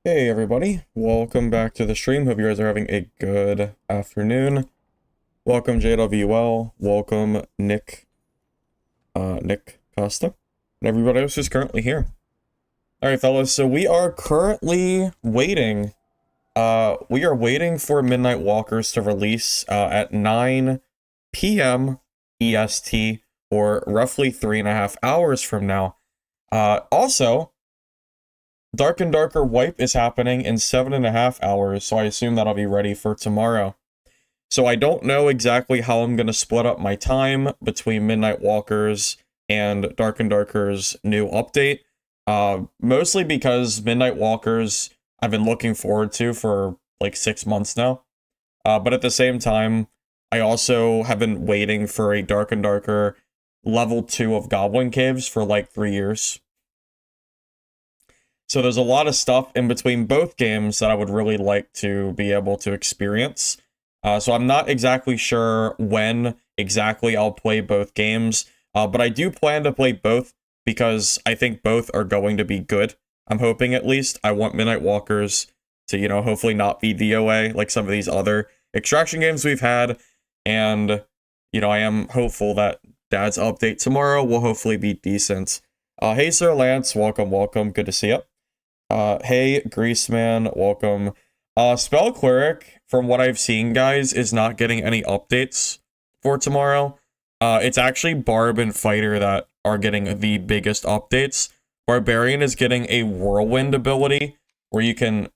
Hey everybody, welcome back to the stream. Hope you guys are having a good afternoon. Welcome JWL, welcome Nick Costa, and everybody else who's currently here. Alright fellas, so we are currently waiting. We are waiting for Midnight Walkers to release at 9 p.m. EST, or roughly 3.5 hours from now. Also, Dark and Darker Wipe is happening in 7.5 hours, so I assume that'll be ready for tomorrow. So I don't know exactly how I'm going to split up my time between Midnight Walkers and Dark and Darker's new update. Mostly because Midnight Walkers I've been looking forward to for like 6 months now. But at the same time, I also have been waiting for a Dark and Darker level 2 of Goblin Caves for like 3 years. So there's a lot of stuff in between both games that I would really like to be able to experience. So I'm not exactly sure when exactly I'll play both games, but I do plan to play both because I think both are going to be good. I'm hoping at least. I want Midnight Walkers to, hopefully not be DOA like some of these other extraction games we've had. And, I am hopeful that DaD's update tomorrow will hopefully be decent. Hey, Sir Lance, welcome. Good to see you. Hey, Greaseman, welcome. Spell Cleric, from what I've seen, guys, is not getting any updates for tomorrow. It's actually Barb and Fighter that are getting the biggest updates. Barbarian is getting a Whirlwind ability, where you can,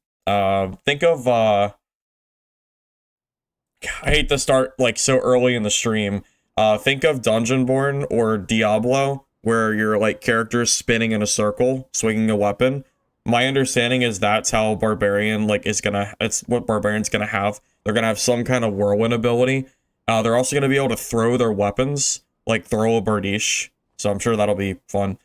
think of, I hate to start, like, so early in the stream. Think of Dungeonborn or Diablo, where your, like, character's spinning in a circle, swinging a weapon. My understanding is that's how Barbarian, like, it's what Barbarian's gonna have. They're gonna have some kind of whirlwind ability. They're also gonna be able to throw their weapons, like throw a Bardiche. So I'm sure that'll be fun.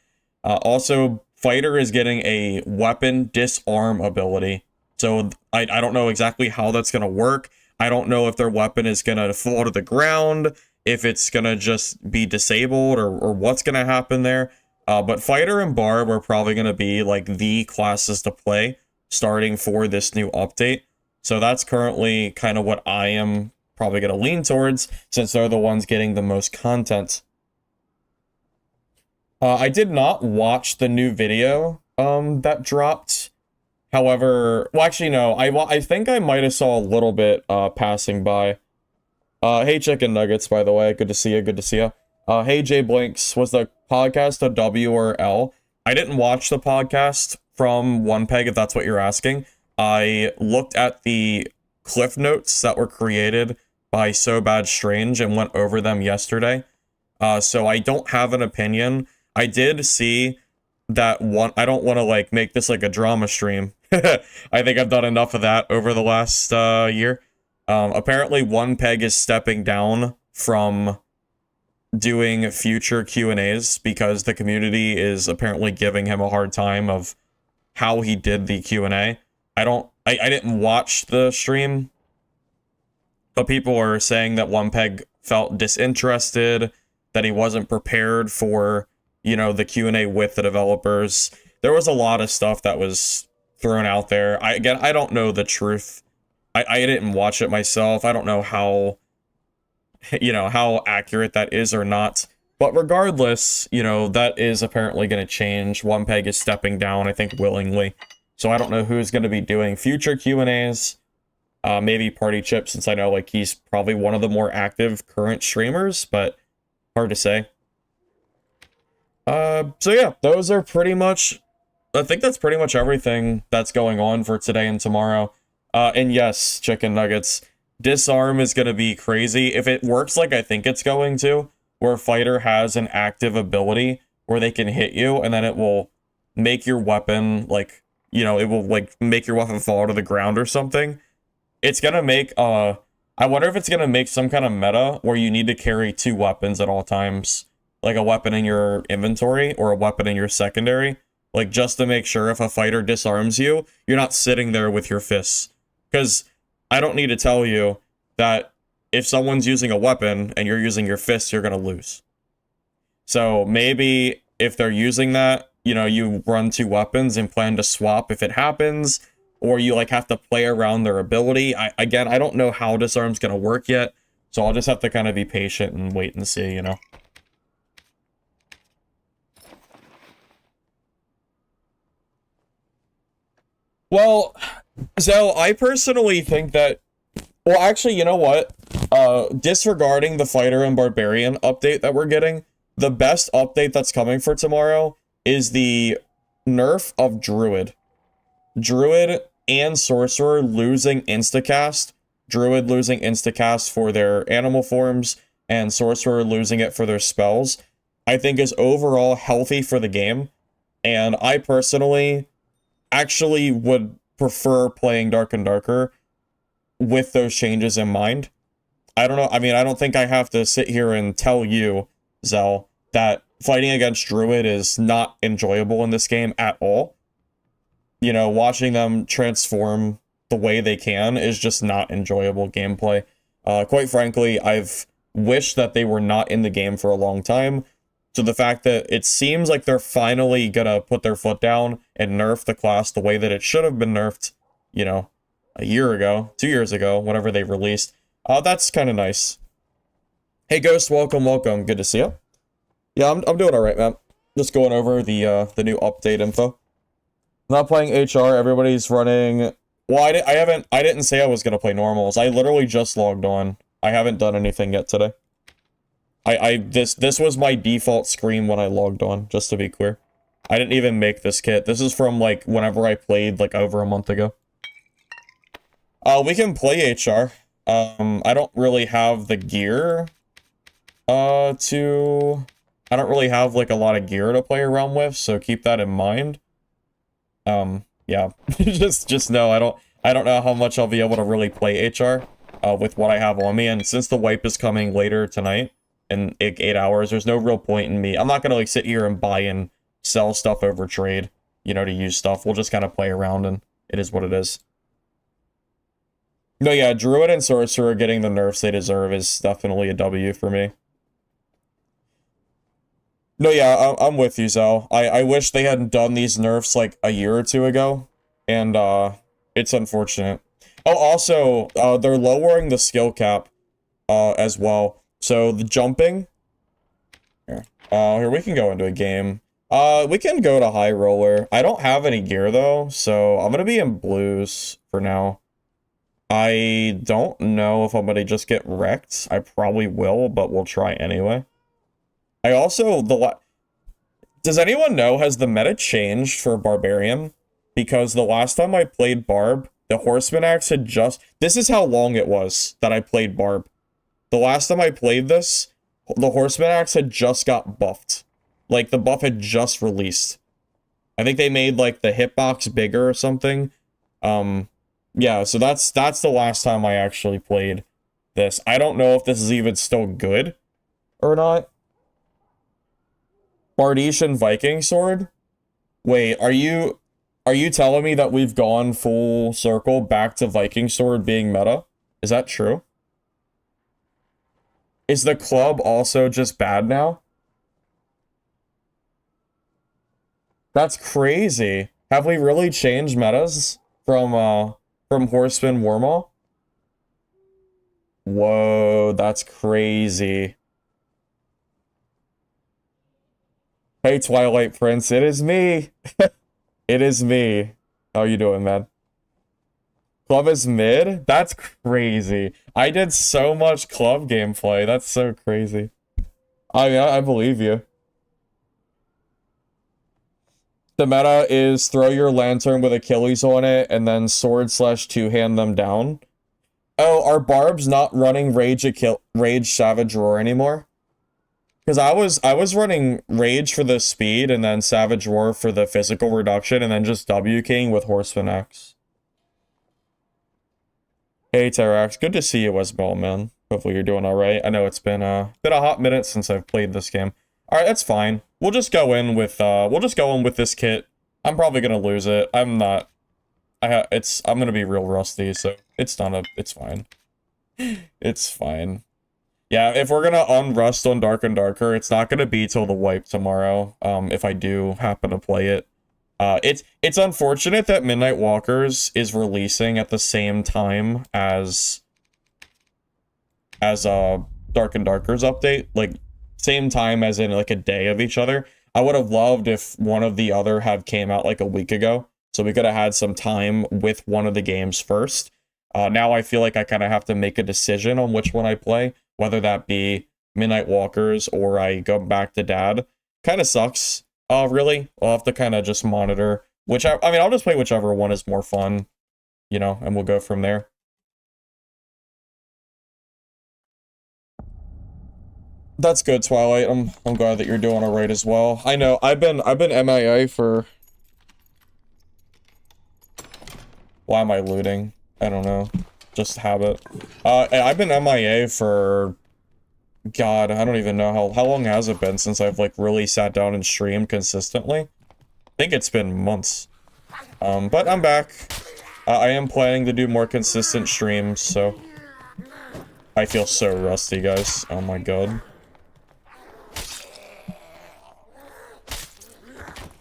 Also, Fighter is getting a weapon disarm ability. So I don't know exactly how that's gonna work. I don't know if their weapon is gonna fall to the ground, if it's gonna just be disabled, or what's gonna happen there. But Fighter and Barb are probably going to be like the classes to play starting for this new update. So that's currently kind of what I am probably going to lean towards, since they're the ones getting the most content. I did not watch the new video that dropped. However, well, actually, no. I think I might have saw a little bit passing by. Hey, Chicken Nuggets, by the way. Good to see you. Hey, Jay Blinks, was the podcast a W or L? I didn't watch the podcast from One Peg, if that's what you're asking. I looked at the cliff notes that were created by So Bad Strange and went over them yesterday. So I don't have an opinion. I did see that one. I don't want to like make this like a drama stream. I think I've done enough of that over the last year. Apparently, One Peg is stepping down from doing future Q&As because the community is apparently giving him a hard time of how he did the Q&A. I didn't watch the stream, but people are saying that One Peg felt disinterested, that he wasn't prepared for, the Q&A with the developers. There was a lot of stuff that was thrown out there. I don't know the truth. I didn't watch it myself. I don't know how how accurate that is or not. But regardless, that is apparently going to change. One Peg is stepping down, I think, willingly. So I don't know who's going to be doing future Q&As. Maybe Party Chip, since I know, like, he's probably one of the more active current streamers, but hard to say. So yeah, those are pretty much... I think that's pretty much everything that's going on for today and tomorrow. And yes, Chicken Nuggets, Disarm is going to be crazy. If it works like I think it's going to, where Fighter has an active ability where they can hit you, and then it will make your weapon, like, it will, like, make your weapon fall to the ground or something. It's going to make, I wonder if it's going to make some kind of meta where you need to carry 2 weapons at all times. Like a weapon in your inventory or a weapon in your secondary. Like, just to make sure if a fighter disarms you, you're not sitting there with your fists. Because I don't need to tell you that if someone's using a weapon and you're using your fists, you're going to lose. So maybe if they're using that, you run 2 weapons and plan to swap if it happens. or you like have to play around their ability. Again, I don't know how Disarm's gonna work yet, so I'll just have to kind of be patient and wait and see, you know. Well, so I personally think that, well, actually, you know what? Disregarding the Fighter and Barbarian update that we're getting, the best update that's coming for tomorrow is the nerf of Druid. Druid and Sorcerer losing Instacast. Druid losing Instacast for their animal forms, and Sorcerer losing it for their spells, I think is overall healthy for the game. And I personally actually would prefer playing Dark and Darker with those changes in mind. I don't know, I mean, I don't think I have to sit here and tell you, Zell, that fighting against Druid is not enjoyable in this game at all. You know, watching them transform the way they can is just not enjoyable gameplay. Quite frankly, I've wished that they were not in the game for a long time. So the fact that it seems like they're finally gonna put their foot down and nerf the class the way that it should have been nerfed, you know, a year ago, 2 years ago, whenever they released. That's kind of nice. Hey Ghost, welcome, welcome. Good to see you. Yeah, I'm doing alright, man. Just going over the new update info. Not playing HR, everybody's running. Well, I didn't say I was gonna play normals. I literally just logged on. I haven't done anything yet today. This was my default screen when I logged on, just to be clear. I didn't even make this kit. This is from, like, whenever I played, like, over a month ago. We can play HR. I don't really have the gear, I don't really have, like, a lot of gear to play around with, so keep that in mind. Yeah. just know, I don't know how much I'll be able to really play HR, with what I have on me, and since the wipe is coming later tonight, in 8 hours, there's no real point in me. I'm not gonna, like, sit here and buy and sell stuff over trade, you know, to use stuff. We'll just kind of play around, and it is what it is. No, yeah, Druid and Sorcerer getting the nerfs they deserve is definitely a W for me. No, yeah, I'm with you, Zell. I wish they hadn't done these nerfs, like, a year or two ago, and, it's unfortunate. Oh, also, they're lowering the skill cap, as well. So, the jumping... Here, we can go into a game. We can go to High Roller. I don't have any gear, though, so I'm gonna be in blues for now. I don't know if I'm gonna just get wrecked. I probably will, but we'll try anyway. I also... Does anyone know, has the meta changed for Barbarian? Because the last time I played Barb, the Horseman Axe had just... This is how long it was that I played Barb. The last time I played this, the Horseman Axe had just got buffed. Like, the buff had just released. I think they made, like, the hitbox bigger or something. Yeah, so that's the last time I actually played this. I don't know if this is even still good or not. Bardishan Viking Sword? Wait, are you telling me that we've gone full circle back to Viking Sword being meta? Is that true? Is the club also just bad now? That's crazy. Have we really changed metas from Horseman Warmaw? Whoa, that's crazy. Hey, Twilight Prince, it is me. It is me. How you doing, man? Club is mid? That's crazy. I did so much club gameplay. That's so crazy. I believe you. The meta is throw your lantern with Achilles on it and then sword / two-hand them down. Oh, are Barbs not running Rage Savage Roar anymore? Because I was running Rage for the speed and then Savage Roar for the physical reduction and then just W King with Horseman X. Hey Terax, good to see you as well, man. Hopefully you're doing alright. I know it's been a hot minute since I've played this game. Alright, that's fine. We'll just go in with this kit. I'm probably gonna lose it. I'm gonna be real rusty, so it's fine. It's fine. Yeah, if we're gonna unrust on Dark and Darker, it's not gonna be till the wipe tomorrow, if I do happen to play it. It's unfortunate that Midnight Walkers is releasing at the same time as Dark and Darker's update, like same time as in like a day of each other. I would have loved if one of the other had came out like a week ago, so we could have had some time with one of the games first. Now I feel like I kind of have to make a decision on which one I play, whether that be Midnight Walkers or I go back to DaD. Kind of sucks. Really? I'll have to kind of just monitor whichever. I mean, I'll just play whichever one is more fun, you know, and we'll go from there. That's good, Twilight. I'm glad that you're doing all right as well. I know I've been MIA for. Why am I looting? I don't know. Just habit. I've been MIA for. God, I don't even know how long has it been since I've like really sat down and streamed consistently. I think it's been months. But I'm back. I am planning to do more consistent streams, so I feel so rusty, guys. Oh my god.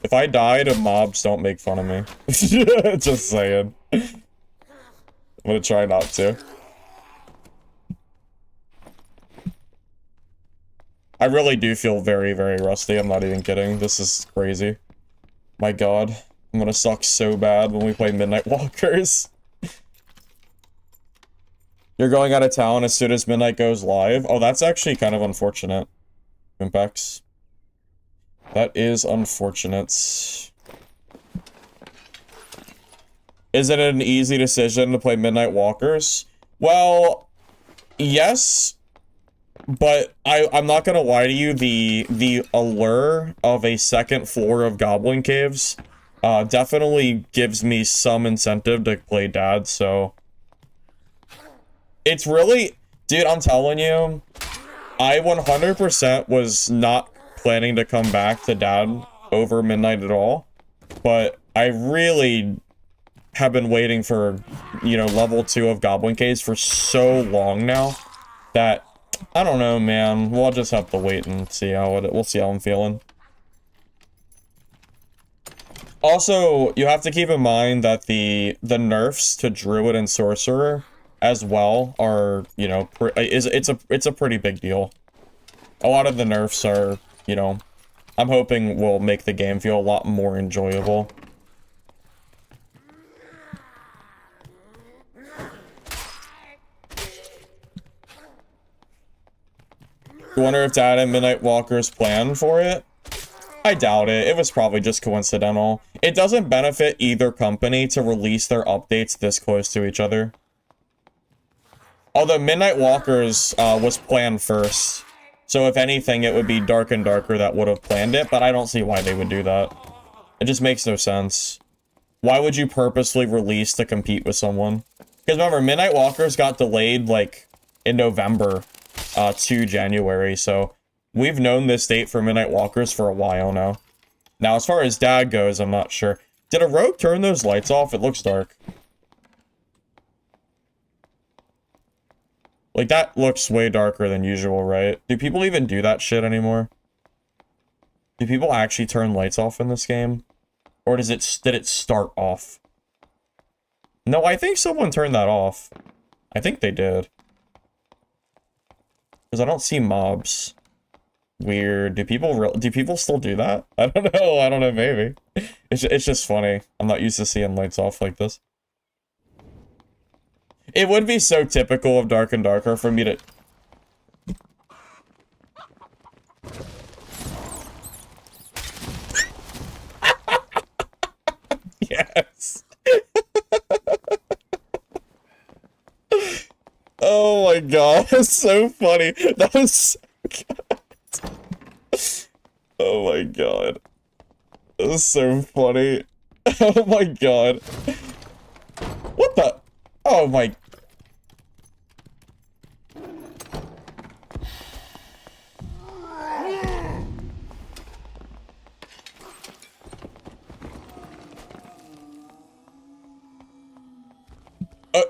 If I die to mobs, don't make fun of me. Just saying. I'm gonna try not to. I really do feel very, very rusty. I'm not even kidding. This is crazy. My god. I'm gonna suck so bad when we play Midnight Walkers. You're going out of town as soon as Midnight goes live? Oh, that's actually kind of unfortunate. Impex. That is unfortunate. Is it an easy decision to play Midnight Walkers? Well, yes. But I'm not gonna lie to you, the allure of a second floor of Goblin Caves definitely gives me some incentive to play DaD, so... It's really... Dude, I'm telling you, I 100% was not planning to come back to DaD over Midnight at all, but I really have been waiting for, you know, level 2 of Goblin Caves for so long now that... I don't know, man. We'll just have to wait and see how we'll see how I'm feeling. Also, you have to keep in mind that the nerfs to Druid and Sorcerer as well are, you know, it's a pretty big deal. A lot of the nerfs are, you know, I'm hoping will make the game feel a lot more enjoyable. I wonder if DaD and Midnight Walkers planned for it? I doubt it. It was probably just coincidental. It doesn't benefit either company to release their updates this close to each other. Although Midnight Walkers was planned first. So if anything, it would be Dark and Darker that would have planned it, but I don't see why they would do that. It just makes no sense. Why would you purposely release to compete with someone? Because remember, Midnight Walkers got delayed, like, in November. To January, so we've known this date for Midnight Walkers for a while now. Now, as far as DaD goes, I'm not sure. Did a rogue turn those lights off? It looks dark. Like, that looks way darker than usual, right? Do people even do that shit anymore? Do people actually turn lights off in this game? Or did it start off? No, I think someone turned that off. I think they did. Because I don't see mobs. Weird. Do people still do that? I don't know. I don't know. Maybe. It's just funny. I'm not used to seeing lights off like this. It would be so typical of Dark and Darker for me to... Yes. Oh my god, that's so funny. That was so good. Oh my god. That was so funny. Oh my god. What the? Oh my...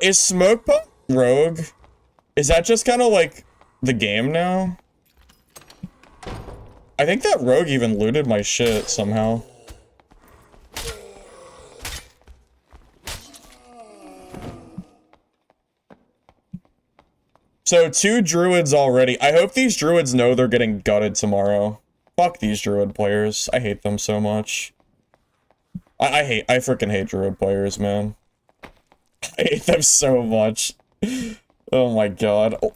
Is Smoke Pump Rogue? Is that just kind of like the game now? I think that Rogue even looted my shit somehow. So 2 druids already. I hope these druids know they're getting gutted tomorrow. Fuck these druid players. I hate them so much. I freaking hate druid players, man. I hate them so much. Oh my god. Oh.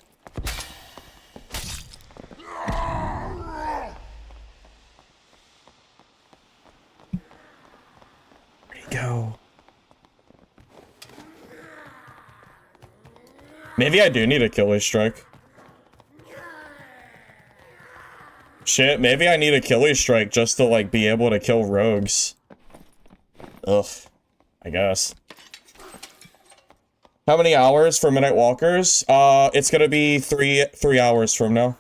Where'd he go? Maybe I do need a Achilles strike. Shit, maybe I need a Achilles strike just to, like, be able to kill rogues. Ugh. I guess. How many hours for Midnight Walkers? It's gonna be three hours from now.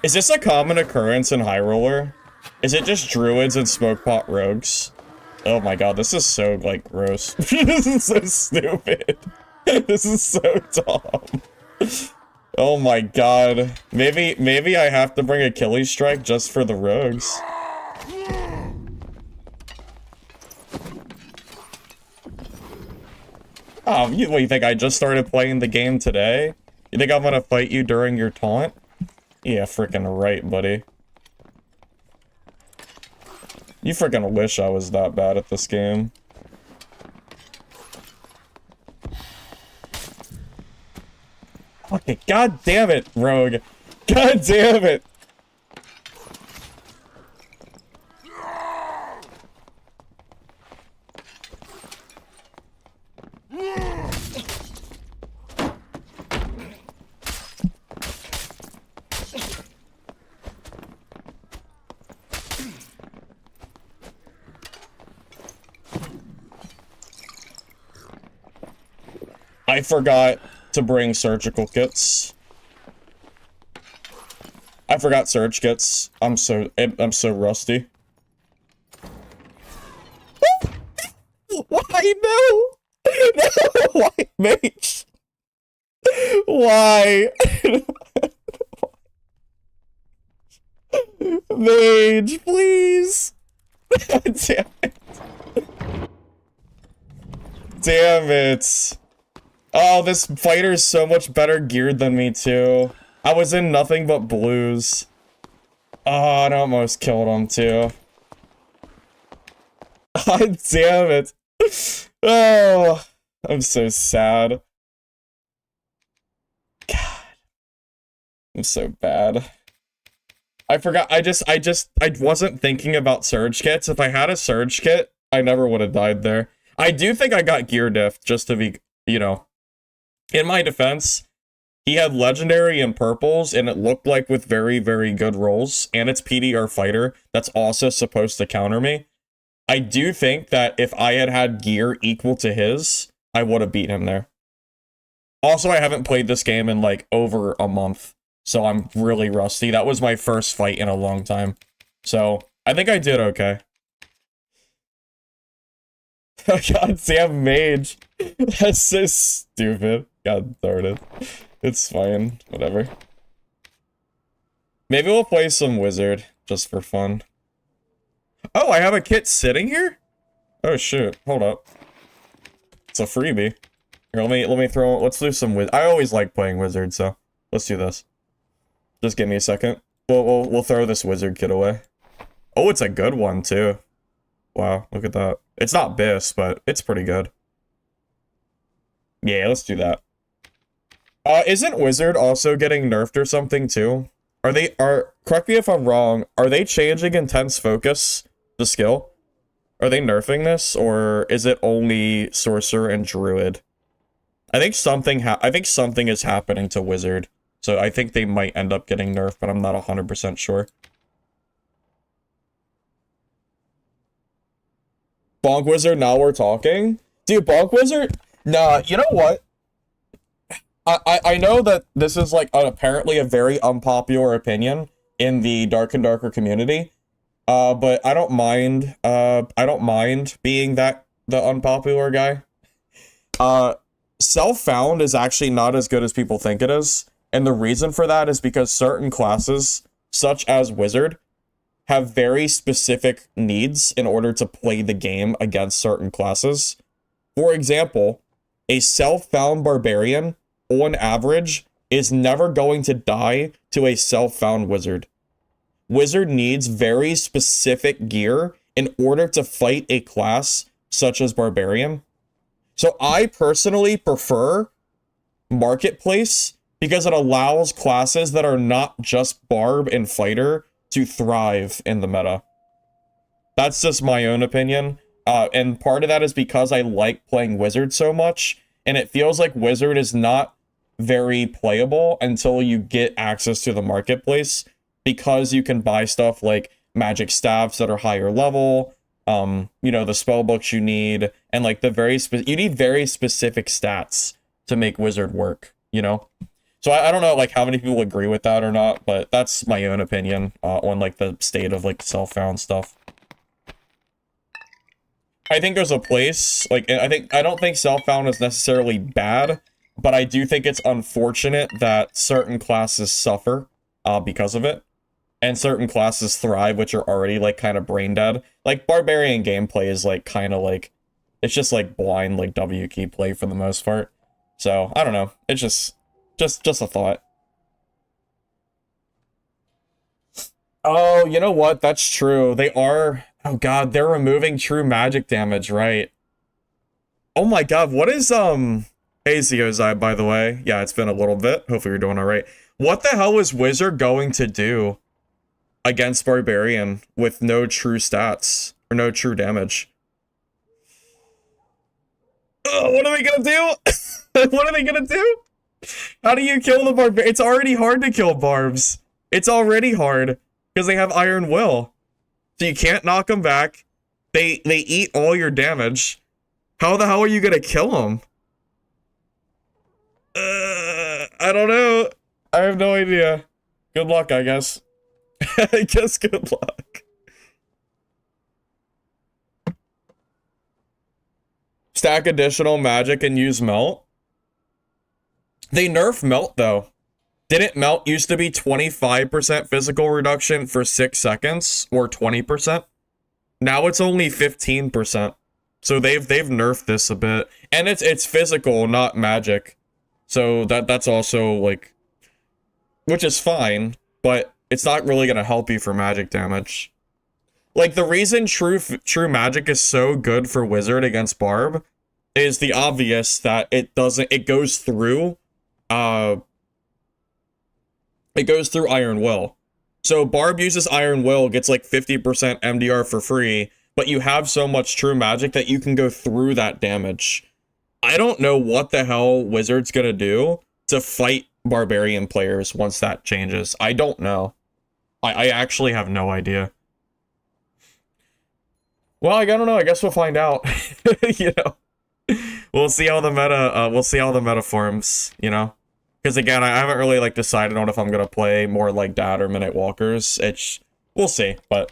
Is this a common occurrence in High Roller? Is it just druids and smokepot rogues? Oh my god, this is so, like, gross. This is so stupid. This is so dumb. Oh my god. Maybe I have to bring Achilles strike just for the rogues. Oh, what, you think I just started playing the game today? You think I'm gonna fight you during your taunt? Yeah, freaking right, buddy. You freaking wish I was that bad at this game. Okay, god damn it, Rogue. God damn it. I forgot to bring surgical kits. I forgot surge kits. I'm so rusty. Why no? No, why mage? Why? Mage, please. Damn it. Damn it. Oh, this fighter's so much better geared than me, too. I was in nothing but blues. Oh, I almost killed him, too. God damn it. Oh, I'm so sad. God. I'm so bad. I forgot, I wasn't thinking about surge kits. If I had a surge kit, I never would have died there. I do think I got gear diff, just to be, you know. In my defense, he had legendary and purples, and it looked like with very, very good rolls, and it's PDR fighter that's also supposed to counter me. I do think that if I had had gear equal to his, I would have beat him there. Also, I haven't played this game in, like, over a month, so I'm really rusty. That was my first fight in a long time. So, I think I did okay. Goddamn mage. That's so stupid. God darn it. It's fine. Whatever. Maybe we'll play some wizard, just for fun. Oh, I have a kit sitting here? Oh shoot, hold up. It's a freebie. Here, let me throw, let's do some wizard. I always like playing wizard, so let's do this. Just give me a second. We'll throw this wizard kit away. Oh, it's a good one too. Wow, look at that. It's not Biss, but it's pretty good. Yeah, let's do that. Isn't Wizard also getting nerfed or something too? Correct me if I'm wrong, are they changing Intense Focus, the skill? Are they nerfing this, or is it only Sorcerer and Druid? I think something is happening to Wizard, so I think they might end up getting nerfed, but I'm not 100% sure. Bonk Wizard, now we're talking? Dude, Bonk Wizard? Nah, you know what? I know that this is, like, apparently a very unpopular opinion in the Dark and Darker community, but I don't mind being the unpopular guy. self-found is actually not as good as people think it is. And the reason for that is because certain classes, such as Wizard, have very specific needs in order to play the game against certain classes. For example, a self-found Barbarian, on average, is never going to die to a self-found Wizard. Wizard needs very specific gear in order to fight a class such as Barbarian. So I personally prefer Marketplace because it allows classes that are not just Barb and Fighter to thrive in the meta. That's just my own opinion. And part of that is because I like playing Wizard so much, and it feels like Wizard is not very playable until you get access to the Marketplace, because you can buy stuff like magic staffs that are higher level, you know, the spell books you need, and like you need very specific stats to make Wizard work, you know? So I don't know like how many people agree with that or not, but that's my own opinion on like the state of like self-found stuff. I think there's a place, like, I don't think self-found is necessarily bad, but I do think it's unfortunate that certain classes suffer because of it, and certain classes thrive, which are already like kind of brain dead. Like Barbarian gameplay is like kind of like, it's just like blind like W key play for the most part. So I don't know. It's just a thought. Oh, you know what? That's true. They are. Oh god, they're removing true magic damage, right? Oh my god, what is Hey Ziozai, by the way. Yeah, it's been a little bit. Hopefully you're doing alright. What the hell is Wizard going to do against Barbarian with no true stats or no true damage? What are they gonna do? What are they gonna do? How do you kill the Barbarian? It's already hard to kill Barbs. It's already hard because they have Iron Will. So you can't knock them back. They eat all your damage. How the hell are you gonna kill them? I don't know. I have no idea. Good luck, I guess. I guess good luck. Stack additional magic and use melt. They nerf melt though. Didn't melt used to be 25% physical reduction for 6 seconds or 20%? Now it's only 15%. So they've nerfed this a bit. And it's physical, not magic. So that's also like, which is fine, but it's not really gonna help you for magic damage. Like the reason true magic is so good for Wizard against Barb is the obvious that it goes through Iron Will. So Barb uses Iron Will, gets like 50% MDR for free, but you have so much true magic that you can go through that damage. I don't know what the hell Wizard's gonna do to fight Barbarian players once that changes. I don't know. I actually have no idea. Well, I don't know. I guess we'll find out. You know, we'll see how the meta forms, you know? Because again, I haven't really like decided on if I'm gonna play more like DaD or Midnight Walkers. We'll see, but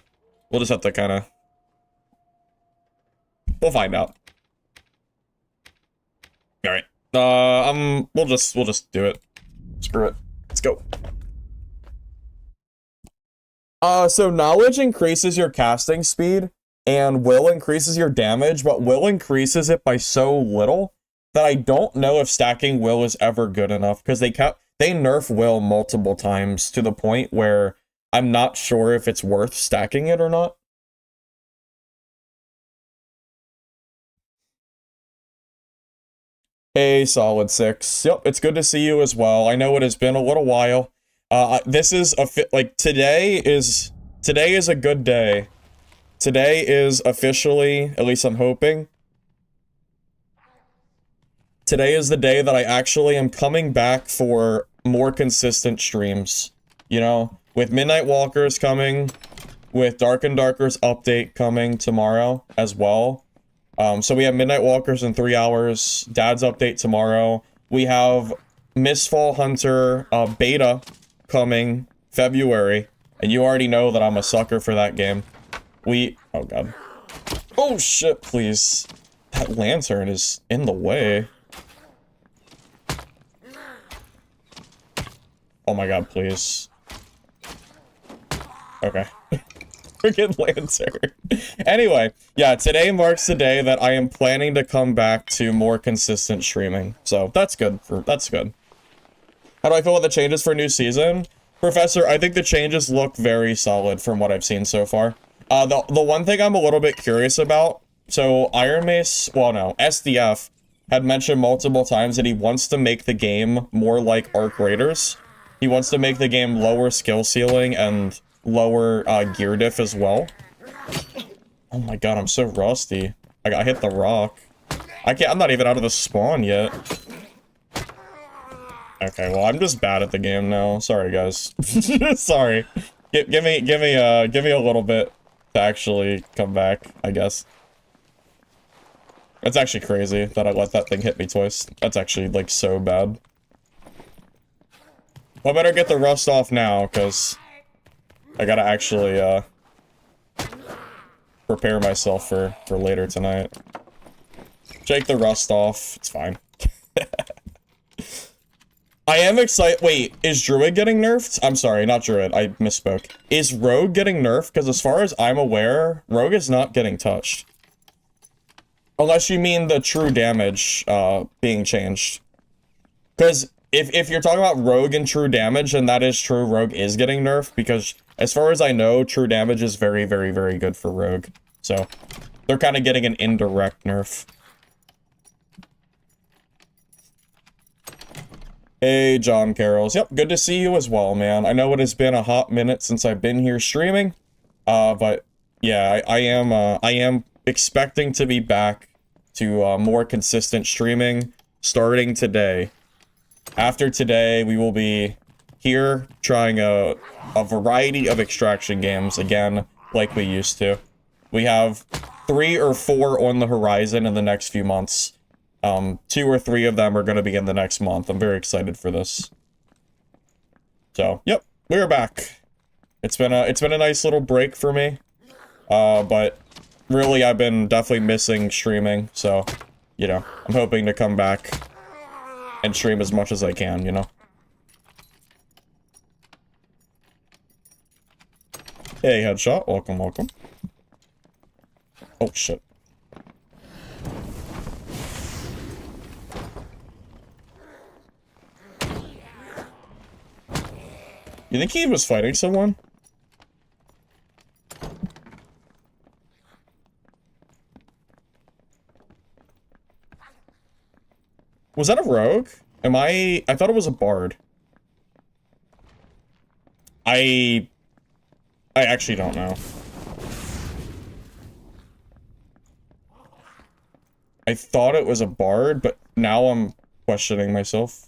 we'll just have to kind of, we'll find out. All right, we'll just do it. Screw it. Let's go. So knowledge increases your casting speed, and will increases your damage, but will increases it by so little that I don't know if stacking will is ever good enough, because they nerf will multiple times to the point where I'm not sure if it's worth stacking it or not. Hey, Solid 6. Yep, it's good to see you as well. I know it has been a little while. This is today is a good day. Today is officially, at least I'm hoping, today is the day that I actually am coming back for more consistent streams. You know, with Midnight Walkers coming, with Dark and Darker's update coming tomorrow as well. So we have Midnight Walkers in 3 hours, DaD's update tomorrow. We have Mistfall Hunter beta coming February, and you already know that I'm a sucker for that game. Oh god. Oh shit, please. That lantern is in the way. Oh my god, please. Okay. Freaking Lancer. Anyway, yeah, today marks the day that I am planning to come back to more consistent streaming. So that's good. That's good. How do I feel about the changes for new season? Professor, I think the changes look very solid from what I've seen so far. The one thing I'm a little bit curious about, so Iron Mace, well no, SDF had mentioned multiple times that he wants to make the game more like Arc Raiders. He wants to make the game lower skill ceiling and lower gear diff as well. Oh my god, I'm so rusty. I got hit the rock. I'm not even out of the spawn yet. Okay, well, I'm just bad at the game now. Sorry, guys. Sorry. Give me a little bit to actually come back, I guess. That's actually crazy that I let that thing hit me twice. That's actually, like, so bad. Well, I better get the rust off now, because I gotta actually, prepare myself for later tonight. Shake the rust off. It's fine. I am excited. Wait, is Druid getting nerfed? I'm sorry, not Druid. I misspoke. Is Rogue getting nerfed? Because as far as I'm aware, Rogue is not getting touched. Unless you mean the true damage being changed. Because if you're talking about Rogue and true damage, then that is true. Rogue is getting nerfed. Because as far as I know, true damage is very, very, very good for Rogue. So they're kind of getting an indirect nerf. Hey, John Carols. Yep, good to see you as well, man. I know it has been a hot minute since I've been here streaming, but yeah, I am expecting to be back to more consistent streaming starting today. After today, we will be here trying a variety of extraction games again, like we used to. We have 3 or 4 on the horizon in the next few months. 2 or 3 of them are going to be in the next month. I'm very excited for this. So, yep, we're back. It's been a nice little break for me. But really, I've been definitely missing streaming. So, you know, I'm hoping to come back and stream as much as I can, you know. Hey, Headshot. Welcome, welcome. Oh, shit. You think he was fighting someone? Was that a rogue? I thought it was a bard. I actually don't know. I thought it was a bard, but now I'm questioning myself.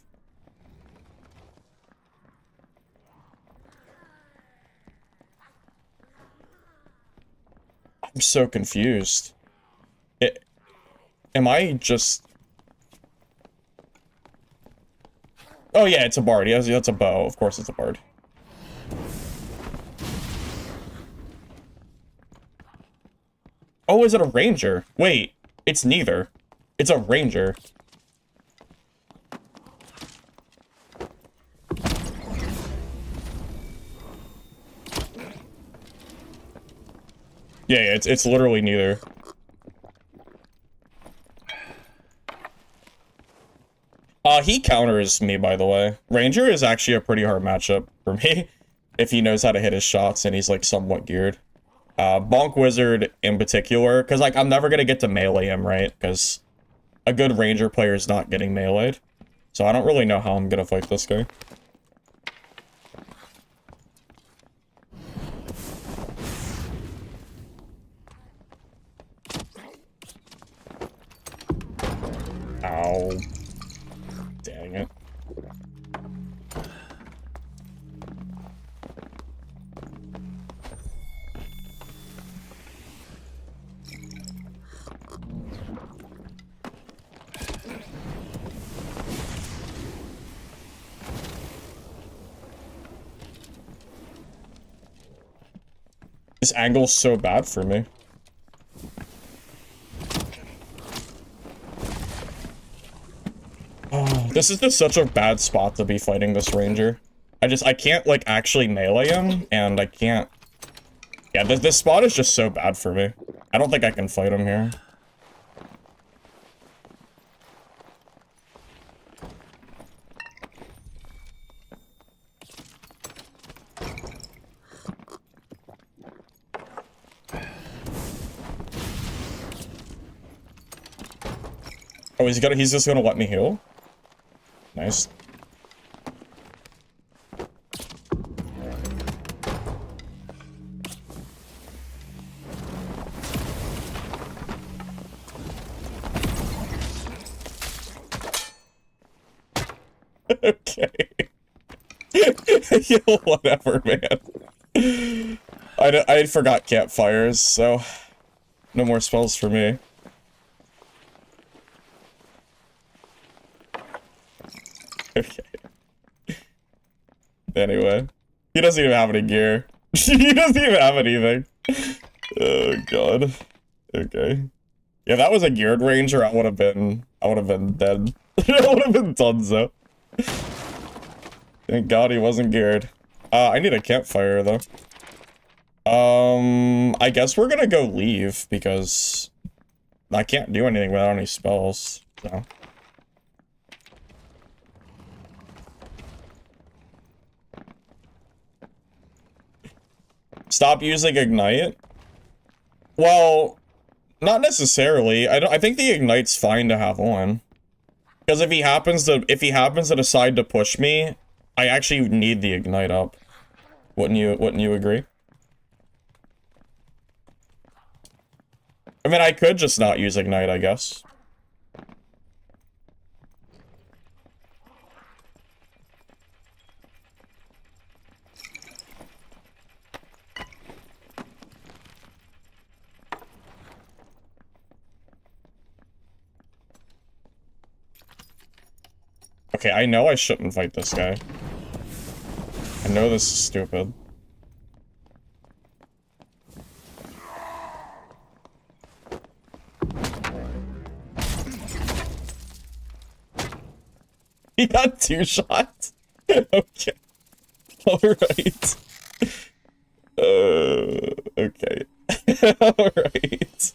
I'm so confused. Am I just... Oh yeah, it's a bard. Yes, that's a bow. Of course it's a bard. Oh, is it a ranger? Wait, it's neither. It's a ranger. Yeah, it's literally neither. He counters me, by the way. Ranger is actually a pretty hard matchup for me, if he knows how to hit his shots and he's, like, somewhat geared. Bonk Wizard in particular, because, like, I'm never gonna get to melee him, right? Because a good Ranger player is not getting meleeed. So I don't really know how I'm gonna fight this guy. Ow. Dang it. This angle's so bad for me. Oh, this is just such a bad spot to be fighting this ranger. I can't, like, actually melee him, and I can't... Yeah, this spot is just so bad for me. I don't think I can fight him here. Oh, he's just gonna let me heal? Nice. Okay. Yo, whatever, man. I forgot campfires, so no more spells for me. Okay. Anyway, he doesn't even have any gear. He doesn't even have anything. Oh god. Okay. Yeah, that was a geared ranger. I would have been dead. I would have been done so. Thank God he wasn't geared. I need a campfire though. I guess we're gonna go leave because I can't do anything without any spells. So. Stop using ignite? Well, not necessarily. I think the ignite's fine to have on. Because if he happens to decide to push me, I actually need the ignite up. Wouldn't you agree? I mean, I could just not use ignite, I guess. Okay, I know I shouldn't fight this guy. I know this is stupid. He got 2 shots? Okay. Alright. Okay. Alright.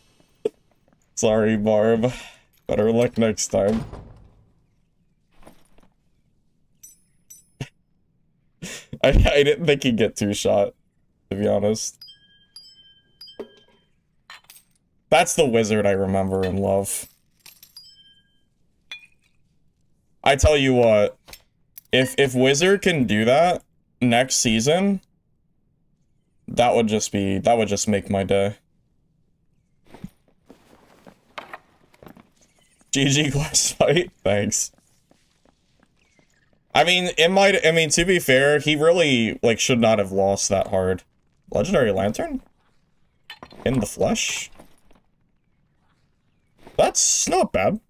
Sorry, Barb. Better luck next time. I didn't think he'd get 2 shot, to be honest. That's the wizard I remember and love. I tell you what, if Wizard can do that next season, that would just make my day. GG glass fight, thanks. I mean, to be fair, he really, like, should not have lost that hard. Legendary Lantern? In the flesh? That's not bad.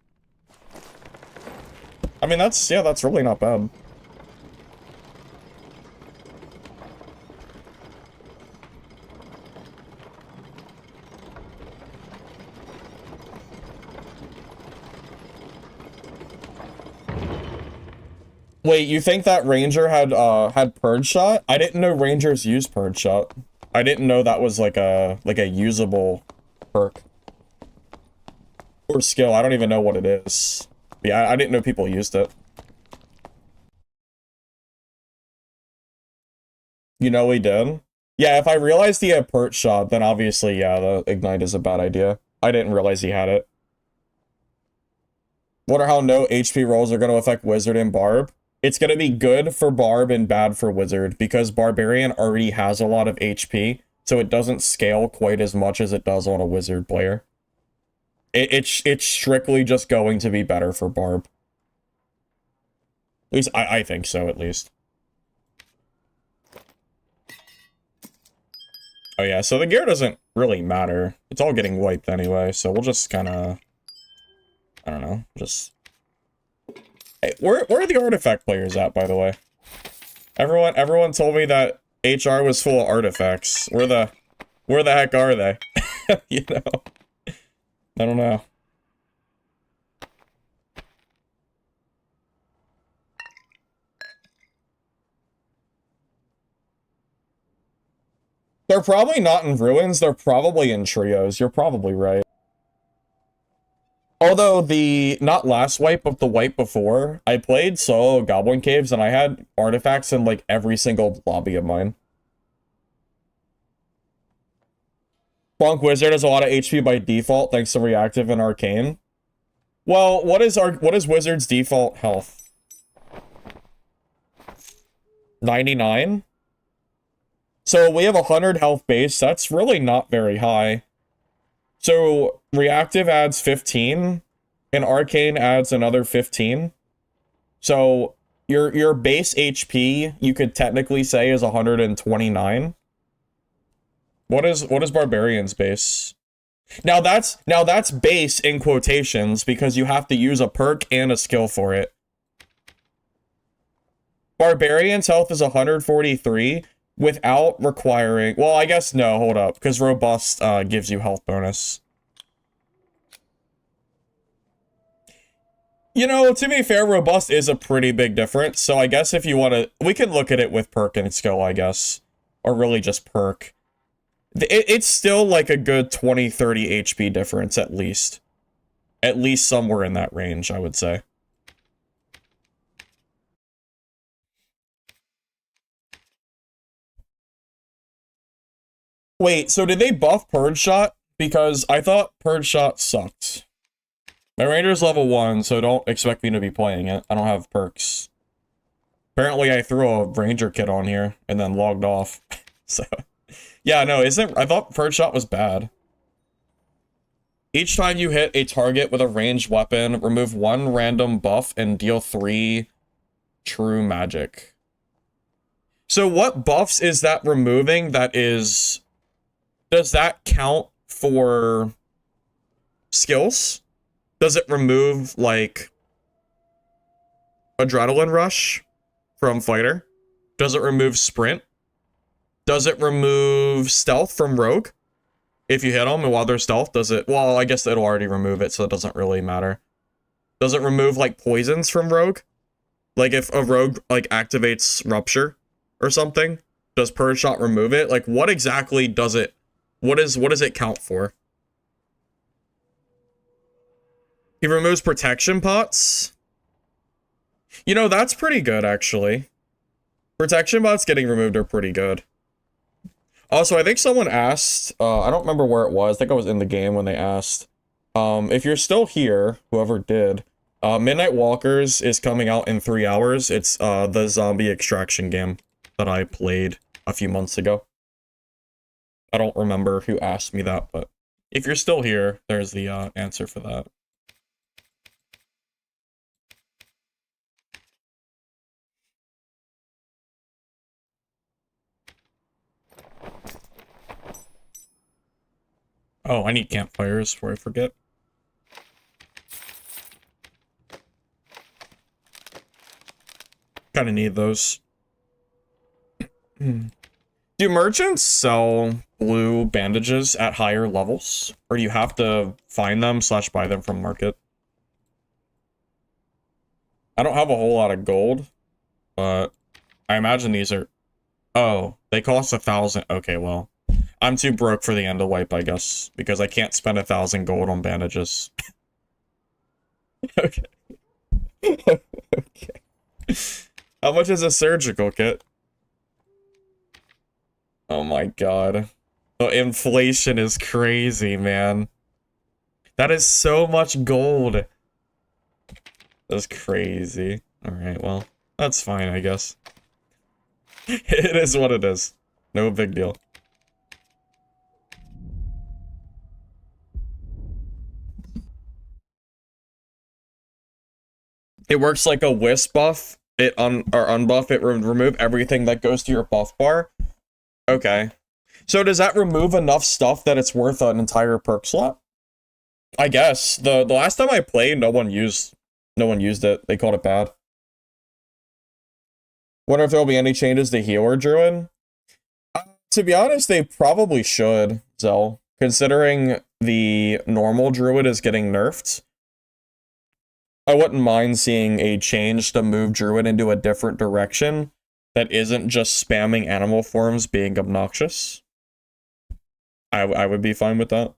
I mean, that's really not bad. Wait, you think that Ranger had Purge Shot? I didn't know Rangers use Purge Shot. I didn't know that was like a usable perk. Or skill, I don't even know what it is. But yeah, I didn't know people used it. You know he did? Yeah, if I realized he had Purge Shot, then obviously, yeah, the Ignite is a bad idea. I didn't realize he had it. Wonder how no HP rolls are going to affect Wizard and Barb. It's going to be good for Barb and bad for Wizard, because Barbarian already has a lot of HP, so it doesn't scale quite as much as it does on a Wizard player. It's strictly just going to be better for Barb. At least, I think so, at least. Oh yeah, so the gear doesn't really matter. It's all getting wiped anyway, so we'll just kind of... I don't know, just... Hey, where are the artifact players at, by the way? Everyone told me that HR was full of artifacts. Where the heck are they? You know? I don't know. They're probably not in ruins, they're probably in trios. You're probably right. Although not last wipe, but the wipe before, I played solo Goblin Caves and I had artifacts in like every single lobby of mine. Bonk Wizard has a lot of HP by default thanks to Reactive and Arcane. Well, what is Wizard's default health? 99? So we have 100 health base, that's really not very high. So Reactive adds 15, and Arcane adds another 15. So your base HP, you could technically say, is 129. What is Barbarian's base? Now that's base in quotations because you have to use a perk and a skill for it. Barbarian's health is 143 without requiring... Well, I guess no, hold up, because Robust gives you health bonus. You know, to be fair, Robust is a pretty big difference, so I guess if you want to... We can look at it with perk and skill, I guess. Or really just perk. It's still like a good 20-30 HP difference, at least. At least somewhere in that range, I would say. Wait, so did they buff Purge Shot? Because I thought Purge Shot sucked. My Ranger's level 1, so don't expect me to be playing it. I don't have perks. Apparently I threw a Ranger kit on here, and then logged off. So, yeah, no, I thought Purge Shot was bad. Each time you hit a target with a ranged weapon, remove 1 random buff and deal 3 true magic. So what buffs is that removing that is... Does that count for skills? Does it remove, like, Adrenaline Rush from Fighter? Does it remove Sprint? Does it remove Stealth from Rogue? If you hit them and while they're Stealth, does it... Well, I guess it'll already remove it, so it doesn't really matter. Does it remove, like, poisons from Rogue? Like, if a Rogue, like, activates Rupture or something, does Purge Shot remove it? Like, what exactly does it... What does it count for? He removes protection pots. You know, that's pretty good, actually. Protection pots getting removed are pretty good. Also, I think someone asked, I don't remember where it was. I think I was in the game when they asked. If you're still here, whoever did, Midnight Walkers is coming out in 3 hours. It's the zombie extraction game that I played a few months ago. I don't remember who asked me that, but if you're still here, there's the answer for that. Oh, I need campfires before I forget. Kinda need those. Do merchants sell blue bandages at higher levels? Or do you have to find them / buy them from market? I don't have a whole lot of gold, but I imagine these are... Oh, they cost 1,000. Okay, well, I'm too broke for the end of wipe, I guess, because I can't spend 1,000 gold on bandages. Okay. Okay. How much is a surgical kit? Oh my god. The inflation is crazy, man. That is so much gold. That's crazy. Alright, well, that's fine, I guess. It is what it is. No big deal. It works like a wisp buff. It unbuff it, remove everything that goes to your buff bar. Okay. So does that remove enough stuff that it's worth an entire perk slot? I guess. The last time I played, no one used it. They called it bad. Wonder if there'll be any changes to Healer Druid? To be honest, they probably should, Zell. Considering the normal Druid is getting nerfed. I wouldn't mind seeing a change to move Druid into a different direction that isn't just spamming animal forms being obnoxious. I would be fine with that.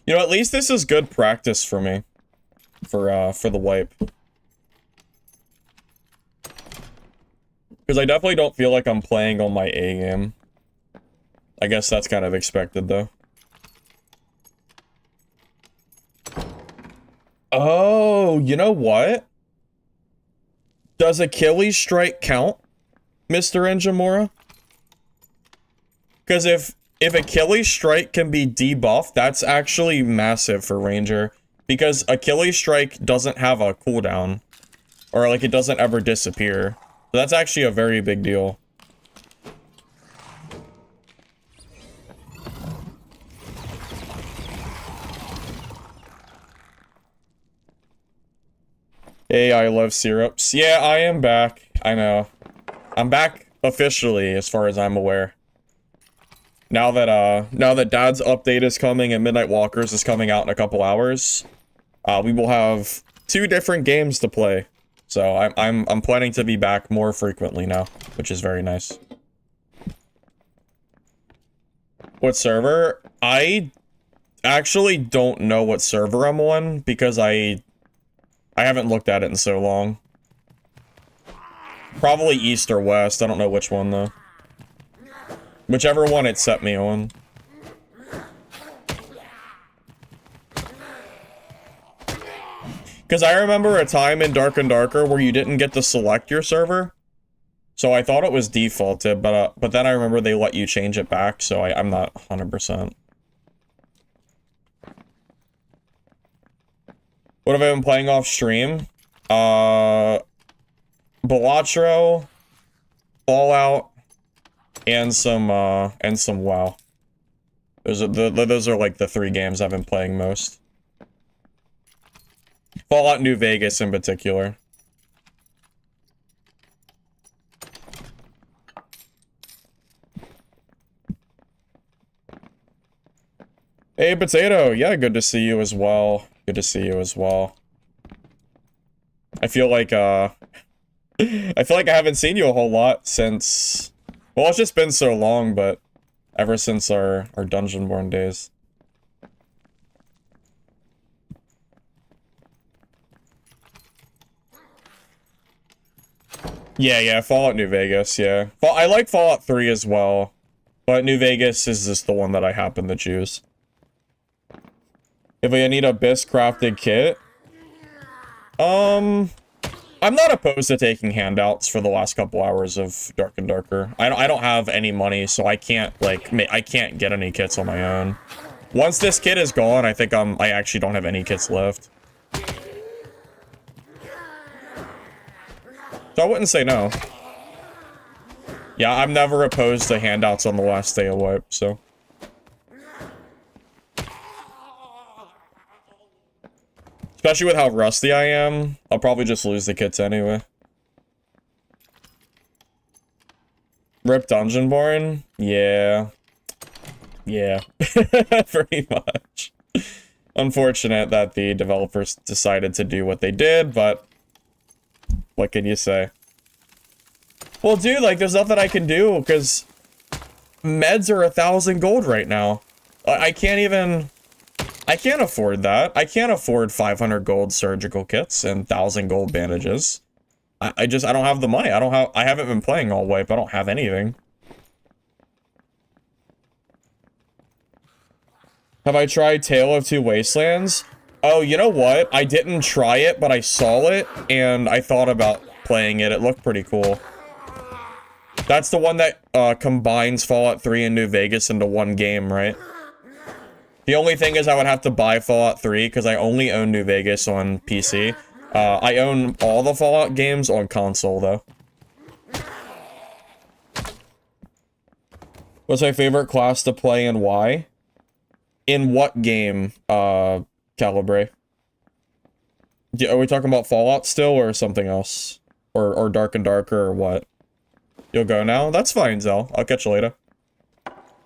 You know, at least this is good practice for me. For the wipe. Because I definitely don't feel like I'm playing on my A game. I guess that's kind of expected, though. Oh, you know what? Does Achilles strike count, Mr. Enjimura? Because if Achilles strike can be debuffed, that's actually massive for Ranger. Because Achilles strike doesn't have a cooldown. Or, like, it doesn't ever disappear. So that's actually a very big deal. Hey, I love syrups. Yeah, I am back. I know. I'm back officially, as far as I'm aware. Now that DaD's update is coming and Midnight Walkers is coming out in a couple hours, we will have 2 different games to play. So I'm planning to be back more frequently now, which is very nice. What server? I actually don't know what server I'm on because I haven't looked at it in so long. Probably East or West. I don't know which one, though. Whichever one it set me on. Because I remember a time in Dark and Darker where you didn't get to select your server. So I thought it was defaulted, but then I remember they let you change it back, so I'm not 100%. What have I been playing off stream? Balatro, Fallout, and some WoW. Those are like the 3 games I've been playing most. Fallout New Vegas in particular. Hey, Potato. Yeah, good to see you as well. Good to see you as well. I feel like I haven't seen you a whole lot since, well, it's just been so long, but ever since our Dungeonborn days. Yeah, Fallout New Vegas, yeah. I like Fallout 3 as well, but New Vegas is just the one that I happen to choose. If I need a BIS crafted kit, I'm not opposed to taking handouts for the last couple hours of Dark and Darker. I don't have any money, so I can't, like, I can't get any kits on my own. Once this kit is gone, I think I actually don't have any kits left. So I wouldn't say no. Yeah, I'm never opposed to handouts on the last day of wipe, so. Especially with how rusty I am, I'll probably just lose the kits anyway. Rip Dungeonborn? Yeah. Yeah. Pretty much. Unfortunate that the developers decided to do what they did, but what can you say? Well, dude, like, there's nothing I can do, because meds are 1,000 gold right now. I can't afford that. I can't afford 500 gold surgical kits and 1,000 gold bandages. I don't have the money. I haven't been playing all wipe. I don't have anything. Have I tried Tale of Two Wastelands? Oh, you know what? I didn't try it, but I saw it, and I thought about playing it. It looked pretty cool. That's the one that combines Fallout 3 and New Vegas into one game, right? The only thing is I would have to buy Fallout 3, because I only own New Vegas on PC. I own all the Fallout games on console, though. What's my favorite class to play and why? In what game, Calibre? Are we talking about Fallout still, or something else? Or Dark and Darker, or what? You'll go now? That's fine, Zell. I'll catch you later.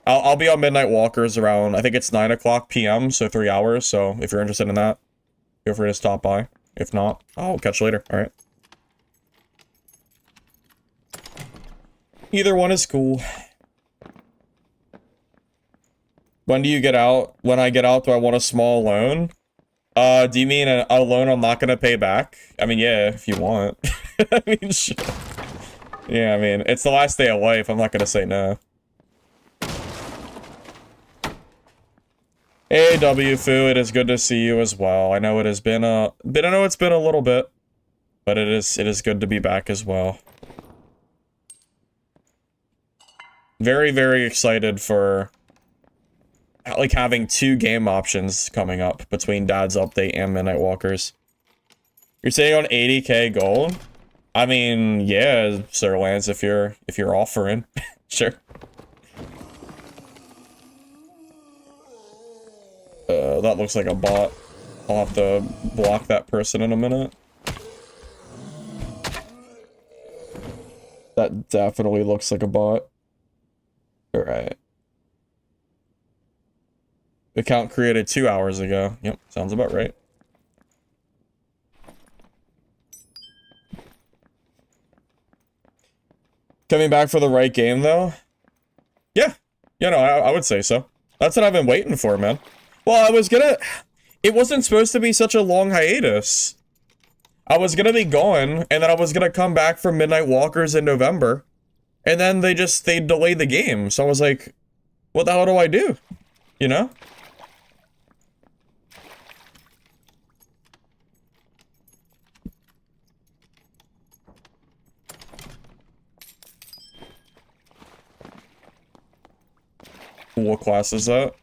I'll be on Midnight Walkers around, I think it's 9 o'clock p.m., so 3 hours, so if you're interested in that, feel free to stop by. If not, I'll catch you later, alright? Either one is cool. When do you get out? When I get out, do I want a small loan? Do you mean a loan I'm not gonna pay back? I mean, yeah, if you want. I mean, sure. Yeah, I mean, it's the last day of life. I'm not gonna say no. Hey, WFU, it is good to see you as well. I know it has been I know it's been a little bit, but it is good to be back as well. Very, very excited for like having 2 game options coming up between Dad's update and Midnight Walkers. You're saying on 80k gold? I mean, yeah, Sir Lance, if you're offering, sure. That looks like a bot. I'll have to block that person in a minute. That definitely looks like a bot. Alright. Account created 2 hours ago. Yep, sounds about right. Coming back for the right game, though? Yeah. Yeah, no, I would say so. That's what I've been waiting for, man. Well, I was gonna... It wasn't supposed to be such a long hiatus. I was gonna be gone, and then I was gonna come back for Midnight Walkers in November. And then they delayed the game. So I was like, what the hell do I do? You know? What class is that?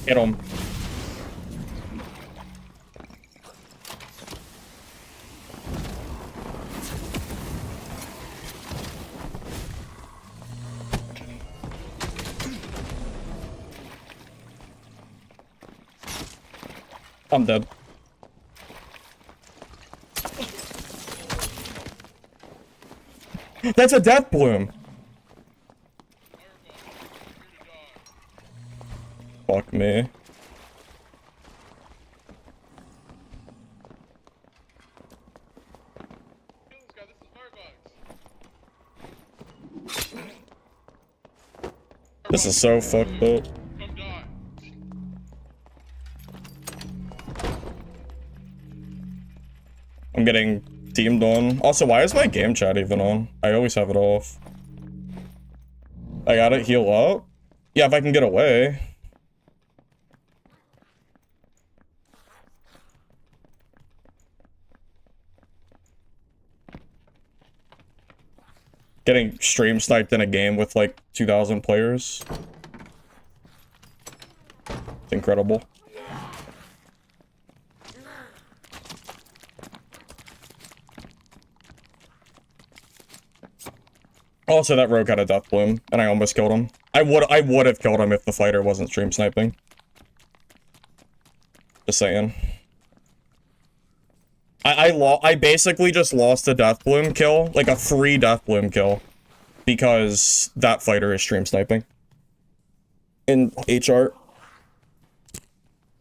Hit him. I'm dead. That's a death bloom. Fuck me. This is so fucked up. I'm getting teamed on. Also, why is my game chat even on? I always have it off. I gotta heal up? Yeah, if I can get away. Getting stream sniped in a game with like 2,000 players. It's incredible. Also, that rogue had a death bloom, and I almost killed him. I would have killed him if the fighter wasn't stream sniping. Just saying. I basically just lost a death bloom kill, like a free death bloom kill, because that fighter is stream sniping. In HR.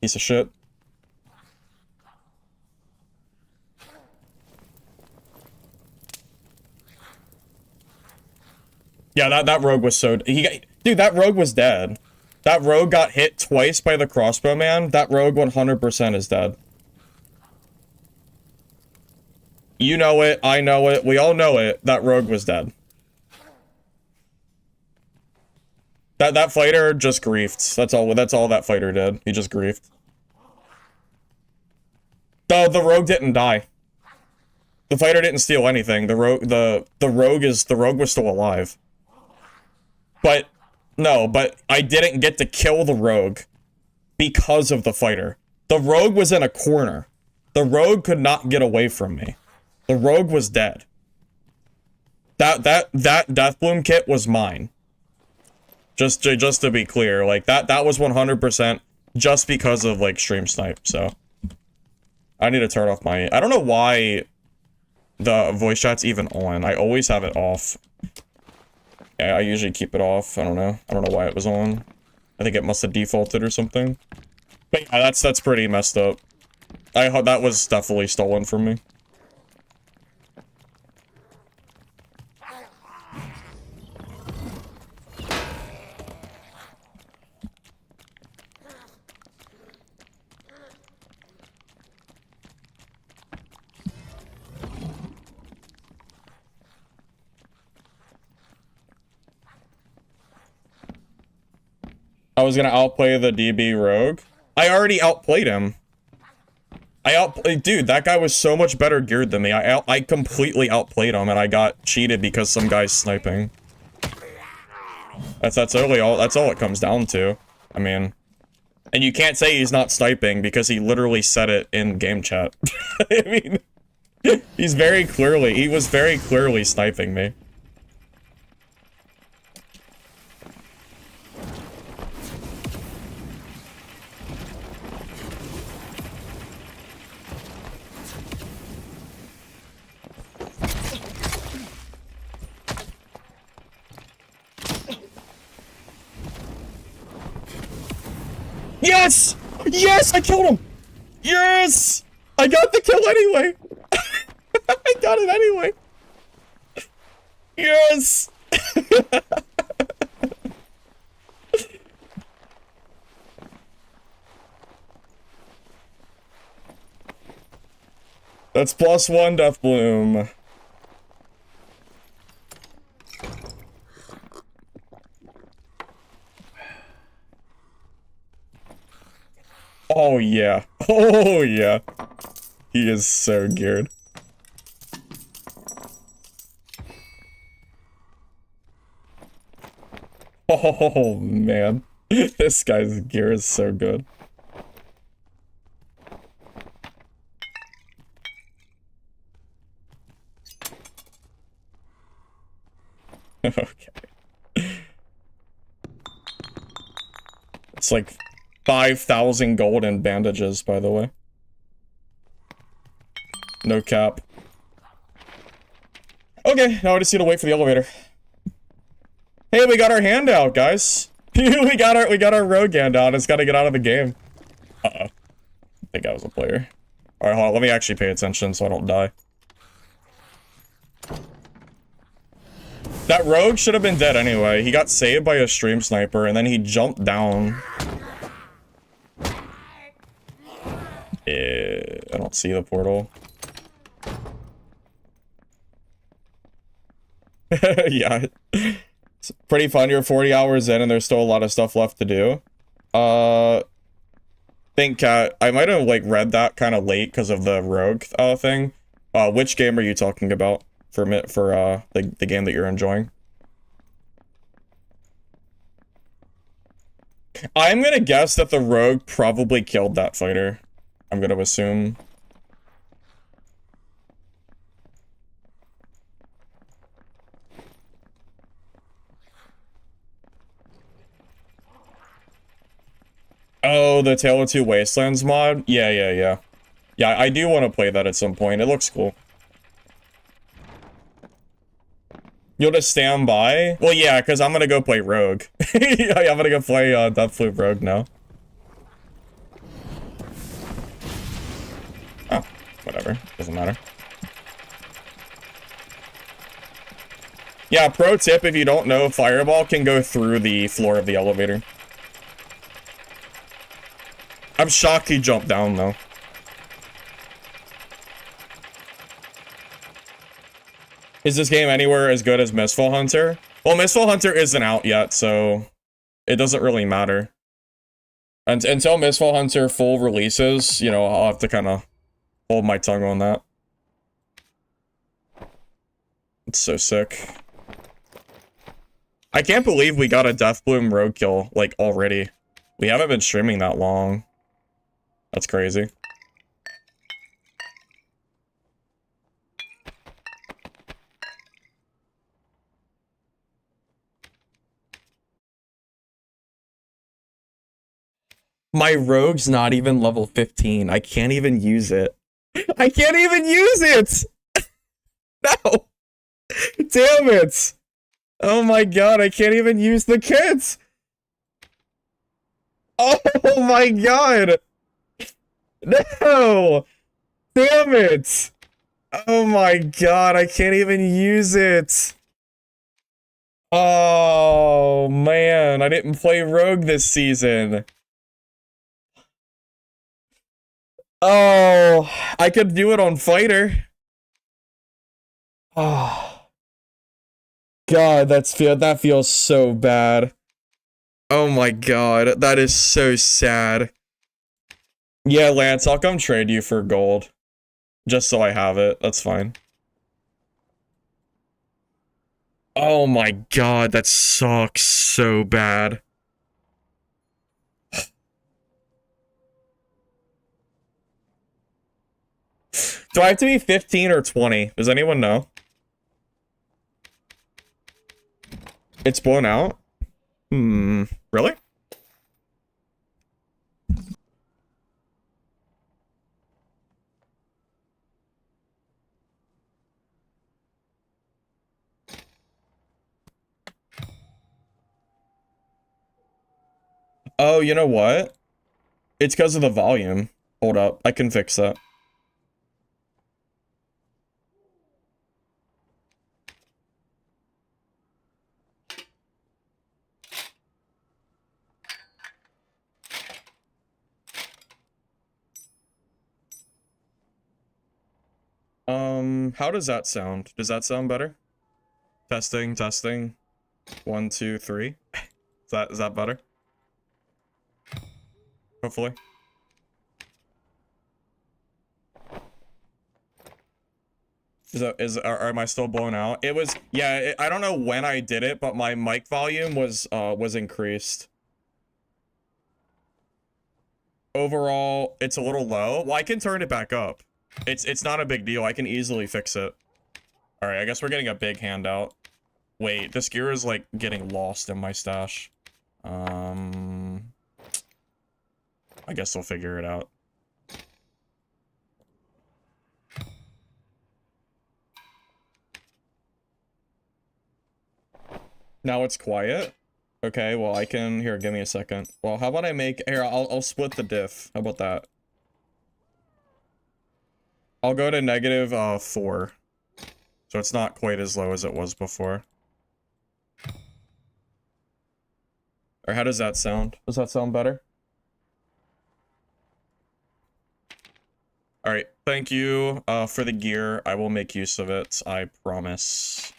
Piece of shit. Yeah, that rogue was so... Dude, that rogue was dead. That rogue got hit twice by the crossbow man. That rogue 100% is dead. You know it, I know it, we all know it. That rogue was dead. That fighter just griefed. That's all that fighter did. He just griefed. The rogue didn't die. The fighter didn't steal anything. The rogue was still alive. But no, but I didn't get to kill the rogue because of the fighter. The rogue was in a corner. The rogue could not get away from me. The rogue was dead. That death bloom kit was mine. Just to be clear, like that was 100% just because of, like, stream snipe, so. I need to turn off my... I don't know why the voice chat's even on. I always have it off. Yeah, I usually keep it off. I don't know. I don't know why it was on. I think it must have defaulted or something. But yeah, that's pretty messed up. That was definitely stolen from me. I was gonna outplay the DB Rogue. I already outplayed him. Dude, that guy was so much better geared than me. I completely outplayed him, and I got cheated because some guy's sniping. That's really all. That's all it comes down to. I mean, and you can't say he's not sniping because he literally said it in game chat. I mean, he was very clearly sniping me. Yes! Yes, I killed him! Yes! I got the kill anyway! I got it anyway! Yes! That's +1 Death Bloom. Oh yeah. Oh yeah. He is so geared. Oh man. This guy's gear is so good. Okay. It's like 5,000 gold and bandages, by the way. No cap. Okay, now I just need to wait for the elevator. Hey, we got our handout, guys. we got our rogue handout. It's gotta get out of the game. Uh-oh. I think I was a player. Alright, hold on. Let me actually pay attention so I don't die. That rogue should have been dead anyway. He got saved by a stream sniper, and then he jumped down. I don't see the portal. Yeah. It's pretty fun. You're 40 hours in, and there's still a lot of stuff left to do. Think, Cat, I might have, like, read that kind of late because of the rogue, thing. Which game are you talking about for the game that you're enjoying? I'm gonna guess that the rogue probably killed that fighter. I'm gonna assume. Oh, the Tale of Two Wastelands mod? Yeah. Yeah, I do want to play that at some point. It looks cool. You'll just stand by? Well, yeah, because I'm gonna go play Rogue. Yeah, I'm gonna go play Deathloop Rogue now. Oh, whatever. Doesn't matter. Yeah, pro tip, if you don't know, Fireball can go through the floor of the elevator. I'm shocked he jumped down, though. Is this game anywhere as good as Mistfall Hunter? Well, Mistfall Hunter isn't out yet, so it doesn't really matter. And until Mistfall Hunter full releases, you know, I'll have to kind of hold my tongue on that. It's so sick. I can't believe we got a Deathbloom roadkill, like, already. We haven't been streaming that long. That's crazy. My rogue's not even level 15. I can't even use it. I can't even use it! No! Damn it! Oh my god, I can't even use the kits! Oh my god! No! Damn it! Oh my god, I can't even use it! Oh man, I didn't play Rogue this season. Oh, I could do it on Fighter. Oh, God, that feels so bad. Oh my god, that is so sad. Yeah, Lance, I'll come trade you for gold. Just so I have it, that's fine. Oh my god, that sucks so bad. Do I have to be 15 or 20? Does anyone know? It's blown out? Really? Oh, you know what? It's because of the volume. Hold up, I can fix that. How does that sound? Does that sound better? Testing, testing. 1, 2, 3. Is that better? Hopefully. Am I still blown out? It was, yeah, I don't know when I did it, but my mic volume was increased. Overall, it's a little low. Well, I can turn it back up. It's not a big deal. I can easily fix it. All right, I guess we're getting a big handout. Wait, this gear is like getting lost in my stash. I guess I'll figure it out. Now it's quiet. Okay, well I can, here, give me a second. Well, how about I make, here, I'll split the diff. How about that? I'll go to -4. So it's not quite as low as it was before. Or how does that sound? Does that sound better? Alright, thank you for the gear. I will make use of it, I promise.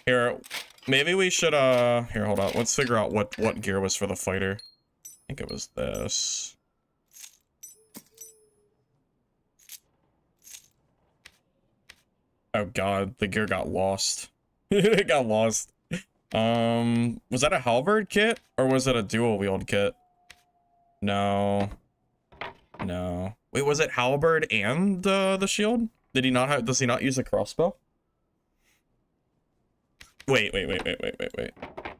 Here, maybe we should, here, hold on. Let's figure out what gear was for the fighter. I think it was this. Oh god, the gear got lost. It got lost. Was that a halberd kit? Or was it a dual wield kit? No. No. Wait, was it halberd and the shield? Did he not have, does he not use a crossbow? Wait.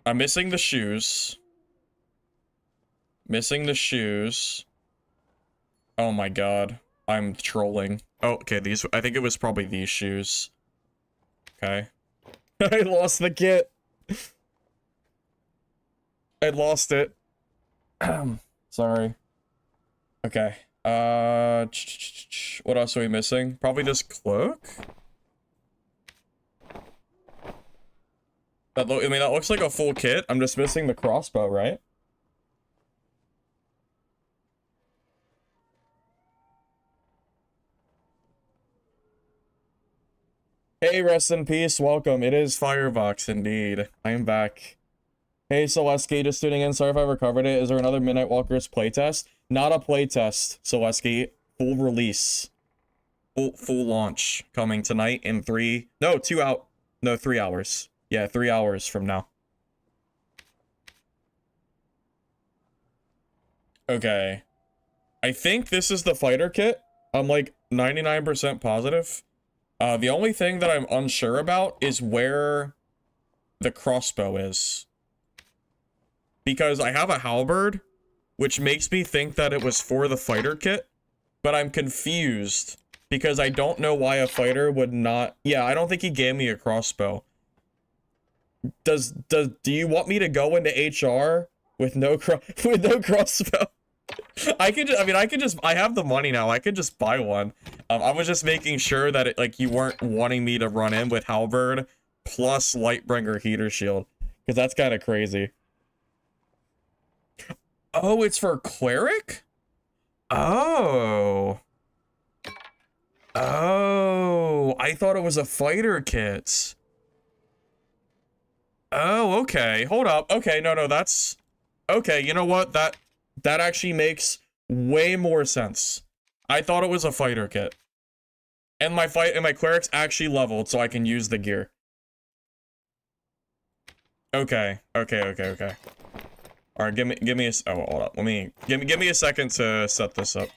I'm missing the shoes. Missing the shoes. Oh my god. I'm trolling. Oh, okay, these, I think it was probably these shoes. Okay. I lost the kit. I lost it. Sorry. Okay. What else are we missing? Probably this cloak? I mean, that looks like a full kit. I'm just missing the crossbow, right? Hey, rest in peace, welcome. It is Firebox, indeed. I am back. Hey, Celesky, just tuning in. Sorry if I recovered it. Is there another Midnight Walkers playtest? Not a playtest, Celesky. Full release. Full launch. Coming tonight in 3 hours. Yeah, 3 hours from now. Okay. I think this is the fighter kit. I'm like 99% positive. The only thing that I'm unsure about is where the crossbow is. Because I have a halberd, which makes me think that it was for the fighter kit, but I'm confused because I don't know why a fighter would not. Yeah, I don't think he gave me a crossbow. Do you want me to go into HR with no crossbow? I have the money now. I could just buy one. I was just making sure that it, like, you weren't wanting me to run in with halberd plus lightbringer heater shield, because that's kind of crazy. Oh, it's for cleric? Oh. Oh, I thought it was a fighter kit. Oh, okay. Hold up. Okay, no, that's... Okay, you know what? That actually makes way more sense. I thought it was a fighter kit. And my cleric's actually leveled, so I can use the gear. Okay. Alright, give me a... Oh, hold up. Give me a second to set this up.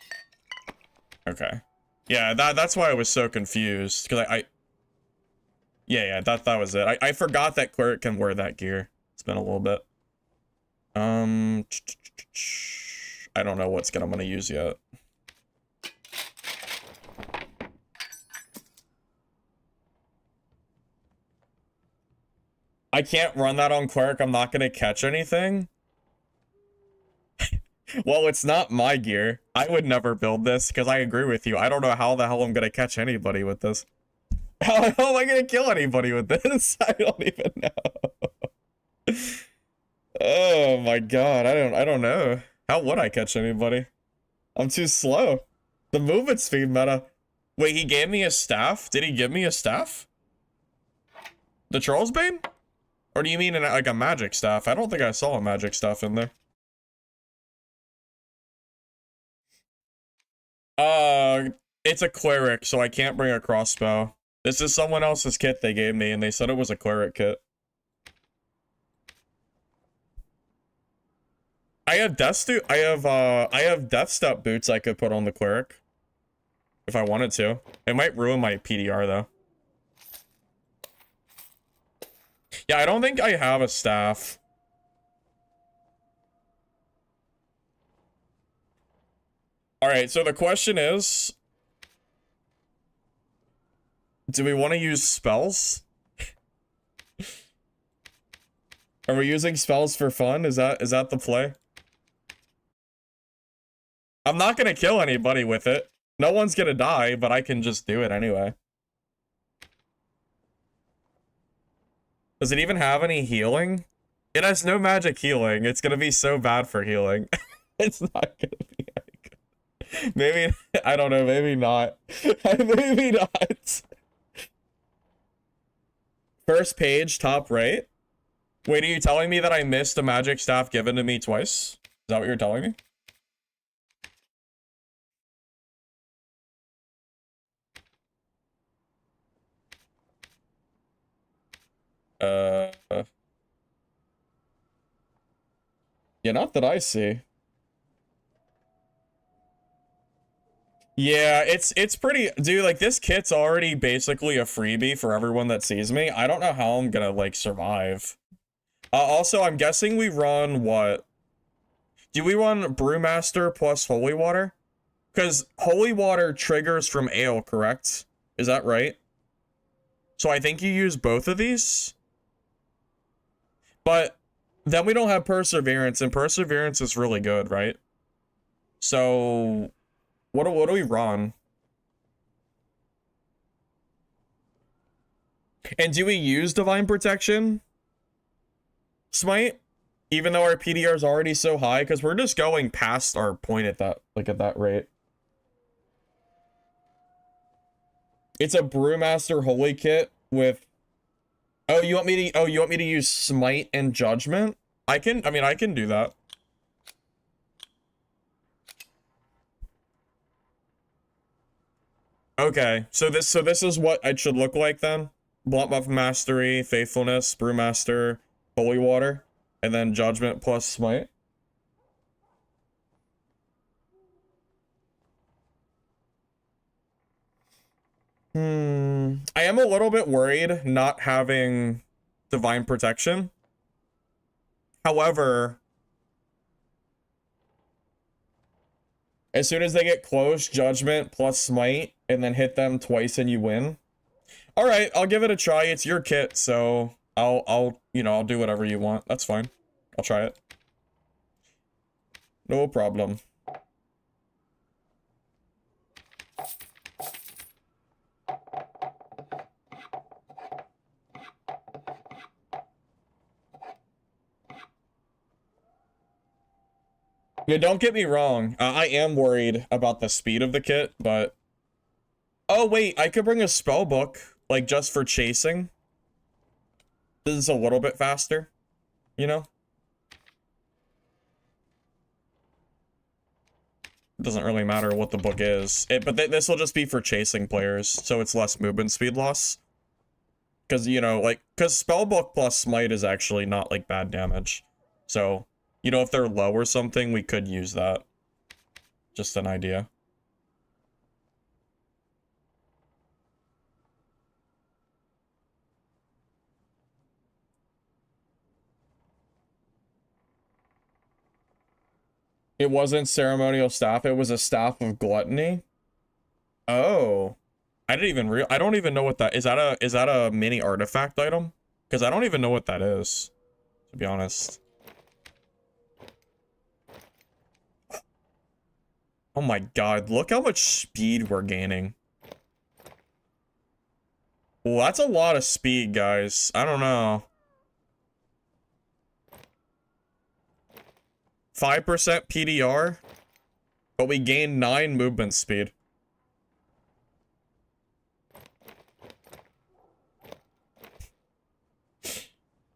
Okay. Yeah, that's why I was so confused. Because Yeah, that was it. I forgot that cleric can wear that gear. It's been a little bit. I don't know what skin I'm gonna use yet. I can't run that on cleric. I'm not gonna catch anything. Well, it's not my gear. I would never build this because I agree with you. I don't know how the hell I'm gonna catch anybody with this. How am I gonna kill anybody with this? I don't even know. Oh my god, I don't know. How would I catch anybody? I'm too slow. The movement speed meta. Wait, he gave me a staff? Did he give me a staff? The Charles Bane? Or do you mean like a magic staff? I don't think I saw a magic staff in there. It's a cleric, so I can't bring a crossbow. This is someone else's kit they gave me, and they said it was a cleric kit. I have death step boots I could put on the cleric. If I wanted to. It might ruin my PDR though. Yeah, I don't think I have a staff. Alright, so the question is... Do we want to use spells? Are we using spells for fun? Is that the play? I'm not gonna kill anybody with it. No one's gonna die, but I can just do it anyway. Does it even have any healing? It has no magic healing. It's gonna be so bad for healing. It's not gonna be good. Maybe, I don't know, maybe not. Maybe not. First page, top right. Wait, are you telling me that I missed a magic staff given to me twice? Is that what you're telling me? Yeah, not that I see. Yeah, it's pretty... Dude, like, this kit's already basically a freebie for everyone that sees me. I don't know how I'm gonna, like, survive. Also, I'm guessing we run what? Do we run Brewmaster plus Holy Water? Because Holy Water triggers from Ale, correct? Is that right? So I think you use both of these? But then we don't have Perseverance, and Perseverance is really good, right? So... What do we run? And do we use Divine Protection? Smite? Even though our PDR is already so high? Because we're just going past our point at that, like, at that rate. It's a Brewmaster Holy Kit with... Oh, you want me to use Smite and Judgment? I mean, I can do that. Okay, so this is what it should look like then. Blunt Buff Mastery, Faithfulness, Brewmaster, Holy Water, and then Judgment plus Smite. I am a little bit worried not having Divine Protection. However, As soon as they get close, Judgment plus Smite, and then hit them twice and you win. All right, I'll give it a try. It's your kit, so I'll do whatever you want. That's fine. I'll try it. No problem. Yeah, don't get me wrong. I am worried about the speed of the kit, but... Oh, wait, I could bring a spell book, like, just for chasing. This is a little bit faster, you know? It doesn't really matter what the book is. But this will just be for chasing players, so it's less movement speed loss. Because, you know, like, because spellbook plus smite is actually not, like, bad damage. So, you know, if they're low or something, we could use that. Just an idea. It wasn't ceremonial staff, it was a staff of gluttony. Oh. I don't even know what that is. That a mini artifact item? Because I don't even know what that is, to be honest. Oh my god, look how much speed we're gaining. Well, that's a lot of speed, guys. I don't know. 5% PDR, but we gain 9 movement speed.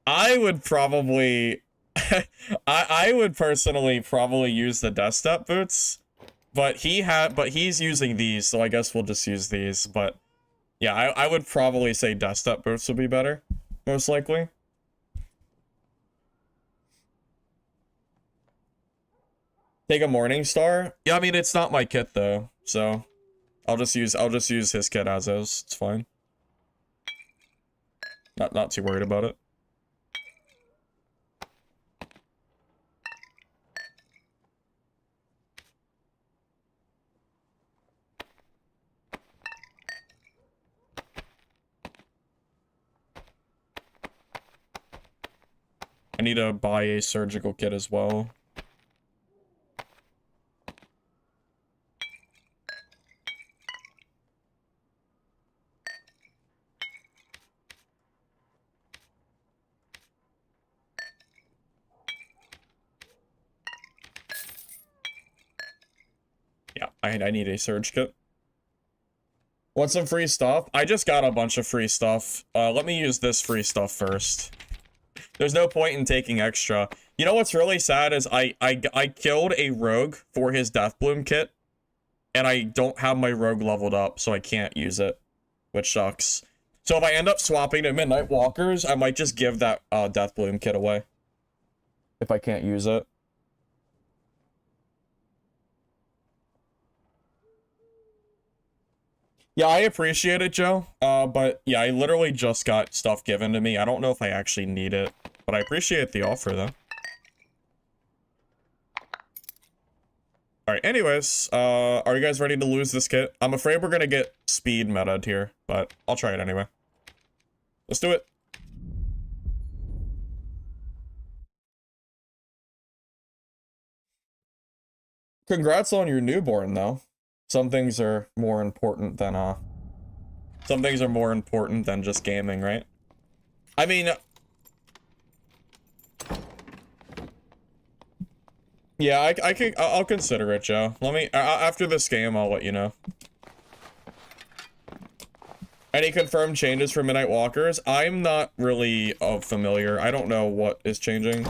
I would probably... I would personally probably use the death step boots, but he's using these, so I guess we'll just use these. But yeah, I would probably say death step boots would be better, most likely. Take a morning star? Yeah, I mean it's not my kit though, so I'll just use his kit as is. It's fine. Not too worried about it. I need to buy a surgical kit as well. Yeah, I need a surge kit. Want some free stuff? I just got a bunch of free stuff. Let me use this free stuff first. There's no point in taking extra. You know what's really sad is I killed a rogue for his Death Bloom kit, and I don't have my rogue leveled up, so I can't use it, which sucks. So if I end up swapping to Midnight Walkers, I might just give that Death Bloom kit away if I can't use it. Yeah, I appreciate it, Joe. But yeah, I literally just got stuff given to me. I don't know if I actually need it, but I appreciate the offer, though. Alright, anyways, are you guys ready to lose this kit? I'm afraid we're gonna get speed meta'd here, but I'll try it anyway. Let's do it. Congrats on your newborn, though. Some things are more important than, some things are more important than just gaming, right? I mean... Yeah, I'll consider it, Joe. Let me, after this game, I'll let you know. Any confirmed changes for Midnight Walkers? I'm not really familiar. I don't know what is changing.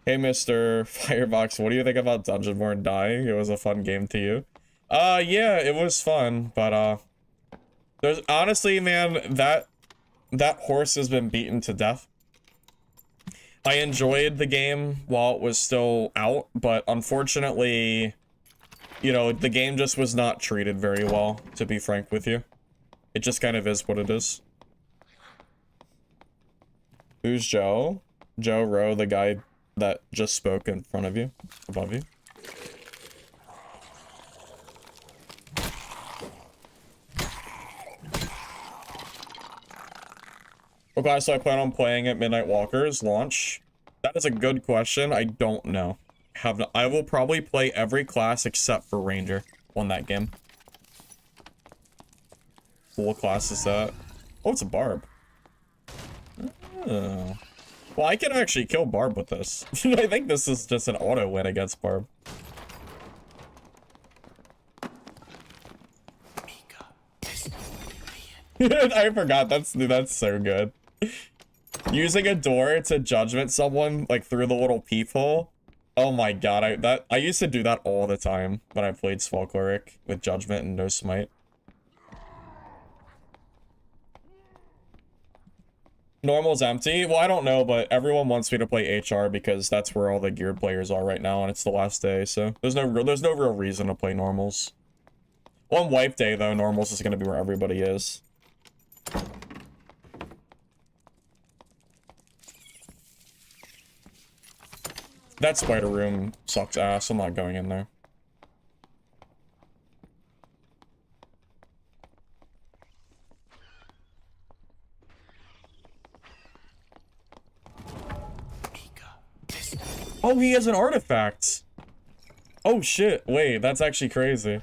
Hey, Mr. Firebox, what do you think about Dungeonborn dying? It was a fun game to you. Yeah, it was fun, but, there's, honestly, man, that horse has been beaten to death. I enjoyed the game while it was still out, but unfortunately, you know, the game just was not treated very well, to be frank with you. It just kind of is what it is. Who's Joe? Joe Rowe, the guy that just spoke in front of you, above you. Okay, so I plan on playing at Midnight Walkers launch. That is a good question. I don't know. I will probably play every class except for Ranger on that game. What class is that? Oh, it's a Barb. Oh. Well, I can actually kill Barb with this. I think this is just an auto win against Barb. I forgot. That's so good. Using a door to judgment someone like through the little peephole. Oh my god, I used to do that all the time when I played Small Cleric with judgment and no smite. Normal's empty? Well, I don't know, but everyone wants me to play HR because that's where all the geared players are right now, and it's the last day, so there's no real reason to play normals. On wipe day, though, normals is going to be where everybody is. That spider room sucks ass. I'm not going in there. Oh, he has an artifact. Oh shit, wait, that's actually crazy.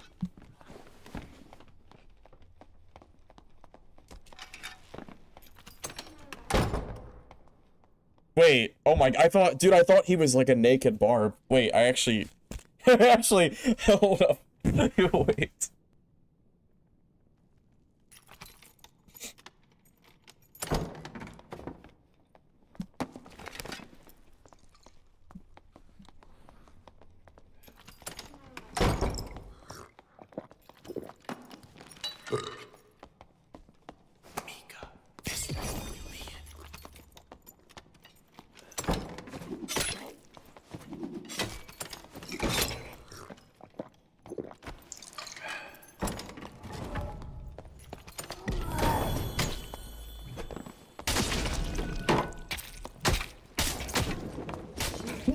Wait, oh my, I thought he was like a naked Barb. Wait, I actually, hold up. Wait.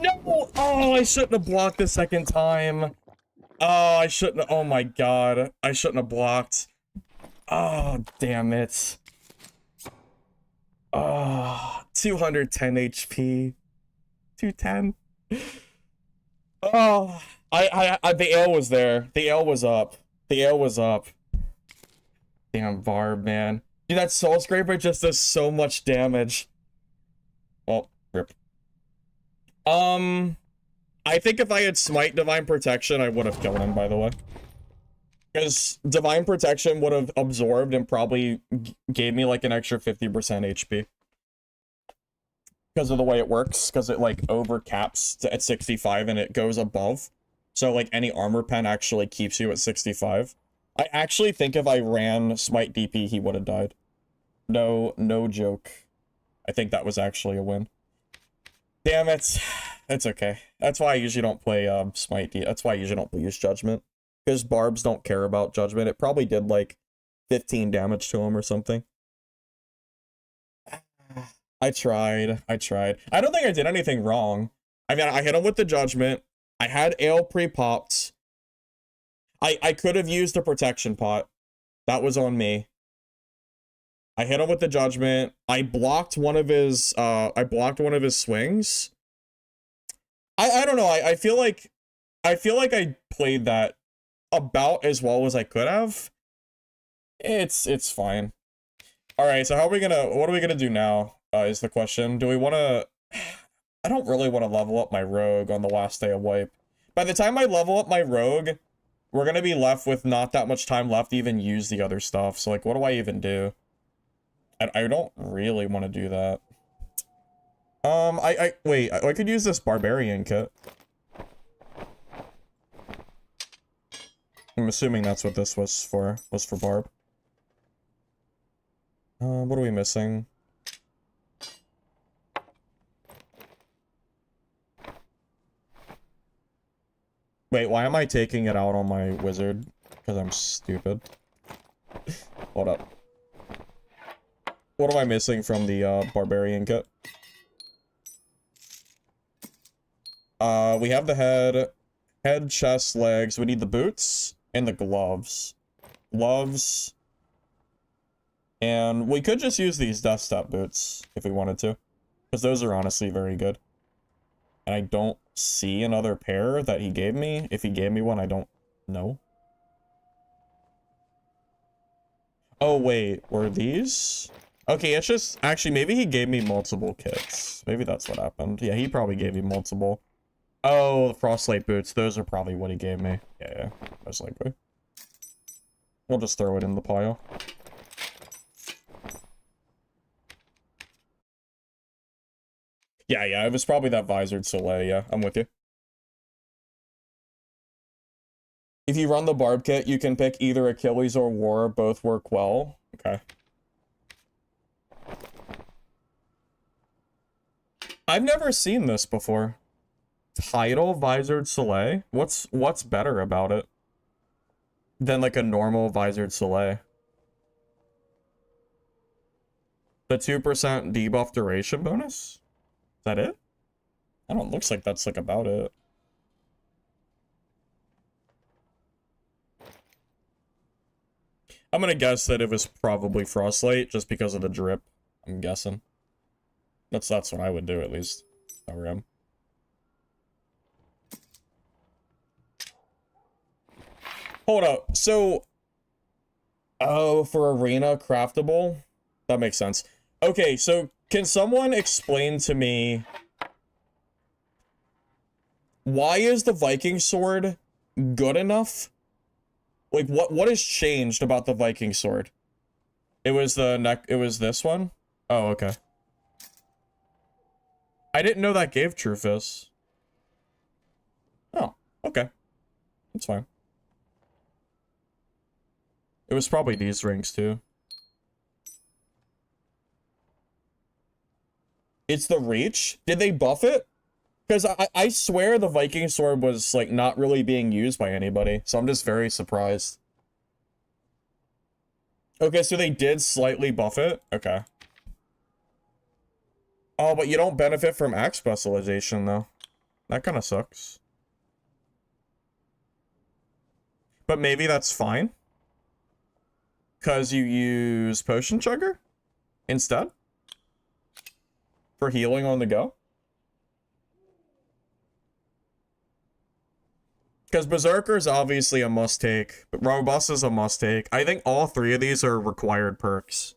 No! Oh, I shouldn't have blocked the second time. Oh, I shouldn't. Oh my god. I shouldn't have blocked. Oh, damn it. Oh, 210 HP. 210. Oh, the ale was there. The ale was up. The ale was up. Damn Barb, man. Dude, that Soul Scraper just does so much damage. Oh, rip. I think if I had Smite Divine Protection, I would have killed him, by the way. Because Divine Protection would have absorbed and probably gave me like an extra 50% HP. Because of the way it works, because it like overcaps at 65 and it goes above. So like any armor pen actually keeps you at 65. I actually think if I ran Smite DP, he would have died. No joke. I think that was actually a win. Damn it. It's okay. That's why I usually don't play Smite D. That's why I usually don't use Judgment. Because Barbs don't care about Judgment. It probably did like 15 damage to him or something. I tried. I don't think I did anything wrong. I mean, I hit him with the Judgment. I had Ale pre-popped. I could have used a protection pot. That was on me. I hit him with the Judgment. I blocked one of his swings. I don't know. I feel like I played that about as well as I could have. It's fine. All right, so what are we gonna do now? Is the question. Do we want to? I don't really want to level up my rogue on the last day of wipe. By the time I level up my rogue, we're gonna be left with not that much time left to even use the other stuff. So like, what do I even do? I don't really want to do that. Wait, I could use this barbarian kit. I'm assuming that's what this was for Barb. What are we missing? Wait, why am I taking it out on my wizard? Because I'm stupid. Hold up. What am I missing from the barbarian kit? We have the head, chest, legs. We need the boots and the gloves. Gloves And we could just use these Death Step boots if we wanted to, because those are honestly very good. And I don't see another pair that he gave me. If he gave me one, I don't know. Oh, wait, were these? Okay, it's just, actually, maybe he gave me multiple kits. Maybe that's what happened. Yeah, he probably gave me multiple. Oh, the Frostlight boots, those are probably what he gave me. Yeah, most likely. We'll just throw it in the pile. Yeah, it was probably that Visored Soleil, yeah, I'm with you. If you run the Barb kit, you can pick either Achilles or War, both work well. Okay. I've never seen this before. Tidal Visored Soleil? What's better about it than like a normal Visored Soleil? The 2% debuff duration bonus? Is that it? I don't, looks like that's like about it. I'm gonna guess that it was probably Frostlight just because of the drip. I'm guessing. That's what I would do at least. I were him. Hold up. So, oh, for arena craftable, that makes sense. Okay, so can someone explain to me why is the Viking sword good enough? Like, what has changed about the Viking sword? It was the neck. It was this one. Oh, okay. I didn't know that gave Trufus. Oh, okay. That's fine. It was probably these rings, too. It's the reach? Did they buff it? Because I swear the Viking sword was, like, not really being used by anybody. So I'm just very surprised. Okay, so they did slightly buff it? Okay. Oh, but you don't benefit from axe specialization, though. That kind of sucks. But maybe that's fine. Because you use Potion Chugger instead? For healing on the go? Because Berserker is obviously a must-take, but Robust is a must-take. I think all three of these are required perks.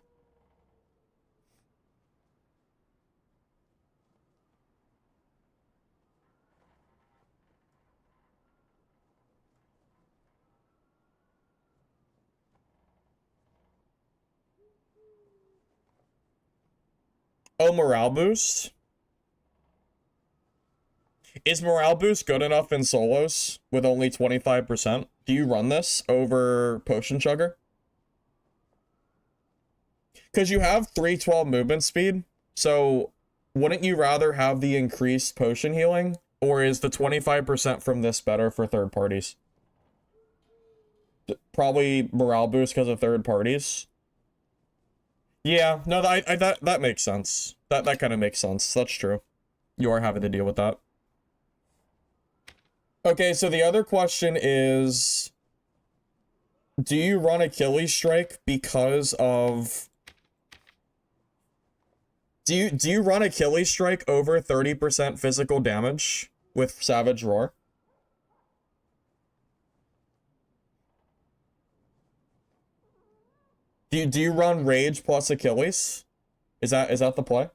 Oh, morale boost? Is morale boost good enough in solos with only 25%? Do you run this over Potion Chugger? Because you have 312 movement speed, so wouldn't you rather have the increased potion healing? Or is the 25% from this better for third parties? Probably morale boost because of third parties. Yeah, no, that makes sense. That kind of makes sense. That's true. You are having to deal with that. Okay, so the other question is, do you run Achilles Strike because of... Do you run Achilles Strike over 30% physical damage with Savage Roar? Do you run Rage plus Achilles? Is that the play?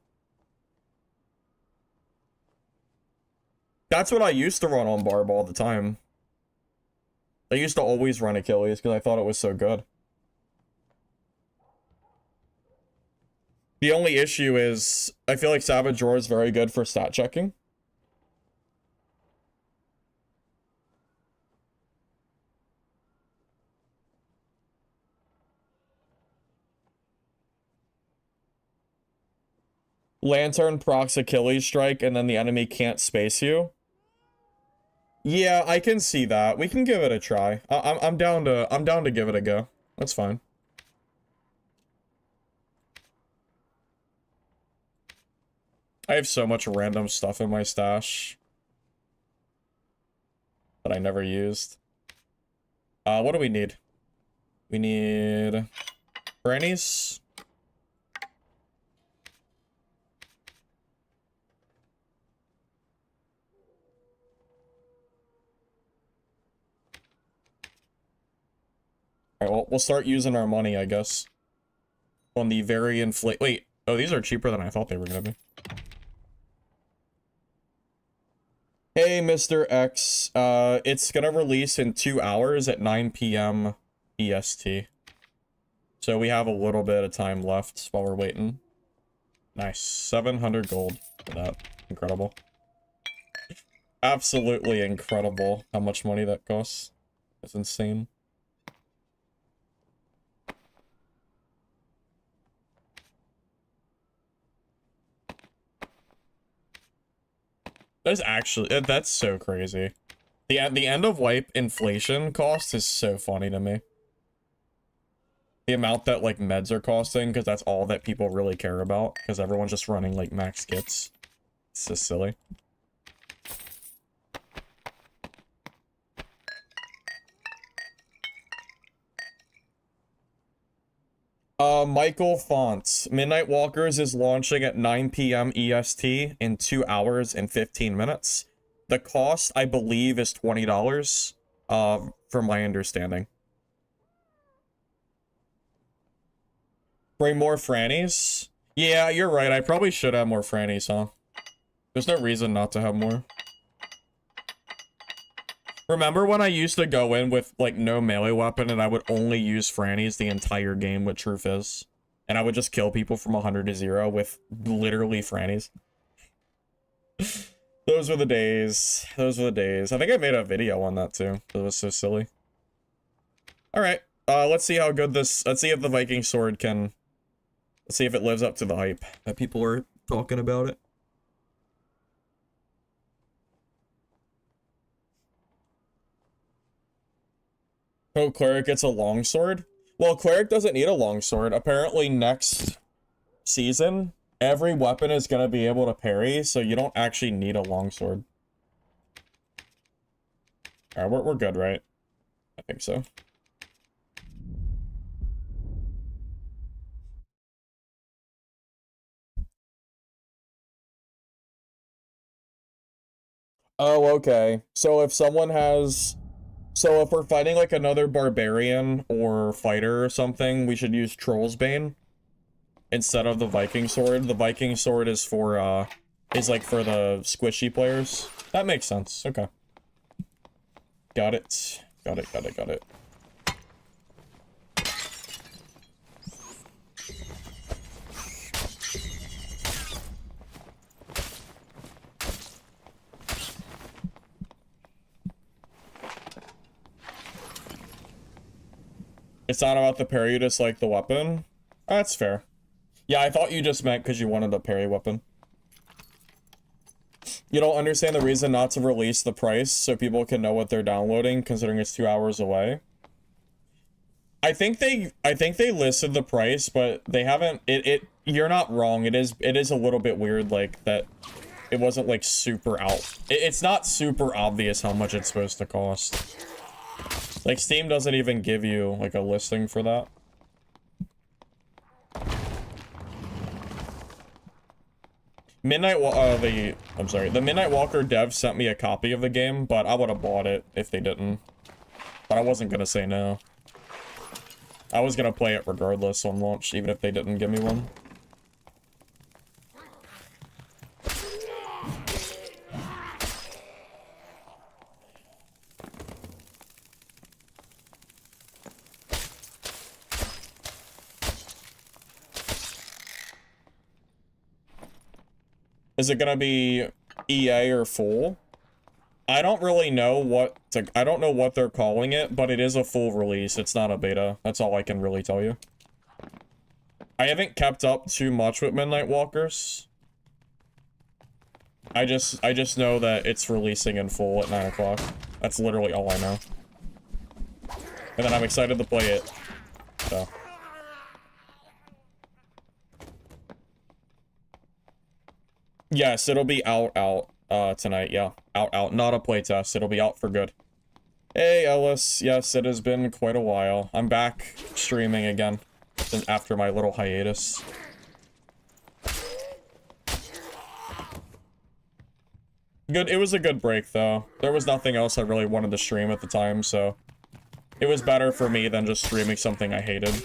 That's what I used to run on Barb all the time. I used to always run Achilles because I thought it was so good. The only issue is, I feel like Savage Roar is very good for stat checking. Lantern procs Achilles Strike, and then the enemy can't space you. Yeah, I can see that. We can give it a try. I'm down to give it a go. That's fine. I have so much random stuff in my stash that I never used. What do we need? We need grannies. Alright, well, we'll start using our money, I guess. On the very wait, oh, these are cheaper than I thought they were gonna be. Hey, Mr. X. It's gonna release in 2 hours at 9 p.m. EST. So we have a little bit of time left while we're waiting. Nice. 700 gold for that. Incredible. Absolutely incredible how much money that costs. That's insane. That's so crazy. The end of wipe inflation cost is so funny to me. The amount that like meds are costing, because that's all that people really care about, because everyone's just running like max kits. It's so silly. Michael Fonts. Midnight Walkers is launching at 9 p.m. EST in 2 hours and 15 minutes. The cost, I believe, is $20, from my understanding. Bring more Frannies? Yeah, you're right. I probably should have more Frannies, huh? There's no reason not to have more. Remember when I used to go in with, like, no melee weapon and I would only use Frannies the entire game with True Fizz? And I would just kill people from 100 to 0 with literally Frannies? Those were the days. Those were the days. I think I made a video on that, too. It was so silly. Alright. Let's see how good this... Let's see if the Viking Sword can... Let's see if it lives up to the hype that people are talking about it. Oh, Cleric gets a longsword? Well, Cleric doesn't need a longsword. Apparently next season, every weapon is going to be able to parry, so you don't actually need a longsword. Alright, we're good, right? I think so. Oh, okay. So if someone has... So if we're fighting like another barbarian or fighter or something, we should use Troll's Bane instead of the Viking Sword. The Viking Sword is for, is like for the squishy players. That makes sense. Okay. Got it. Got it, got it, got it. It's not about the parry, you just like the weapon? Oh, that's fair. Yeah, I thought you just meant because you wanted a parry weapon. You don't understand the reason not to release the price so people can know what they're downloading, considering it's 2 hours away. I think they listed the price, but they haven't. You're not wrong. It is a little bit weird, like that. It wasn't like super out. It's not super obvious how much it's supposed to cost. Like, Steam doesn't even give you, like, a listing for that. The Midnight Walker dev sent me a copy of the game, but I would have bought it if they didn't. But I wasn't gonna say no. I was gonna play it regardless on launch, even if they didn't give me one. Is it gonna be EA or full? I don't really know I don't know what they're calling it, but it is a full release. It's not a beta. That's all I can really tell you. I haven't kept up too much with Midnight Walkers. I just know that it's releasing in full at 9 o'clock. That's literally all I know. And then I'm excited to play it. So. Yes, it'll be out tonight, yeah. Out, not a playtest. It'll be out for good. Hey, Ellis. Yes, it has been quite a while. I'm back streaming again after my little hiatus. Good. It was a good break, though. There was nothing else I really wanted to stream at the time, so It was better for me than just streaming something I hated.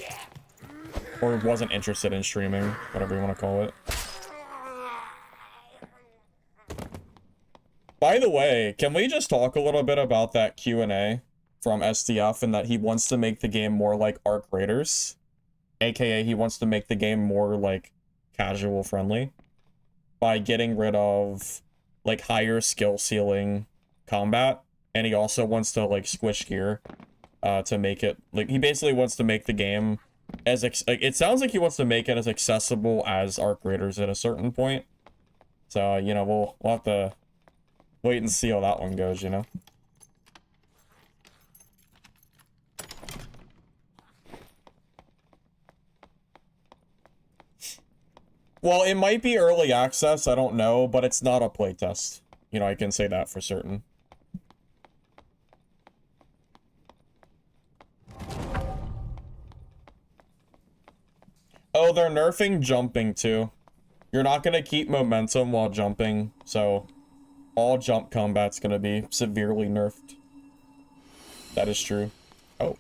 Or wasn't interested in streaming, whatever you want to call it. By the way, can we just talk a little bit about that Q&A from SDF and that he wants to make the game more like Arc Raiders? AKA he wants to make the game more like casual friendly by getting rid of like higher skill ceiling combat, and he also wants to like squish gear to make it like he basically wants to make the game as like it sounds like he wants to make it as accessible as Arc Raiders at a certain point. So, you know, we'll have to wait and see how that one goes, you know. Well, it might be early access, I don't know, but it's not a playtest. You know, I can say that for certain. Oh, they're nerfing jumping too. You're not gonna keep momentum while jumping, so all jump combat's gonna be severely nerfed. That is true. Oh.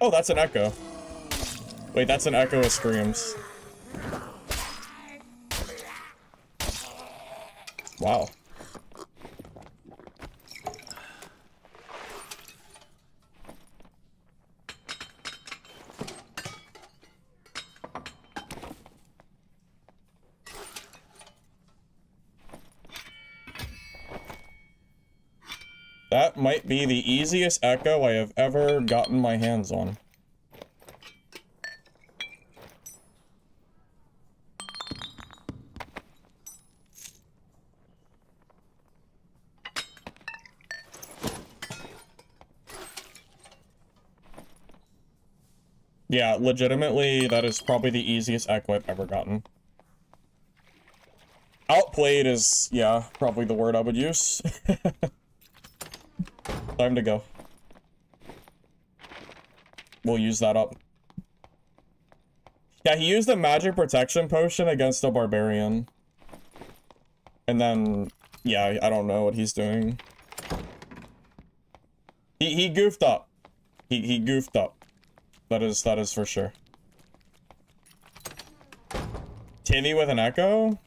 Oh, that's an echo. Wait, that's an echo of screams. Wow. That might be the easiest echo I have ever gotten my hands on. Yeah, legitimately, that is probably the easiest echo I've ever gotten. Outplayed is, yeah, probably the word I would use. Time to go. We'll use that up. Yeah, he used a magic protection potion against a barbarian. And then, yeah, I don't know what he's doing. He goofed up. He goofed up. That is for sure. Timmy with an echo?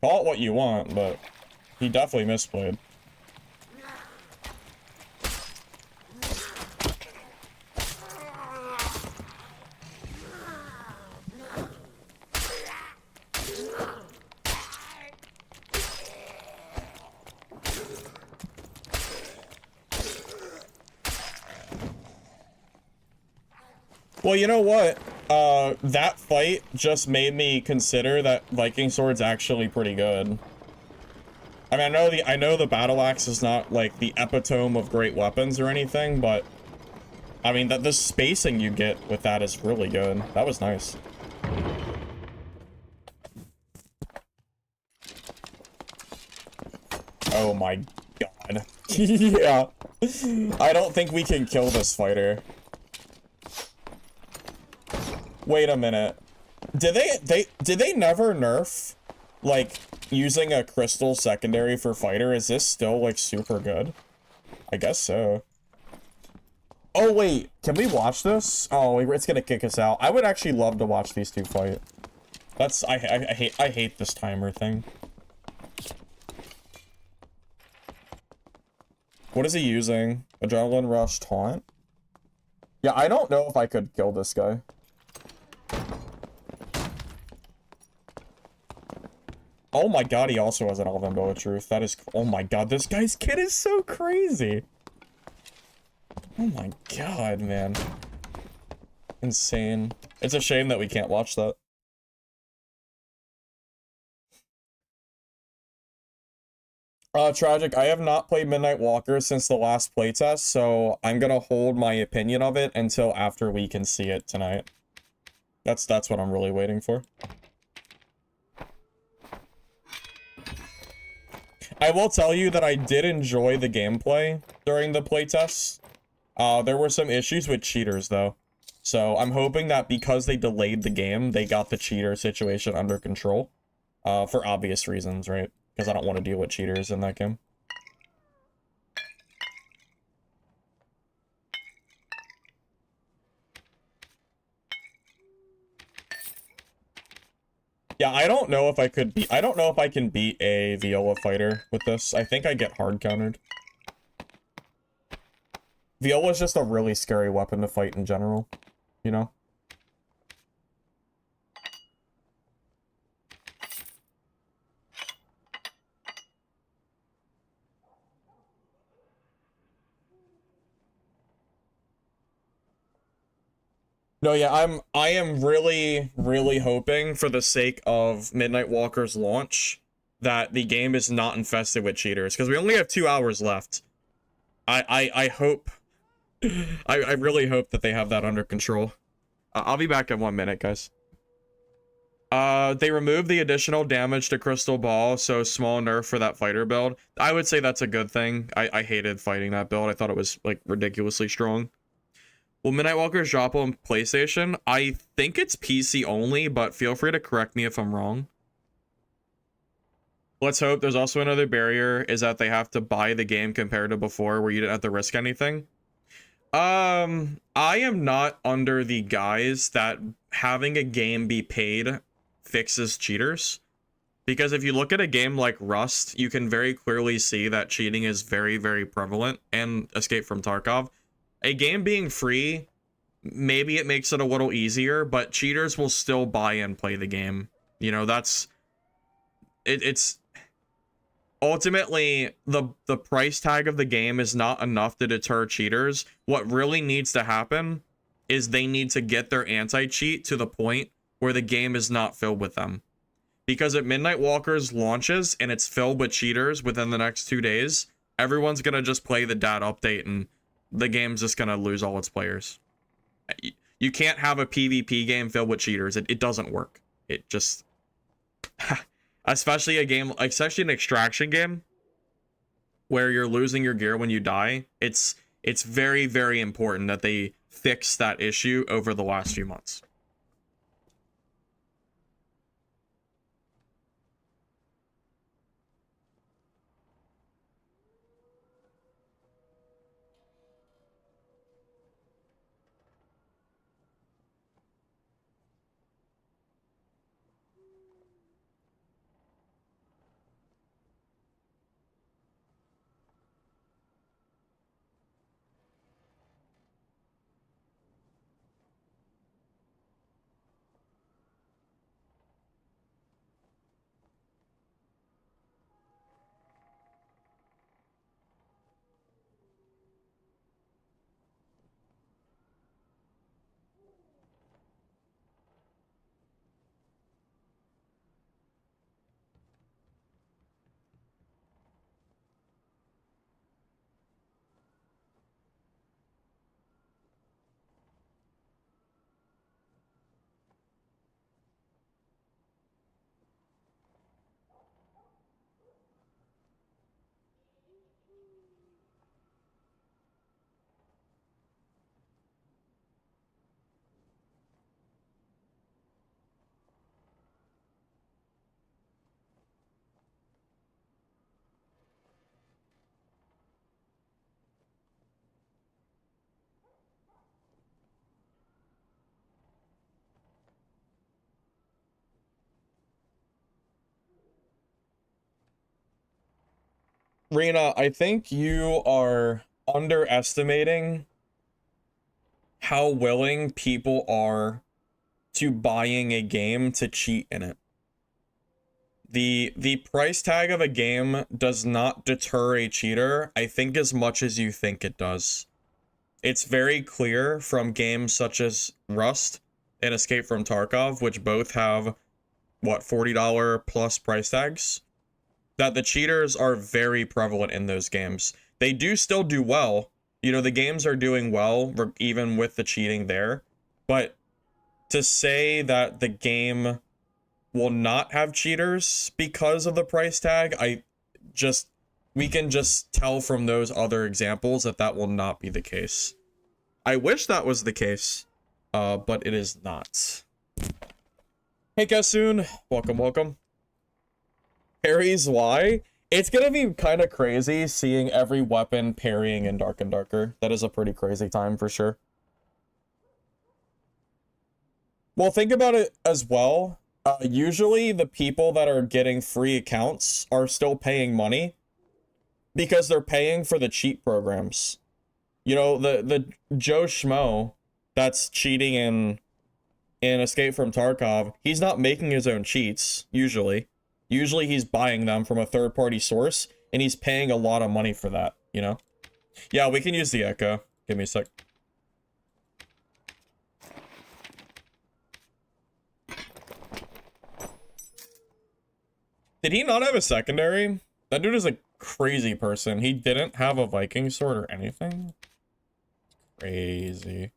Call it what you want, but he definitely misplayed. Well, you know what? That fight just made me consider that Viking Sword's actually pretty good. I mean, I know the battle axe is not like the epitome of great weapons or anything, but I mean the spacing you get with that is really good. That was nice. Oh my god. Yeah. I don't think we can kill this fighter. Wait a minute. Did they never nerf like using a crystal secondary for fighter? Is this still like super good? I guess so. Oh wait, can we watch this? Oh, it's gonna kick us out. I would actually love to watch these two fight. That's I hate this timer thing. What is he using? Adrenaline rush taunt? Yeah, I don't know if I could kill this guy. Oh my god, he also has an Elven Bow of Truth. That is... Oh my god, this guy's kit is so crazy. Oh my god, man. Insane. It's a shame that we can't watch that. Tragic, I have not played Midnight Walker since the last playtest, so I'm gonna hold my opinion of it until after we can see it tonight. That's what I'm really waiting for. I will tell you that I did enjoy the gameplay during the playtest. There were some issues with cheaters, though. So I'm hoping that because they delayed the game, they got the cheater situation under control. For obvious reasons, right? Because I don't want to deal with cheaters in that game. Yeah, I don't know if I could beat... I don't know if I can beat a Viola fighter with this. I think I get hard countered. Viola is just a really scary weapon to fight in general, you know? No, yeah, I am really, really hoping for the sake of Midnight Walker's launch that the game is not infested with cheaters, because we only have 2 hours left. I hope, I really hope that they have that under control. I'll be back in 1 minute, guys. They removed the additional damage to Crystal Ball, so small nerf for that fighter build. I would say that's a good thing. I hated fighting that build. I thought it was, like, ridiculously strong. Will Midnight Walkers drop on PlayStation? I think it's PC only, but feel free to correct me if I'm wrong. Let's hope. There's also another barrier, is that they have to buy the game compared to before, where you didn't have to risk anything. I am not under the guise that having a game be paid fixes cheaters. Because if you look at a game like Rust, you can very clearly see that cheating is very, very prevalent, and Escape from Tarkov. A game being free, maybe it makes it a little easier, but cheaters will still buy and play the game. You know, that's... It's... Ultimately, the price tag of the game is not enough to deter cheaters. What really needs to happen is they need to get their anti-cheat to the point where the game is not filled with them. Because if Midnight Walkers launches and it's filled with cheaters within the next 2 days, everyone's gonna just play the DaD update and the game's just gonna lose all its players. You can't have a PvP game filled with cheaters. It doesn't work. It just... especially an extraction game where you're losing your gear when you die. It's very, very important that they fix that issue over the last few months. Rena, I think you are underestimating how willing people are to buying a game to cheat in it. The price tag of a game does not deter a cheater, I think, as much as you think it does. It's very clear from games such as Rust and Escape from Tarkov, which both have, what, $40 plus price tags, that the cheaters are very prevalent in those games. They do still do well. You know, the games are doing well, even with the cheating there. But to say that the game will not have cheaters because of the price tag, we can just tell from those other examples that that will not be the case. I wish that was the case. but it is not. Hey, Kasoon. Welcome, welcome. Parries, why? It's gonna be kind of crazy seeing every weapon parrying in Dark and Darker. That is a pretty crazy time for sure. Well, think about it as well. Usually the people that are getting free accounts are still paying money because they're paying for the cheat programs. You know, the Joe Schmo that's cheating in Escape from Tarkov, he's not making his own cheats, usually. Usually he's buying them from a third-party source, and he's paying a lot of money for that, you know? Yeah, we can use the Echo. Give me a sec. Did he not have a secondary? That dude is a crazy person. He didn't have a Viking sword or anything? Crazy.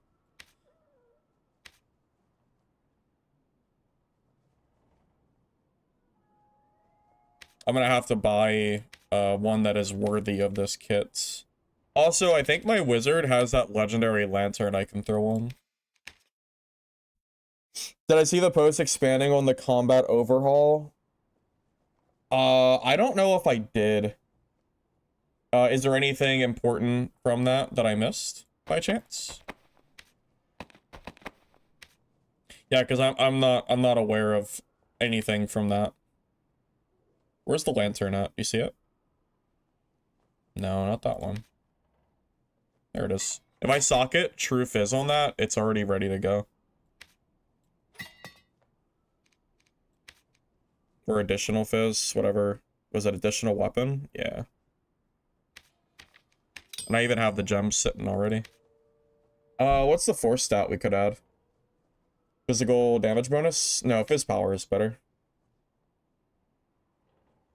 I'm gonna have to buy one that is worthy of this kit. Also, I think my wizard has that legendary lantern I can throw on. Did I see the post expanding on the combat overhaul? I don't know if I did. Is there anything important from that I missed by chance? Yeah, because I'm not aware of anything from that. Where's the lantern at? You see it? No, not that one. There it is. If I socket True Fizz on that, it's already ready to go. For additional Fizz, whatever. Was it additional weapon? Yeah. And I even have the gems sitting already. What's the force stat we could add? Physical damage bonus? No, Fizz power is better.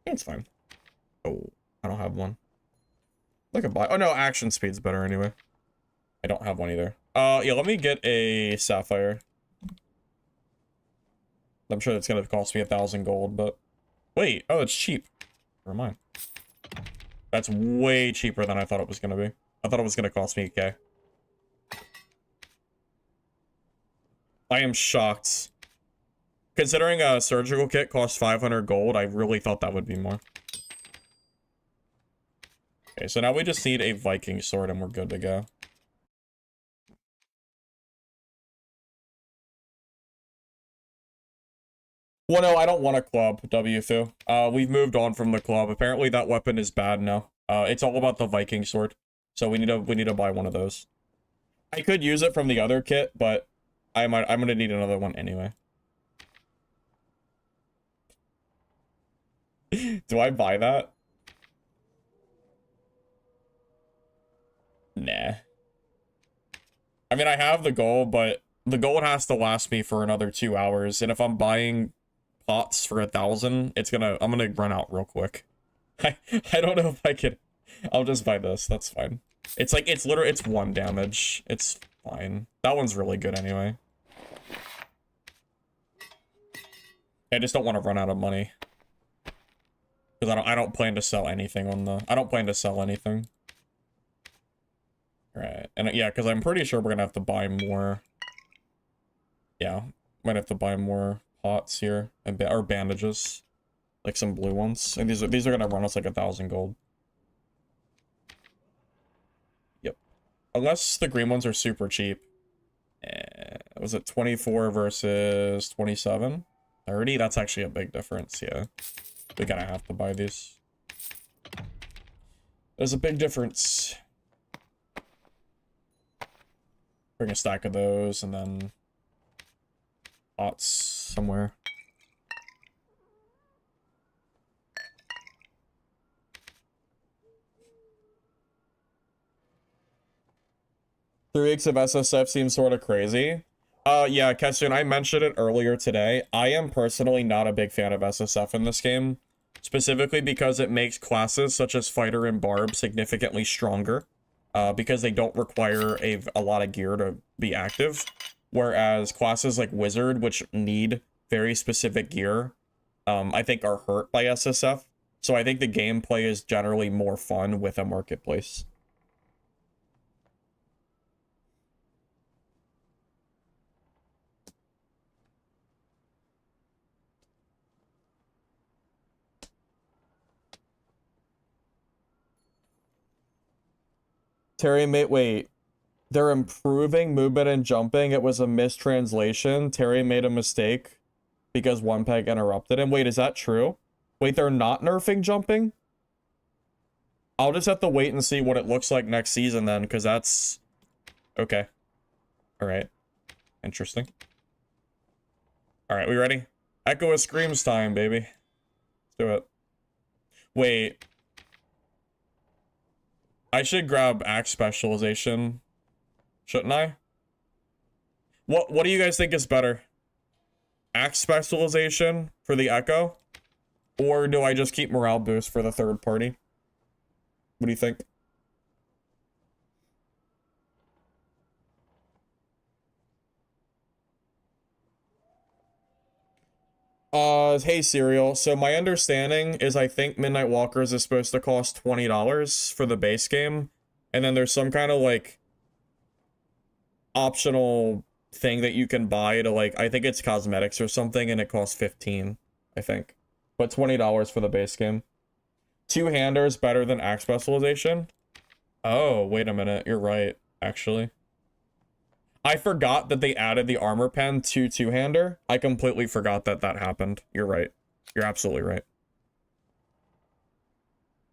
It's fine. Oh, I don't have one. I could buy. Oh no, action speed's better anyway. I don't have one either. Yeah, let me get a sapphire. I'm sure it's gonna cost me 1,000 gold, but wait. Oh, it's cheap. Never mind. That's way cheaper than I thought it was gonna be. I thought it was gonna cost me a K. I am shocked. Considering a surgical kit costs 500 gold, I really thought that would be more. Okay, so now we just need a Viking sword and we're good to go. Well, no, I don't want a club, WFU. We've moved on from the club. Apparently that weapon is bad now. It's all about the Viking sword. So we need to buy one of those. I could use it from the other kit, but I'm gonna need another one anyway. Do I buy that? Nah. I mean, I have the gold, but the gold has to last me for another 2 hours. And if I'm buying pots for 1,000, I'm gonna run out real quick. I don't know if I could. I'll just buy this. That's fine. It's like, it's 1 damage. It's fine. That one's really good anyway. I just don't want to run out of money. Because I don't plan to sell anything on the... I don't plan to sell anything. Right. And yeah, because I'm pretty sure we're gonna have to buy more... Yeah. Might have to buy more pots here. Or bandages. Like some blue ones. And these are gonna run us like 1,000 gold. Yep. Unless the green ones are super cheap. Was it 24 versus 27? 30? That's actually a big difference, yeah. We're gonna have to buy these. There's a big difference. Bring a stack of those and then pots somewhere. Three weeks of SSF seems sort of crazy. Yeah, Ketsun, I mentioned it earlier today. I am personally not a big fan of SSF in this game. Specifically because it makes classes such as Fighter and Barb significantly stronger. Because they don't require a lot of gear to be active. Whereas classes like Wizard, which need very specific gear, I think are hurt by SSF. So I think the gameplay is generally more fun with a marketplace. Terry mate, wait. They're improving movement and jumping. It was a mistranslation. Terry made a mistake because one peg interrupted him. Wait, is that true? Wait, they're not nerfing jumping? I'll just have to wait and see what it looks like next season then, because that's... Okay. Alright. Interesting. Alright, we ready? Echo of Screams time, baby. Let's do it. Wait. I should grab axe specialization. Shouldn't I? What do you guys think is better? Axe specialization for the Echo? Or do I just keep morale boost for the third party? What do you think? Hey Serial. So my understanding is I think Midnight Walkers is supposed to cost $20 for the base game. And then there's some kind of like optional thing that you can buy to like, I think it's cosmetics or something, and it costs 15, I think. But $20 for the base game. Two-handers better than axe specialization? Oh, wait a minute. You're right, actually. I forgot that they added the armor pen to two-hander. I completely forgot that that happened. You're right. You're absolutely right.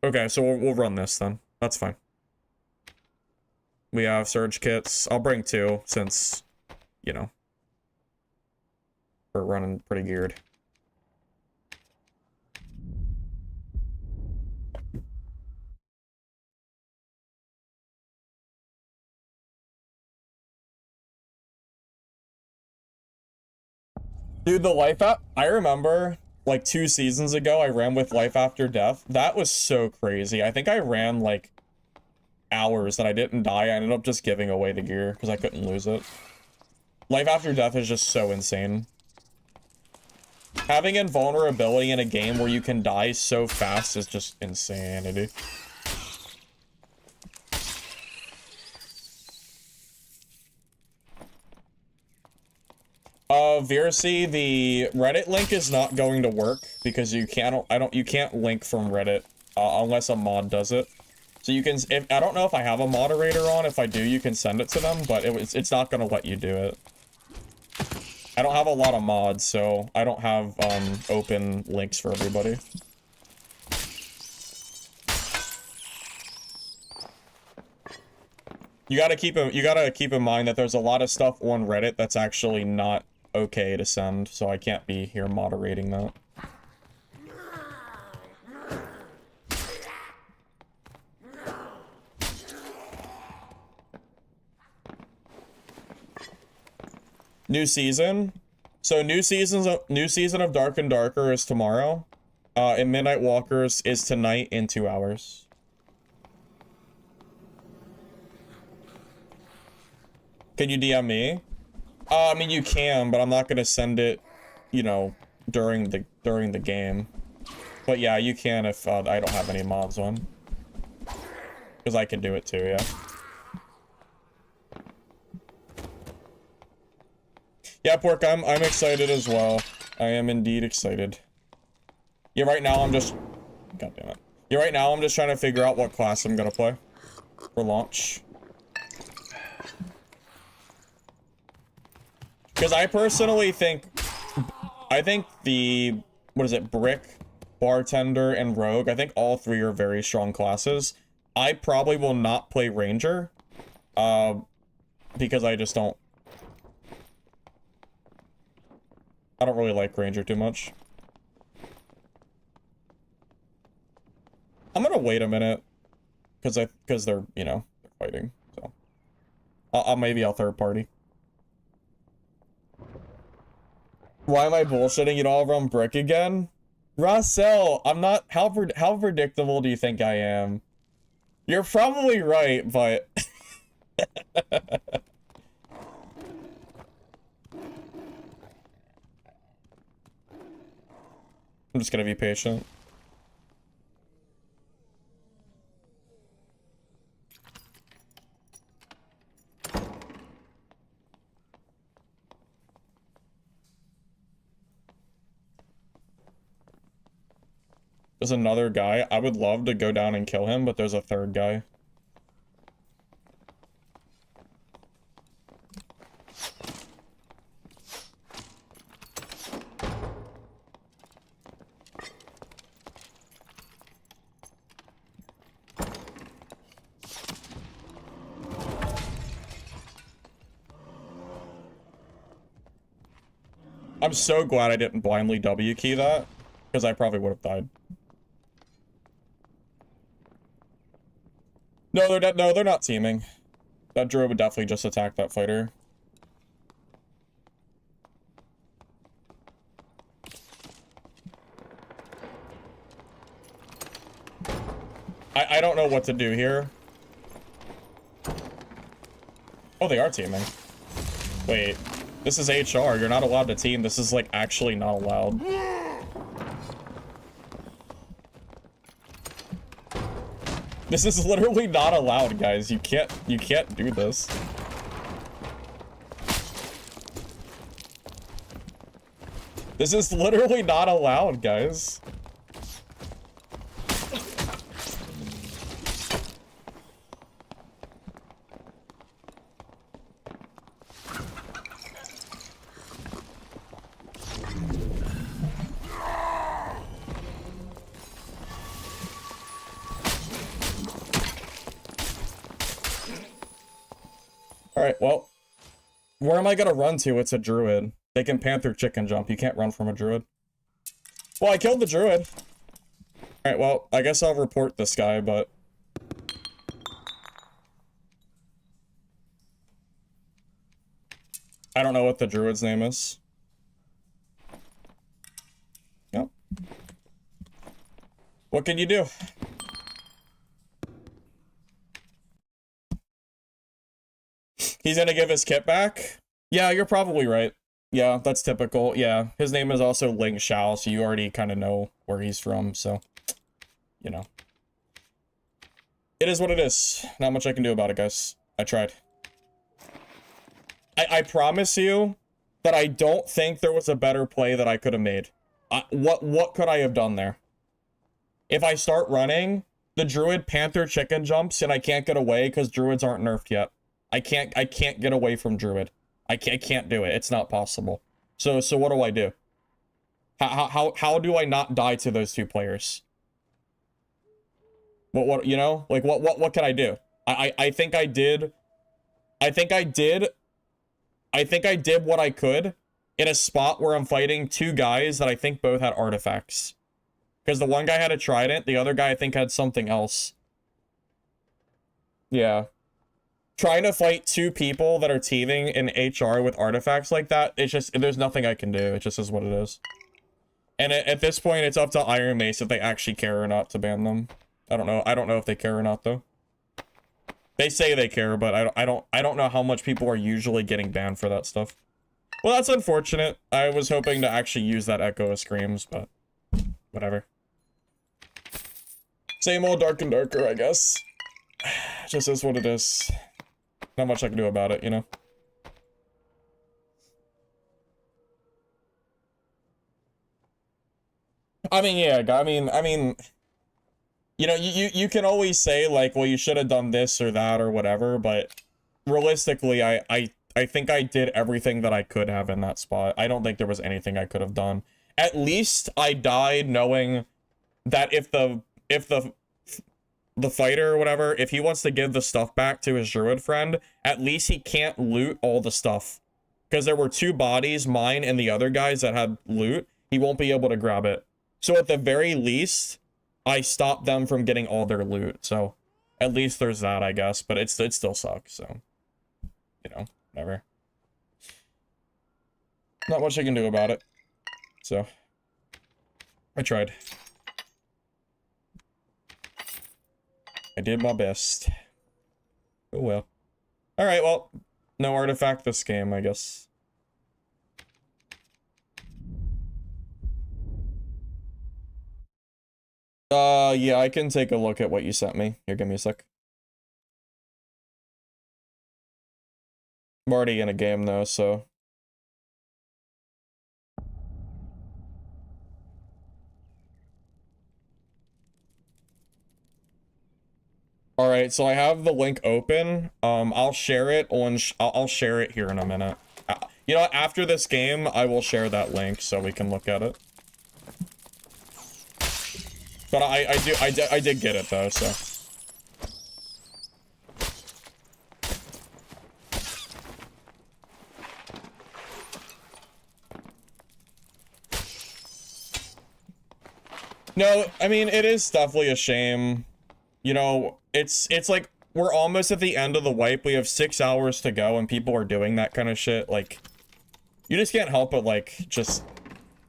Okay, so we'll run this then. That's fine. We have surge kits. I'll bring 2 since, you know, we're running pretty geared. Dude, the life app, I remember like 2 seasons ago, I ran with Life After Death. That was so crazy. I think I ran like hours and I didn't die. I ended up just giving away the gear because I couldn't lose it. Life After Death is just so insane. Having invulnerability in a game where you can die so fast is just insanity. Virsi, the Reddit link is not going to work because you can't link from Reddit unless a mod does it. So you can, I don't know if I have a moderator on. If I do, you can send it to them, but it's not going to let you do it. I don't have a lot of mods, so I don't have open links for everybody. You gotta keep in mind that there's a lot of stuff on Reddit that's actually not okay to send, so I can't be here moderating that. New season. So new season of Dark and Darker is tomorrow. And Midnight Walkers is tonight in 2 hours. Can you DM me? I mean, you can, but I'm not gonna send it, you know, during the game. But yeah, you can if I don't have any mods on. Because I can do it too, yeah. Yeah, Pork, I'm excited as well. I am indeed excited. Yeah, right now I'm just... God damn it. Yeah, right now I'm just trying to figure out what class I'm gonna play for launch. Because I personally think... I think the... What is it? Brick, Bartender, and Rogue. I think all 3 are very strong classes. I probably will not play Ranger. Because I just don't... I don't really like Ranger too much. I'm gonna wait a minute. Because they're, you know, they're fighting. So maybe I'll third party. Why am I bullshitting? You'd all run Brick again? Russell, I'm not... How predictable do you think I am? You're probably right, but... I'm just gonna be patient. There's another guy. I would love to go down and kill him, but there's a third guy. I'm so glad I didn't blindly W key that, because I probably would have died. No, they're not teaming. That druid would definitely just attack that fighter. I don't know what to do here. Oh, they are teaming. Wait, this is HR. You're not allowed to team. This is like actually not allowed. This is literally not allowed, guys. You can't do this. This is literally not allowed, guys. Alright, well, where am I gonna run to? It's a druid. They can panther chicken jump. You can't run from a druid. Well, I killed the druid. Alright, well, I guess I'll report this guy, but... I don't know what the druid's name is. Yep. What can you do? He's gonna give his kit back? Yeah, you're probably right. Yeah, that's typical. Yeah, his name is also Ling Shao, so you already kind of know where he's from, so... You know. It is what it is. Not much I can do about it, guys. I tried. I promise you that I don't think there was a better play that I could have made. What could I have done there? If I start running, the druid panther chicken jumps and I can't get away because druids aren't nerfed yet. I can't get away from druid. I can't do it. It's not possible. So what do I do? How do I not die to those two players? What you know? Like what can I do? I think I did what I could in a spot where I'm fighting two guys that I think both had artifacts. Because the one guy had a trident, the other guy I think had something else. Yeah. Trying to fight two people that are teaming in HR with artifacts like that, it's just, there's nothing I can do. It just is what it is. And at this point, it's up to Iron Mace if they actually care or not to ban them. I don't know. I don't know if they care or not, though. They say they care, but I don't know how much people are usually getting banned for that stuff. Well, that's unfortunate. I was hoping to actually use that Echo of Screams, but whatever. Same old Dark and Darker, I guess. Just is what it is. Not much I can do about it, you know? I mean, yeah, I mean, you know, you can always say, like, well, you should have done this or that or whatever, but realistically, I think I did everything that I could have in that spot. I don't think there was anything I could have done. At least I died knowing that if the fighter or whatever, if he wants to give the stuff back to his druid friend, at least he can't loot all the stuff. Because there were two bodies, mine and the other guys that had loot. He won't be able to grab it. So at the very least, I stopped them from getting all their loot. So at least there's that, I guess. But it still sucks, so, you know, whatever. Not much I can do about it. So, I tried. I did my best. Oh well. Alright, well, no artifact this game, I guess. Yeah, I can take a look at what you sent me. Here, give me a sec. I'm already in a game, though, so... Alright, so I have the link open. I'll share it on... I'll share it here in a minute. You know, after this game, I will share that link so we can look at it. But I did get it, though, so... No, I mean, it is definitely a shame. You know, it's like we're almost at the end of the wipe. We have 6 hours to go and people are doing that kind of shit. Like, you just can't help but, like, it just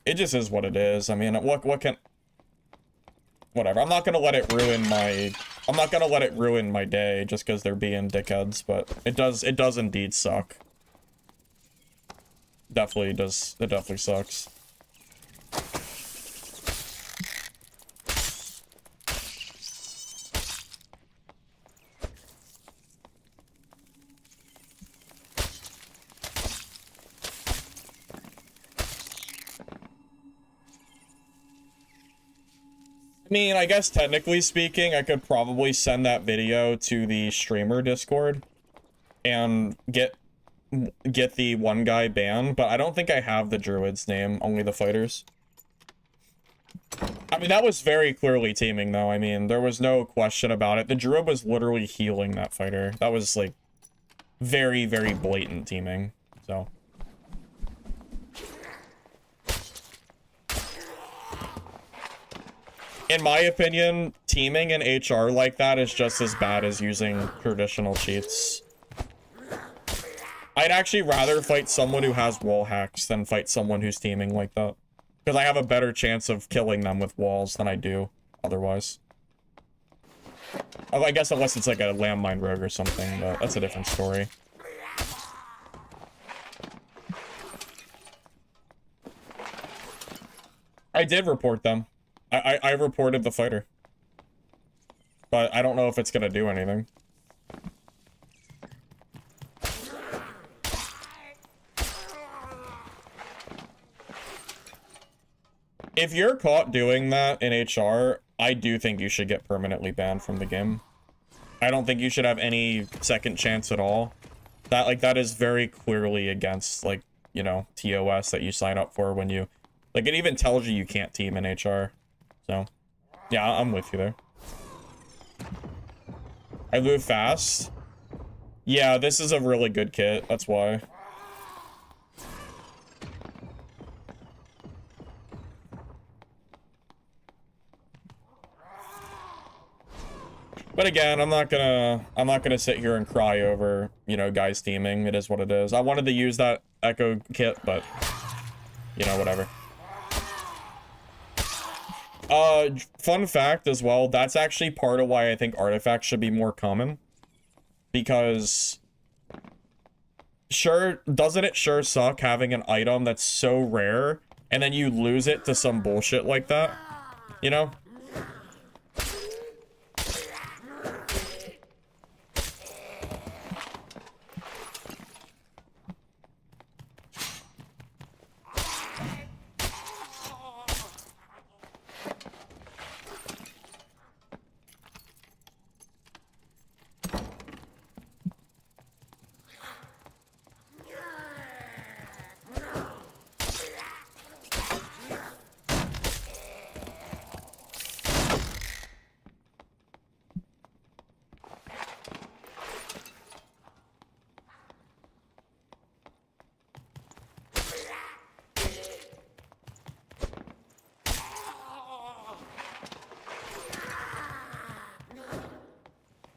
is what it is. I mean, what can... Whatever. I'm not gonna let it ruin my day just because they're being dickheads, but it does indeed suck. Definitely does. It definitely sucks. I mean, I guess technically speaking, I could probably send that video to the streamer Discord and get the one guy banned, but I don't think I have the druid's name, only the fighters. I mean, that was very clearly teaming, though. I mean, there was no question about it. The druid was literally healing that fighter. That was, like, very, very blatant teaming, so... In my opinion, teaming in HR like that is just as bad as using traditional cheats. I'd actually rather fight someone who has wall hacks than fight someone who's teaming like that. Because I have a better chance of killing them with walls than I do otherwise. I guess unless it's like a landmine rogue or something, but that's a different story. I did report them. I reported the fighter. But I don't know if it's gonna do anything. If you're caught doing that in HR, I do think you should get permanently banned from the game. I don't think you should have any second chance at all. That is very clearly against, like, you know, TOS that you sign up for when you... Like, it even tells you can't team in HR. So, yeah, I'm with you there. I move fast. Yeah, this is a really good kit. That's why. But again, I'm not gonna sit here and cry over, you know, guys teaming. It is what it is. I wanted to use that Echo kit, but, you know, whatever. Fun fact as well, that's actually part of why I think artifacts should be more common. Because... Sure, doesn't it sure suck having an item that's so rare, and then you lose it to some bullshit like that? You know?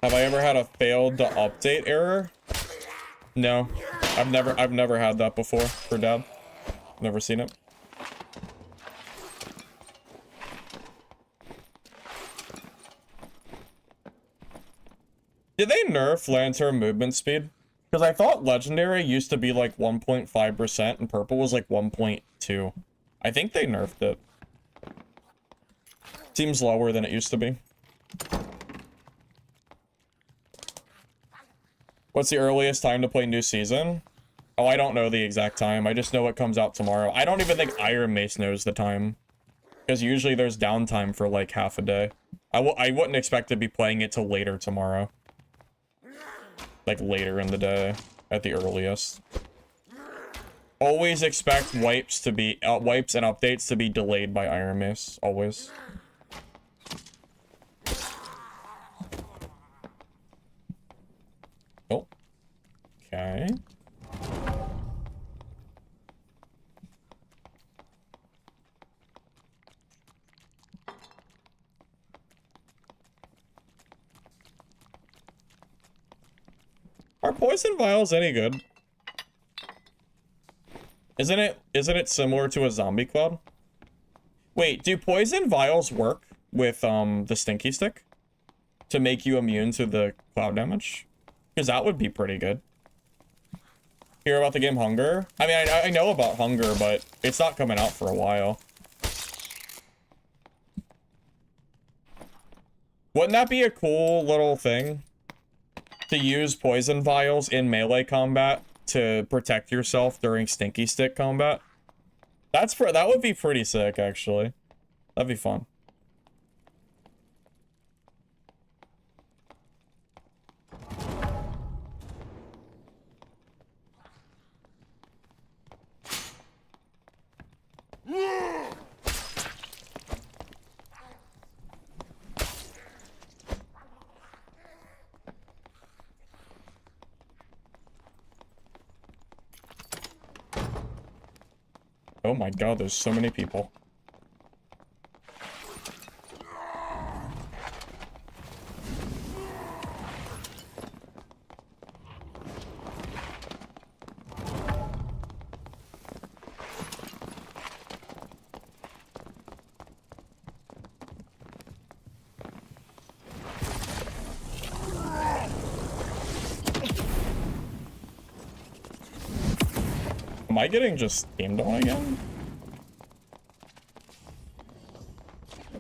Have I ever had a failed to update error? No. I've never had that before for DaD. Never seen it. Did they nerf Lantern movement speed? Because I thought Legendary used to be like 1.5% and Purple was like 1.2. I think they nerfed it. Seems lower than it used to be. What's the earliest time to play new season? Oh, I don't know the exact time. I just know it comes out tomorrow. I don't even think Iron Mace knows the time. Because usually there's downtime for like half a day. I wouldn't expect to be playing it till later tomorrow. Like later in the day at the earliest. Always expect wipes and updates to be delayed by Iron Mace. Always. Oh. Okay. poison vials any good? Isn't it similar to a zombie cloud? Wait, do poison vials work with the stinky stick to make you immune to the cloud damage? Because that would be pretty good. Hear about the game Hunger? I mean, I know about Hunger, but it's not coming out for a while. Wouldn't that be a cool little thing? To use poison vials in melee combat to protect yourself during stinky stick combat? That would be pretty sick, actually. That'd be fun. Oh my god, there's so many people. Am I getting just teamed on again?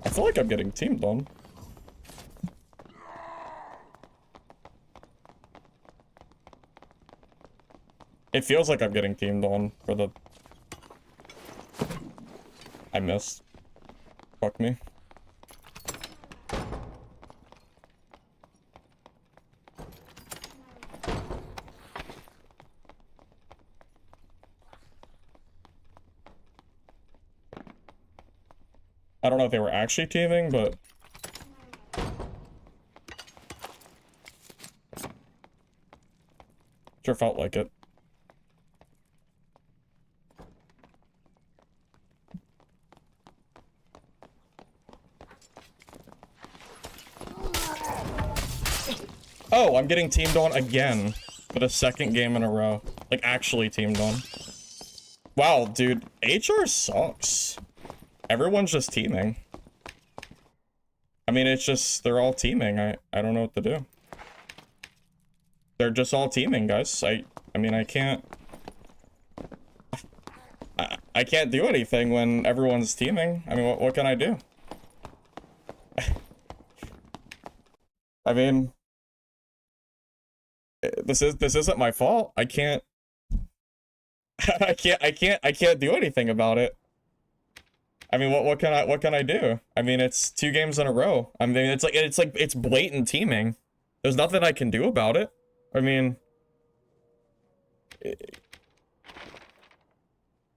I feel like I'm getting teamed on. It feels like I'm getting teamed on for the... I missed. Fuck me. I don't know if they were actually teaming, but... Sure felt like it. Oh, I'm getting teamed on again for the second game in a row. Like, actually teamed on. Wow, dude. HR sucks. Everyone's just teaming. I mean, it's just, they're all teaming. I don't know what to do. They're just all teaming, guys. I mean, I can't do anything when everyone's teaming. I mean, what can I do? I mean, this isn't my fault. I can't do anything about it. I mean, what can I do? I mean, it's 2 games in a row. I mean, it's blatant teaming. There's nothing I can do about it. I mean,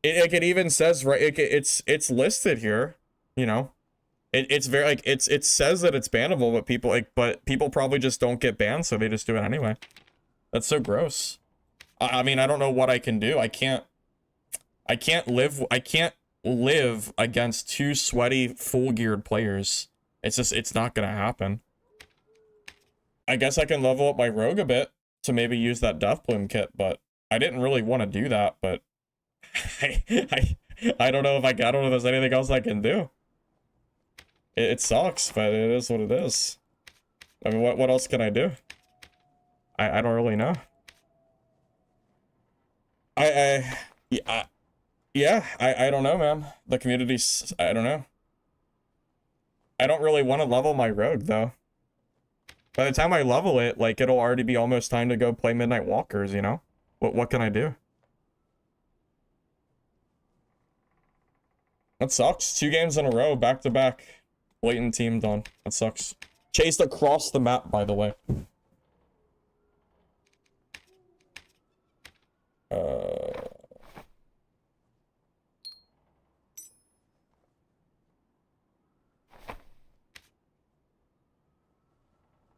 it even says, right, it's listed here, you know. It's very, like, it says that it's bannable, but people probably just don't get banned, so they just do it anyway. That's so gross. I mean, I don't know what I can do. I can't live against 2 sweaty, full-geared players. It's not gonna happen. I guess I can level up my rogue a bit to maybe use that Death Plume kit, but I didn't really want to do that, but I don't know if don't know if there's anything else I can do. It sucks, but it is what it is. I mean, what else can I do? I don't really know. Yeah, I don't know, man. The community's, I don't know. I don't really want to level my rogue, though. By the time I level it, like, it'll already be almost time to go play Midnight Walkers, you know? What can I do? That sucks. 2 games in a row, back to back. Blatant teamed on. That sucks. Chased across the map, by the way.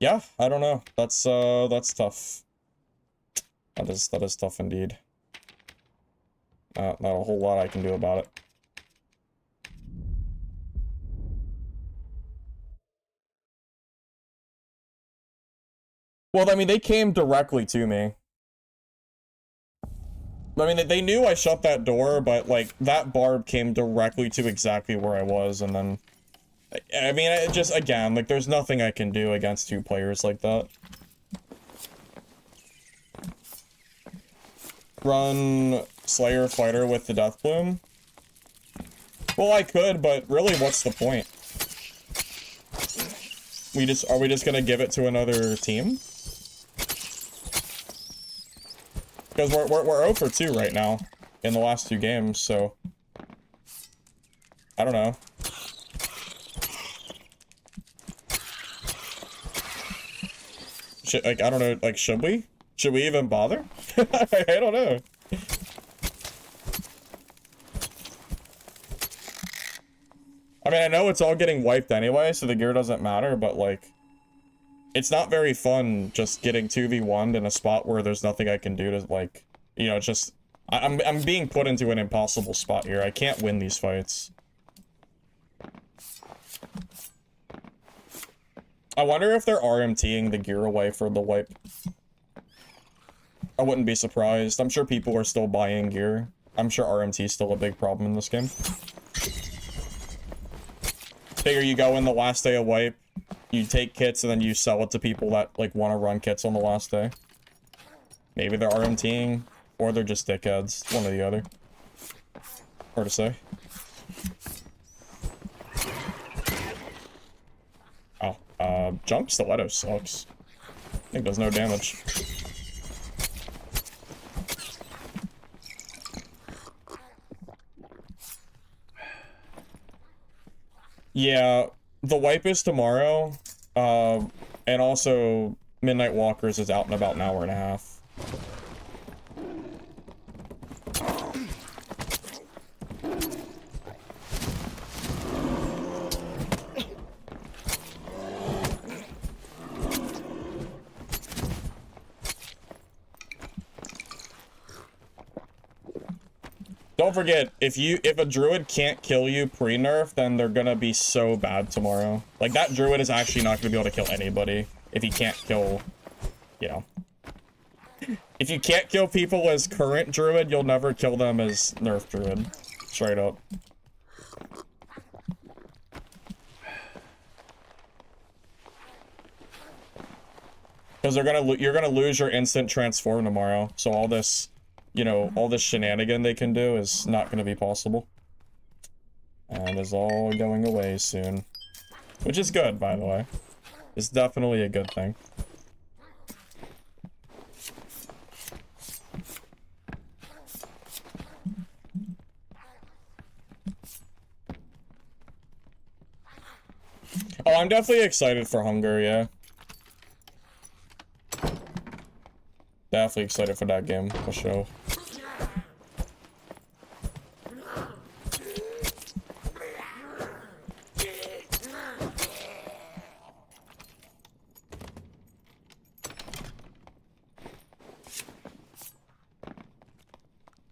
Yeah, I don't know. That's tough. That is tough indeed. Not a whole lot I can do about it. Well, I mean, they came directly to me. I mean, they knew I shut that door, but, like, that barb came directly to exactly where I was, and then... I mean, it just, again, like, there's nothing I can do against two players like that. Run Slayer Fighter with the Death Bloom? Well, I could, but really, what's the point? Are we just gonna give it to another team? Because we're 0 for 2 right now in the last 2 games, so I don't know. I don't know, like, should we? Should we even bother? I don't know. I mean, I know it's all getting wiped anyway, so the gear doesn't matter, but, like, it's not very fun just getting 2v1'd in a spot where there's nothing I can do to, like, you know, just... I'm being put into an impossible spot here. I can't win these fights. I wonder if they're RMTing the gear away for the wipe. I wouldn't be surprised. I'm sure people are still buying gear. I'm sure RMT is still a big problem in this game. Figure you go in the last day of wipe, you take kits, and then you sell it to people that, like, want to run kits on the last day. Maybe they're RMTing, or they're just dickheads. One or the other. Hard to say. Oh, Jump Stiletto sucks. I think does no damage. Yeah, the wipe is tomorrow, and also Midnight Walkers is out in about an hour and a half. Don't forget, if a druid can't kill you pre-nerf, then they're gonna be so bad tomorrow. Like, that druid is actually not gonna be able to kill anybody if he can't kill, you know. If you can't kill people as current druid, you'll never kill them as nerf druid. Straight up. Because you're gonna lose your instant transform tomorrow, so all this... You know, all this shenanigan they can do is not going to be possible. And is all going away soon. Which is good, by the way. It's definitely a good thing. Oh, I'm definitely excited for Hunger, yeah. Definitely excited for that game, for sure.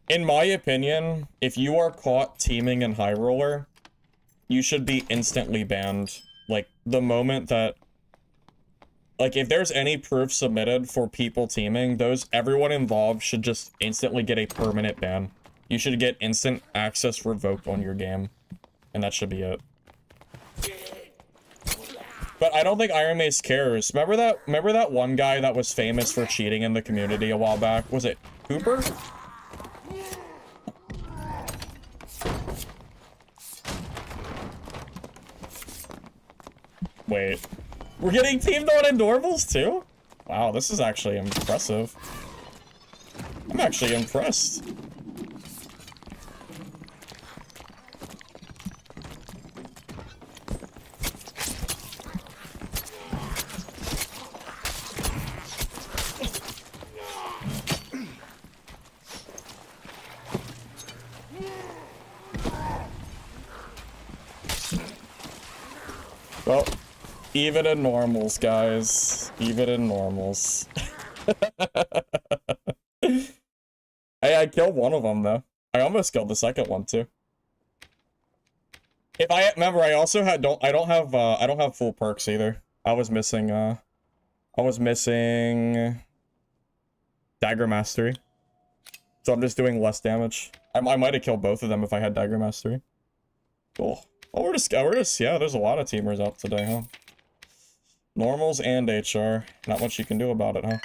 In my opinion, if you are caught teaming in High Roller, you should be instantly banned. Like, the moment that... Like, if there's any proof submitted for people teaming, everyone involved should just instantly get a permanent ban. You should get instant access revoked on your game. And that should be it. But I don't think Iron Mace cares. Remember that one guy that was famous for cheating in the community a while back? Was it Cooper? Wait. We're getting teamed on in normals too? Wow, this is actually impressive. I'm actually impressed. Well, even in normals, guys. Even in normals. Hey, I killed one of them, though. I almost killed the second one, too. If I remember, I also I don't have full perks either. I was missing Dagger Mastery. So I'm just doing less damage. I might have killed both of them if I had Dagger Mastery. Cool. Oh, we're just, yeah, there's a lot of teamers out today, huh? Normals and HR. Not much you can do about it, huh?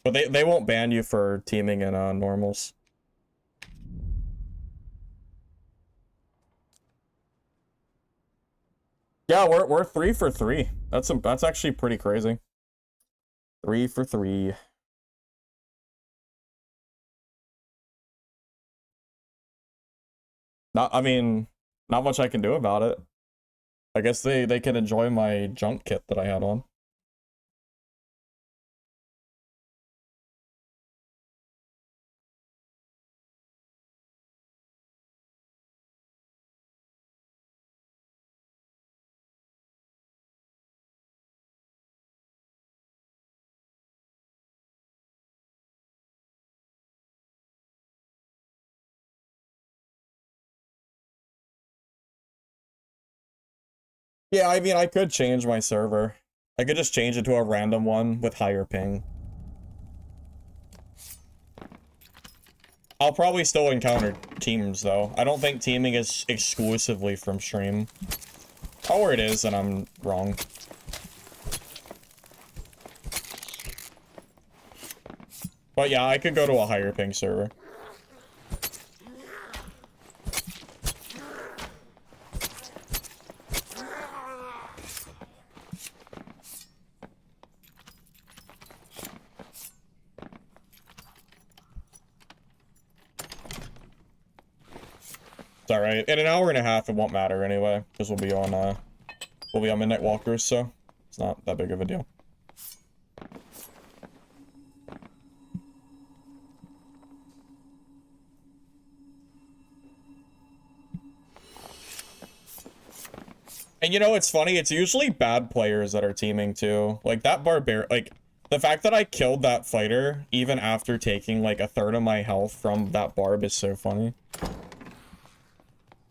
But they won't ban you for teaming in normals. Yeah, we're 3 for 3. That's actually pretty crazy. 3 for 3. I mean, not much I can do about it. I guess they can enjoy my junk kit that I had on. Yeah, I mean, I could change my server. I could just change it to a random one with higher ping. I'll probably still encounter teams, though. I don't think teaming is exclusively from stream. Or it is, and I'm wrong. But yeah, I could go to a higher ping server. It's alright. In an hour and a half, it won't matter anyway, because we'll be on Midnight Walkers, so it's not that big of a deal. And you know, it's funny, it's usually bad players that are teaming too. Like that like the fact that I killed that fighter even after taking like a third of my health from that barb is so funny.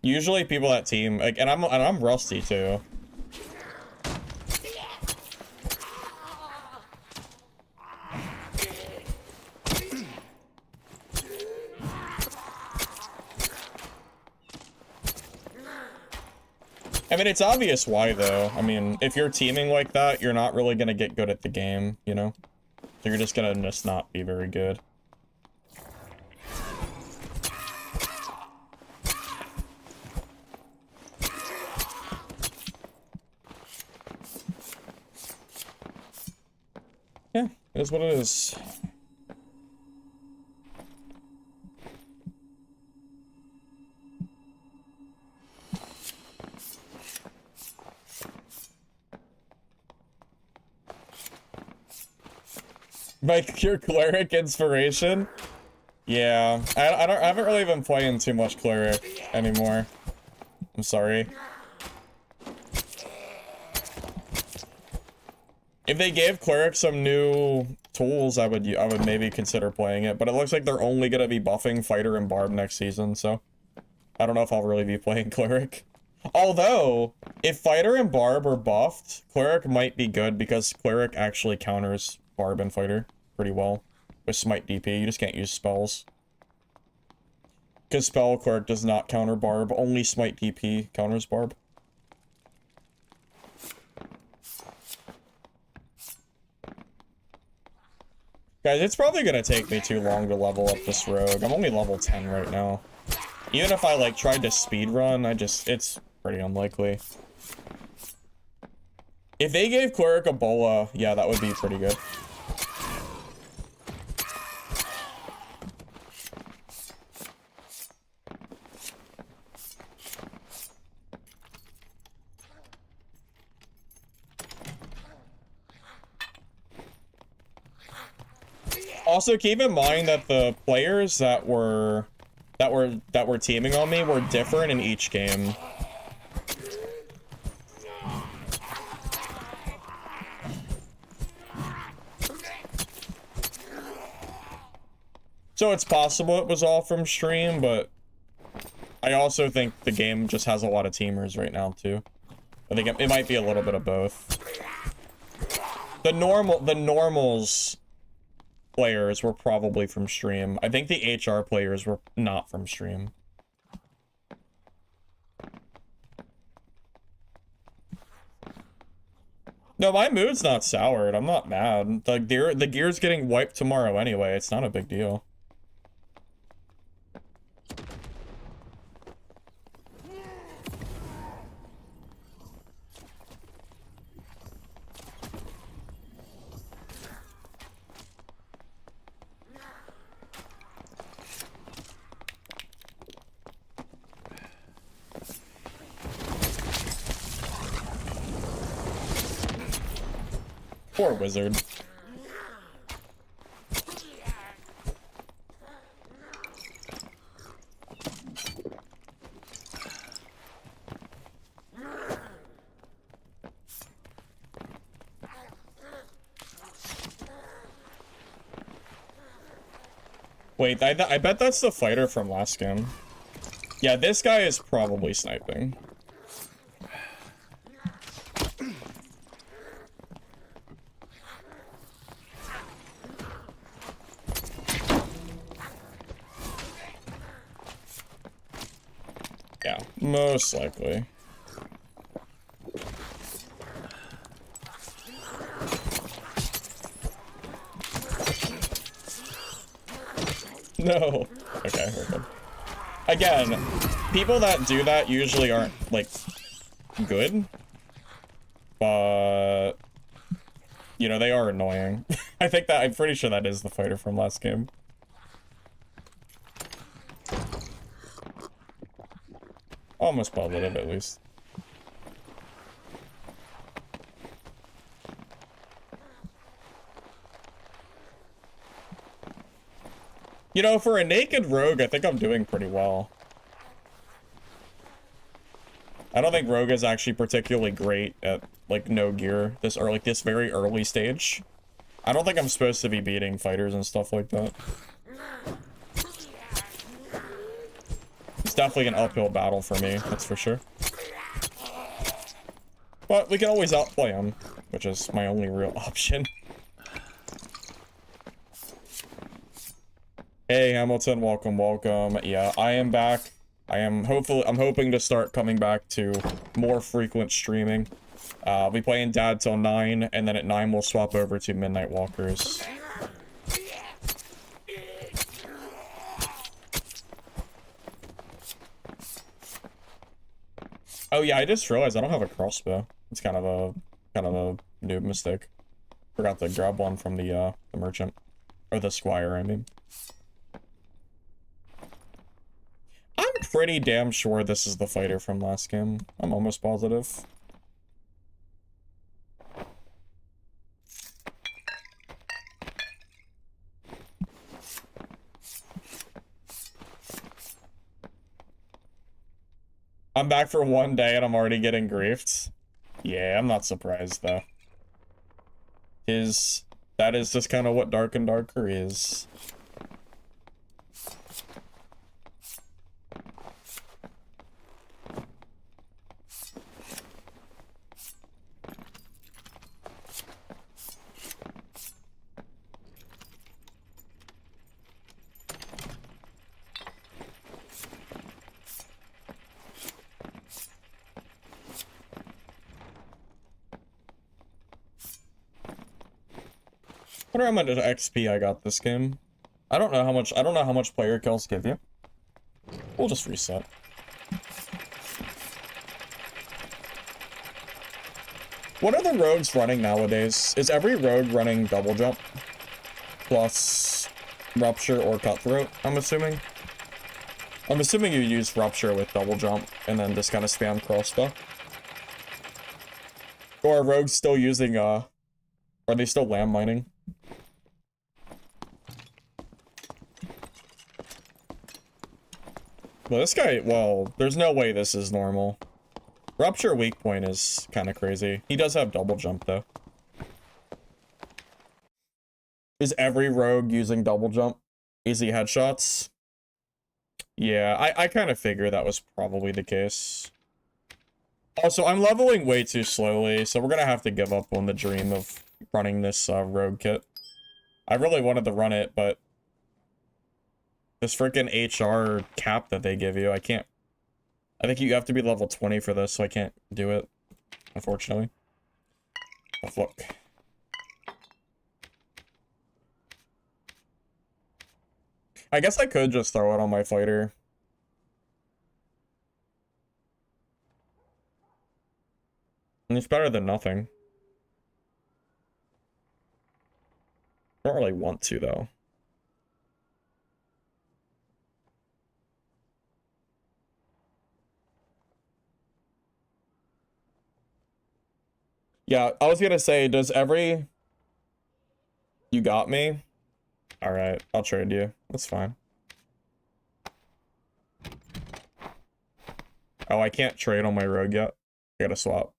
Usually people that team, like, and I'm rusty too. I mean, it's obvious why, though. I mean, if you're teaming like that, you're not really gonna get good at the game, you know? So you're just gonna not be very good. Yeah, it is what it is. Like your cleric inspiration? Yeah, I haven't really been playing too much cleric anymore. I'm sorry. If they gave cleric some new tools, I would maybe consider playing it, but it looks like they're only gonna be buffing fighter and barb next season, so I don't know if I'll really be playing cleric. Although, if fighter and barb are buffed, cleric might be good because cleric actually counters barb and fighter pretty well with smite DP. You just can't use spells. Because spell cleric does not counter barb, only smite DP counters barb. Guys, it's probably gonna take me too long to level up this rogue. I'm only level 10 right now. Even if I like tried to speedrun, it's pretty unlikely. If they gave cleric a bola, yeah, that would be pretty good. Also, keep in mind that the players that were teaming on me were different in each game. So it's possible it was all from stream, but I also think the game just has a lot of teamers right now too. I think it might be a little bit of both. The normals players were probably from stream. I think the HR players were not from stream. No, my mood's not soured. I'm not mad. The gear's getting wiped tomorrow anyway. It's not a big deal. Poor wizard. Wait, I bet that's the fighter from last game. Yeah, this guy is probably sniping. Yeah, most likely. No. Okay, we're good. Again, people that do that usually aren't, like, good. But, you know, they are annoying. I'm pretty sure that is the fighter from last game. Almost positive, at least. You know, for a naked rogue, I think I'm doing pretty well. I don't think rogue is actually particularly great at, like, no gear this very early stage. I don't think I'm supposed to be beating fighters and stuff like that. It's definitely an uphill battle for me, that's for sure. But we can always outplay him, which is my only real option. Hey Hamilton, welcome, welcome. Yeah, I am back. I'm hoping to start coming back to more frequent streaming. We playing DaD till 9, and then at 9 we'll swap over to Midnight Walkers. Oh yeah, I just realized I don't have a crossbow. It's kind of a noob mistake. Forgot to grab one from the merchant. Or the squire, I mean. I'm pretty damn sure this is the fighter from last game. I'm almost positive. I'm back for one day and I'm already getting griefed. Yeah, I'm not surprised though. That is just kind of what Dark and Darker is. I wonder how much XP I got this game. I don't know how much player kills give you. We'll just reset. What are the rogues running nowadays? Is every rogue running double jump? Plus rupture or cutthroat, I'm assuming? I'm assuming you use rupture with double jump and then just kind of spam crossbow. Or are rogues still using, are they still lamb mining? Well, this guy, well, there's no way this is normal. Rupture weak point is kind of crazy. He does have double jump, though. Is every rogue using double jump? Easy headshots? Yeah, I kind of figure that was probably the case. Also, I'm leveling way too slowly, so we're gonna have to give up on the dream of running this rogue kit. I really wanted to run it, but this freaking HR cap that they give you, I can't. I think you have to be level 20 for this, so I can't do it, unfortunately. Let's look. I guess I could just throw it on my fighter. And it's better than nothing. Don't really want to, though. Yeah, I was gonna say, does every... You got me? Alright, I'll trade you. That's fine. Oh, I can't trade on my rogue yet. I gotta swap.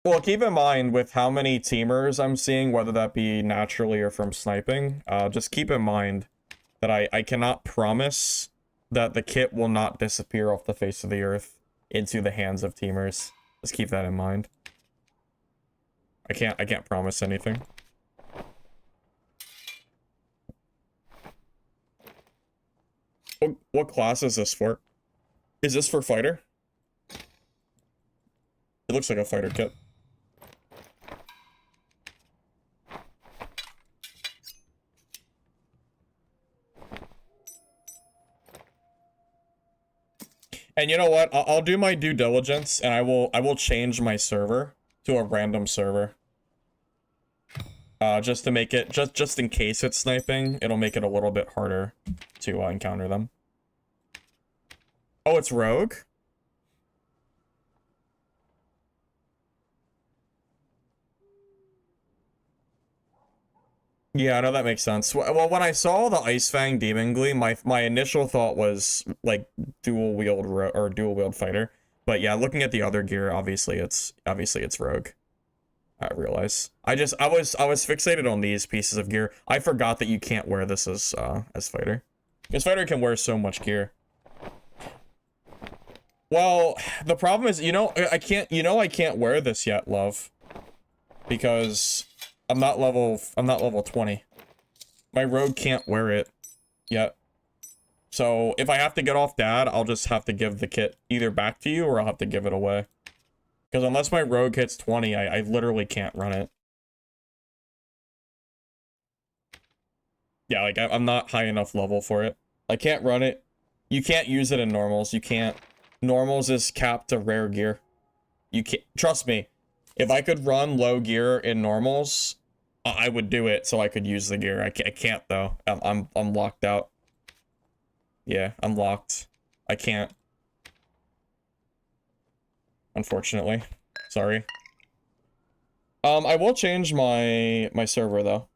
Well, keep in mind with how many teamers I'm seeing, whether that be naturally or from sniping, just keep in mind that I cannot promise that the kit will not disappear off the face of the earth into the hands of teamers. Just keep that in mind. I can't promise anything. What class is this for? Is this for fighter? It looks like a fighter kit. And you know what? I'll do my due diligence, and I will change my server to a random server. Just to make it, just in case it's sniping, it'll make it a little bit harder to encounter them. Oh, it's rogue? Yeah, I know that makes sense. Well, when I saw the Ice Fang Demon Glee, my initial thought was like dual wield fighter. But yeah, looking at the other gear, obviously it's rogue. I realize. I was fixated on these pieces of gear. I forgot that you can't wear this as fighter. Because fighter can wear so much gear. Well, the problem is, I can't wear this yet, love. Because I'm not level 20. My rogue can't wear it yet. So if I have to get off DaD, I'll just have to give the kit either back to you or I'll have to give it away. Because unless my rogue hits 20, I literally can't run it. Yeah, like I'm not high enough level for it. I can't run it. You can't use it in normals. You can't. Normals is capped to rare gear. You can't. Trust me. If I could run low gear in normals, I would do it so I could use the gear. I can't though. I'm locked out. Yeah, I'm locked. I can't. Unfortunately. Sorry. I will change my server though.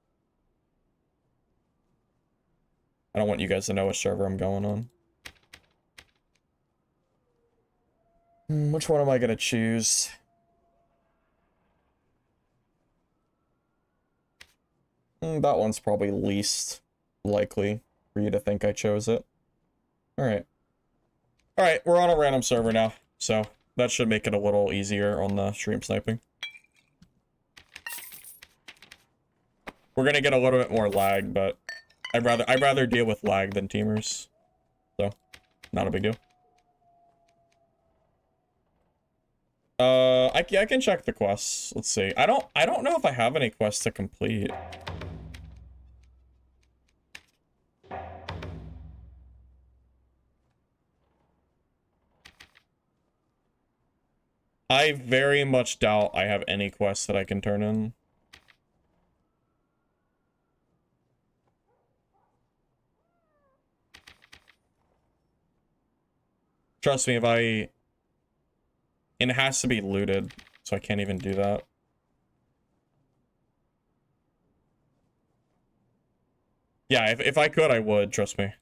I don't want you guys to know which server I'm going on. Which one am I gonna choose? That one's probably least likely for you to think I chose it. Alright. Alright, we're on a random server now, so that should make it a little easier on the stream sniping. We're gonna get a little bit more lag, but I'd rather deal with lag than teamers. So, not a big deal. I can check the quests. Let's see. I don't know if I have any quests to complete. I very much doubt I have any quests that I can turn in. Trust me, and it has to be looted, so I can't even do that. Yeah, if I could, I would, trust me.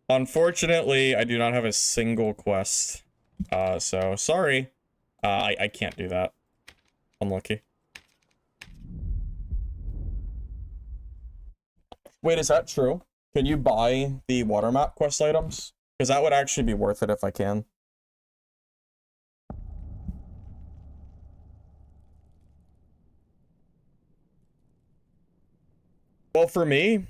Unfortunately, I do not have a single quest. So sorry. I can't do that. Unlucky. Wait, is that true? Can you buy the water map quest items? Because that would actually be worth it if I can. Well, for me,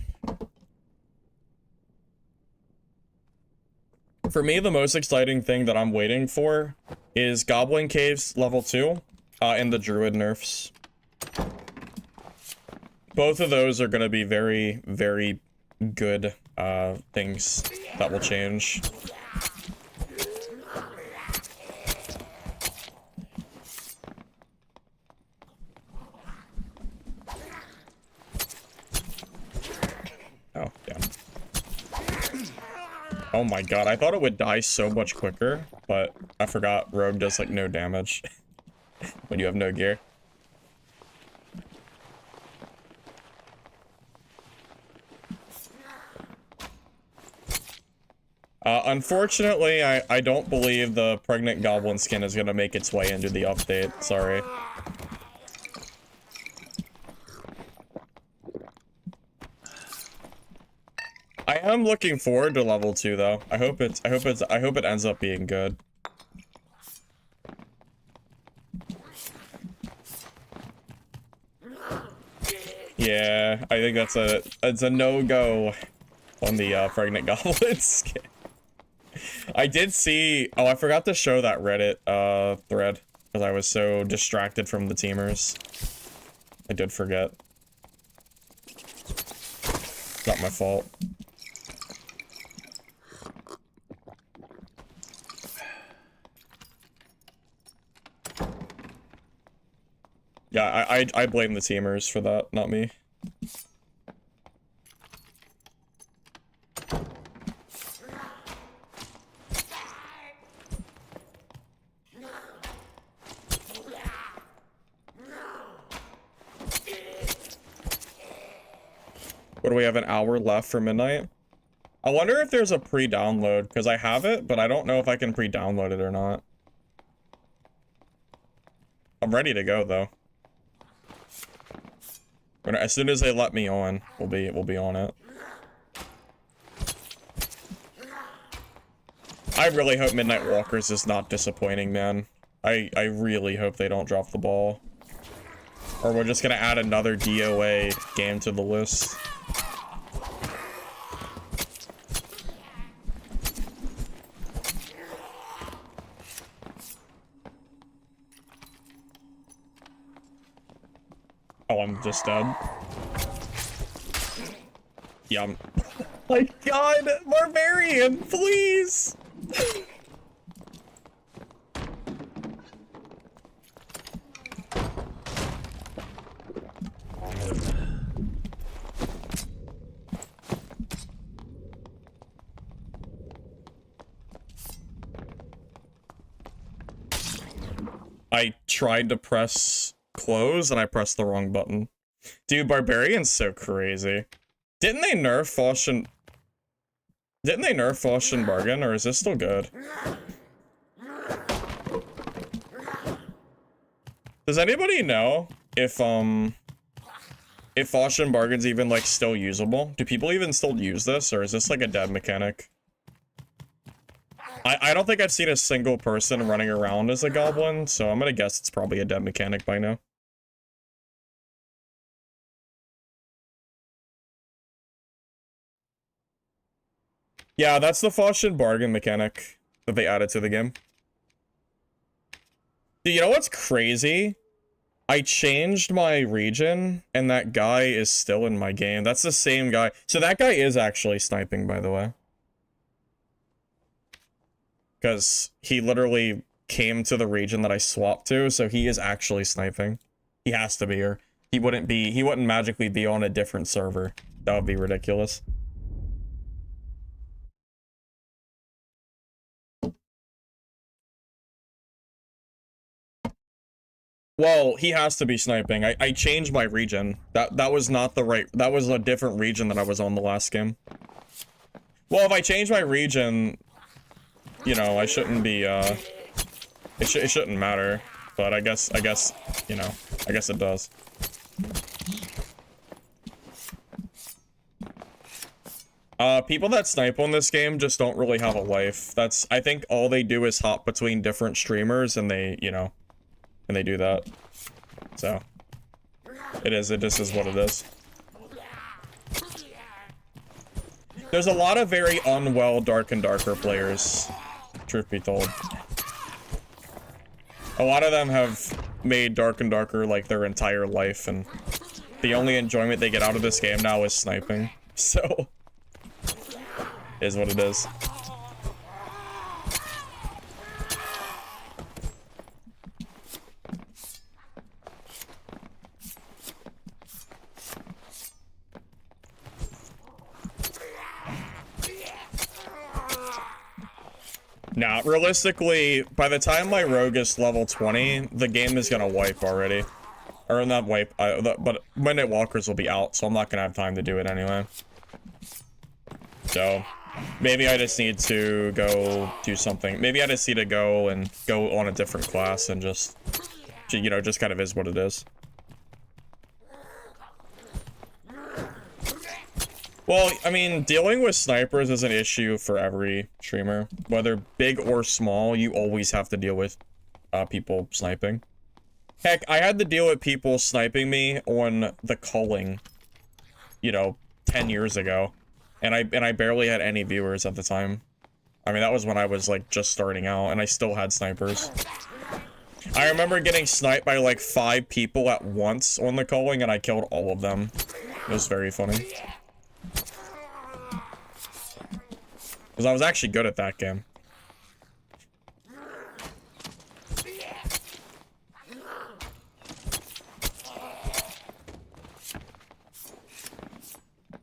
the most exciting thing that I'm waiting for is Goblin Caves level 2 and the Druid nerfs. Both of those are going to be very, very good things that will change. Oh, damn. Oh my god, I thought it would die so much quicker, but I forgot Rogue does like no damage when you have no gear. Unfortunately, I don't believe the pregnant goblin skin is gonna make its way into the update. Sorry. I am looking forward to level 2 though. I hope it ends up being good. Yeah, I think it's a no-go on the pregnant goblin skin. I did see, oh, I forgot to show that Reddit thread because I was so distracted from the teamers. I did forget. Not my fault. Yeah, I blame the teamers for that, not me. What do we have, an hour left for midnight? I wonder if there's a pre-download, because I have it, but I don't know if I can pre-download it or not. I'm ready to go though. As soon as they let me on, we'll be on it. I really hope Midnight Walkers is not disappointing, man. I really hope they don't drop the ball. Or we're just gonna add another DOA game to the list. Oh, I'm just dead. Yeah, I'm... Oh my god! Barbarian, please! I tried to press close and I pressed the wrong button. Dude, Barbarian's so crazy. Didn't they nerf Fosh and Bargain, or is this still good? Does anybody know if Fosh and Bargain's even like still usable? Do people even still use this, or is this like a dead mechanic? I don't think I've seen a single person running around as a goblin, so I'm gonna guess it's probably a dead mechanic by now. Yeah, that's the Fosh and Bargain mechanic that they added to the game. Dude, you know what's crazy? I changed my region, and that guy is still in my game. That's the same guy. So that guy is actually sniping, by the way. Because he literally came to the region that I swapped to, so he is actually sniping. He has to be, or he wouldn't magically be on a different server. That would be ridiculous. Well, he has to be sniping. I changed my region. That was not the right... That was a different region than I was on the last game. Well, if I change my region... You know, I shouldn't be, it shouldn't matter, but I guess, you know, I guess it does. People that snipe on this game just don't really have a life. I think all they do is hop between different streamers and they, you know, and they do that. So, it just is what it is. There's a lot of very unwell Dark and Darker players, truth be told. A lot of them have made Dark and Darker like their entire life, and the only enjoyment they get out of this game now is sniping. So, is what it is. Nah, realistically, by the time my rogue is level 20, the game is gonna wipe already. Or not wipe, but Midnight Walkers will be out, so I'm not gonna have time to do it anyway. So, maybe I just need to go do something. Maybe I just need to go on a different class and just, you know, just kind of is what it is. Well, I mean, dealing with snipers is an issue for every streamer. Whether big or small, you always have to deal with people sniping. Heck, I had to deal with people sniping me on the culling, you know, 10 years ago. And I barely had any viewers at the time. I mean, that was when I was, like, just starting out, and I still had snipers. I remember getting sniped by, like, 5 people at once on the culling, and I killed all of them. It was very funny. Because I was actually good at that game.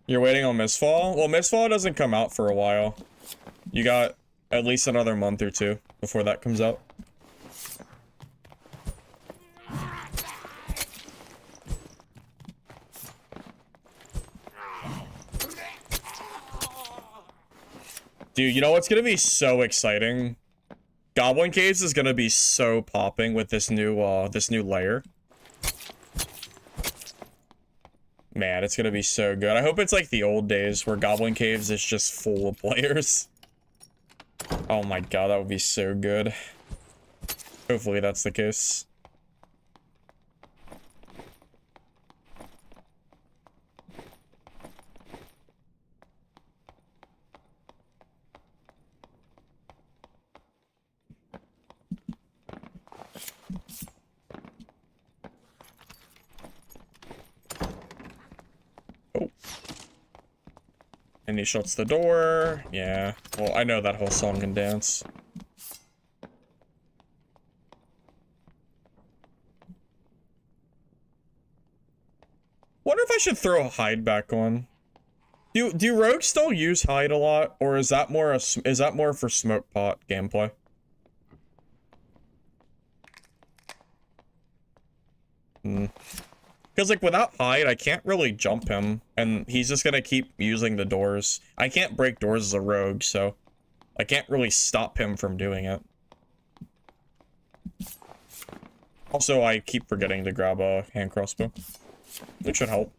You're waiting on Mistfall? Well, Mistfall doesn't come out for a while. You got at least another month or 2 before that comes out. Dude, you know what's gonna be so exciting? Goblin Caves is gonna be so popping with this new layer. Man, it's gonna be so good. I hope it's like the old days where Goblin Caves is just full of players. Oh my god, that would be so good. Hopefully that's the case. Oh. And he shuts the door. Yeah. Well, I know that whole song and dance. Wonder if I should throw a hide back on. Do rogues still use hide a lot, or is that more for smoke pot gameplay? Because, like, without hide, I can't really jump him, and he's just gonna keep using the doors. I can't break doors as a rogue, so I can't really stop him from doing it. Also, I keep forgetting to grab a hand crossbow. It should help.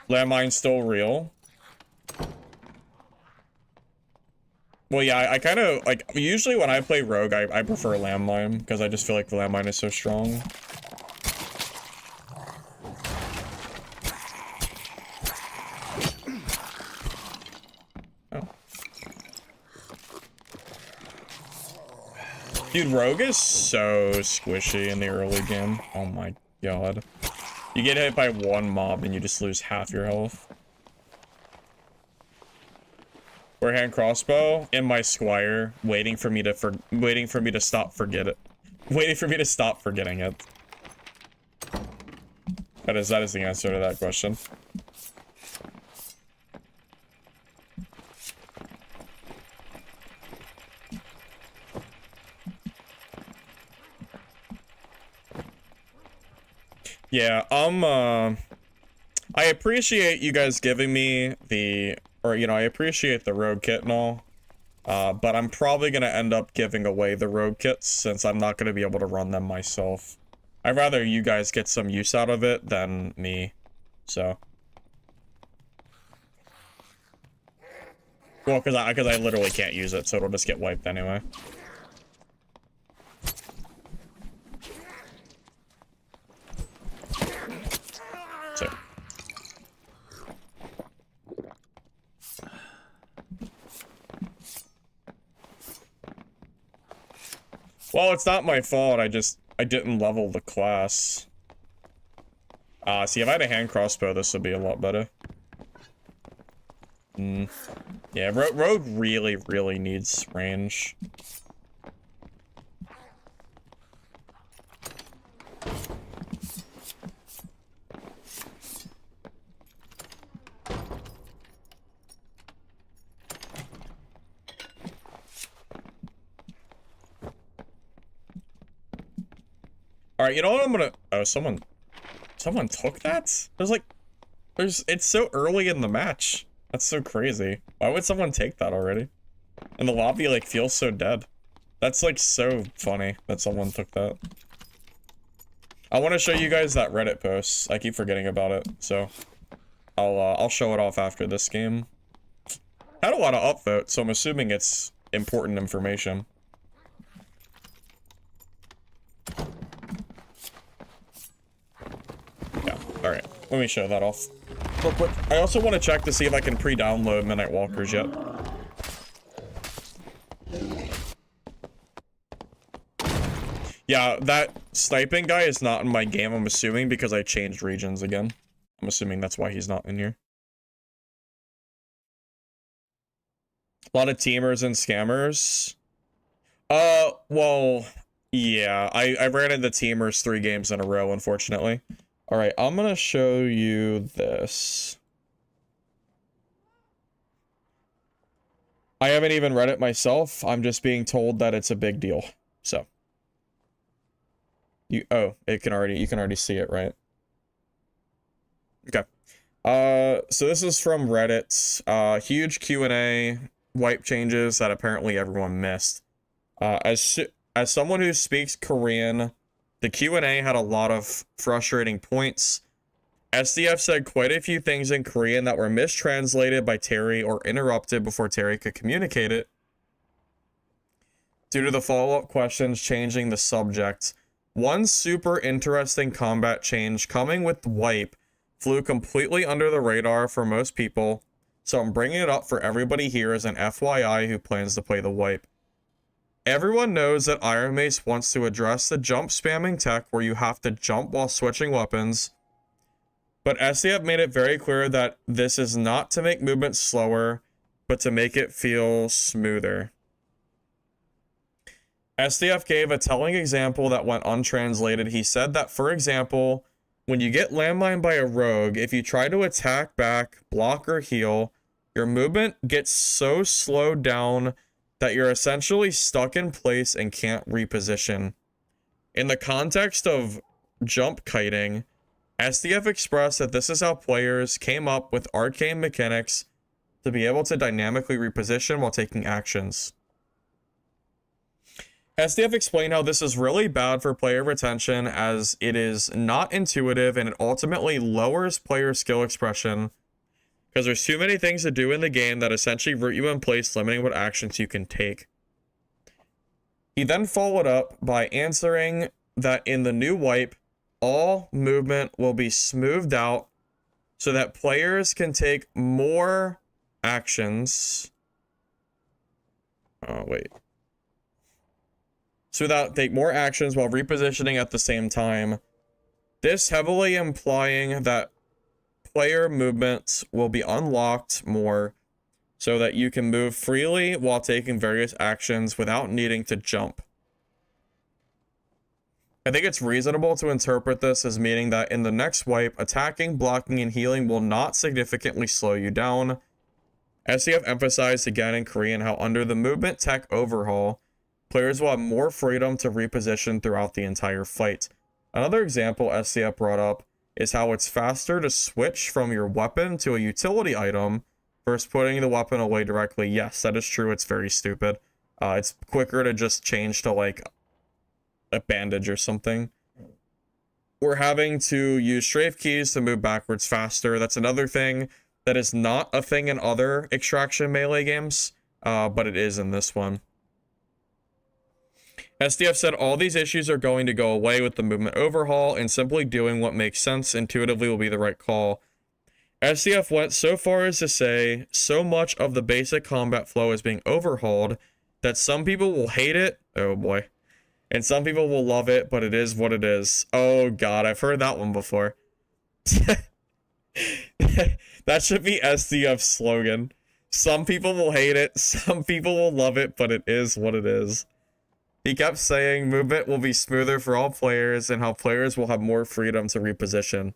Landmine's still real. Well, yeah, I kind of, like, usually when I play rogue, I prefer landmine, because I just feel like the landmine is so strong. Dude, rogue is so squishy in the early game. Oh my god. You get hit by one mob and you just lose half your health. Or hand crossbow in my squire, waiting for me to stop forgetting it. That is the answer to that question. Yeah, I appreciate you guys giving me I appreciate the rogue kit and all, but I'm probably gonna end up giving away the rogue kits since I'm not gonna be able to run them myself. I'd rather you guys get some use out of it than me, so. Well, because I literally can't use it, so it'll just get wiped anyway. So. Well, it's not my fault. I didn't level the class. See, if I had a hand crossbow, this would be a lot better. Yeah, Rogue really, really needs range. Alright, you know what I'm gonna... Oh, someone took that? It's so early in the match. That's so crazy. Why would someone take that already? And the lobby, like, feels so dead. That's, like, so funny that someone took that. I want to show you guys that Reddit post. I keep forgetting about it, so... I'll show it off after this game. Had a lot of upvotes, so I'm assuming it's important information. Yeah, alright. Let me show that off real quick. I also want to check to see if I can pre-download Midnight Walkers yet. Yeah, that sniping guy is not in my game, I'm assuming, because I changed regions again. I'm assuming that's why he's not in here. A lot of teamers and scammers. Well, yeah, I ran into teamers 3 games in a row, unfortunately. Alright, I'm gonna show you this. I haven't even read it myself. I'm just being told that it's a big deal. So. You can already see it, right? Okay. So this is from Reddit. Huge Q&A wipe changes that apparently everyone missed. As someone who speaks Korean, the Q&A had a lot of frustrating points. SDF said quite a few things in Korean that were mistranslated by Terry or interrupted before Terry could communicate it. Due to the follow-up questions changing the subject, one super interesting combat change coming with wipe flew completely under the radar for most people, so I'm bringing it up for everybody here as an FYI who plans to play the wipe. Everyone knows that Iron Mace wants to address the jump spamming tech where you have to jump while switching weapons, but SDF made it very clear that this is not to make movement slower, but to make it feel smoother. SDF gave a telling example that went untranslated. He said that, for example, when you get landmined by a rogue, if you try to attack back, block, or heal, your movement gets so slowed down that you're essentially stuck in place and can't reposition. In the context of jump kiting, SDF expressed that this is how players came up with arcane mechanics to be able to dynamically reposition while taking actions. SDF explained how this is really bad for player retention as it is not intuitive and it ultimately lowers player skill expression because there's too many things to do in the game that essentially root you in place, limiting what actions you can take. He then followed up by answering that in the new wipe, all movement will be smoothed out so that players can take more actions. Oh, wait. So that take more actions while repositioning at the same time. This heavily implying that player movements will be unlocked more so that you can move freely while taking various actions without needing to jump. I think it's reasonable to interpret this as meaning that in the next wipe, attacking, blocking, and healing will not significantly slow you down. SDF emphasized again in Korean how under the movement tech overhaul, players will have more freedom to reposition throughout the entire fight. Another example SDF brought up is how it's faster to switch from your weapon to a utility item versus putting the weapon away directly. Yes, that is true. It's very stupid. It's quicker to just change to like a bandage or something. We're having to use strafe keys to move backwards faster. That's another thing. That is not a thing in other extraction melee games, but it is in this one. SDF said all these issues are going to go away with the movement overhaul, and simply doing what makes sense intuitively will be the right call. SDF went so far as to say so much of the basic combat flow is being overhauled that some people will hate it. Oh boy. And some people will love it, but it is what it is. Oh god, I've heard that one before. That should be SDF's slogan. Some people will hate it, some people will love it, but it is what it is. He kept saying movement will be smoother for all players and how players will have more freedom to reposition.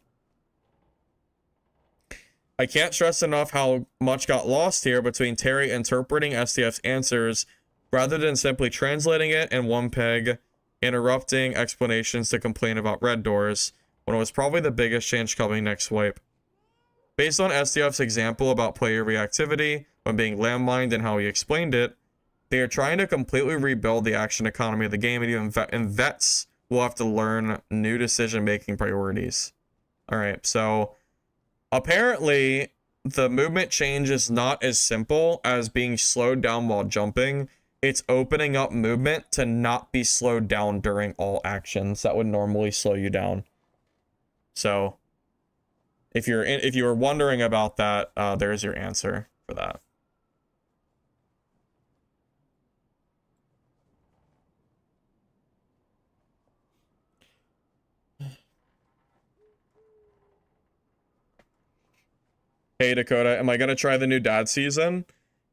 I can't stress enough how much got lost here between Terry interpreting SDF's answers rather than simply translating it in one peg, interrupting explanations to complain about red doors, when it was probably the biggest change coming next wipe. Based on SDF's example about player reactivity when being landmined and how he explained it, they are trying to completely rebuild the action economy of the game, and even vets will have to learn new decision-making priorities. Alright, so apparently the movement change is not as simple as being slowed down while jumping. It's opening up movement to not be slowed down during all actions that would normally slow you down. So if you were wondering about that, there's your answer for that. Hey Dakota, am I gonna try the new DaD season?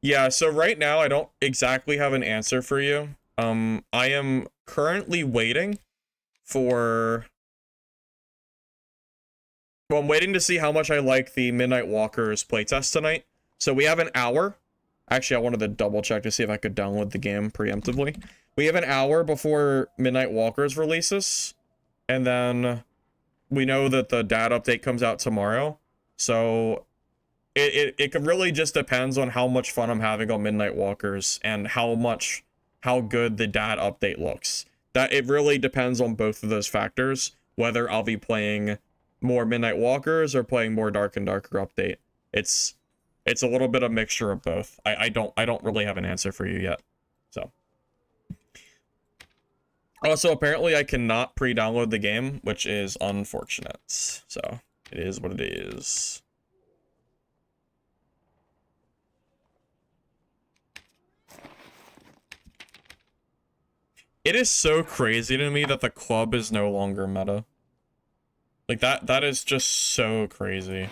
Yeah, so right now I don't exactly have an answer for you. I am currently waiting for... Well, I'm waiting to see how much I like the Midnight Walkers playtest tonight. So we have an hour. Actually, I wanted to double check to see if I could download the game preemptively. We have an hour before Midnight Walkers releases. And then we know that the DaD update comes out tomorrow. So it really just depends on how much fun I'm having on Midnight Walkers and how good the DaD update looks. That it really depends on both of those factors, whether I'll be playing more Midnight Walkers or playing more Dark and Darker update. It's a little bit of mixture of both. I don't really have an answer for you yet. So also apparently I cannot pre-download the game, which is unfortunate. So it is what it is. It is so crazy to me that the club is no longer meta. Like, that is just so crazy.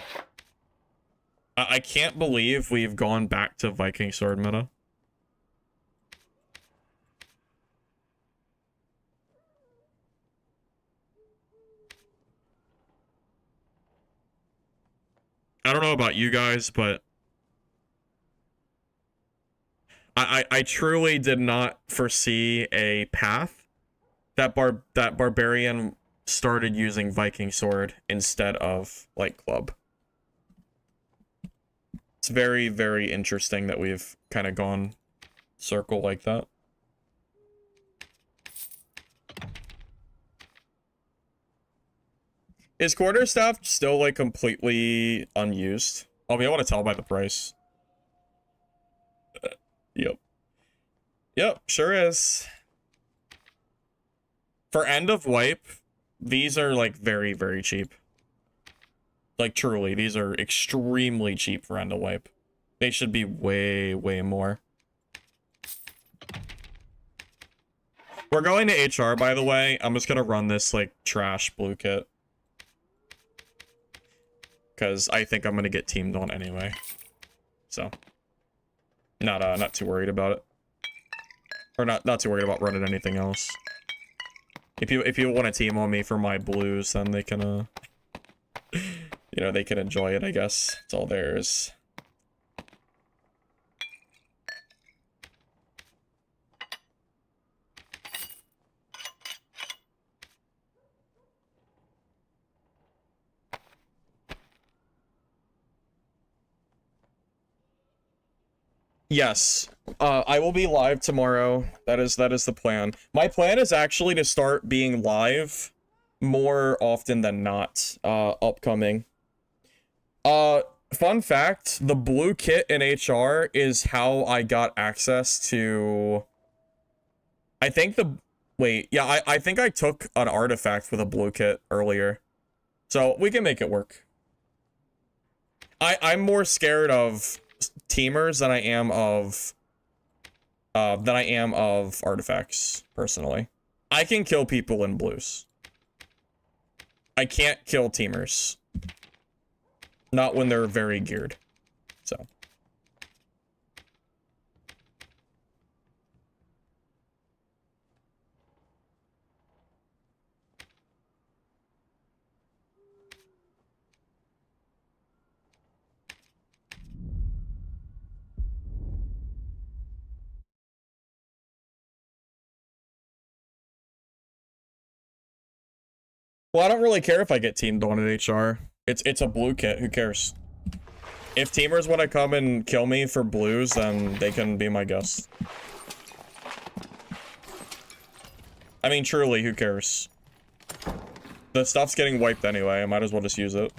I can't believe we've gone back to Viking Sword meta. I don't know about you guys, but I truly did not foresee a path that Barbarian started using Viking Sword instead of Light Club. It's very, very interesting that we've kind of gone circle like that. Is quarterstaff still like completely unused? I'll be able to tell by the price. Yep, sure is. For end of wipe, these are like very, very cheap. Like truly, these are extremely cheap for end of wipe. They should be way, way more. We're going to HR, by the way. I'm just gonna run this like trash blue kit, because I think I'm gonna get teamed on anyway. So not too worried about it. Or not too worried about running anything else. If you want to team on me for my blues, then they can you know, they can enjoy it, I guess. It's all theirs. Yes, I will be live tomorrow. That is the plan. My plan is actually to start being live more often than not, upcoming. Fun fact, the blue kit in HR is how I got access to... I think the... Wait, yeah, I think I took an artifact with a blue kit earlier. So we can make it work. I'm more scared of teamers than I am of artifacts, personally. I can kill people in blues. I can't kill teamers. Not when they're very geared. So. Well, I don't really care if I get teamed on at HR. It's a blue kit. Who cares? If teamers want to come and kill me for blues, then they can be my guest. I mean, truly, who cares? The stuff's getting wiped anyway. I might as well just use it.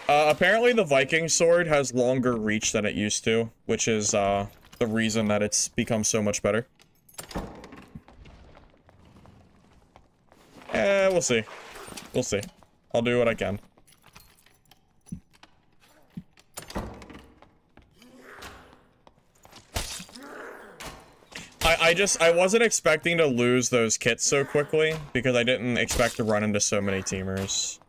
Apparently the Viking sword has longer reach than it used to, which is the reason that it's become so much better. We'll see. We'll see. I'll do what I can. I wasn't expecting to lose those kits so quickly, because I didn't expect to run into so many teamers.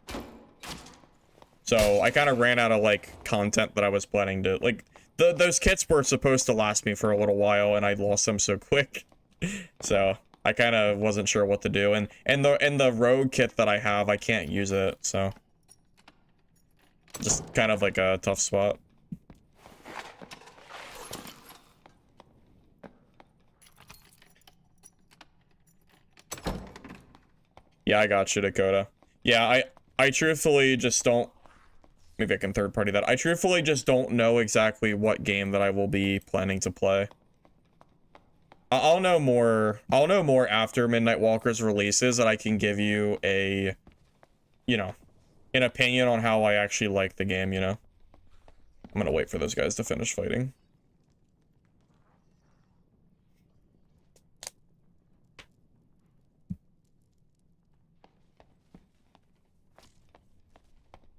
So I kind of ran out of, like, content that I was planning to, like, those kits were supposed to last me for a little while, and I lost them so quick. So I kind of wasn't sure what to do, and the rogue kit that I have, I can't use it, so just kind of like a tough spot. Yeah, I got you, Dakota. Yeah, I truthfully just don't... Maybe I can third party that. I truthfully just don't know exactly what game that I will be planning to play. I'll know more after Midnight Walker's releases, and I can give you a, you know, an opinion on how I actually like the game, you know? I'm gonna wait for those guys to finish fighting.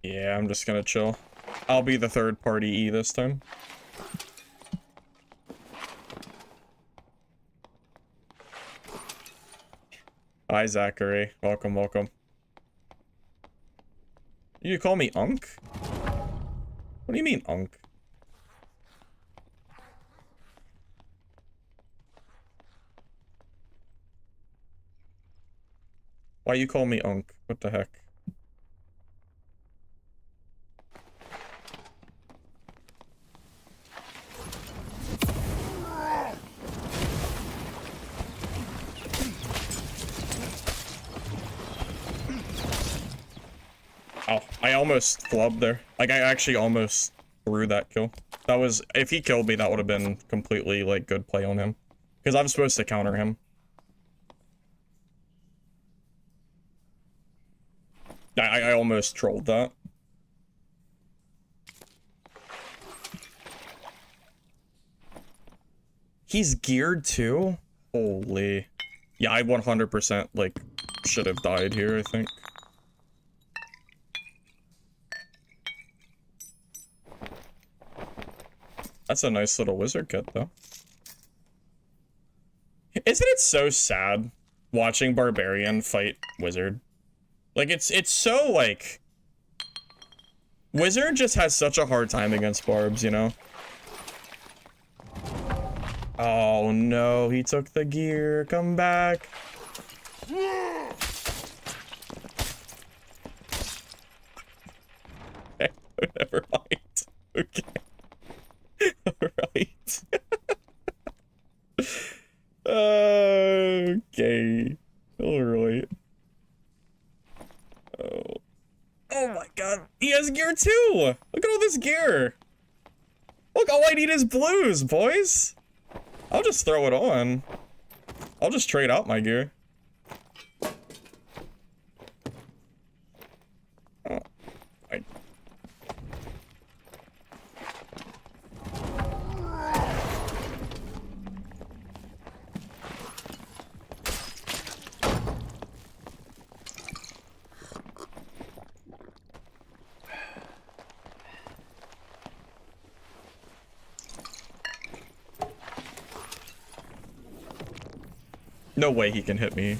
Yeah, I'm just gonna chill. I'll be the third party E this time. Hi, Zachary. Welcome, welcome. You call me Unk? What do you mean, Unk? Why you call me Unk? What the heck? Oh, I almost flubbed there. Like, I actually almost threw that kill. That was... If he killed me, that would have been completely, like, good play on him. Because I'm supposed to counter him. I almost trolled that. He's geared too? Holy. Yeah, I 100%, like, should have died here, I think. That's a nice little wizard kit, though. Isn't it so sad watching Barbarian fight Wizard? Like, it's so, like... Wizard just has such a hard time against Barbs, you know? Oh, no, he took the gear. Come back. Never mind. Okay. Alright. Okay. Alright. Oh. Oh my god. He has gear too! Look at all this gear! Look, all I need is blues, boys! I'll just throw it on. I'll just trade out my gear. No way he can hit me.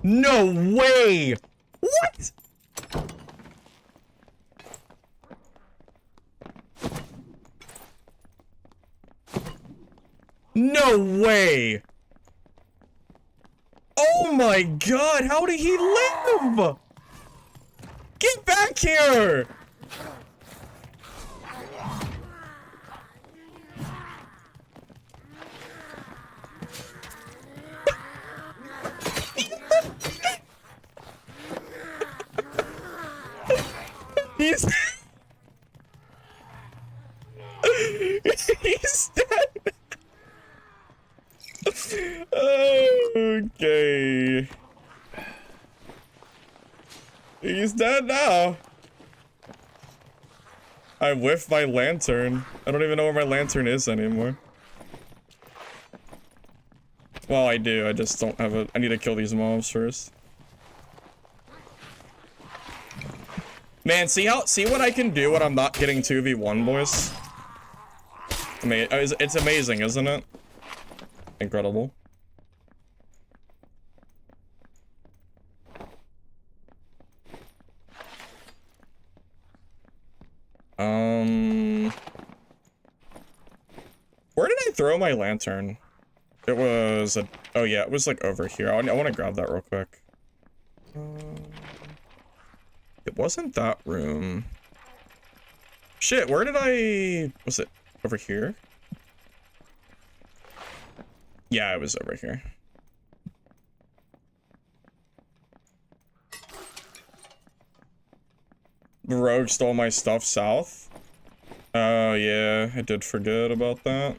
No way! What? No way! Oh my god, how did he live? Get back here! He's he's dead. Okay. He's dead now. I whiffed my lantern. I don't even know where my lantern is anymore. Well, I do. I just don't have it. I need to kill these mobs first. Man, see what I can do when I'm not getting 2v1, boys? I mean, it's amazing, isn't it? Incredible. Where did I throw my lantern? It was oh yeah, it was like over here. I want to grab that real quick. It wasn't that room. Shit, where did I... Was it over here? Yeah, it was over here. The rogue stole my stuff south. Oh yeah, I did forget about that.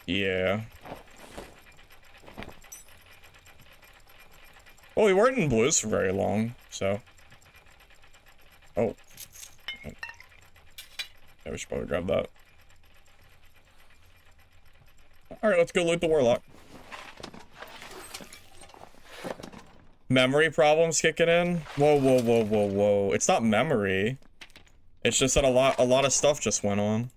Yeah. Well, we weren't in blues for very long, so. Oh. Yeah, we should probably grab that. Alright, let's go loot the warlock. Memory problems kicking in? Whoa, whoa, whoa, whoa, whoa. It's not memory. It's just that a lot of stuff just went on.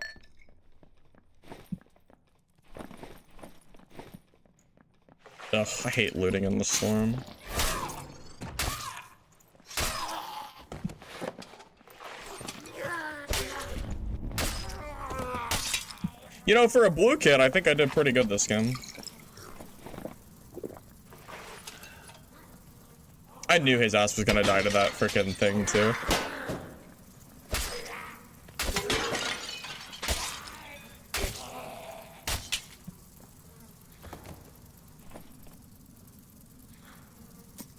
Ugh, I hate looting in the storm. You know, for a blue kid, I think I did pretty good this game. I knew his ass was gonna die to that frickin' thing, too.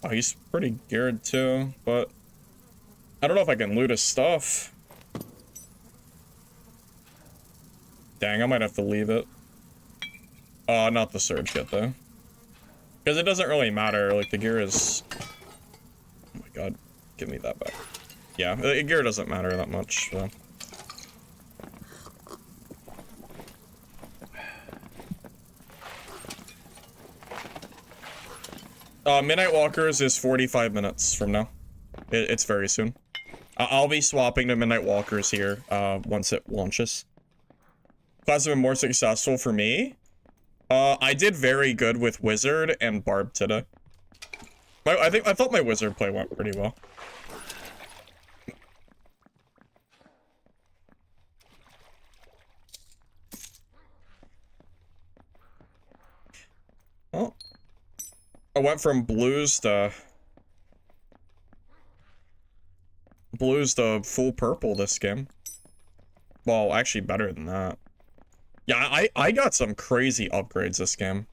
Oh, he's pretty geared, too, but I don't know if I can loot his stuff. Dang, I might have to leave it. Not the surge kit, though. Because it doesn't really matter, like, the gear is... Oh my god, give me that back. Yeah, the gear doesn't matter that much, so... Midnight Walkers is 45 minutes from now. It's very soon. I'll be swapping to Midnight Walkers here, once it launches. Class have been more successful for me. I did very good with Wizard and Barb today. I thought my Wizard play went pretty well. Oh. I went from blues to full purple this game. Well, actually better than that. Yeah, I got some crazy upgrades this game.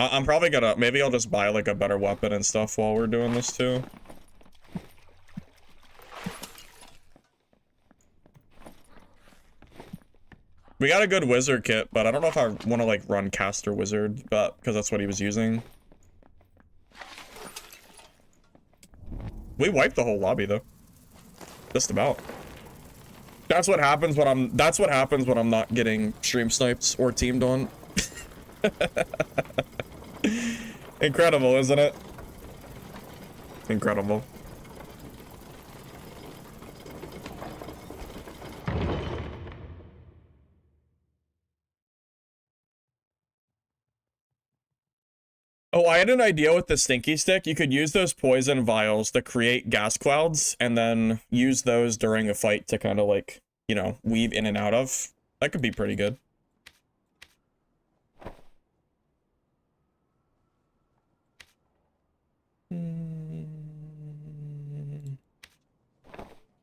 I'm probably gonna... Maybe I'll just buy, like, a better weapon and stuff while we're doing this, too. We got a good wizard kit, but I don't know if I want to like run caster wizard, but because that's what he was using. We wiped the whole lobby though. Just about. That's what happens when I'm not getting stream sniped or teamed on. Incredible, isn't it? Incredible. Oh, I had an idea with the stinky stick. You could use those poison vials to create gas clouds and then use those during a fight to kind of like, you know, weave in and out of. That could be pretty good.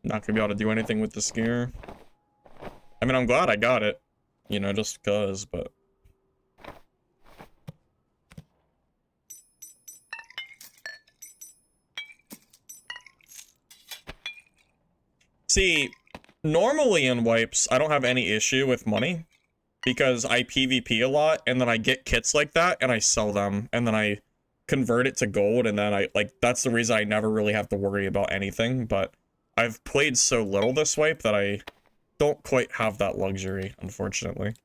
Not gonna be able to do anything with the skier. I mean, I'm glad I got it, you know, just cause, but. See, normally in wipes, I don't have any issue with money because I PvP a lot and then I get kits like that and I sell them and then I convert it to gold and then that's the reason I never really have to worry about anything, but I've played so little this wipe that I don't quite have that luxury, unfortunately.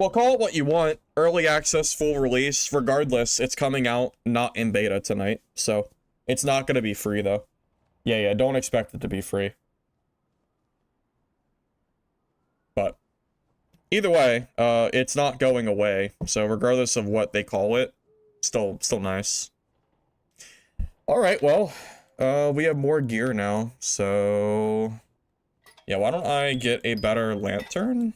Well, call it what you want. Early access, full release. Regardless, it's coming out not in beta tonight. So, it's not going to be free, though. Yeah, don't expect it to be free. But, either way, it's not going away. So, regardless of what they call it, still nice. Alright, well, we have more gear now. So, yeah, why don't I get a better lantern?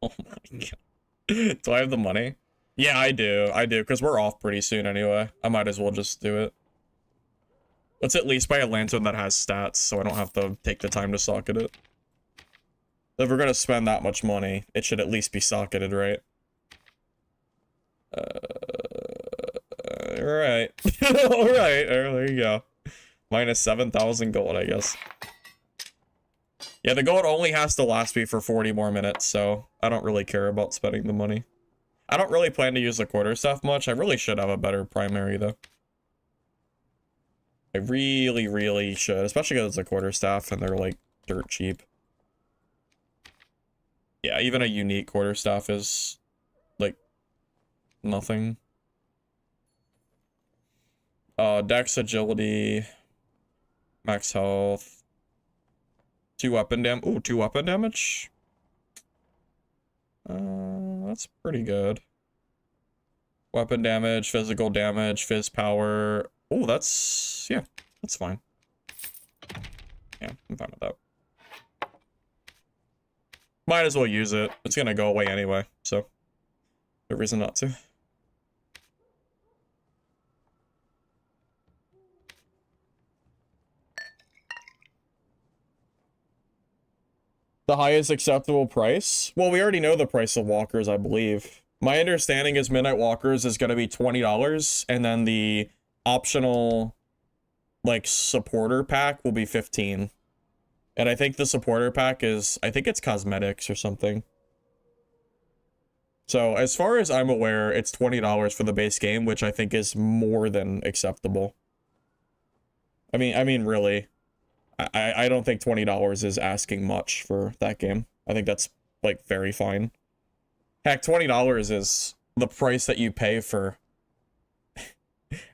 Oh my god. Do I have the money? Yeah, I do, because we're off pretty soon anyway. I might as well just do it. Let's at least buy a lantern that has stats, so I don't have to take the time to socket it. If we're gonna spend that much money, it should at least be socketed, right? Alright. Alright, there you go. Minus 7,000 gold, I guess. Yeah, the gold only has to last me for 40 more minutes, so I don't really care about spending the money. I don't really plan to use the quarterstaff much. I really should have a better primary, though. I really should, especially because it's a quarterstaff and they're, like, dirt cheap. Yeah, even a unique quarterstaff is, like, nothing. Dex, agility, max health. 2 weapon damage. Ooh, 2 weapon damage? That's pretty good. Weapon damage, physical damage, fizz power. Oh, that's... yeah, that's fine. Yeah, I'm fine with that. Might as well use it. It's gonna go away anyway, so... no reason not to. The highest acceptable price? Well, we already know the price of walkers, I believe. My understanding is Midnight Walkers is going to be $20, and then the optional, like, supporter pack will be $15. And I think the supporter pack is, I think it's cosmetics or something. So, as far as I'm aware, it's $20 for the base game, which I think is more than acceptable. I mean, really. I don't think $20 is asking much for that game. I think that's, like, very fine. Heck, $20 is the price that you pay for...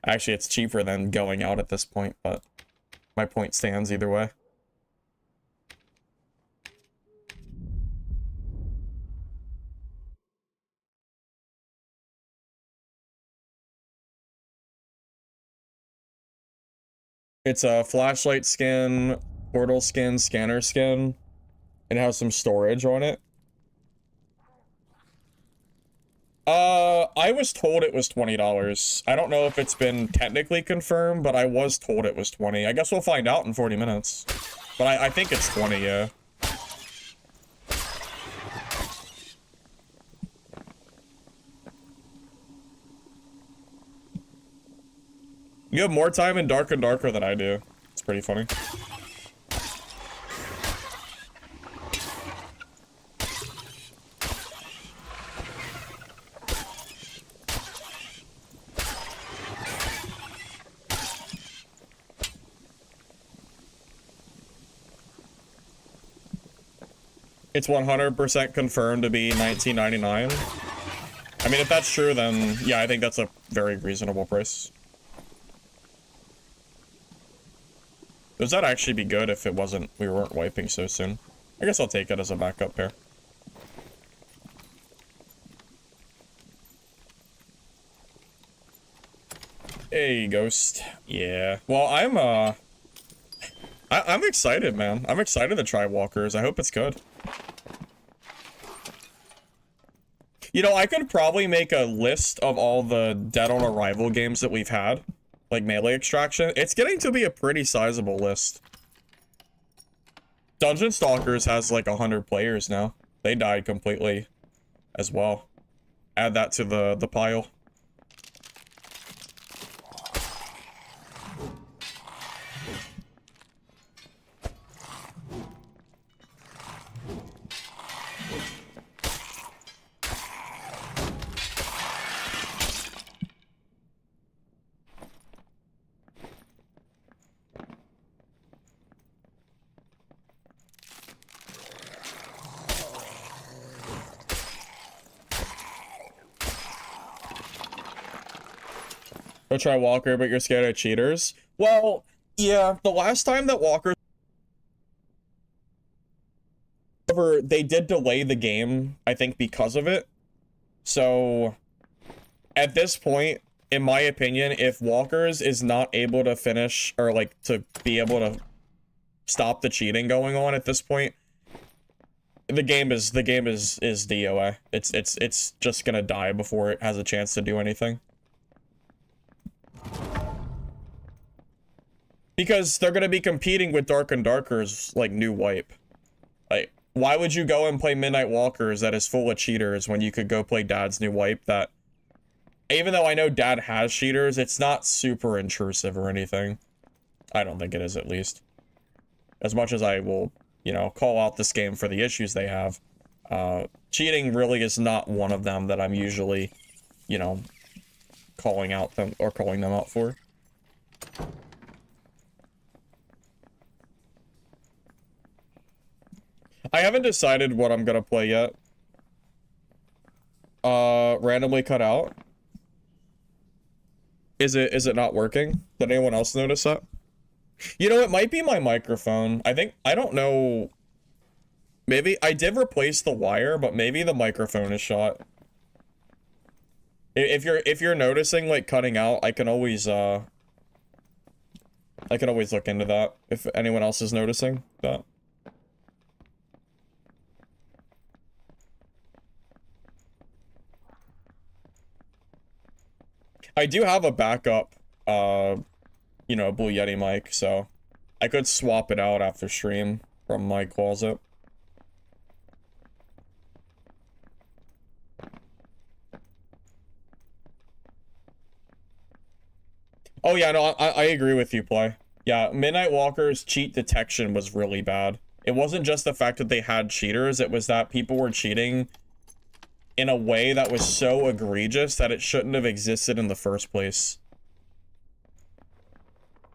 Actually, it's cheaper than going out at this point, but my point stands either way. It's a flashlight skin, Portal skin, scanner skin, and it has some storage on it. I was told it was $20. I don't know if it's been technically confirmed, but I was told it was 20. I guess we'll find out in 40 minutes. But I think it's 20, yeah. You have more time in Dark and Darker than I do. It's pretty funny. It's 100% confirmed to be $19.99. I mean, if that's true, then yeah, I think that's a very reasonable price. Does that actually be good if it wasn't, we weren't wiping so soon? I guess I'll take it as a backup pair. Hey, Ghost. Yeah. Well, I'm excited, man. I'm excited to try Walkers. I hope it's good. You know, I could probably make a list of all the Dead on Arrival games that we've had. Like Melee Extraction. It's getting to be a pretty sizable list. Dungeon Stalkers has like 100 players now. They died completely as well. Add that to the pile. Go try Walker, but you're scared of cheaters? Well, yeah, the last time that Walker... However, they did delay the game, I think, because of it. So, at this point, in my opinion, if Walkers is not able to finish, or like, to be able to stop the cheating going on at this point, the game is DOA. It's just gonna die before it has a chance to do anything. Because they're gonna be competing with Dark and Darker's, like, new wipe. Like, why would you go and play Midnight Walkers that is full of cheaters when you could go play DaD's new wipe that... Even though I know DaD has cheaters, it's not super intrusive or anything. I don't think it is, at least. As much as I will, you know, call out this game for the issues they have, cheating really is not one of them that I'm usually, you know, calling them out for. I haven't decided what I'm gonna play yet. Randomly cut out. Is it not working? Did anyone else notice that? You know, it might be my microphone. I don't know. Maybe I did replace the wire, but maybe the microphone is shot. If you're noticing like cutting out, I can always look into that if anyone else is noticing that. I do have a backup, you know, Blue Yeti mic, so I could swap it out after stream from my closet. Oh yeah, no, I agree with you, Play. Yeah, Midnight Walker's cheat detection was really bad. It wasn't just the fact that they had cheaters, it was that people were cheating in a way that was so egregious that it shouldn't have existed in the first place.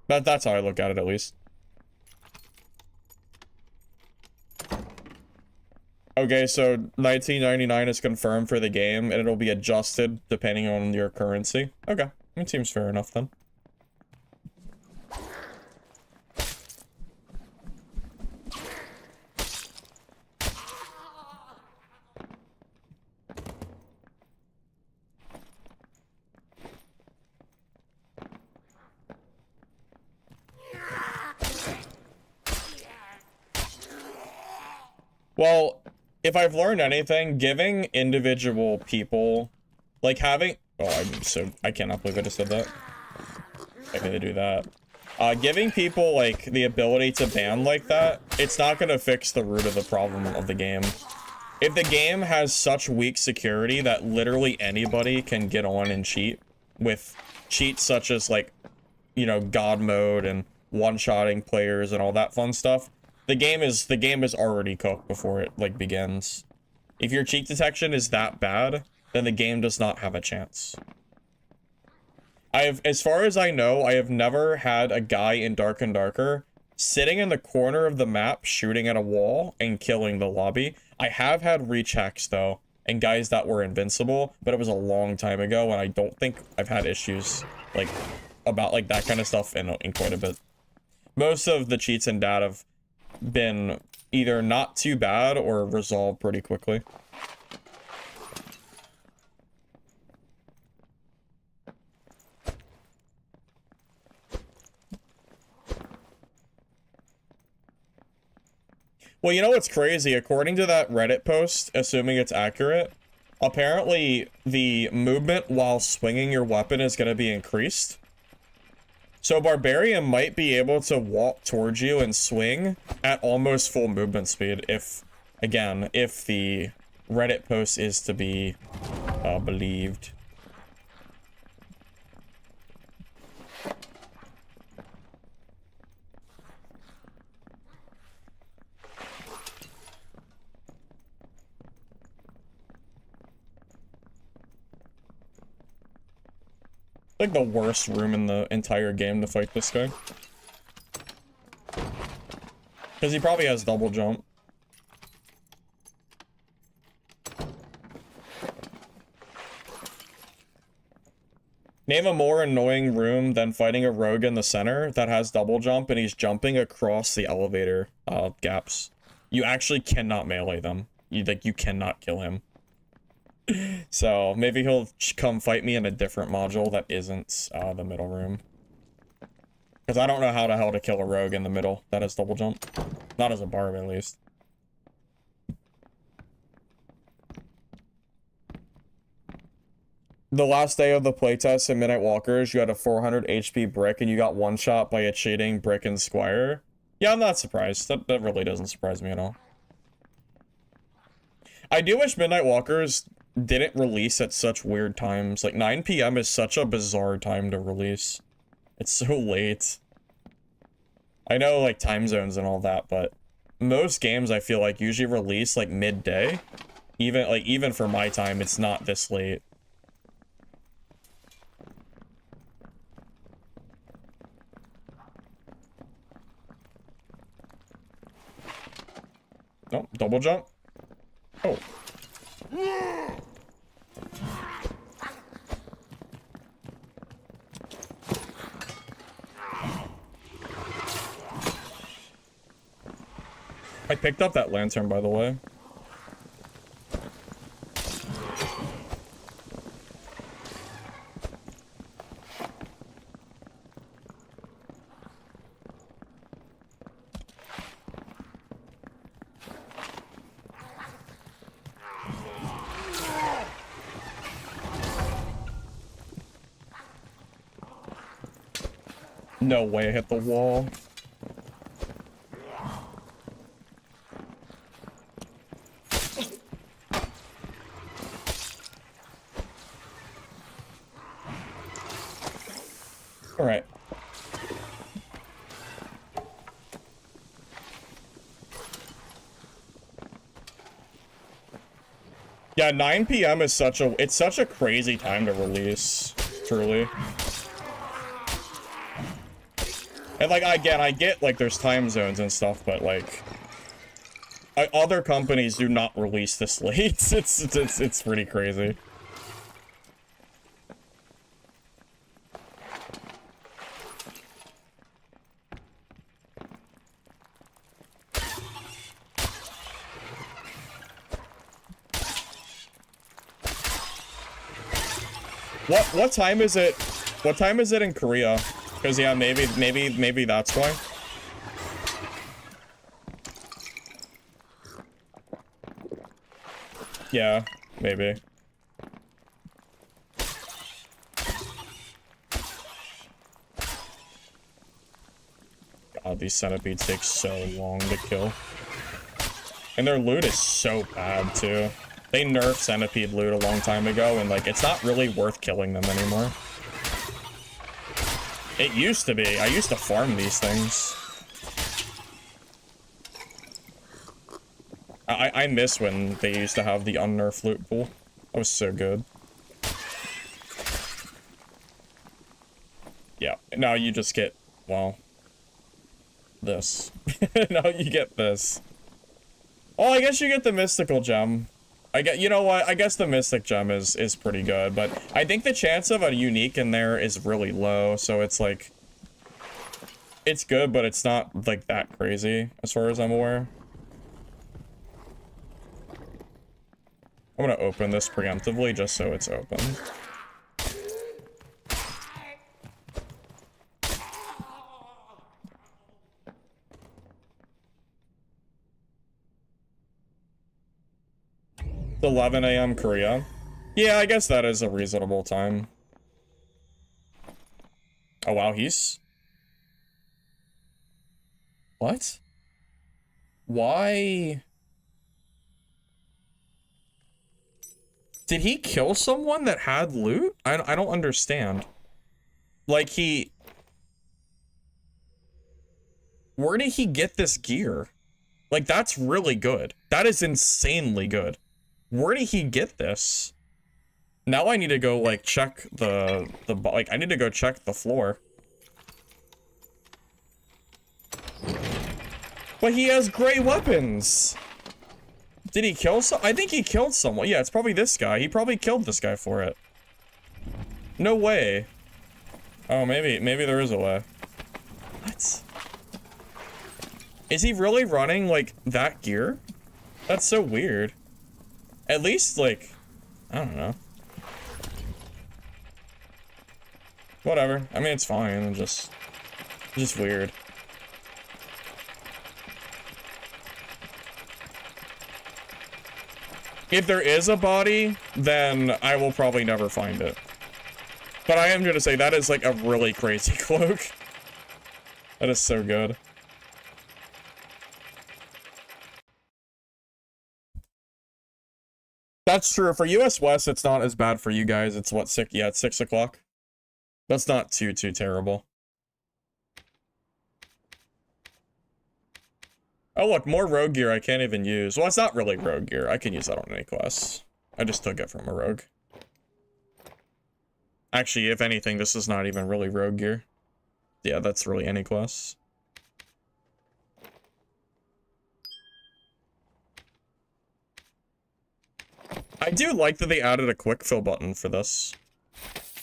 That's how I look at it, at least. Okay, so $19.99 is confirmed for the game, and it'll be adjusted depending on your currency. Okay, it seems fair enough then. Well, if I've learned anything, giving individual people, like having, oh, I cannot believe I just said that. I need to do that. Giving people, like, the ability to ban like that, it's not gonna fix the root of the problem of the game. If the game has such weak security that literally anybody can get on and cheat, with cheats such as, like, you know, God mode and one-shotting players and all that fun stuff, the game is already cooked before it, like, begins. If your cheat detection is that bad, then the game does not have a chance. As far as I know, I have never had a guy in Dark and Darker sitting in the corner of the map shooting at a wall and killing the lobby. I have had rechecks, though, and guys that were invincible, but it was a long time ago, and I don't think I've had issues, like, about, like, that kind of stuff in quite a bit. Most of the cheats in DaD have been either not too bad or resolved pretty quickly. Well, you know what's crazy? According to that Reddit post, assuming it's accurate, apparently the movement while swinging your weapon is going to be increased. So Barbarian might be able to walk towards you and swing at almost full movement speed if, again, if the Reddit post is to be believed. Like the worst room in the entire game to fight this guy. Because he probably has double jump. Name a more annoying room than fighting a rogue in the center that has double jump and he's jumping across the elevator gaps. You actually cannot melee them. You cannot kill him. So, maybe he'll come fight me in a different module that isn't the middle room. Because I don't know how the hell to kill a rogue in the middle that has double jump. Not as a barb, at least. The last day of the playtest in Midnight Walkers, you had a 400 HP brick and you got one shot by a cheating brick and squire. Yeah, I'm not surprised. That really doesn't surprise me at all. I do wish Midnight Walkers didn't release at such weird times. Like, 9 PM is such a bizarre time to release. It's so late. I know, like, time zones and all that, but most games, I feel like, usually release, like, midday. Even for my time, it's not this late. Oh, double jump. Oh. I picked up that lantern, by the way. No way I hit the wall. Alright. Yeah, 9 PM is such a crazy time to release, truly. And, like, again, I get, like, there's time zones and stuff, but, like, other companies do not release this late. It's pretty crazy. What time is it? What time is it in Korea? Because, yeah, maybe that's why. Yeah, maybe. God, these centipedes take so long to kill. And their loot is so bad, too. They nerfed centipede loot a long time ago, and, like, it's not really worth killing them anymore. It used to be. I used to farm these things. I miss when they used to have the unnerfed loot pool. That was so good. Yeah, now you just get, well, this. Now you get this. Oh, I guess you get the mystical gem. You know what? I guess the mystic gem is pretty good, but I think the chance of a unique in there is really low, so it's like, it's good, but it's not like that crazy as far as I'm aware. I'm gonna open this preemptively just so it's open. It's 11 a.m. Korea. Yeah, I guess that is a reasonable time. Oh wow, he's... What? Why? Did he kill someone that had loot? I don't understand. Like, where did he get this gear? Like, that's really good. That is insanely good. Where did he get this? Now I need to go, like, check like, I need to go check the floor. But he has gray weapons! Did he kill I think he killed someone. Yeah, it's probably this guy. He probably killed this guy for it. No way. Oh, maybe there is a way. What? Is he really running, like, that gear? That's so weird. At least, like, I don't know. Whatever. I mean, it's fine. It's just weird. If there is a body, then I will probably never find it. But I am gonna say that is like a really crazy cloak. That is so good. That's true. For US West, it's not as bad for you guys. It's what, 6? Yeah, it's 6 o'clock. That's not too terrible. Oh, look, more rogue gear I can't even use. Well, it's not really rogue gear. I can use that on any class. I just took it from a rogue. Actually, if anything, this is not even really rogue gear. Yeah, that's really any class. I do like that they added a quick fill button for this.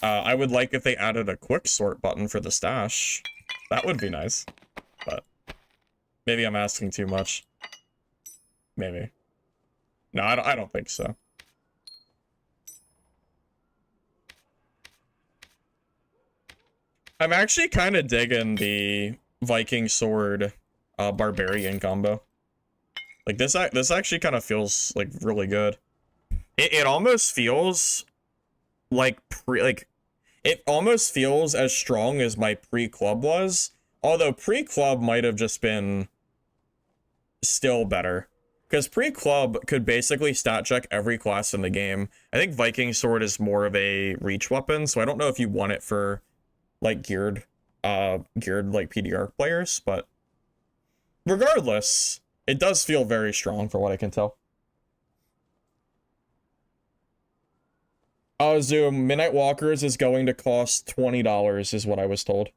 I would like if they added a quick sort button for the stash. That would be nice. But maybe I'm asking too much. Maybe. No, I don't think so. I'm actually kind of digging the Viking sword barbarian combo. Like this actually kind of feels like really good. It almost feels like it almost feels as strong as my pre-club was. Although pre-club might have just been still better. Because pre-club could basically stat check every class in the game. I think Viking sword is more of a reach weapon, so I don't know if you want it for like geared like PDR players, but regardless, it does feel very strong for what I can tell. Zoom, Midnight Walkers is going to cost $20 is what I was told.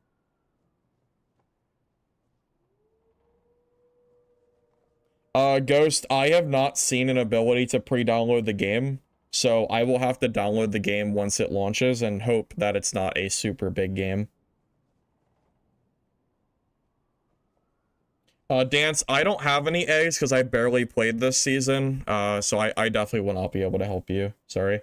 Ghost, I have not seen an ability to pre-download the game, so I will have to download the game once it launches and hope that it's not a super big game. Dance, I don't have any eggs because I barely played this season, so I definitely will not be able to help you. Sorry.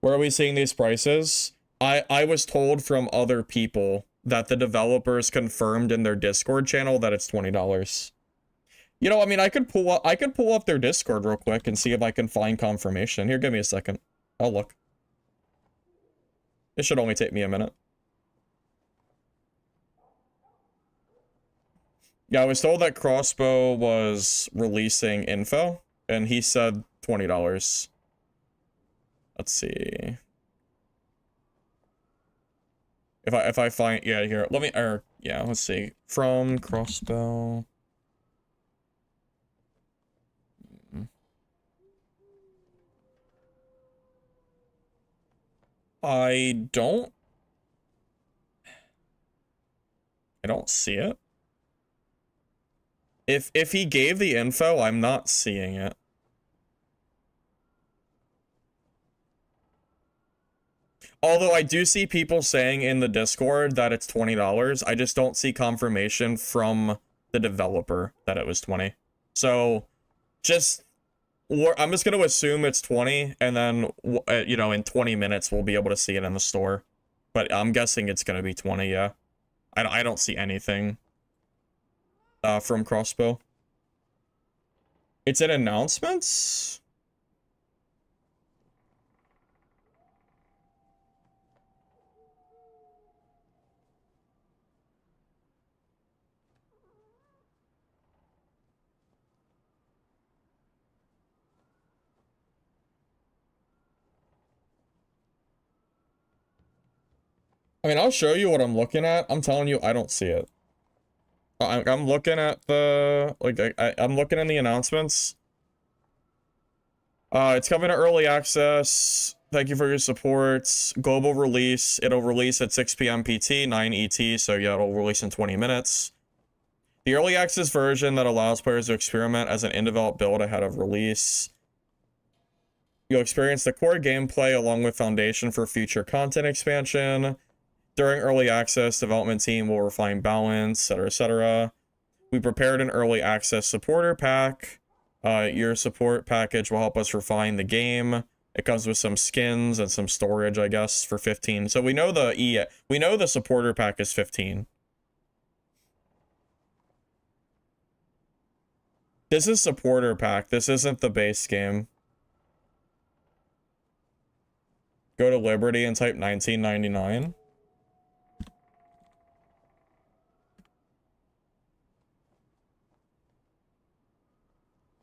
Where are we seeing these prices? I was told from other people that the developers confirmed in their Discord channel that it's $20. You know, I mean, I could pull up their Discord real quick and see if I can find confirmation. Here, give me a second. I'll look. It should only take me a minute. Yeah, I was told that Crossbow was releasing info, and he said $20. Let's see. If I find, yeah, here, let me, yeah, let's see. From Crossbow. I don't see it. If he gave the info, I'm not seeing it. Although I do see people saying in the Discord that it's $20, I just don't see confirmation from the developer that it was 20. So, I'm just going to assume it's 20, and then, you know, in 20 minutes we'll be able to see it in the store. But I'm guessing it's going to be 20, yeah. I don't see anything from Crossbow. It's in announcements? I mean, I'll show you what I'm looking at. I'm telling you, I don't see it. I'm looking at the, like, I'm looking in the announcements. It's coming to early access. Thank you for your support. Global release. It'll release at 6 p.m. PT, 9 ET, so yeah, it'll release in 20 minutes. The early access version that allows players to experiment as an in-developed build ahead of release. You'll experience the core gameplay along with foundation for future content expansion. During early access, development team will refine balance, etc., etc. We prepared an early access supporter pack. Your support package will help us refine the game. It comes with some skins and some storage, I guess, for 15. So we know the supporter pack is 15. This is supporter pack. This isn't the base game. Go to Liberty and type 1999.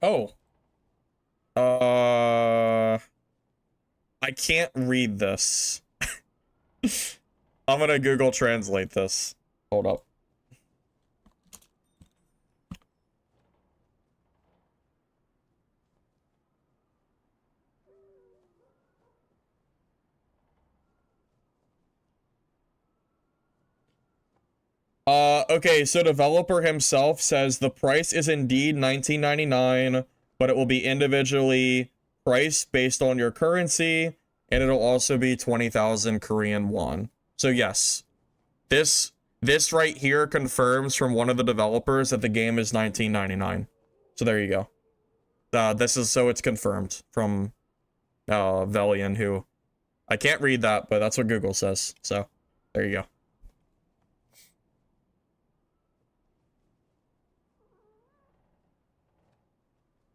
Oh. I can't read this. I'm gonna Google Translate this. Hold up. Okay, so developer himself says the price is indeed $19.99, but it will be individually priced based on your currency, and it'll also be 20,000 Korean won. So yes, this right here confirms from one of the developers that the game is $19.99. So there you go. So it's confirmed from Velian, who I can't read that, but that's what Google says. So there you go.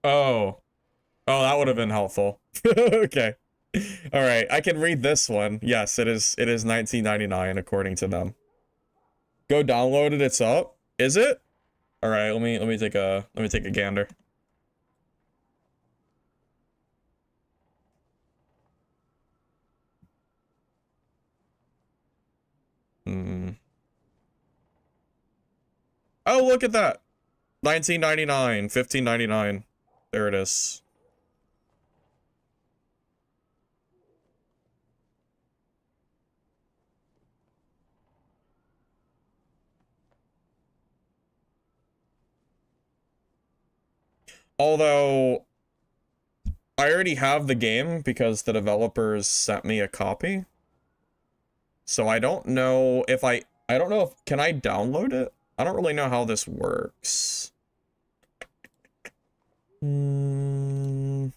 Oh, that would have been helpful. Okay. All right, I can read this one. Yes, it is $19.99 according to them. Go download it. It's up. Is it? All right, let me take a gander. Oh, look at that. $19.99, $15.99. There it is. Although, I already have the game because the developers sent me a copy. So I don't know if can I download it? I don't really know how this works. Because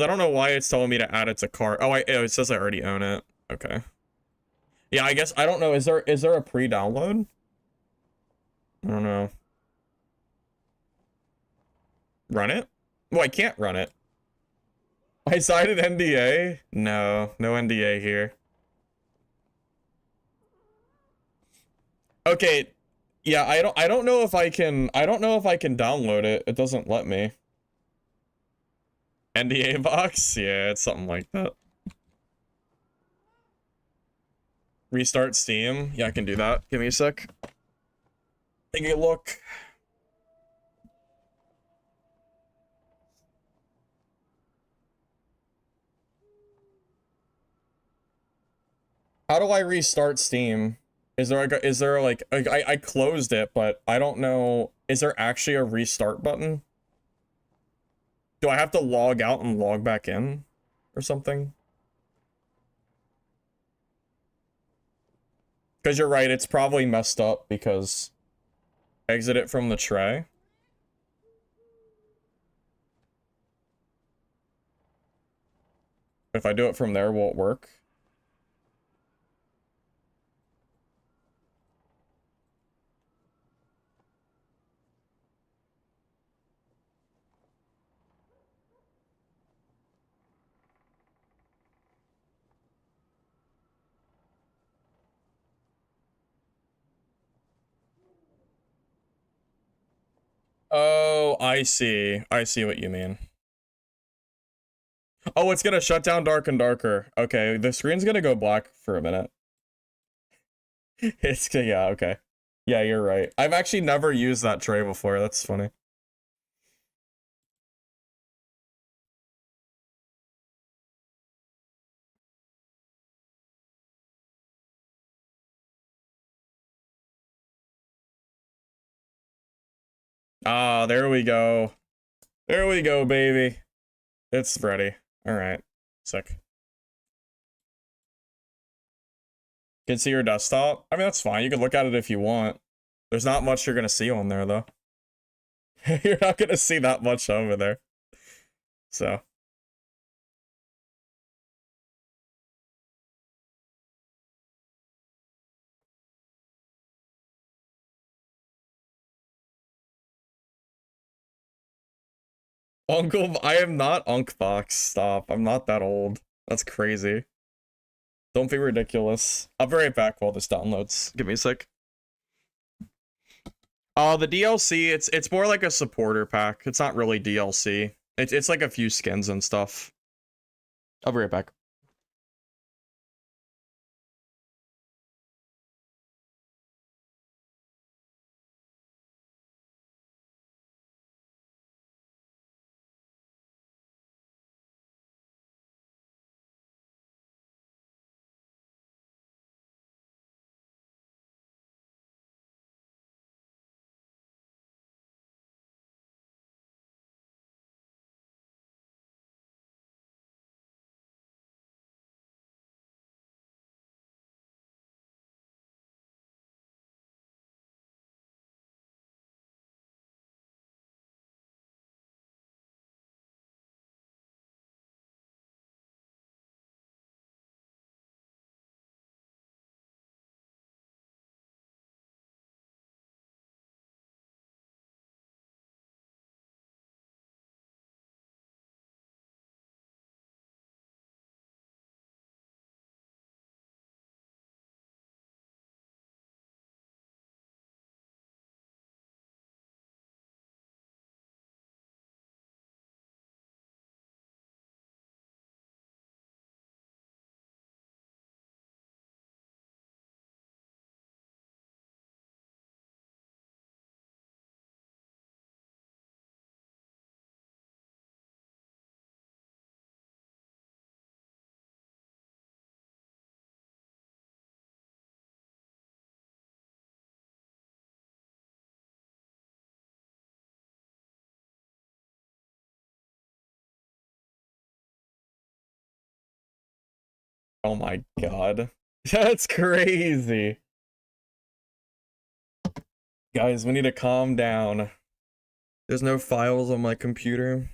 I don't know why it's telling me to add it to cart. Oh, it says I already own it. Okay. Yeah, I guess, I don't know, is there a pre-download? I don't know. Run it? Well, I can't run it. I signed an NDA? No, no NDA here. Okay, yeah, I don't know if I can download it. It doesn't let me. NDA box? Yeah, it's something like that. Restart Steam? Yeah, I can do that. Give me a sec. Take a look. How do I restart Steam? Is there like I closed it, but I don't know. Is there actually a restart button? Do I have to log out and log back in or something? Because you're right, it's probably messed up because exit it from the tray. If I do it from there, will it work? Oh, I see. I see what you mean. Oh, it's gonna shut down dark and darker. Okay, the screen's gonna go black for a minute. It's, yeah, okay. Yeah, you're right. I've actually never used that tray before. That's funny. Ah, there we go. There we go, baby. It's ready. Alright. Sick. Can see your desktop? I mean, that's fine. You can look at it if you want. There's not much you're gonna see on there, though. You're not gonna see that much over there. So. Uncle, I am not Uncbox. Stop. I'm not that old. That's crazy. Don't be ridiculous. I'll be right back while this downloads. Give me a sec. The DLC, it's more like a supporter pack. It's not really DLC. It's like a few skins and stuff. I'll be right back. Oh my god. That's crazy. Guys, we need to calm down. There's no files on my computer.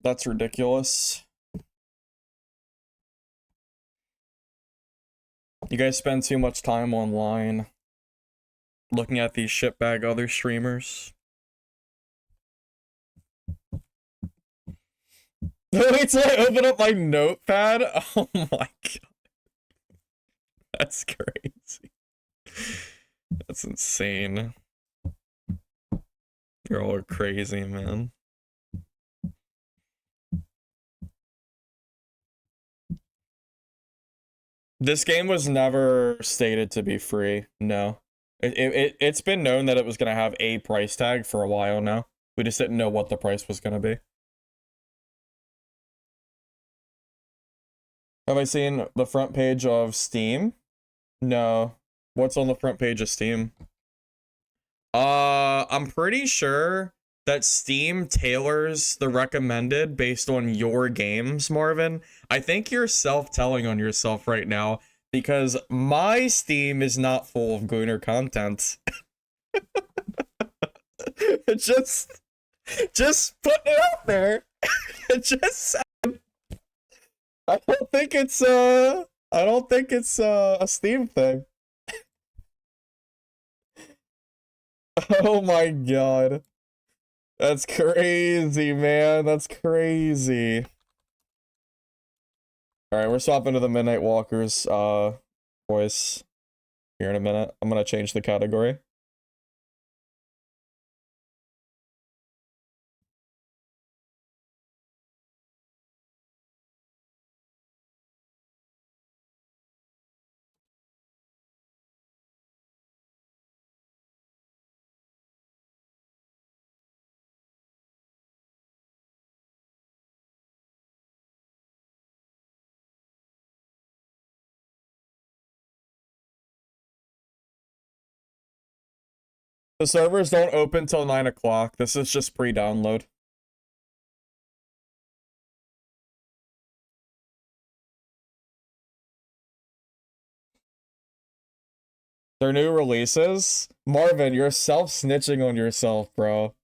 That's ridiculous. You guys spend too much time online looking at these shitbag other streamers. Wait till I open up my notepad. Oh my god. That's crazy. That's insane. You're all crazy, man. This game was never stated to be free. No. It's been known that it was going to have a price tag for a while now. We just didn't know what the price was going to be. Have I seen the front page of Steam? No. What's on the front page of Steam? I'm pretty sure that Steam tailors the recommended based on your games, Marvin. I think you're self-telling on yourself right now because my Steam is not full of Gooner content. just putting it out there. Just I don't think it's a Steam thing. Oh my god. That's crazy, man. That's crazy. Alright, we're swapping to the Midnight Walkers voice here in a minute. I'm gonna change the category. The servers don't open till 9 o'clock. This is just pre-download. Their new releases? Marvin, you're self-snitching on yourself, bro.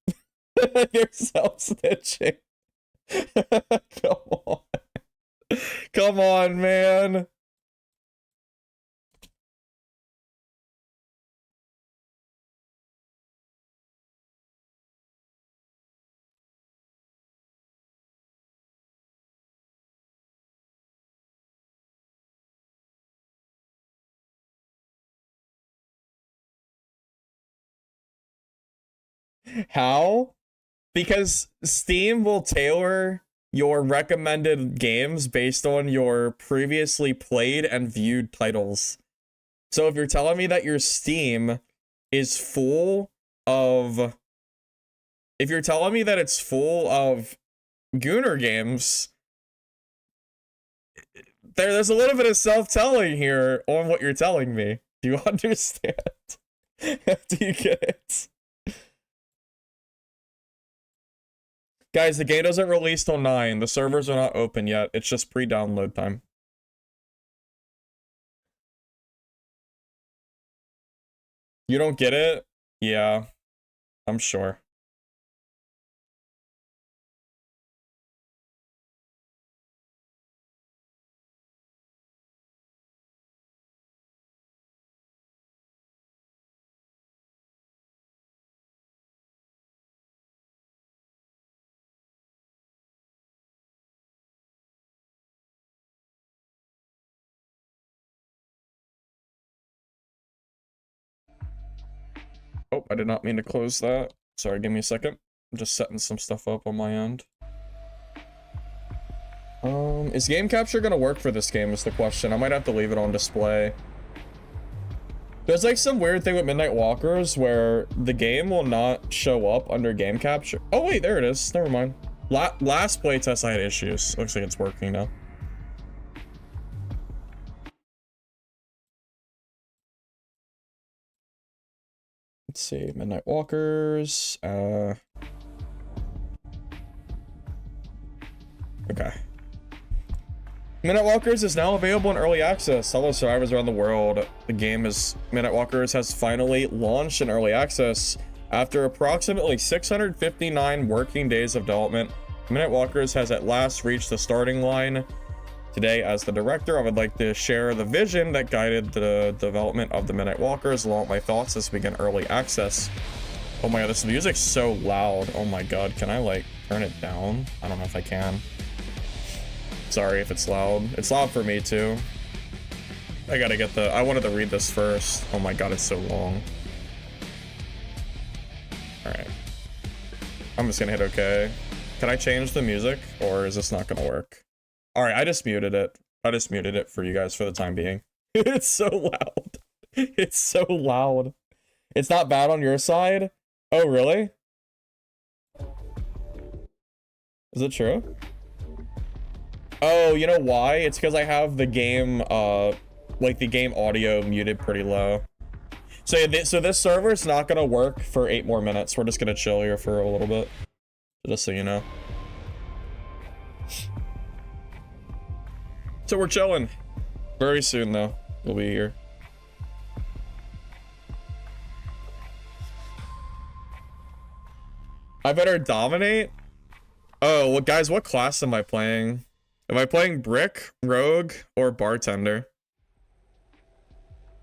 You're self-snitching. Come on. Come on, man. How? Because Steam will tailor your recommended games based on your previously played and viewed titles. So if you're telling me that your Steam is full of... If you're telling me that it's full of Gooner games, there's a little bit of self-telling here on what you're telling me. Do you understand? Do you get it? Guys, the game doesn't release till 9. The servers are not open yet. It's just pre-download time. You don't get it? Yeah, I'm sure. Oh, I did not mean to close that. Sorry, give me a second. I'm just setting some stuff up on my end. Is game capture gonna work for this game is the question. I might have to leave it on display. There's like some weird thing with Midnight Walkers where the game will not show up under game capture. Oh wait, there it is. Never mind. Last playtest I had issues. Looks like it's working now. Let's see, Midnight Walkers, okay. Midnight Walkers is now available in early access. Hello survivors around the world. The game is, Midnight Walkers has finally launched in early access. After approximately 659 working days of development, Midnight Walkers has at last reached the starting line to Today, as the director, I would like to share the vision that guided the development of the Midnight Walkers, along with my thoughts as we begin early access. Oh my god, this music's so loud. Oh my god, can I, like, turn it down? I don't know if I can. Sorry if it's loud. It's loud for me, too. I gotta get the... I wanted to read this first. Oh my god, it's so long. Alright. I'm just gonna hit OK. Can I change the music, or is this not gonna work? Alright, I just muted it. I just muted it for you guys for the time being. It's so loud. It's so loud. It's not bad on your side? Oh, really? Is it true? Oh, you know why? It's because I have the game, like the game audio muted pretty low. So this server's not gonna work for 8 more minutes. We're just gonna chill here for a little bit. Just so you know. So we're chilling. Very soon, though. We'll be here. I better dominate? Oh, well, guys, what class am I playing? Am I playing Brick, Rogue, or Bartender?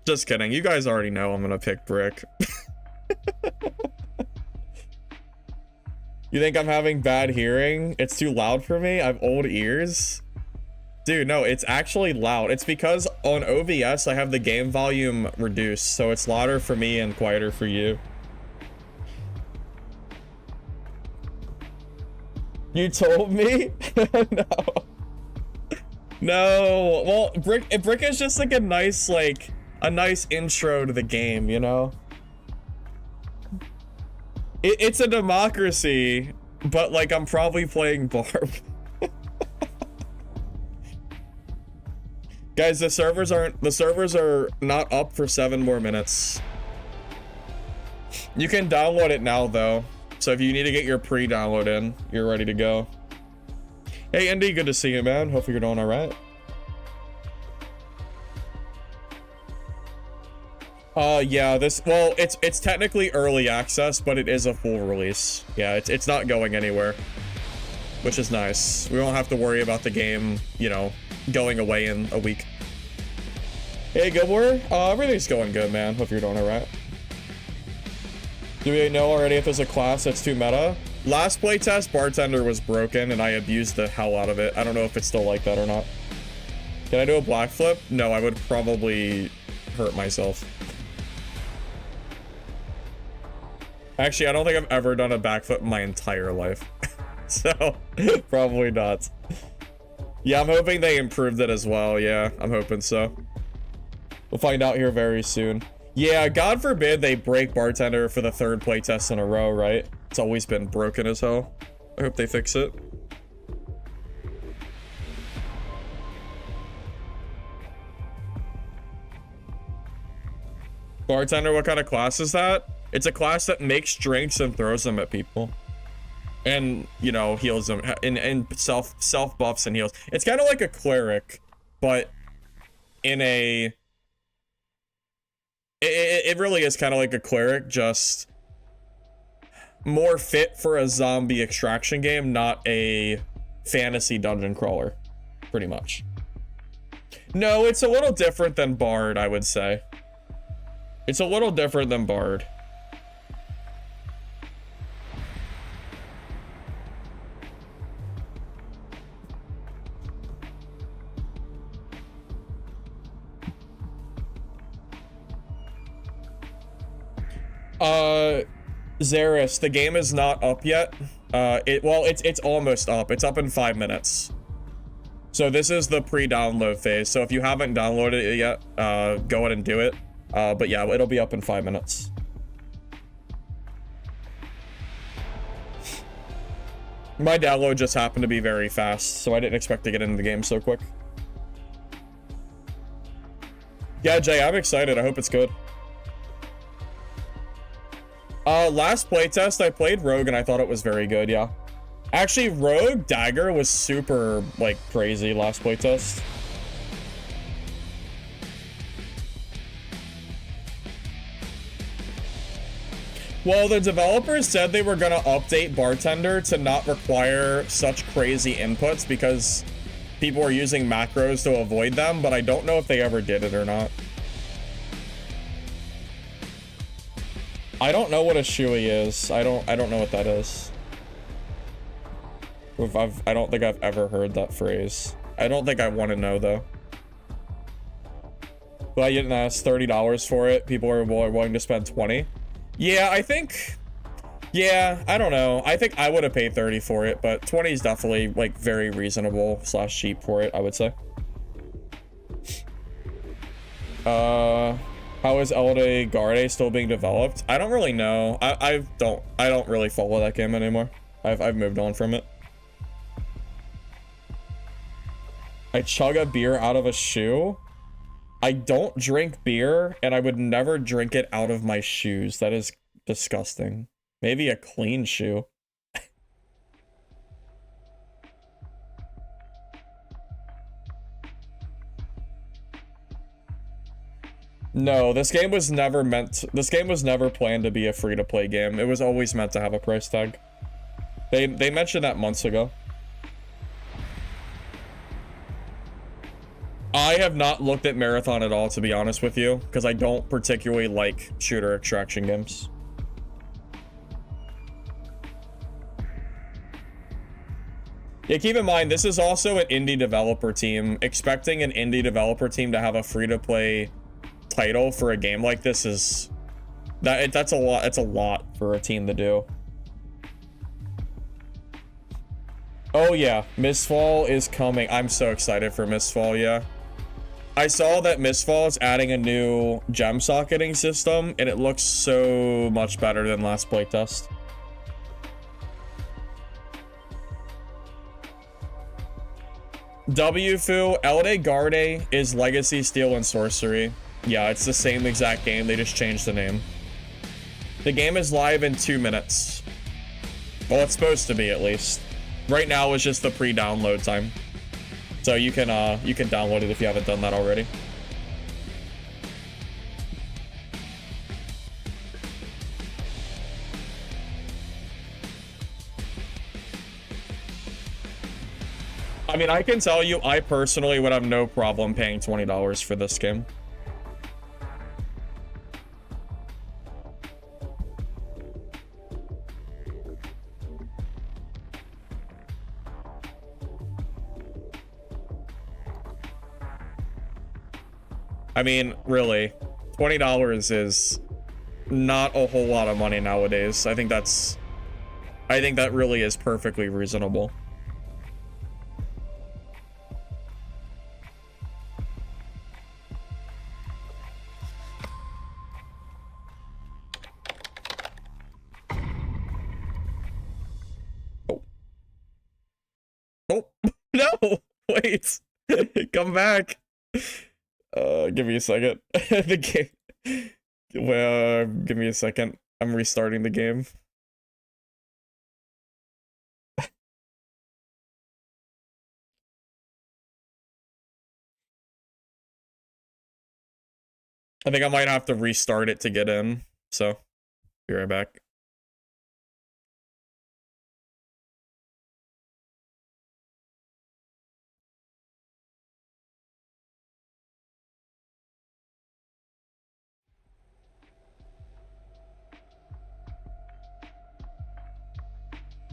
Just kidding. You guys already know I'm gonna pick Brick. You think I'm having bad hearing? It's too loud for me? I have old ears? Dude, no, it's actually loud. It's because on OBS, I have the game volume reduced, so it's louder for me and quieter for you. You told me? No. No. Well, Brick is just like a nice intro to the game, you know? It's a democracy, but like I'm probably playing Barb. Guys, the servers are not up for 7 more minutes. You can download it now though. So if you need to get your pre-download in, you're ready to go. Hey Indy, good to see you, man. Hopefully you're doing all right. Yeah, well, it's technically early access, but it is a full release. Yeah, it's not going anywhere, which is nice. We won't have to worry about the game, you know, going away in a week. Hey, Gilmore. Everything's going good, man. Hope you're doing all right. Do we know already if there's a class that's too meta? Last playtest, Bartender was broken, and I abused the hell out of it. I don't know if it's still like that or not. Can I do a black flip? No, I would probably hurt myself. Actually, I don't think I've ever done a backflip in my entire life. So, probably not. Yeah, I'm hoping they improved it as well. Yeah, I'm hoping so. We'll find out here very soon. Yeah, God forbid they break Bartender for the 3rd playtest in a row, right? It's always been broken as hell. I hope they fix it. Bartender, what kind of class is that? It's a class that makes drinks and throws them at people. And, you know, heals them. And self buffs and heals. It's kind of like a cleric, but in a... It really is kind of like a cleric, just more fit for a zombie extraction game, not a fantasy dungeon crawler, pretty much. No, it's a little different than Bard, I would say. It's a little different than Bard. Xeris, the game is not up yet. It's almost up. It's up in 5 minutes. So this is the pre-download phase. So if you haven't downloaded it yet, go ahead and do it. But yeah, it'll be up in 5 minutes. My download just happened to be very fast, so I didn't expect to get into the game so quick. Yeah, Jay, I'm excited. I hope it's good. Last playtest, I played Rogue and I thought it was very good, yeah. Actually, Rogue Dagger was super, like, crazy last playtest. Well, the developers said they were gonna update Bartender to not require such crazy inputs because people are using macros to avoid them, but I don't know if they ever did it or not. I don't know what a shoey is. I don't know what that is. I don't think I've ever heard that phrase. I don't think I want to know though. But I didn't ask $30 for it. People are willing to spend 20. Yeah, I think. Yeah, I don't know. I think I would have paid 30 for it, but 20 is definitely like very reasonable / cheap for it, I would say. How is DaD still being developed? I don't really know. I don't really follow that game anymore. I've moved on from it. I chug a beer out of a shoe. I don't drink beer, and I would never drink it out of my shoes. That is disgusting. Maybe a clean shoe. No, this game was never planned to be a free-to-play game. It was always meant to have a price tag. They mentioned that months ago. I have not looked at Marathon at all, to be honest with you, because I don't particularly like shooter extraction games. Yeah, keep in mind, this is also an indie developer team. Expecting an indie developer team to have a free-to-play title for a game like this is... That's a lot. It's a lot for a team to do. Oh yeah, Mistfall is coming. I'm so excited for Mistfall, yeah. I saw that Mistfall is adding a new gem socketing system, and it looks so much better than last playtest. WFU, DaD is Legacy, Steel, and Sorcery. Yeah, it's the same exact game, they just changed the name. The game is live in 2 minutes. Well, it's supposed to be, at least. Right now is just the pre-download time. So you can download it if you haven't done that already. I mean, I can tell you, I personally would have no problem paying $20 for this game. I mean, really, $20 is not a whole lot of money nowadays. I think that really is perfectly reasonable. Oh. Oh, no, wait, come back. Give me a second. The game. Well, give me a second. I'm restarting the game. I think I might have to restart it to get in. So, be right back.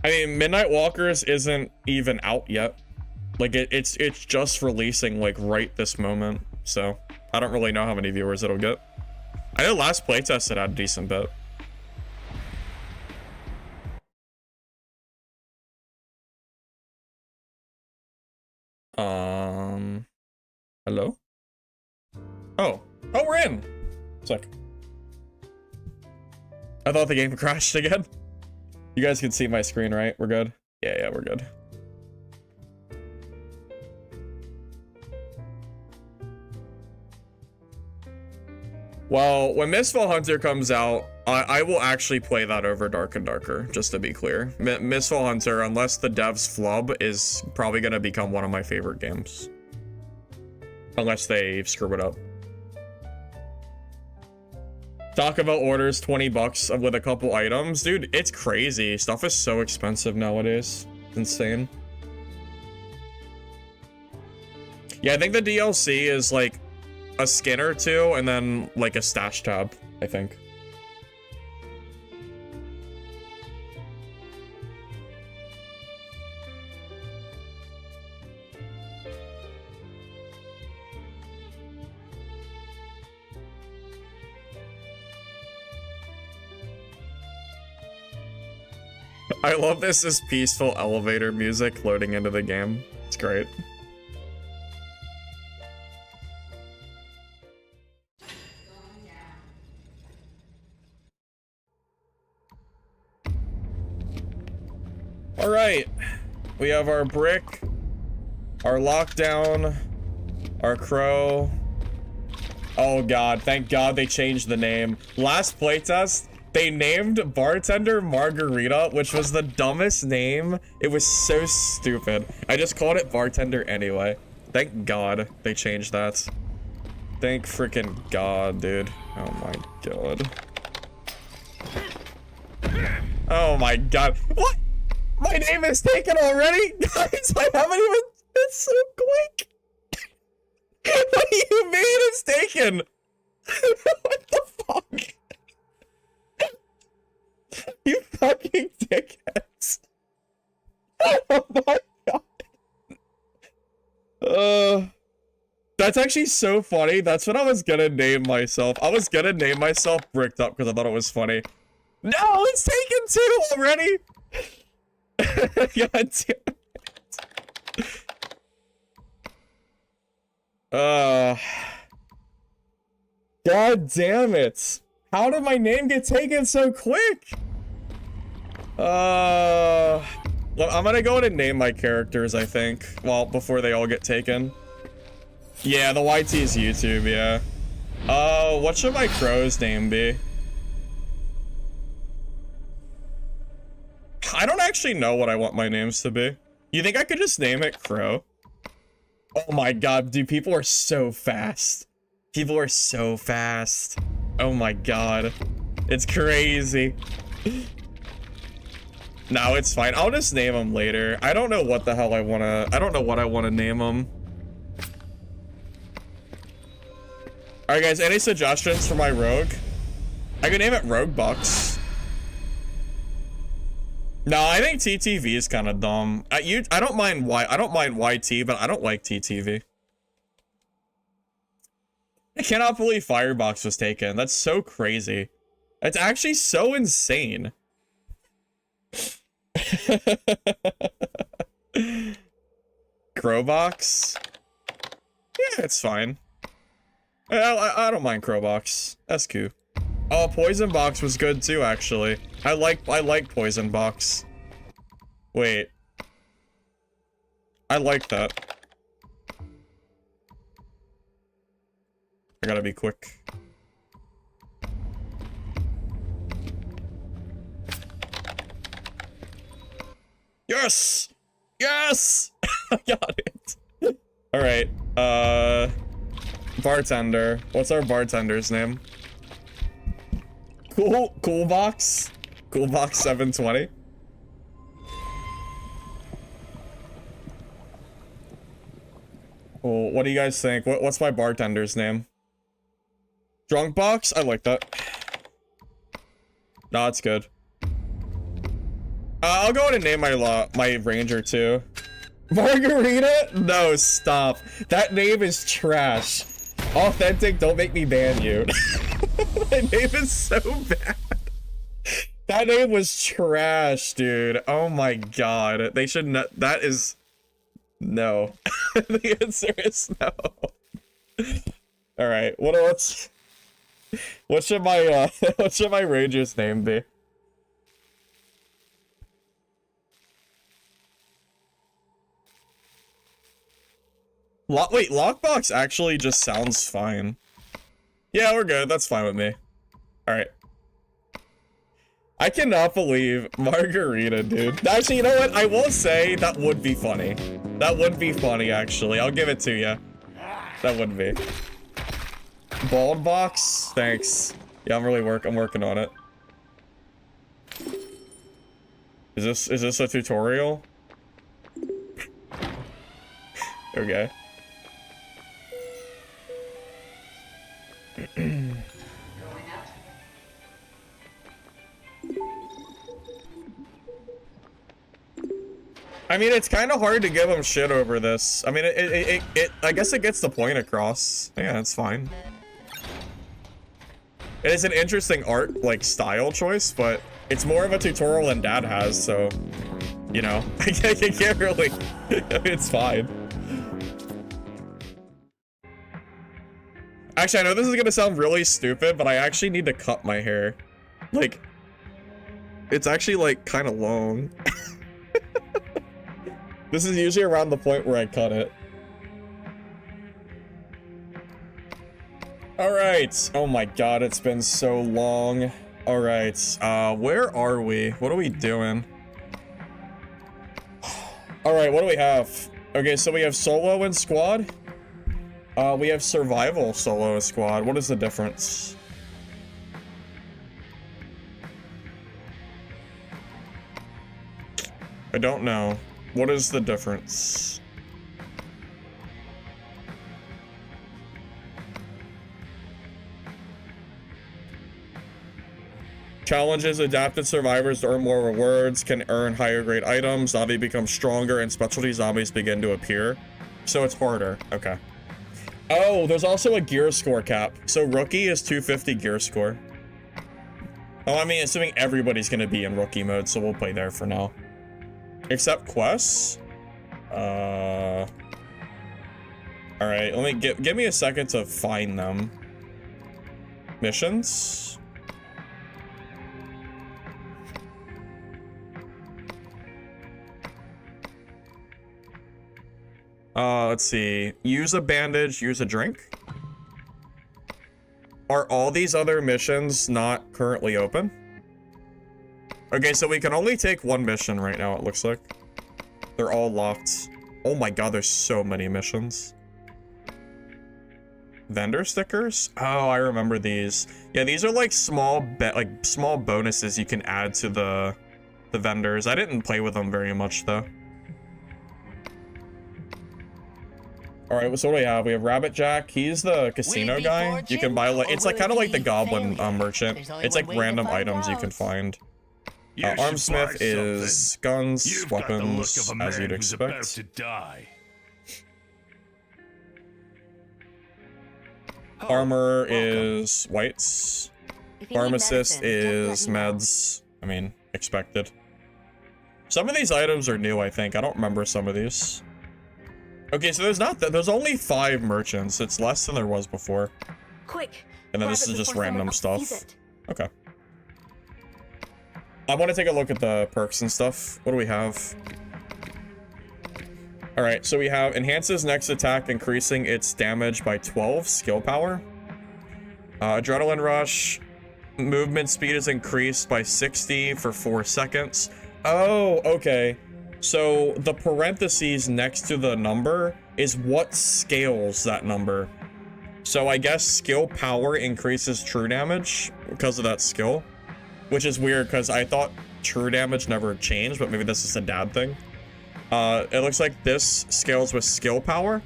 I mean, Midnight Walkers isn't even out yet. Like, it's just releasing, like, right this moment. So, I don't really know how many viewers it'll get. I know last playtest it had a decent bit. Hello? Oh, we're in! Sick. I thought the game crashed again. You guys can see my screen, right? We're good? Yeah, we're good. Well, when Mistfall Hunter comes out, I will actually play that over Dark and Darker, just to be clear. Mistfall Hunter, unless the devs flub, is probably going to become one of my favorite games. Unless they screw it up. Taco Bell orders 20 bucks with a couple items. Dude, it's crazy. Stuff is so expensive nowadays. It's insane. Yeah, I think the DLC is like a skin or two and then like a stash tab, I think. I love this peaceful elevator music loading into the game. It's great. All right, we have our brick, our lockdown, our crow. Oh God, thank God they changed the name. Last playtest, they named bartender Margarita, which was the dumbest name. It was so stupid. I just called it bartender anyway. Thank God they changed that. Thank freaking God, dude. Oh my God. Oh my God. What? My name is taken already? Guys, I haven't even... It's so quick. What do you mean it's taken? What the fuck? You fucking dickheads. Oh my God. That's actually so funny. That's what I was gonna name myself. I was gonna name myself Bricked Up because I thought it was funny. No, it's taken too already. God damn it. God damn it. How did my name get taken so quick? Well, I'm gonna go ahead and name my characters, I think. Well, before they all get taken. Yeah, the YT is YouTube, yeah. What should my crow's name be? I don't actually know what I want my names to be. You think I could just name it Crow? Oh my God, dude, people are so fast. People are so fast. Oh my God. It's crazy. No, it's fine. I'll just name them later. I don't know what the hell I don't know what I wanna name them. Alright guys, any suggestions for my rogue? I could name it Rogue Bucks. No, I think TTV is kind of dumb. I don't mind YT, but I don't like TTV. I cannot believe Firebox was taken. That's so crazy. It's actually so insane. Crowbox? Yeah, it's fine. I don't mind Crowbox. That's cool. Oh, Poison Box was good too, actually. I like Poison Box. Wait. I like that. I gotta be quick. Yes! Yes! I got it. Alright, bartender. What's our bartender's name? Coolbox? Coolbox 720? Well, what do you guys think? What's my bartender's name? Drunkbox? I like that. No, it's good. I'll go ahead and name my ranger too. Margarita? No, stop. That name is trash. Authentic, don't make me ban you. That name is so bad. That name was trash, dude. Oh my God. They should not. That is no. The answer is no. All right. What should my ranger's name be? Wait, Lockbox actually just sounds fine. Yeah, we're good. That's fine with me. Alright. I cannot believe Margarita, dude. Actually, you know what? I will say that would be funny. That would be funny, actually. I'll give it to you. That would be. Bald Box? Thanks. Yeah, I'm working on it. Is this a tutorial? Okay. I mean, it's kind of hard to give him shit over this. I mean, I guess it gets the point across. Yeah, it's fine. It is an interesting art, like, style choice, but it's more of a tutorial than Dad has, so, you know, I can't really, it's fine. Actually, I know this is gonna sound really stupid, but I actually need to cut my hair. Like, it's actually, like, kind of long. This is usually around the point where I cut it. Alright. Oh my god, it's been so long. Alright, where are we? What are we doing? Alright, what do we have? Okay, so we have solo and squad. We have survival solo and squad. What is the difference? I don't know. What is the difference? Challenges adapted survivors to earn more rewards, can earn higher grade items, zombie becomes stronger, and specialty zombies begin to appear. So it's harder. Okay. Oh, there's also a gear score cap. So rookie is 250 gear score. Oh, I mean, assuming everybody's gonna be in rookie mode, so we'll play there for now. Except quests. All right, let me give me a second to find them. Missions. Let's see. Use a bandage, use a drink. Are all these other missions not currently open? Okay, so we can only take one mission right now, it looks like. They're all locked. Oh my god, there's so many missions. Vendor stickers? Oh, I remember these. Yeah, these are like small small bonuses you can add to the vendors. I didn't play with them very much though. Alright, so what do we have? We have Rabbit Jack. He's the casino guy. You can buy like it's like kind of like the Goblin merchant. It's like random items you can find. Armsmith is guns, weapons, as you'd expect. Armor is whites. Pharmacist is meds. I mean, expected. Some of these items are new, I think. I don't remember some of these. Okay, so there's only 5 merchants. It's less than there was before. Quick. And then this is just random stuff. Okay. I want to take a look at the perks and stuff. What do we have? Alright, so we have enhances next attack, increasing its damage by 12 skill power. Adrenaline rush. Movement speed is increased by 60 for 4 seconds. Oh, okay. So the parentheses next to the number is what scales that number. So I guess skill power increases true damage because of that skill. Which is weird because I thought true damage never changed, but maybe this is a DaD thing. It looks like this scales with skill power.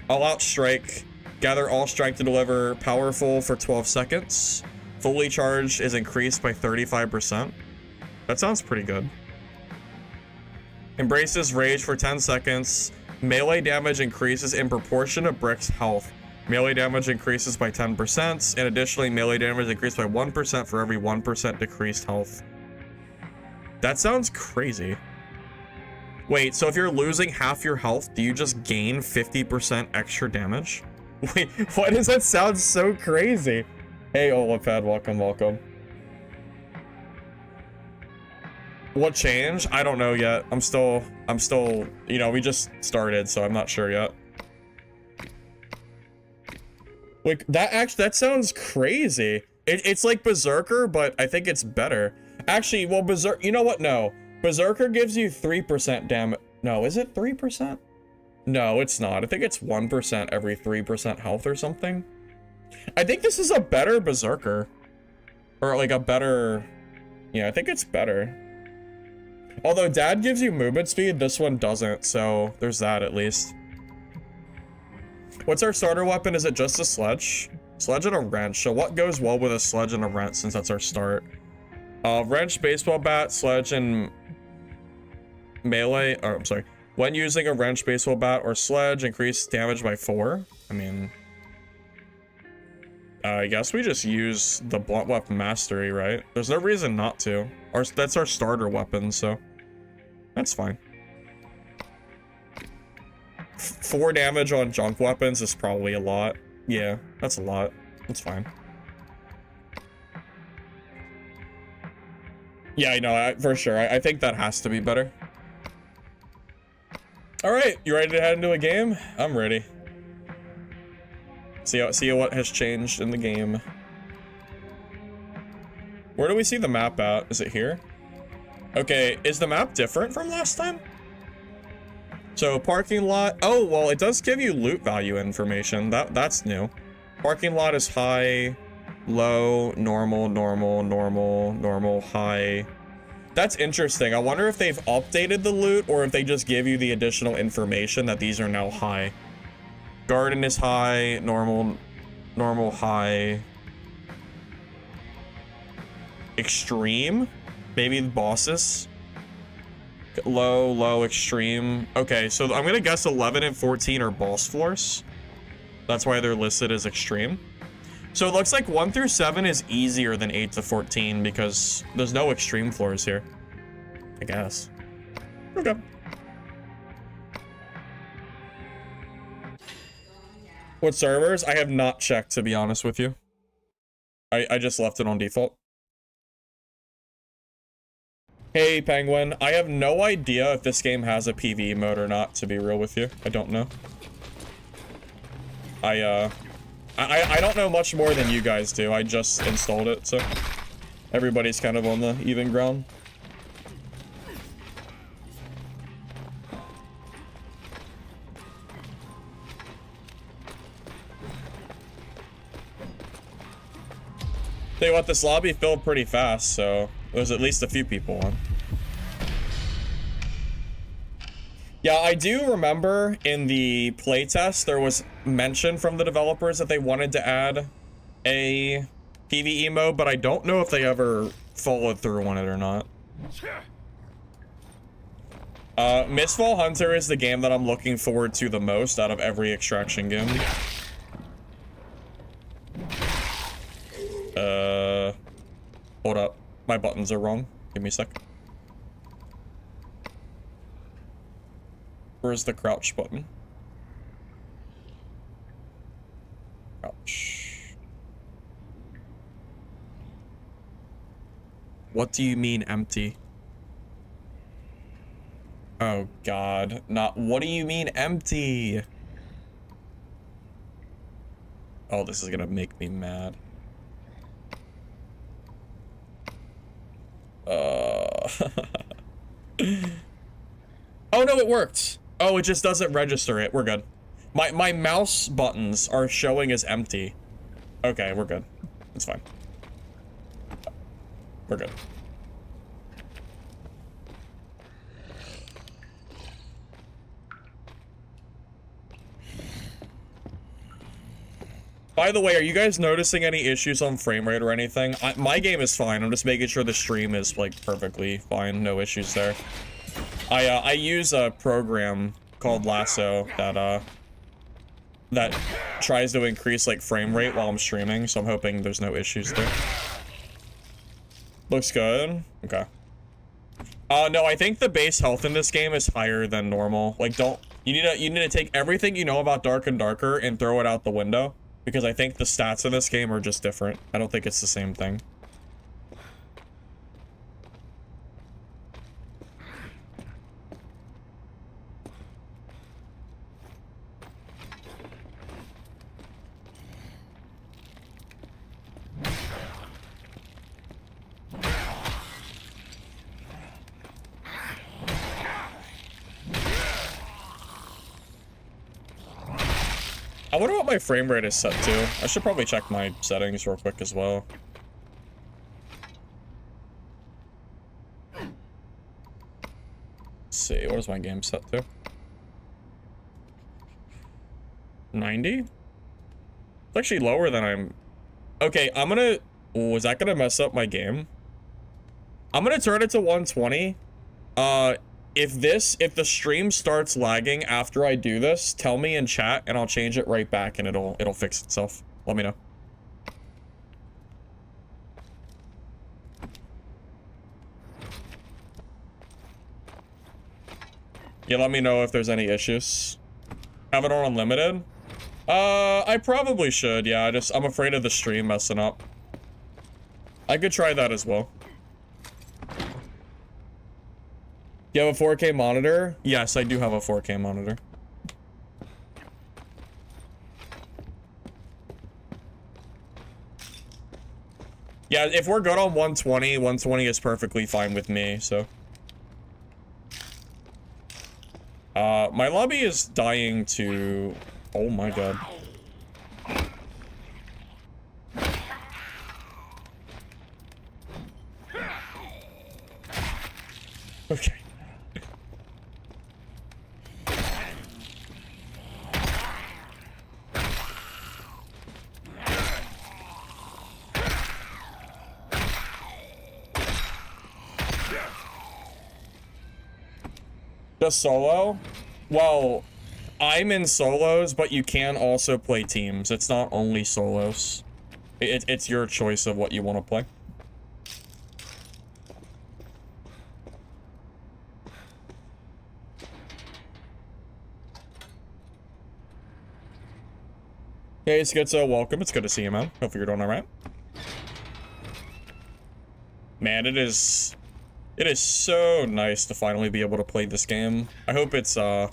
All out strike. Gather all strike to deliver powerful for 12 seconds. Fully charged is increased by 35%. That sounds pretty good. Embraces rage for 10 seconds. Melee damage increases in proportion to Brick's health. Melee damage increases by 10%, and additionally, melee damage increased by 1% for every 1% decreased health. That sounds crazy. Wait, so if you're losing half your health, do you just gain 50% extra damage? Wait, why does that sound so crazy? Hey, Olapad, welcome, welcome. What changed? I don't know yet. I'm still, you know, we just started, so I'm not sure yet. Like, that sounds crazy. It's like Berserker, but I think it's better. Actually, well, you know what? No. Berserker gives you 3% damage. No, is it 3%? No, it's not. I think it's 1% every 3% health or something. I think this is a better Berserker. Or like a better... Yeah, I think it's better. Although DaD gives you movement speed, this one doesn't, so there's that at least. What's our starter weapon? Is it just a sledge? Sledge and a wrench. So what goes well with a sledge and a wrench since that's our start? Wrench, baseball bat, sledge, and melee. Or I'm sorry. When using a wrench, baseball bat, or sledge, increase damage by 4. I mean, I guess we just use the blunt weapon mastery, right? There's no reason not to. That's our starter weapon, so that's fine. 4 damage on junk weapons is probably a lot. Yeah, that's a lot. That's fine. Yeah, I know, for sure. I think that has to be better. All right, you ready to head into a game? I'm ready. See what has changed in the game. Where do we see the map at? Is it here? Okay, is the map different from last time? So parking lot. Oh, well, it does give you loot value information. That's new. Parking lot is high, low, normal, normal, normal, normal, high. That's interesting. I wonder if they've updated the loot or if they just give you the additional information that these are now high. Garden is high, normal, normal, high. Extreme? Maybe the bosses? Low, low, extreme. Okay, so I'm gonna guess 11 and 14 are boss floors. That's why they're listed as extreme. So it looks like 1 through 7 is easier than 8 to 14 because there's no extreme floors here, I guess. Okay. What servers? I have not checked, to be honest with you. I just left it on default. Hey, Penguin. I have no idea if this game has a PvE mode or not, to be real with you. I don't know. I don't know much more than you guys do. I just installed it, so everybody's kind of on the even ground. Tell you what, this lobby filled pretty fast, so there's at least a few people on. Yeah, I do remember in the playtest there was mention from the developers that they wanted to add a PvE mode, but I don't know if they ever followed through on it or not. Mistfall Hunter is the game that I'm looking forward to the most out of every extraction game. Hold up. My buttons are wrong. Give me a sec. Where's the crouch button? Crouch. What do you mean empty? Oh God, not what do you mean empty? Oh, this is gonna make me mad. Oh no, it worked. Oh, it just doesn't register it. We're good. My mouse buttons are showing as empty. Okay, we're good. It's fine. We're good. By the way, are you guys noticing any issues on frame rate or anything? My game is fine. I'm just making sure the stream is like perfectly fine. No issues there. I use a program called Lasso that tries to increase like frame rate while I'm streaming, so I'm hoping there's no issues there. Looks good. Okay. No, I think the base health in this game is higher than normal. Like, you need to take everything you know about Dark and Darker and throw it out the window, because I think the stats in this game are just different. I don't think it's the same thing. I wonder what my frame rate is set to. I should probably check my settings real quick as well. Let's see, what is my game set to? 90? It's actually lower than I'm... Okay, I'm gonna... Oh, is that gonna mess up my game? I'm gonna turn it to 120. If the stream starts lagging after I do this, tell me in chat and I'll change it right back and it'll fix itself. Let me know. Yeah, let me know if there's any issues. Have it on unlimited? I probably should, yeah, I'm afraid of the stream messing up. I could try that as well. You have a 4K monitor? Yes, I do have a 4K monitor. Yeah, if we're good on 120, 120 is perfectly fine with me, so. My lobby is dying to... Oh my god. Okay. Just solo? Well, I'm in solos, but you can also play teams. It's not only solos. It's your choice of what you want to play. Hey, Schizo, welcome. It's good to see you, man. Hopefully you're doing alright. Man, it is so nice to finally be able to play this game. I hope it's, I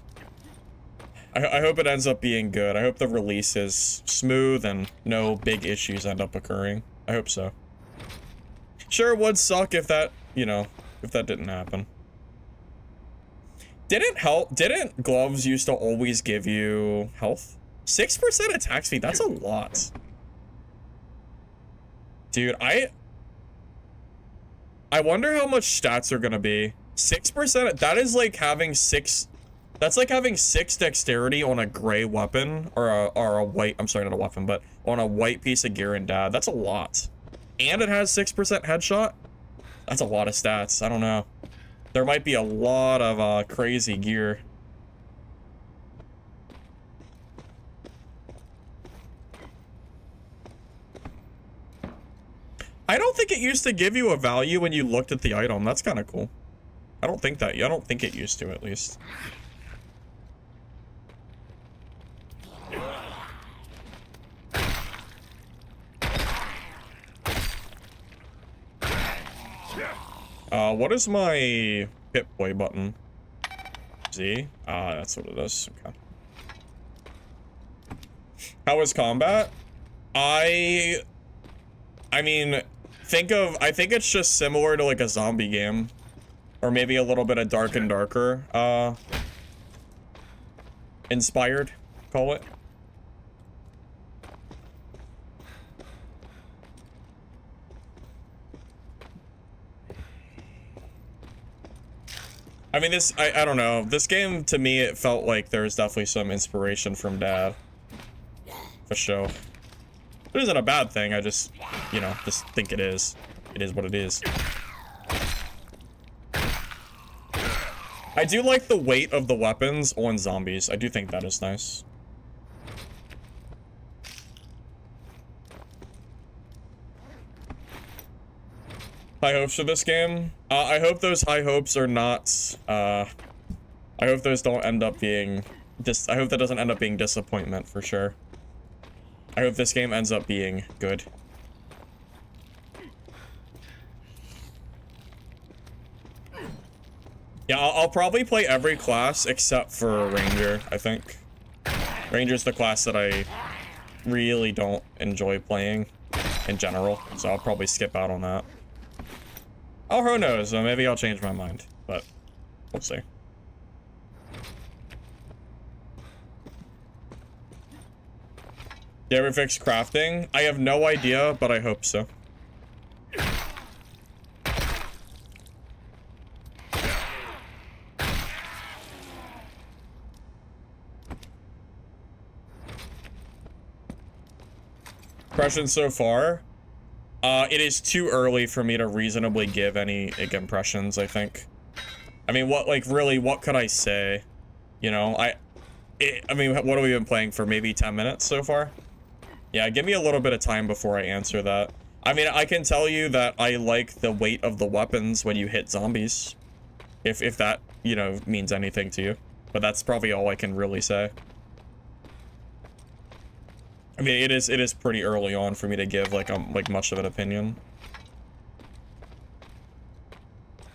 hope it ends up being good. I hope the release is smooth and no big issues end up occurring. I hope so. Sure, it would suck if that, you know, if that didn't happen. Didn't gloves used to always give you health? 6% attack speed, that's a lot. Dude, I wonder how much stats are gonna be. 6%, that is like having 6... That's like having 6 dexterity on a gray weapon, or a white... I'm sorry, not a weapon, but on a white piece of gear in DaD. That's a lot. And it has 6% headshot? That's a lot of stats. I don't know. There might be a lot of crazy gear. I don't think it used to give you a value when you looked at the item. That's kind of cool. I don't think it used to, at least. What is my Pip-Boy button? Z? That's what it is. Okay. How was combat? I mean, I think it's just similar to like a zombie game. Or maybe a little bit of Dark and Darker, inspired, call it. I mean, I don't know. This game, to me, it felt like there was definitely some inspiration from DaD. For sure. It isn't a bad thing, I just, you know, just think it is. It is what it is. I do like the weight of the weapons on zombies. I do think that is nice. High hopes for this game? I hope those high hopes are not, I hope those don't end up being, I hope that doesn't end up being disappointment, for sure. I hope this game ends up being good. Yeah, I'll probably play every class except for Ranger, I think. Ranger's the class that I really don't enjoy playing in general, so I'll probably skip out on that. Oh, who knows? Maybe I'll change my mind, but we'll see. You ever fix crafting? I have no idea, but I hope so. Impressions so far? It is too early for me to reasonably give any impressions, I think. I mean, what, like, really, what could I say? You know, I mean, what have we been playing for? Maybe 10 minutes so far? Yeah, give me a little bit of time before I answer that. I mean, I can tell you that I like the weight of the weapons when you hit zombies. If that, you know, means anything to you. But that's probably all I can really say. I mean, it is pretty early on for me to give, like much of an opinion.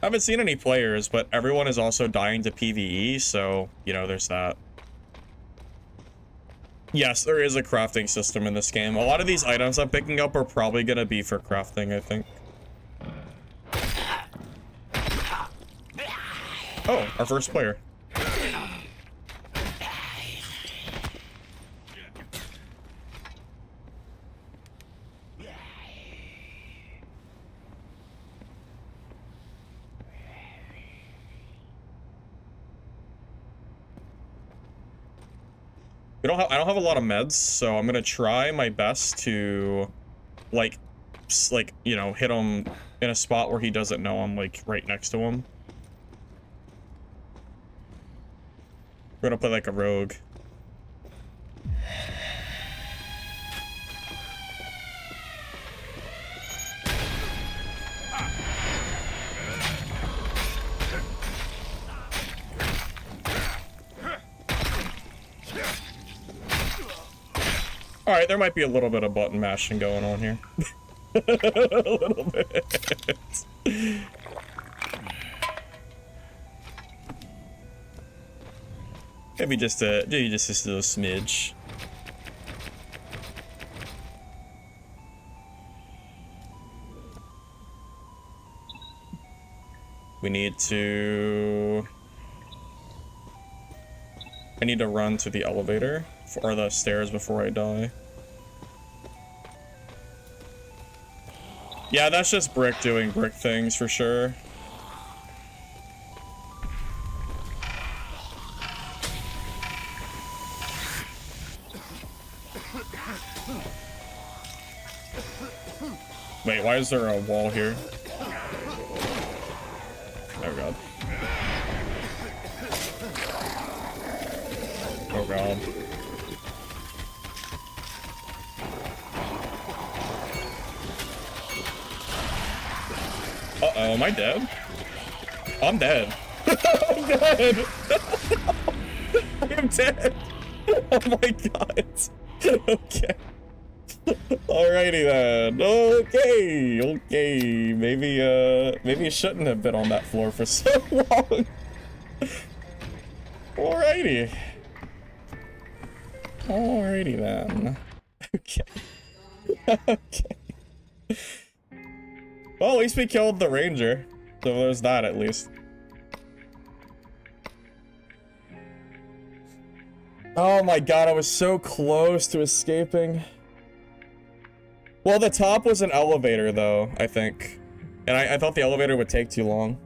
I haven't seen any players, but everyone is also dying to PvE, so, you know, there's that. Yes, there is a crafting system in this game. A lot of these items I'm picking up are probably gonna be for crafting, I think. Oh, our first player. I don't have a lot of meds, so I'm gonna try my best to, like, you know, hit him in a spot where he doesn't know I'm, like, right next to him. We're gonna play like a rogue. Alright, there might be a little bit of button mashing going on here. A little bit. Maybe just a little smidge. We need to... I need to run to the elevator, or the stairs before I die. Yeah, that's just Brick doing Brick things for sure. Wait, why is there a wall here? Oh god. Oh god. Uh-oh, am I dead? I'm dead. I'm dead! I am dead! Oh my god. Okay. Alrighty then. Okay. Maybe you shouldn't have been on that floor for so long. Alrighty. Alrighty then. Okay. Okay. Well, at least we killed the ranger. So there's that at least. Oh my god, I was so close to escaping. Well, the top was an elevator though, I think. And I thought the elevator would take too long.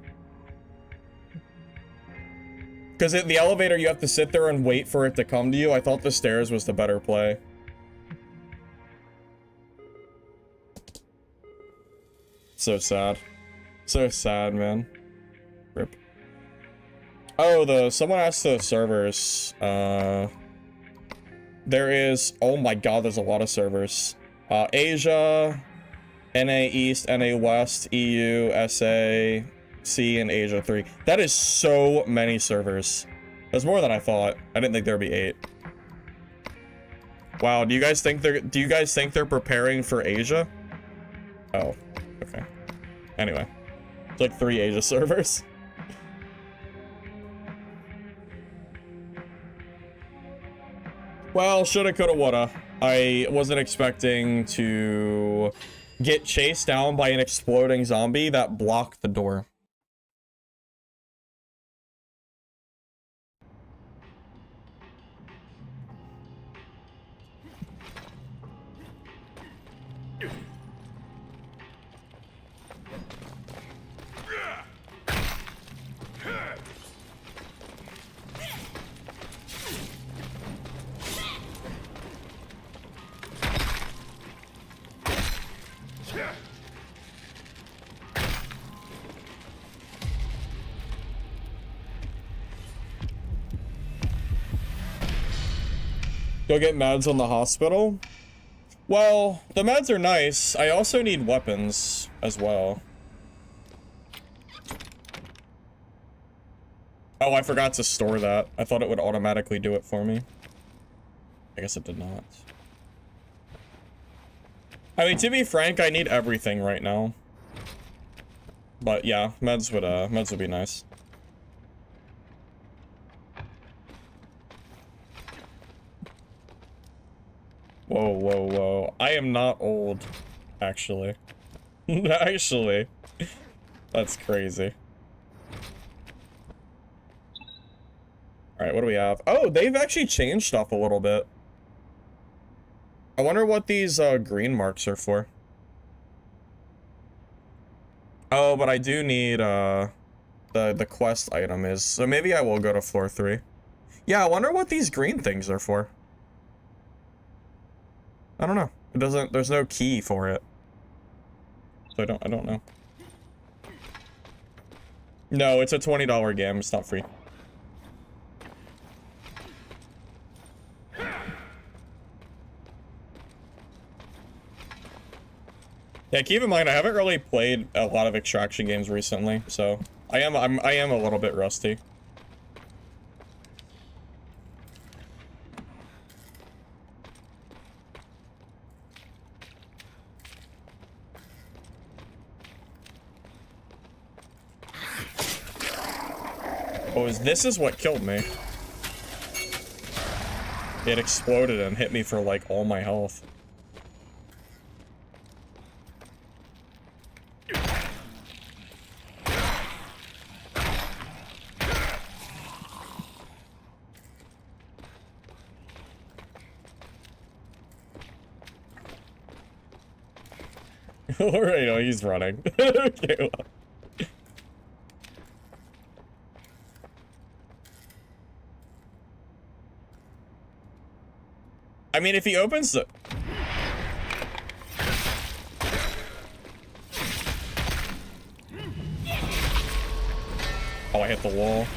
Because the elevator, you have to sit there and wait for it to come to you. I thought the stairs was the better play. So sad. So sad, man. Rip. Oh, someone asked the servers. There is, oh my god, there's a lot of servers. Asia, NA East, NA West, EU, SA, C, and Asia 3. That is so many servers. That's more than I thought. I didn't think there'd be 8. Wow, do you guys think they're preparing for Asia? Oh, okay. Anyway, it's like 3 Asia servers. Well, shoulda, coulda, woulda. I wasn't expecting to get chased down by an exploding zombie that blocked the door. Go get meds on the hospital? Well, the meds are nice. I also need weapons as well. Oh, I forgot to store that. I thought it would automatically do it for me. I guess it did not. I mean, to be frank, I need everything right now. But yeah, meds would be nice. Whoa, whoa, whoa. I am not old, actually. Actually. That's crazy. Alright, what do we have? Oh, they've actually changed stuff a little bit. I wonder what these green marks are for. Oh, but I do need the quest item is. So maybe I will go to floor 3. Yeah, I wonder what these green things are for. I don't know. It doesn't, there's no key for it. So I don't know. No, it's a $20 game. It's not free. Yeah, keep in mind I haven't really played a lot of extraction games recently, so I am a little bit rusty. Oh, this is what killed me. It exploded and hit me for like all my health. Alright, oh, he's running. Okay, well. I mean, if he opens the... Oh, I hit the wall.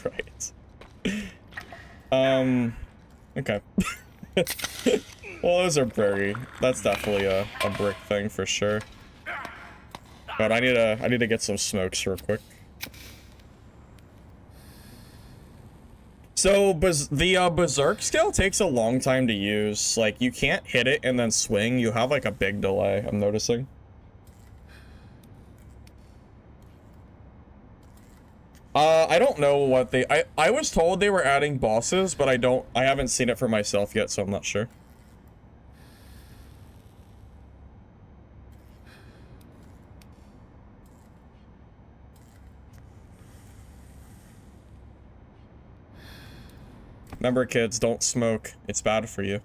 Right. Okay. Well, those are very... That's definitely a brick thing for sure. But I need to get some smokes real quick. So, the Berserk skill takes a long time to use. Like, you can't hit it and then swing. You have, like, a big delay, I'm noticing. I don't know what they... I was told they were adding bosses, but I haven't seen it for myself yet, so I'm not sure. Remember, kids, don't smoke. It's bad for you.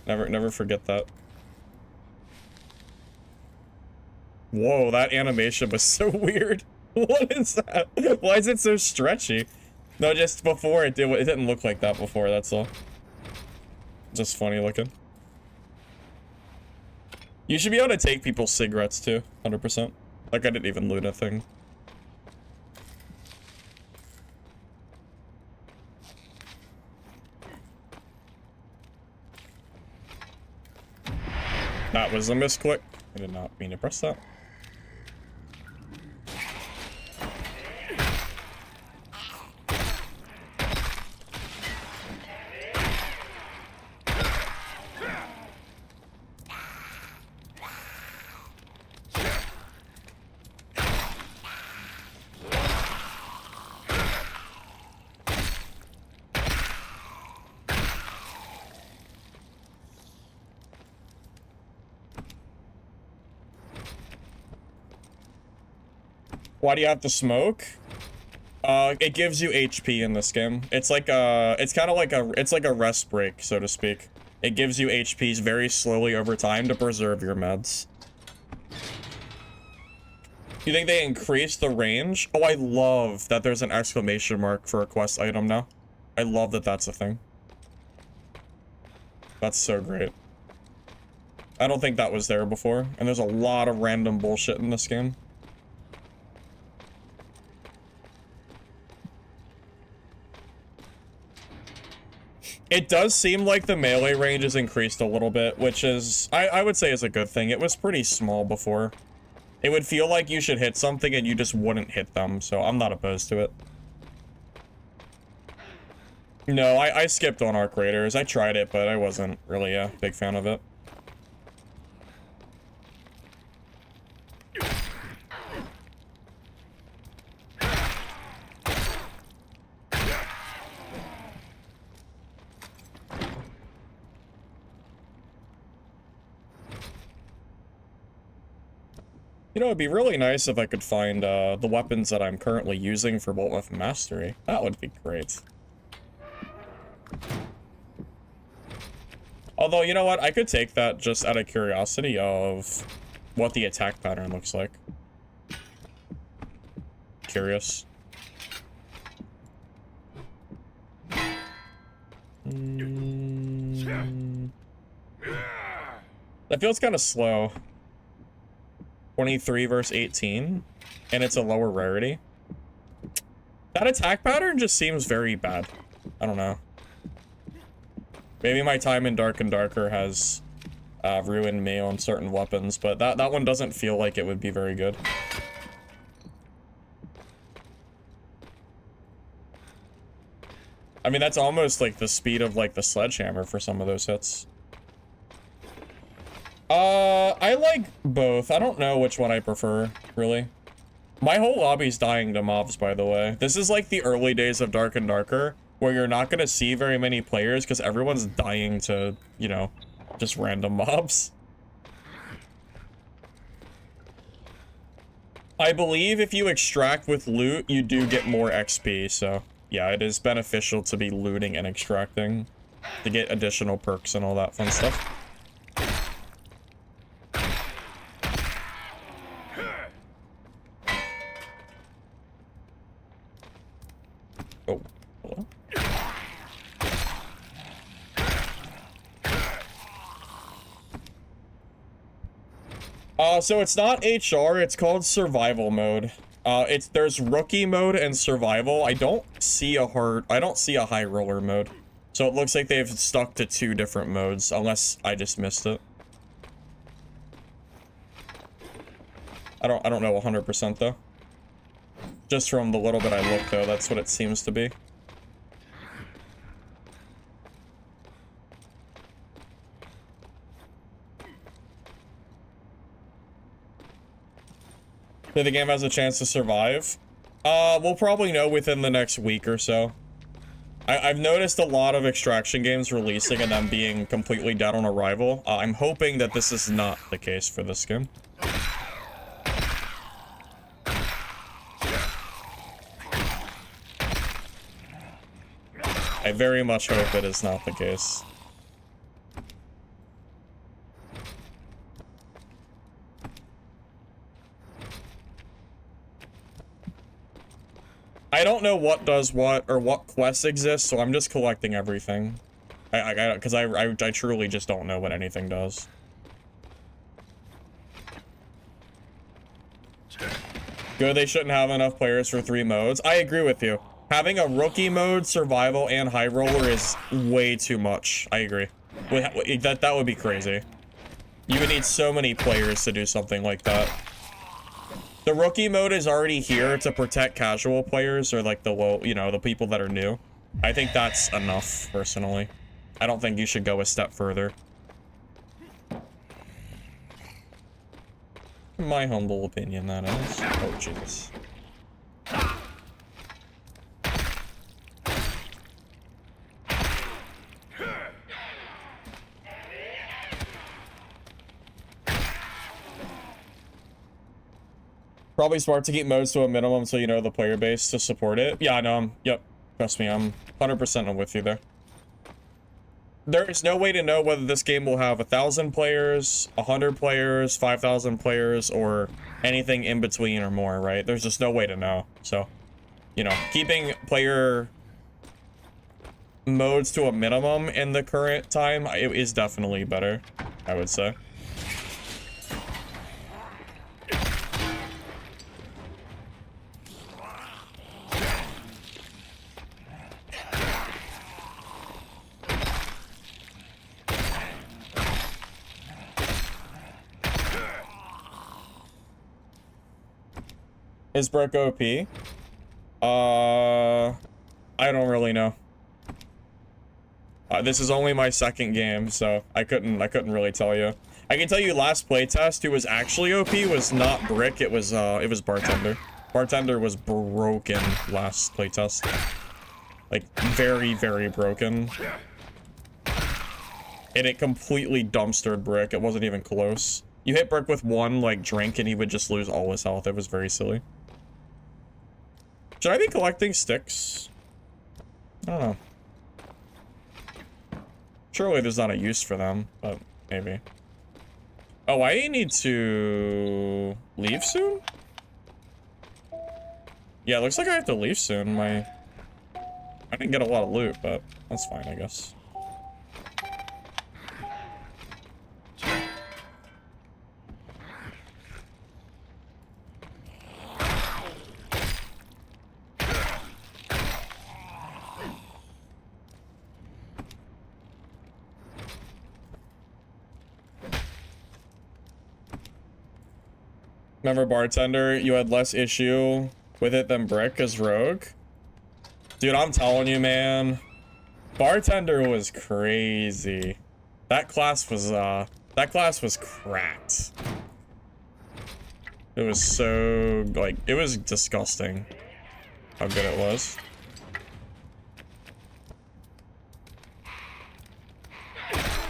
Never forget that. Whoa, that animation was so weird. What is that? Why is it so stretchy? No, just before it didn't look like that before, that's all. Just funny looking. You should be able to take people's cigarettes too, 100%. Like, I didn't even loot a thing. That was a misclick. I did not mean to press that. Why do you have to smoke? It gives you HP in this game. It's like it's kind of like it's like a rest break, so to speak. It gives you HPs very slowly over time to preserve your meds. You think they increased the range? Oh, I love that there's an exclamation mark for a quest item now. I love that that's a thing. That's so great. I don't think that was there before, and there's a lot of random bullshit in this game. It does seem like the melee range is increased a little bit, which is, I would say is a good thing. It was pretty small before. It would feel like you should hit something and you just wouldn't hit them, so I'm not opposed to it. No, I skipped on Arc Raiders. I tried it, but I wasn't really a big fan of it. You know, it'd be really nice if I could find the weapons that I'm currently using for Bolt Weapon Mastery. That would be great. Although, you know what? I could take that just out of curiosity of what the attack pattern looks like. Curious. That feels kind of slow. 23 versus 18, and it's a lower rarity. That attack pattern just seems very bad. I don't know. Maybe my time in Dark and Darker has ruined me on certain weapons, but that one doesn't feel like it would be very good. I mean, that's almost like the speed of like the sledgehammer for some of those hits. I like both. I don't know which one I prefer, really. My whole lobby's dying to mobs, by the way. This is like the early days of Dark and Darker, where you're not gonna see very many players because everyone's dying to, you know, just random mobs. I believe if you extract with loot, you do get more XP, so yeah, it is beneficial to be looting and extracting to get additional perks and all that fun stuff. Oh, hello? So it's not HR, it's called survival mode. There's rookie mode and survival. I don't see a high roller mode. So it looks like they've stuck to two different modes, unless I just missed it. I don't know 100% though. Just from the little bit I looked though, that's what it seems to be. So the game has a chance to survive. We'll probably know within the next week or so. I've noticed a lot of extraction games releasing and them being completely dead on arrival. I'm hoping that this is not the case for this game. I very much hope it is not the case. I don't know what does what or what quests exist, so I'm just collecting everything. Because I truly just don't know what anything does. Good, they shouldn't have enough players for 3 modes. I agree with you. Having a rookie mode, survival, and high roller is way too much. I agree. That would be crazy. You would need so many players to do something like that. The rookie mode is already here to protect casual players or like the low, you know, the people that are new. I think that's enough, personally. I don't think you should go a step further. My humble opinion, that is. Oh, jeez. Probably smart to keep modes to a minimum so you know the player base to support it. Yeah, I know. Yep. Trust me, I'm 100% with you there. There is no way to know whether this game will have 1,000 players, 100 players, 5,000 players, or anything in between or more, right? There's just no way to know. So, you know, keeping player modes to a minimum in the current time is definitely better, I would say. Is Brick OP? I don't really know. This is only my second game, so I couldn't really tell you. I can tell you last playtest who was actually OP was not Brick, it was Bartender. Bartender was broken last playtest. Like, very, very broken. And it completely dumpstered Brick. It wasn't even close. You hit Brick with one, like, drink, and he would just lose all his health. It was very silly. Should I be collecting sticks? I don't know. Surely there's not a use for them, but maybe. Oh, I need to leave soon? Yeah, it looks like I have to leave soon. I didn't get a lot of loot, but that's fine, I guess. Remember Bartender? You had less issue with it than Brick as Rogue? Dude, I'm telling you, man. Bartender was crazy. That class was cracked. It was so, like, it was disgusting how good it was.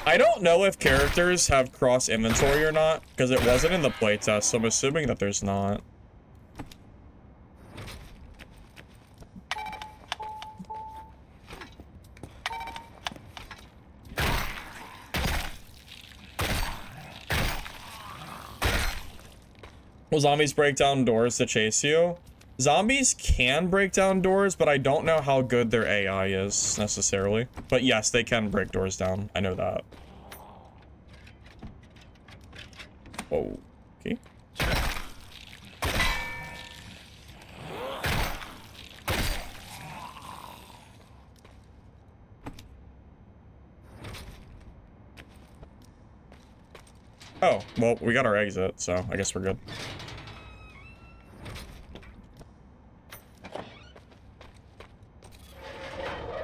I don't know if characters have cross inventory or not, because it wasn't in the playtest, so I'm assuming that there's not. Will zombies break down doors to chase you? Zombies can break down doors, but I don't know how good their AI is, necessarily. But yes, they can break doors down. I know that. Whoa. Okay. Oh, well, we got our exit, so I guess we're good.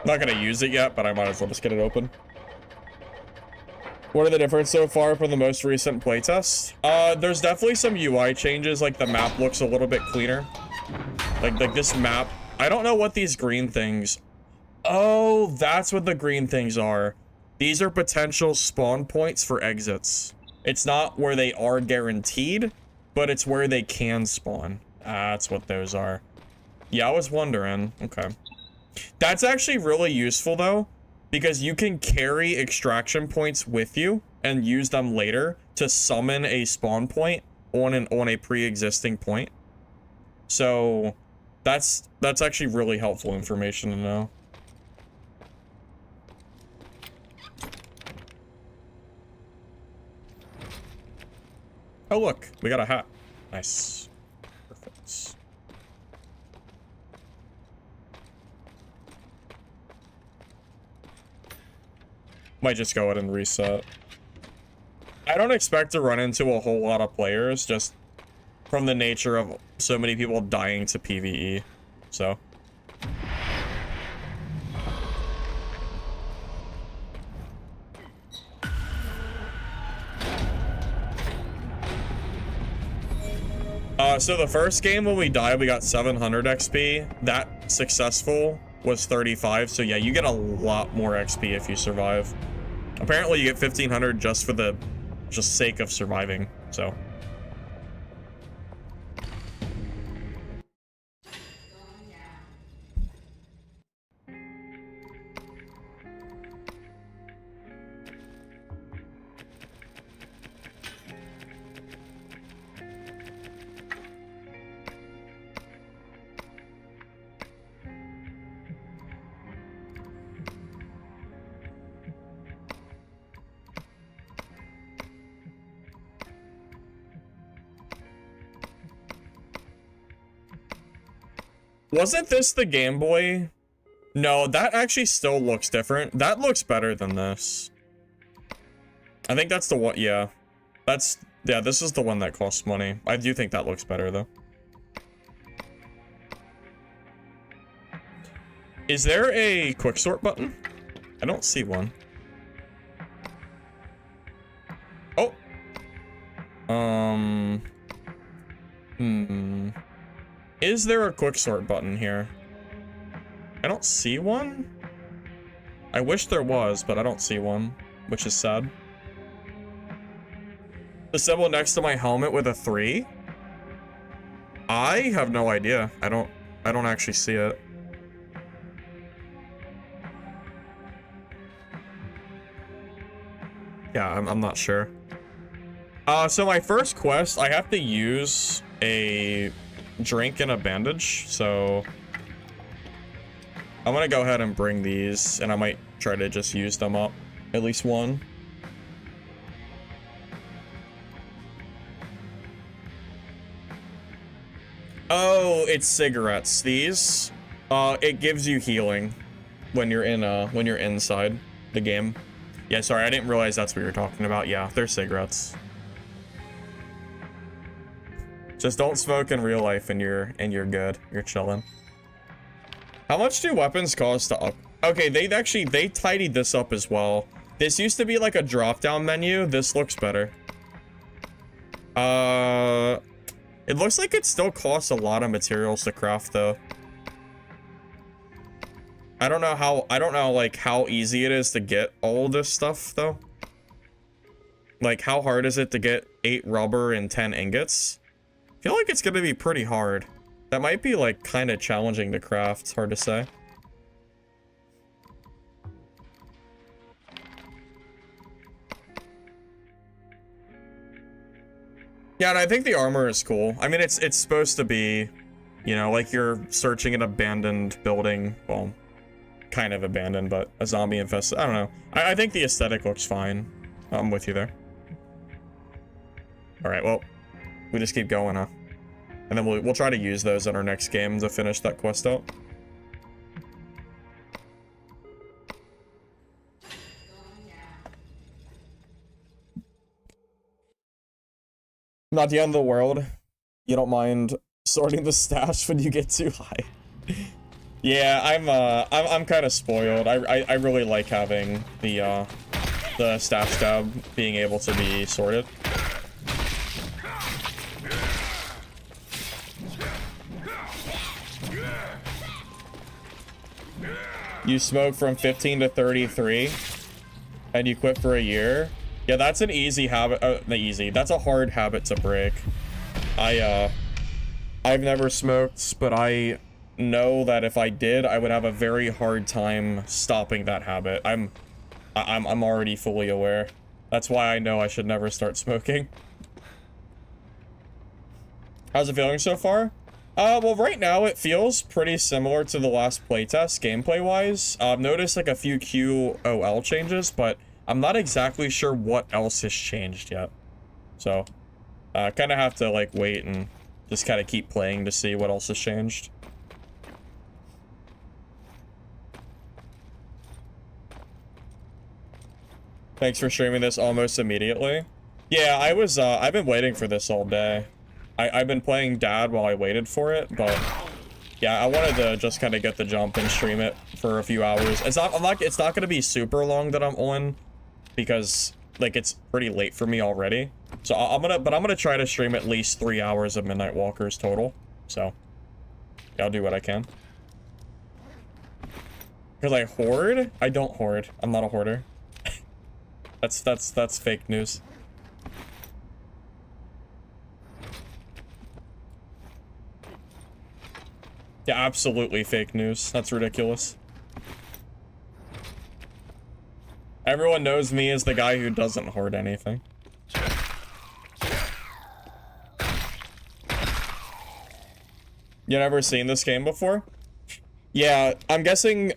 Not gonna use it yet, but I might as well just get it open. What are the differences so far from the most recent playtest? There's definitely some UI changes, like the map looks a little bit cleaner. Like this map, I don't know what these green things. Oh, that's what the green things are. These are potential spawn points for exits. It's not where they are guaranteed, but it's where they can spawn. That's what those are. Yeah, I was wondering. Okay. That's actually really useful though, because you can carry extraction points with you and use them later to summon a spawn point on a pre-existing point. So that's actually really helpful information to know. Oh look, we got a hat. Nice. Perfect. Might just go ahead and reset. I don't expect to run into a whole lot of players, just from the nature of so many people dying to PvE, so. So the first game when we died, we got 700 XP. That successful was 35, so yeah, you get a lot more XP if you survive. Apparently you get 1500 just for the sake of surviving, so. Wasn't this the Game Boy? No, that actually still looks different. That looks better than this. I think that's the one, yeah. Yeah, this is the one that costs money. I do think that looks better, though. Is there a quick sort button? I don't see one. Oh. Is there a quick sort button here? I don't see one. I wish there was, but I don't see one, which is sad. The symbol next to my helmet with a 3? I have no idea. I don't actually see it. Yeah, I'm not sure. So my first quest, I have to use a drink and a bandage, so I'm gonna go ahead and bring these, and I might try to just use them up. At least one. Oh, it's cigarettes. These, it gives you healing when you're inside the game. Yeah, sorry, I didn't realize that's what you're talking about. Yeah, they're cigarettes. Just don't smoke in real life and you're good. You're chilling. How much do weapons cost to up? Okay, they tidied this up as well. This used to be like a drop-down menu. This looks better. It looks like it still costs a lot of materials to craft though. I don't know like how easy it is to get all this stuff though. Like how hard is it to get 8 rubber and 10 ingots? I feel like it's gonna be pretty hard. That might be like kind of challenging to craft, it's hard to say. Yeah, and I think the armor is cool. I mean, it's supposed to be, you know, like you're searching an abandoned building. Well, kind of abandoned, but a zombie infested. I don't know. I think the aesthetic looks fine. I'm with you there. All right, well, we just keep going, huh? And then we'll try to use those in our next game to finish that quest out. Not the end of the world. You don't mind sorting the stash when you get too high. Yeah, I'm kind of spoiled. I really like having the stash tab being able to be sorted. You smoke from 15 to 33, and you quit for a year. Yeah, that's an easy habit. That's a hard habit to break. I've never smoked, but I know that if I did, I would have a very hard time stopping that habit. I'm already fully aware. That's why I know I should never start smoking. How's it feeling so far? Well, right now it feels pretty similar to the last playtest, gameplay-wise. I've noticed like a few QOL changes, but I'm not exactly sure what else has changed yet. So, kind of have to like wait and just kind of keep playing to see what else has changed. Thanks for streaming this almost immediately. Yeah, I've been waiting for this all day. I've been playing DaD while I waited for it, but yeah, I wanted to just kind of get the jump and stream it for a few hours. It's not going to be super long that I'm on, because like it's pretty late for me already. So I'm gonna try to stream at least 3 hours of Midnight Walkers total. So yeah, I'll do what I can. Because I hoard? I don't hoard. I'm not a hoarder. That's fake news. Yeah, absolutely fake news. That's ridiculous. Everyone knows me as the guy who doesn't hoard anything. You never seen this game before? Yeah, I'm guessing,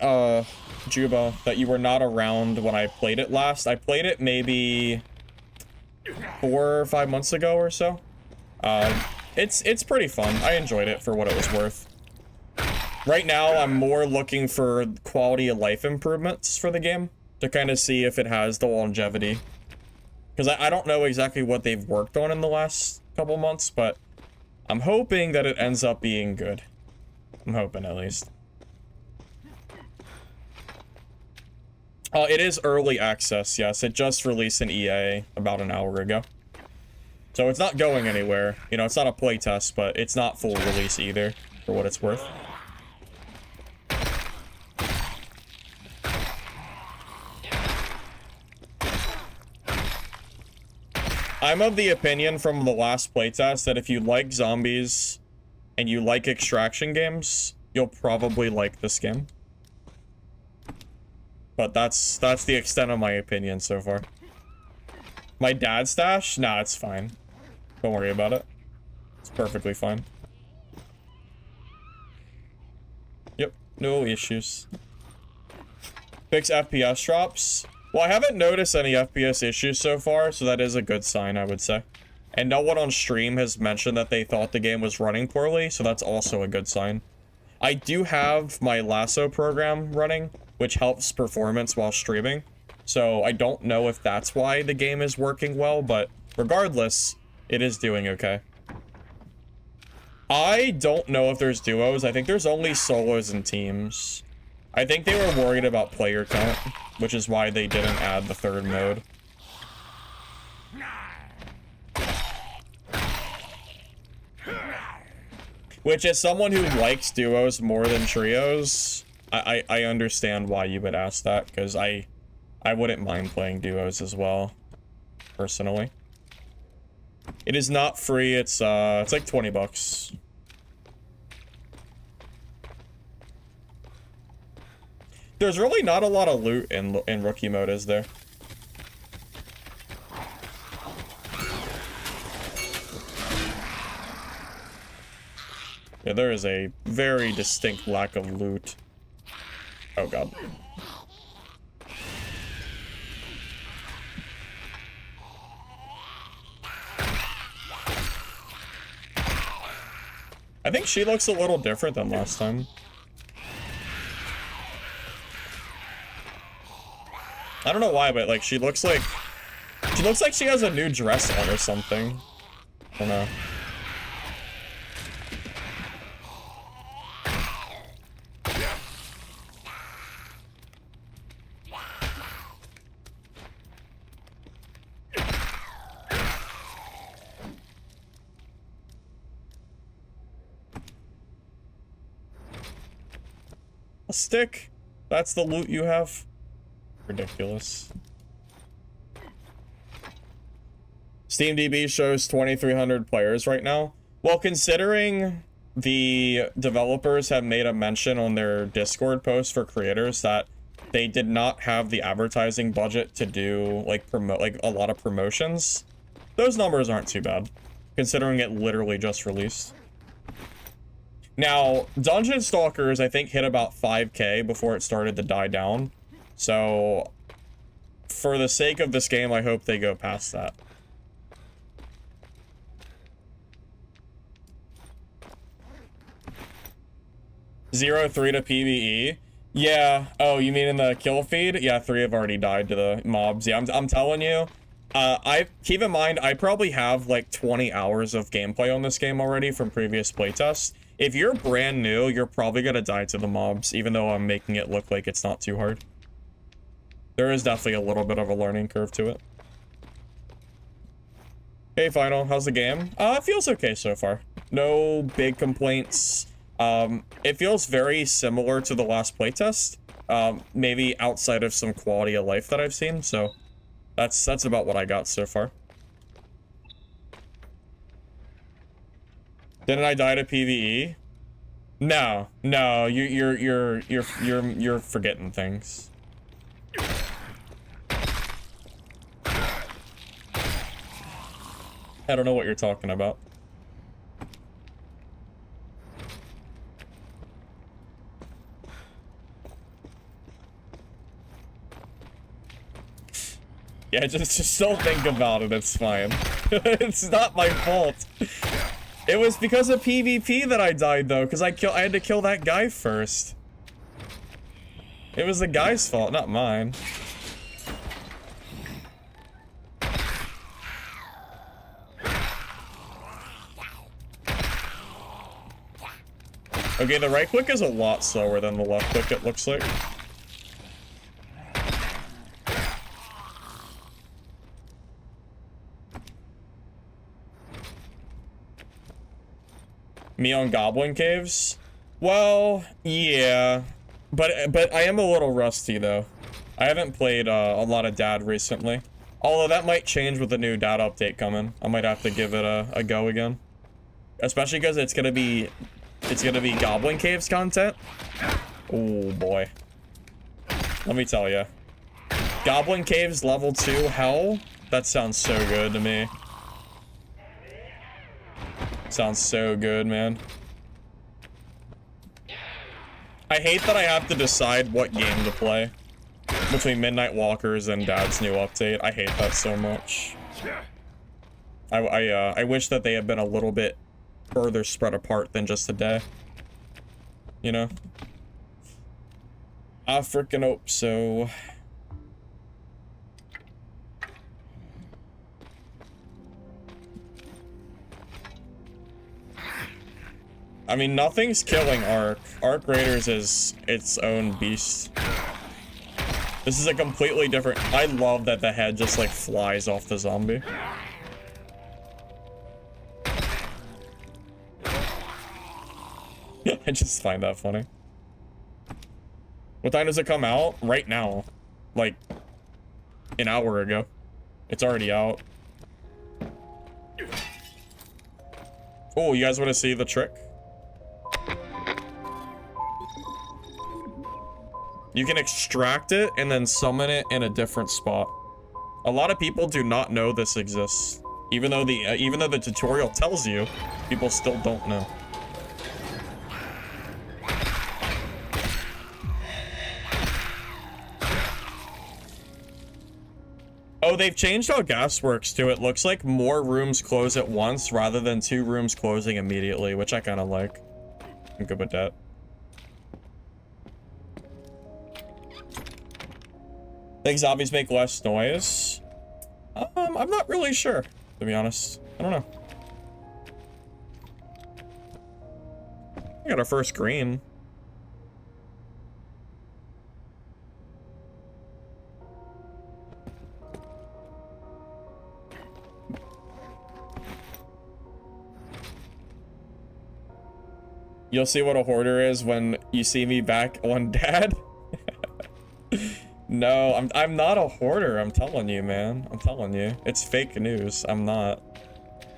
Juba, that you were not around when I played it last. I played it maybe 4 or 5 months ago or so. It's pretty fun. I enjoyed it for what it was worth. Right now, I'm more looking for quality of life improvements for the game to kind of see if it has the longevity. Because I don't know exactly what they've worked on in the last couple months, but I'm hoping that it ends up being good. I'm hoping, at least. It is early access, yes. It just released in EA about an hour ago. So it's not going anywhere. You know, it's not a playtest, but it's not full release either, for what it's worth. I'm of the opinion from the last playtest that if you like zombies and you like extraction games, you'll probably like this game. But that's the extent of my opinion so far. My dad's stash? Nah, it's fine. Don't worry about it. It's perfectly fine. Yep, no issues. Fix FPS drops. Well, I haven't noticed any FPS issues so far, so that is a good sign, I would say. And no one on stream has mentioned that they thought the game was running poorly, so that's also a good sign. I do have my lasso program running, which helps performance while streaming. So I don't know if that's why the game is working well, but regardless, it is doing okay. I don't know if there's duos. I think there's only solos and teams. I think they were worried about player count, which is why they didn't add the third mode. Which, as someone who likes duos more than trios, I understand why you would ask that, because I wouldn't mind playing duos as well, personally. It is not free, it's like 20 bucks. There's really not a lot of loot in rookie mode, is there? Yeah, there is a very distinct lack of loot. Oh god. I think she looks a little different than last time. I don't know why, but like she looks like she has a new dress on or something. I don't know. A stick? That's the loot you have? Ridiculous. SteamDB shows 2,300 players right now. Well, considering the developers have made a mention on their Discord post for creators that they did not have the advertising budget to do like a lot of promotions, those numbers aren't too bad, considering it literally just released. Now, Dungeon Stalkers, I think, hit about 5K before it started to die down. So, for the sake of this game, I hope they go past that. Zero 3 to PvE. Yeah. Oh, you mean in the kill feed? Yeah, 3 have already died to the mobs. Yeah, I'm telling you. I keep in mind, I probably have like 20 hours of gameplay on this game already from previous playtests. If you're brand new, you're probably gonna die to the mobs, even though I'm making it look like it's not too hard. There is definitely a little bit of a learning curve to it. Hey, Final, how's the game? It feels okay so far. No big complaints. It feels very similar to the last playtest. Maybe outside of some quality of life that I've seen, so that's about what I got so far. Didn't I die to PvE? No, you're forgetting things. I don't know what you're talking about. Yeah, just don't think about it, it's fine. It's not my fault. It was because of PvP that I died, though, because I had to kill that guy first. It was the guy's fault, not mine. Okay, the right click is a lot slower than the left click, it looks like. Me on Goblin Caves? Well, yeah. But I am a little rusty, though. I haven't played a lot of DaD recently. Although that might change with the new DaD update coming. I might have to give it a go again. Especially because it's gonna be Goblin Caves content. Oh boy. Let me tell you. Goblin Caves level 2 hell? That sounds so good to me. Sounds so good, man. I hate that I have to decide what game to play between Midnight Walkers and DaD's new update. I hate that so much. I wish that they had been a little bit further spread apart than just a day. You know? I freaking hope so. I mean, nothing's killing Arc. Arc Raiders is its own beast. This is a completely different... I love that the head just, like, flies off the zombie. I just find that funny. What time does it come out? Right now. Like, an hour ago. It's already out. Oh, you guys want to see the trick? You can extract it and then summon it in a different spot. A lot of people do not know this exists. Even though the tutorial tells you, people still don't know. Oh, they've changed how gas works too. It looks like more rooms close at once rather than 2 rooms closing immediately, which I kind of like. I'm good with that. Think zombies make less noise? I'm not really sure, to be honest. I don't know. We got our first green. You'll see what a hoarder is when you see me back on DaD. No, I'm not a hoarder, I'm telling you, man. I'm telling you. It's fake news. I'm not.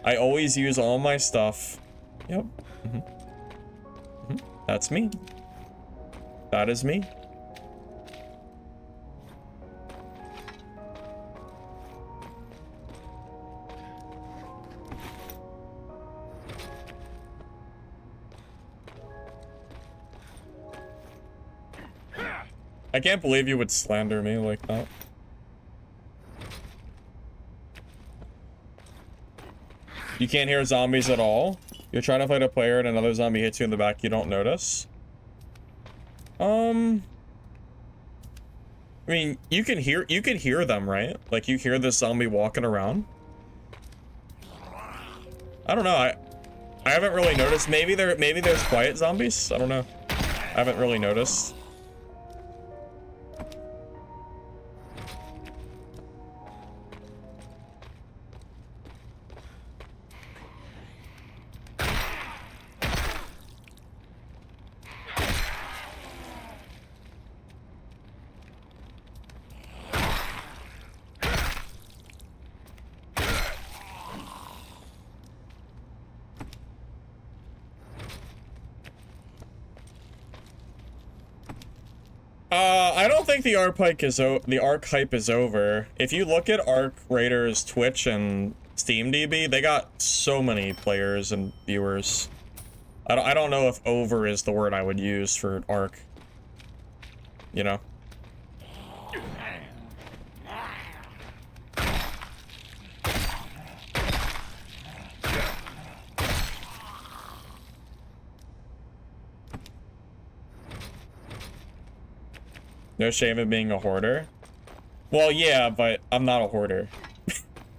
I always use all my stuff. Yep. That's me. That is me. I can't believe you would slander me like that. You can't hear zombies at all? You're trying to fight a player and another zombie hits you in the back, you don't notice? I mean, you can hear them, right? Like, you hear this zombie walking around? I don't know, I haven't really noticed. Maybe there's quiet zombies? I don't know. I haven't really noticed. I don't think the Arc hype is over. If you look at Arc Raiders Twitch and SteamDB, they got so many players and viewers. I don't know if over is the word I would use for Arc. You know? No shame in being a hoarder. Well, yeah, but I'm not a hoarder.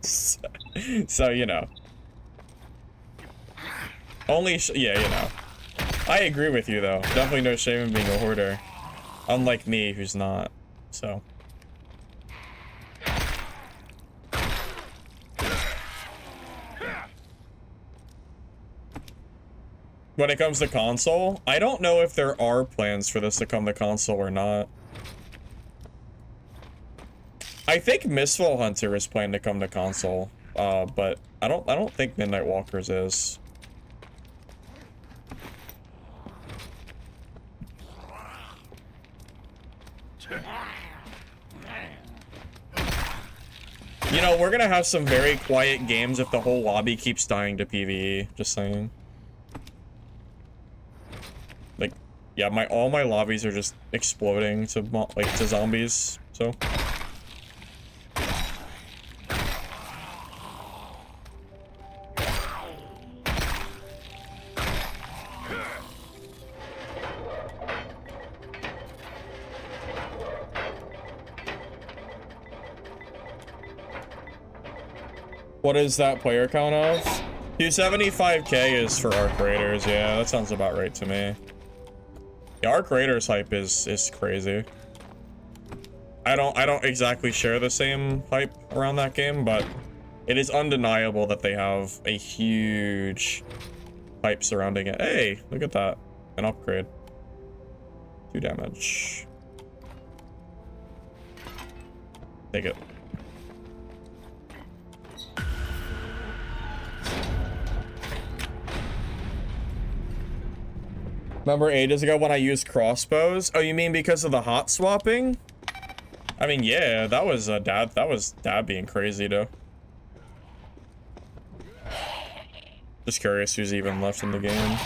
so, you know. Yeah, you know. I agree with you, though. Definitely no shame in being a hoarder. Unlike me, who's not. So. When it comes to console, I don't know if there are plans for this to come to console or not. I think Mistfall Hunter is planned to come to console, but I don't think Midnight Walkers is. You know, we're gonna have some very quiet games if the whole lobby keeps dying to PvE, just saying. Like, yeah, all my lobbies are just exploding to, like, to zombies, so. What is that player count of? 275k is for Arc Raiders, yeah, that sounds about right to me. Yeah, Arc Raiders hype is crazy. I don't exactly share the same hype around that game, but it is undeniable that they have a huge hype surrounding it. Hey, look at that. An upgrade. 2 damage. Take it. Remember ages ago when I used crossbows? Oh, you mean because of the hot swapping? I mean, yeah, that was DaD. That was DaD being crazy, though. Just curious who's even left in the game.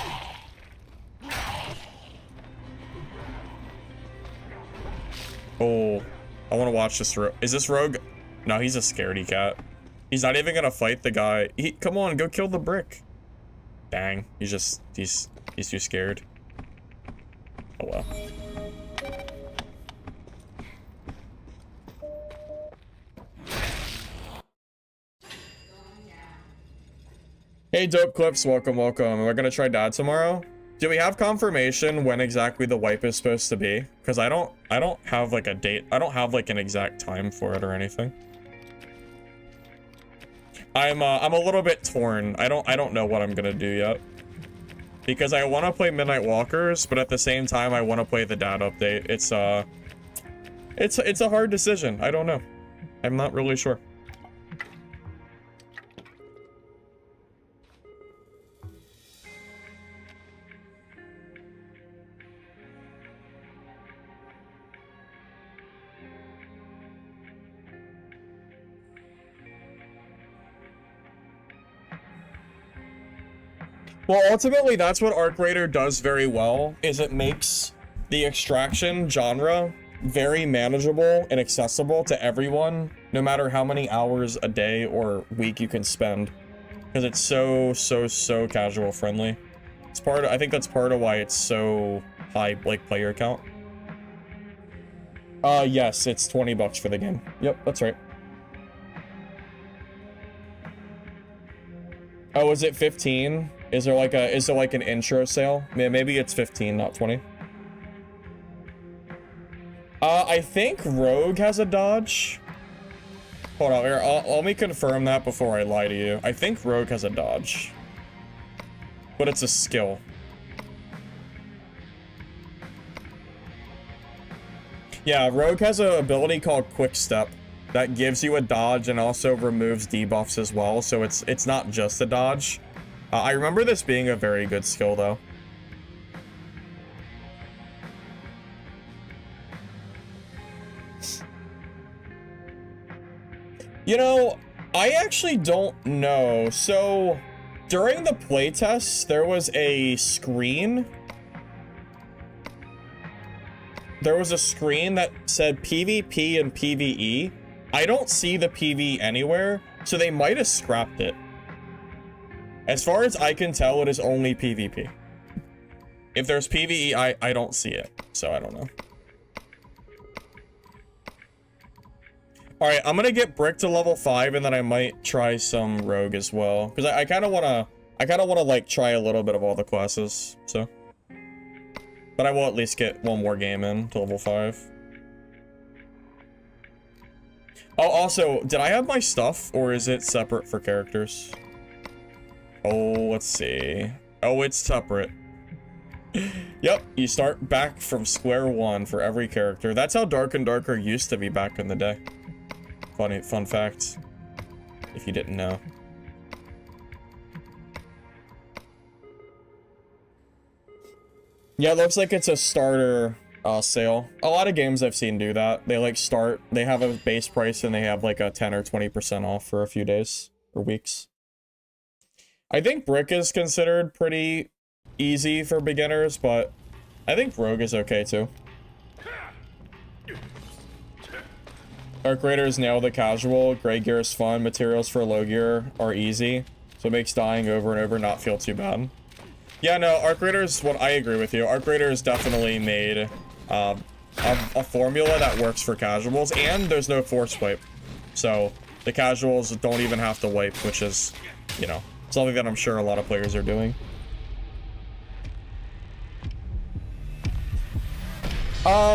Oh, I want to watch this. Is this Rogue? No, he's a scaredy cat. He's not even gonna fight the guy. Come on, go kill the brick. Dang, he's too scared. Oh well. Hey Dope Clips, welcome. We're gonna try DaD tomorrow. Do we have confirmation when exactly the wipe is supposed to be? Because I don't have like a date. I don't have like an exact time for it or anything. I'm a little bit torn. I don't know what I'm gonna do yet. Because I want to play Midnight Walkers, but at the same time, I want to play the DaD update. It's a hard decision. I don't know. I'm not really sure. Well, ultimately, that's what Arc Raider does very well, is it makes the extraction genre very manageable and accessible to everyone, no matter how many hours a day or week you can spend. Because it's so casual friendly. It's I think that's part of why it's so high, like, player count. Yes, it's 20 bucks for the game. Yep, that's right. Oh, is it 15? Is there like an intro sale? Yeah, maybe it's 15, not 20. I think Rogue has a dodge. Hold on, here, let me confirm that before I lie to you. I think Rogue has a dodge. But it's a skill. Yeah, Rogue has an ability called Quick Step that gives you a dodge and also removes debuffs as well, so it's not just a dodge. I remember this being a very good skill, though. You know, I actually don't know. So, during the playtest, there was a screen. There was a screen that said PvP and PvE. I don't see the PvE anywhere, so they might have scrapped it. As far as I can tell, it is only PvP. If there's PvE, I don't see it, so I don't know. Alright, I'm gonna get Brick to level 5, and then I might try some Rogue as well. Because I kinda wanna, like, try a little bit of all the classes, so. But I will at least get one more game in to level 5. Oh, also, did I have my stuff, or is it separate for characters? Oh, let's see. Oh, it's separate. Yep, you start back from square one for every character. That's how Dark and Darker used to be back in the day. Fun fact, if you didn't know. Yeah, it looks like it's a starter sale. A lot of games I've seen do that. They like they have a base price and they have like a 10 or 20% off for a few days or weeks. I think Brick is considered pretty easy for beginners, but I think Rogue is okay too. Arc Raiders nail the casual, Gray Gear is fun, materials for low gear are easy, so it makes dying over and over not feel too bad. Yeah, no, Arc Raiders, I agree with you. Arc Raiders definitely made a formula that works for casuals, and there's no force wipe. So the casuals don't even have to wipe, which is, you know, something that I'm sure a lot of players are doing.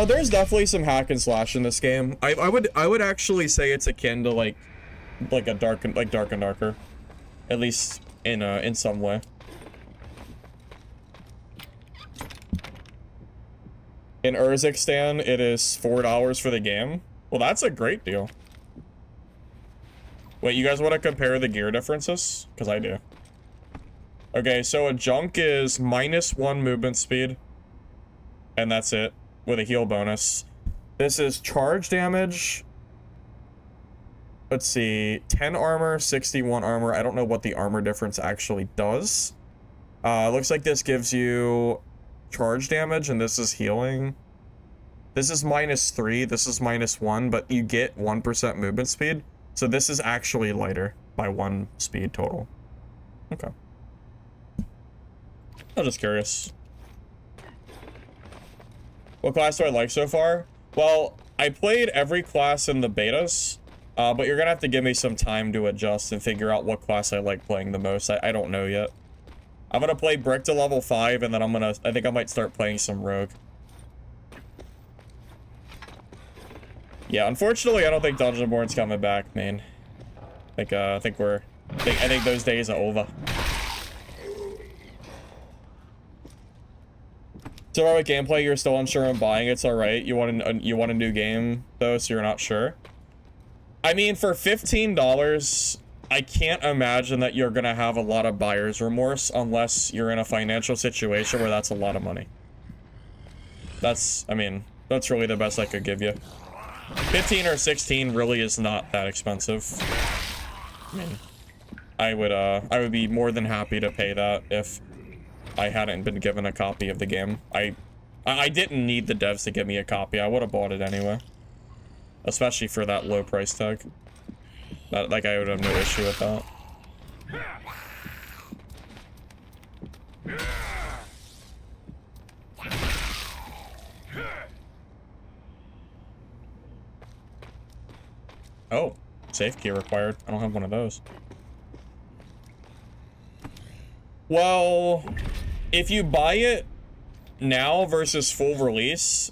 There's definitely some hack and slash in this game. I would actually say it's akin to like a Dark and Darker, at least in some way. In Urzikstan, it is $4 for the game. Well, that's a great deal. Wait, you guys want to compare the gear differences? Because I do. Okay, so a junk is -1 movement speed. And that's it, with a heal bonus. This is charge damage. Let's see, 10 armor, 61 armor. I don't know what the armor difference actually does. Looks like this gives you charge damage, and this is healing. This is -3, this is -1, but you get 1% movement speed. So this is actually lighter by 1 speed total. Okay. I'm just curious. What class do I like so far? Well, I played every class in the betas, but you're gonna have to give me some time to adjust and figure out what class I like playing the most. I don't know yet. I'm gonna play Brick to level 5, and then I think I might start playing some Rogue. Yeah, unfortunately, I don't think Dungeonborn's coming back, man. I think those days are over. So about gameplay, you're still unsure on buying. It's all right. You want a new game though, so you're not sure. I mean, for $15, I can't imagine that you're gonna have a lot of buyer's remorse unless you're in a financial situation where that's a lot of money. I mean, that's really the best I could give you. 15 or 16 really is not that expensive. I mean, I would be more than happy to pay that if I hadn't been given a copy of the game. I didn't need the devs to give me a copy. I would have bought it anyway. Especially for that low price tag. Like, I would have no issue with that. Oh, safe key required. I don't have one of those. Well, if you buy it now versus full release,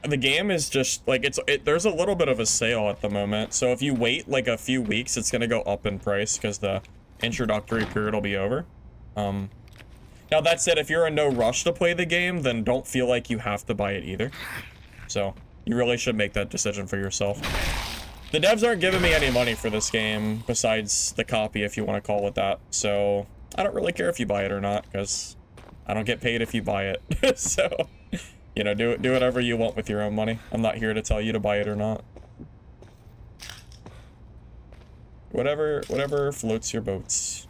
the game is just like there's a little bit of a sale at the moment. So if you wait like a few weeks, it's gonna go up in price because the introductory period will be over. Now that said, if you're in no rush to play the game, then don't feel like you have to buy it either. So you really should make that decision for yourself. The devs aren't giving me any money for this game besides the copy, if you want to call it that. So I don't really care if you buy it or not, because I don't get paid if you buy it. So, you know, do whatever you want with your own money. I'm not here to tell you to buy it or not. Whatever floats your boats.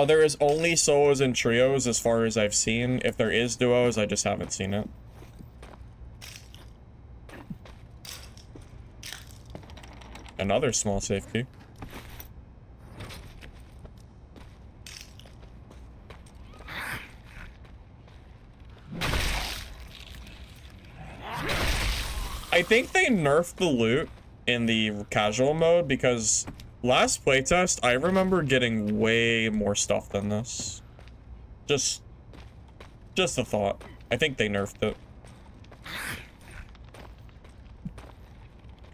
There is only solos and trios as far as I've seen. If there is duos, I just haven't seen it. Another small safe key. I think they nerfed the loot in the casual mode because last playtest, I remember getting way more stuff than this. Just a thought. I think they nerfed it.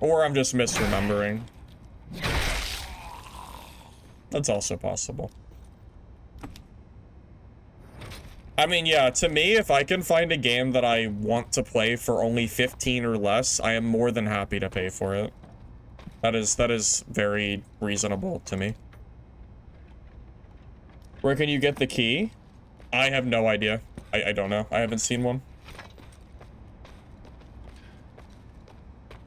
Or I'm just misremembering. That's also possible. I mean, yeah, to me, if I can find a game that I want to play for only 15 or less, I am more than happy to pay for it. That is very reasonable to me. Where can you get the key? I have no idea. I don't know. I haven't seen one.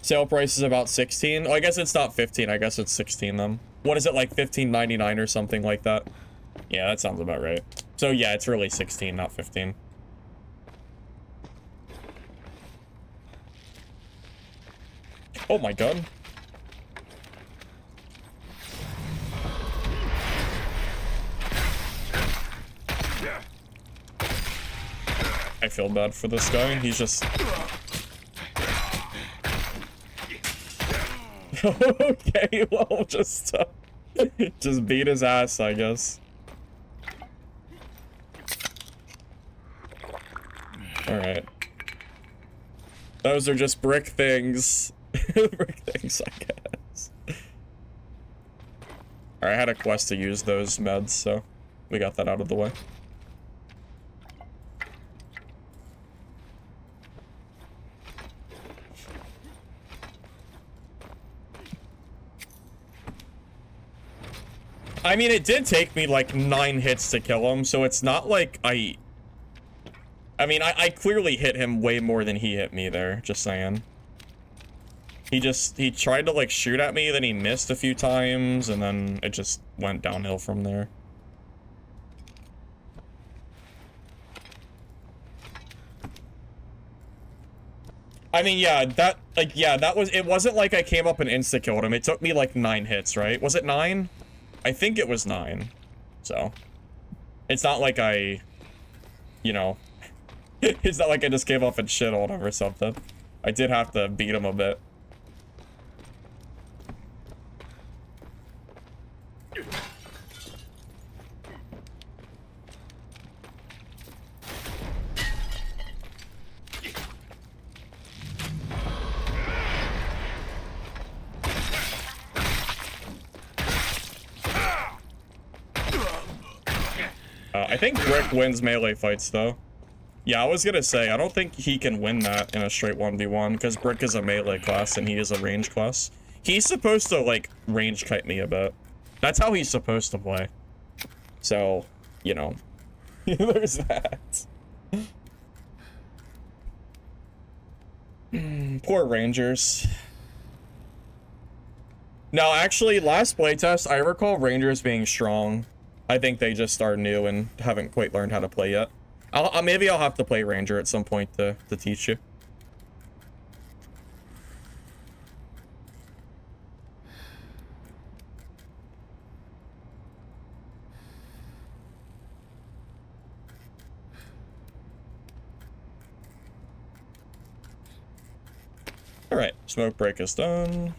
Sale price is about 16. Oh, I guess it's not 15. I guess it's 16 then. What is it, like $15.99 or something like that? Yeah, that sounds about right. So yeah, it's really 16, not 15. Oh my god. I feel bad for this guy. He's just... Okay, well, just beat his ass, I guess. Alright. Those are just brick things. Brick things, I guess. Alright, I had a quest to use those meds, so we got that out of the way. I mean, it did take me like 9 hits to kill him, so it's not like I mean, I clearly hit him way more than he hit me there, just saying. He tried to like shoot at me, then he missed a few times, and then it just went downhill from there. I mean, yeah, it wasn't like I came up and insta-killed him. It took me like 9 hits, right? Was it 9? I think it was 9. So, it's not like I, you know, it's not like I just gave up and shit on him or something. I did have to beat him a bit. I think Brick wins melee fights, though. Yeah, I was gonna say, I don't think he can win that in a straight 1v1, because Brick is a melee class and he is a range class. He's supposed to, like, range kite me a bit. That's how he's supposed to play. So, you know, there's that. Poor Rangers. No, actually, last playtest, I recall Rangers being strong. I think they just are new and haven't quite learned how to play yet. Maybe I'll have to play Ranger at some point to teach you. Alright, smoke break is done.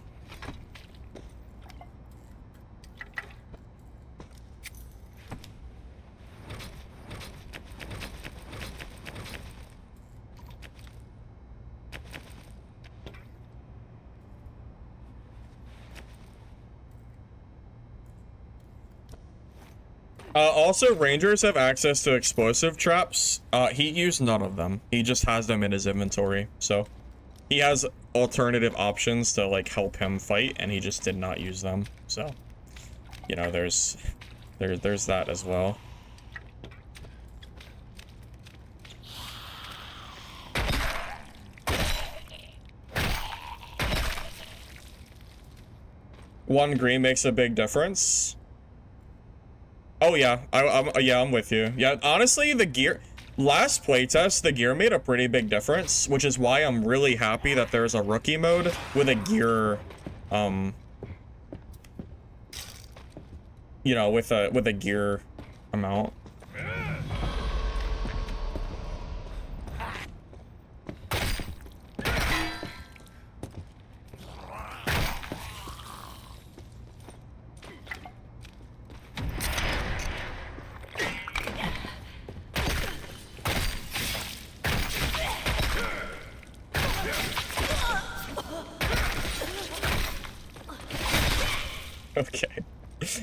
Also, Rangers have access to explosive traps. He used none of them. He just has them in his inventory, so he has alternative options to, like, help him fight, and he just did not use them. So, you know, there's that as well. One green makes a big difference. Oh yeah, I'm with you. Yeah, honestly, the gear, last playtest, the gear made a pretty big difference, which is why I'm really happy that there's a rookie mode with a gear, you know, with a gear amount. Okay.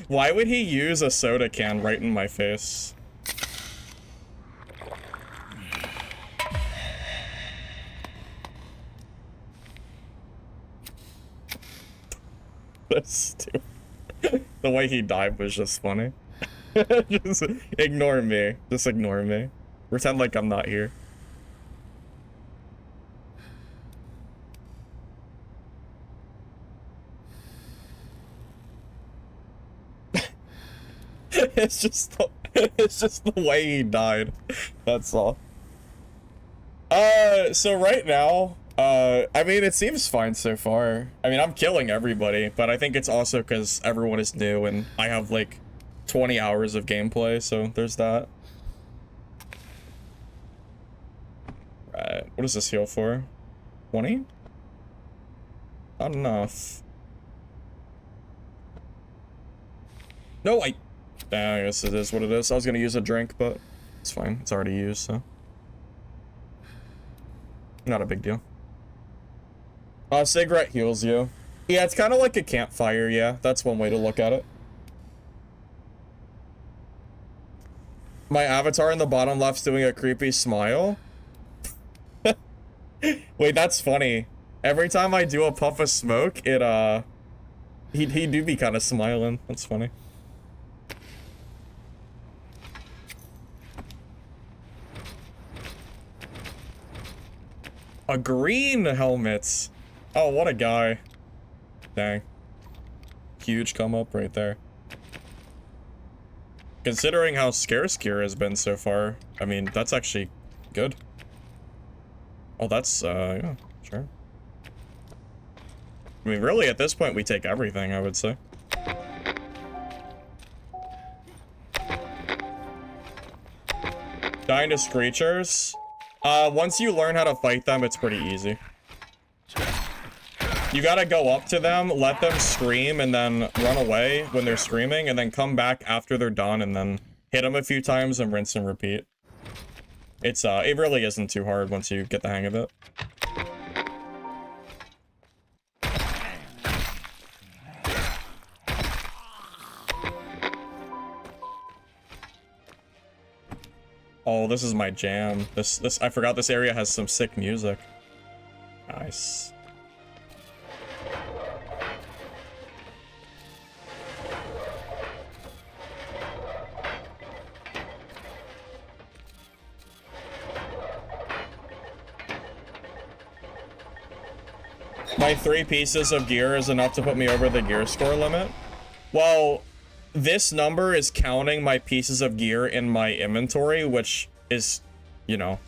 Why would he use a soda can right in my face? That's stupid. The way he died was just funny. Just ignore me. Just ignore me. Pretend like I'm not here. It's just the way he died. That's all. So right now, I mean, it seems fine so far. I mean, I'm killing everybody, but I think it's also because everyone is new and I have like 20 hours of gameplay, so there's that. Right, what does this heal for? 20? Not enough. No, I guess it is what it is. I was gonna use a drink, but it's fine. It's already used, so. Not a big deal. Cigarette heals you. Yeah, it's kind of like a campfire, yeah. That's one way to look at it. My avatar in the bottom left's doing a creepy smile. Wait, that's funny. Every time I do a puff of smoke, it, he do be kind of smiling. That's funny. A green helmet. Oh, what a guy. Dang. Huge come up right there. Considering how scarce gear has been so far, I mean, that's actually good. Oh, that's, yeah, sure. I mean, really, at this point, we take everything, I would say. Dying to screechers. Once you learn how to fight them, it's pretty easy. You gotta go up to them, let them scream, and then run away when they're screaming, and then come back after they're done, and then hit them a few times and rinse and repeat. It's, it really isn't too hard once you get the hang of it. Oh, this is my jam. I forgot this area has some sick music. Nice. My 3 pieces of gear is enough to put me over the gear score limit. Well, this number is counting my pieces of gear in my inventory, which is, you know,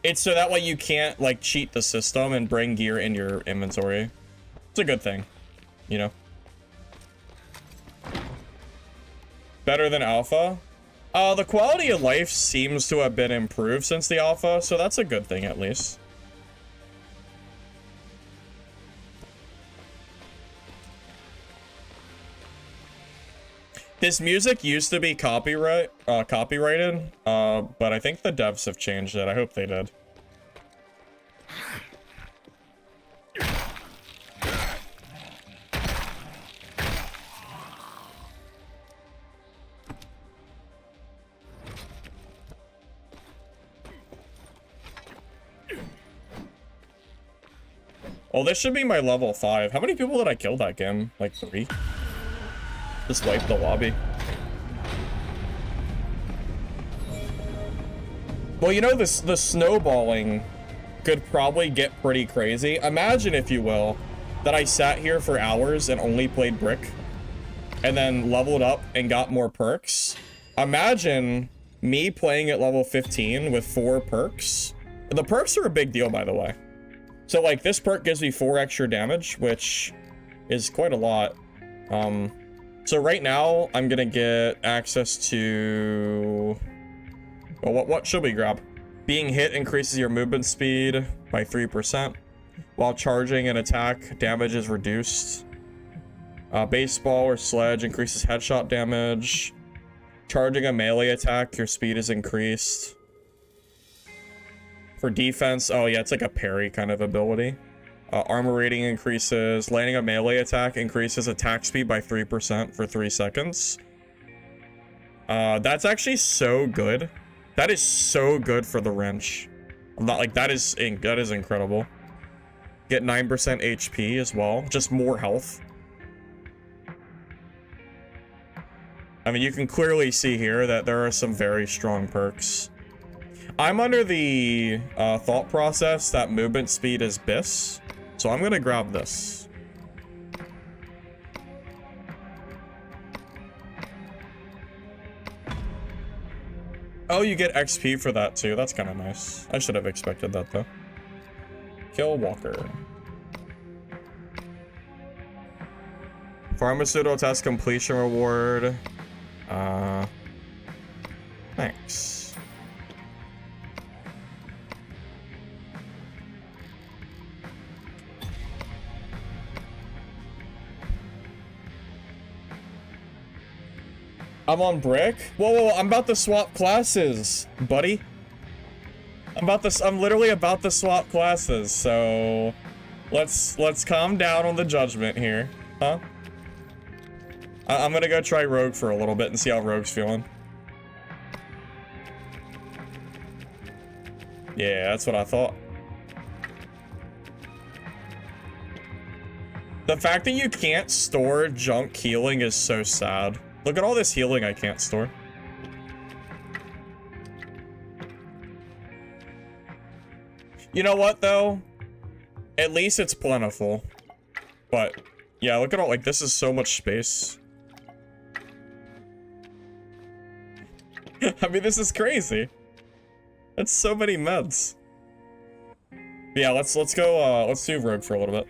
it's so that way you can't, like, cheat the system and bring gear in your inventory. It's a good thing, you know. Better than alpha? The quality of life seems to have been improved since the alpha, so that's a good thing at least. This music used to be copyrighted, but I think the devs have changed it. I hope they did. Oh, this should be my level 5. How many people did I kill that game? Like 3? Just wipe the lobby. Well, you know, the snowballing could probably get pretty crazy. Imagine, if you will, that I sat here for hours and only played Brick, and then leveled up and got more perks. Imagine me playing at level 15 with 4 perks. The perks are a big deal, by the way. So, like, this perk gives me 4 extra damage, which is quite a lot. So right now, I'm gonna get access to... Well, what should we grab? Being hit increases your movement speed by 3%. While charging an attack, damage is reduced. Baseball or sledge increases headshot damage. Charging a melee attack, your speed is increased. For defense, oh yeah, it's like a parry kind of ability. Armor rating increases. Landing a melee attack increases attack speed by 3% for 3 seconds. That's actually so good. That is so good for the wrench. I'm not like, that is incredible. Get 9% HP as well. Just more health. I mean, you can clearly see here that there are some very strong perks. I'm under the thought process that movement speed is BIS, so I'm gonna grab this. Oh, you get XP for that too. That's kind of nice. I should have expected that though. Kill Walker. Pharmaceutical test completion reward. Thanks. I'm on Brick? Whoa, I'm about to swap classes, buddy. I'm literally about to swap classes, so let's calm down on the judgment here, huh? I'm gonna go try Rogue for a little bit and see how Rogue's feeling. Yeah, that's what I thought. The fact that you can't store junk healing is so sad. Look at all this healing I can't store. You know what, though? At least it's plentiful. But, yeah, look at all, like, this is so much space. I mean, this is crazy. That's so many meds. Yeah, let's go, let's do Rogue for a little bit.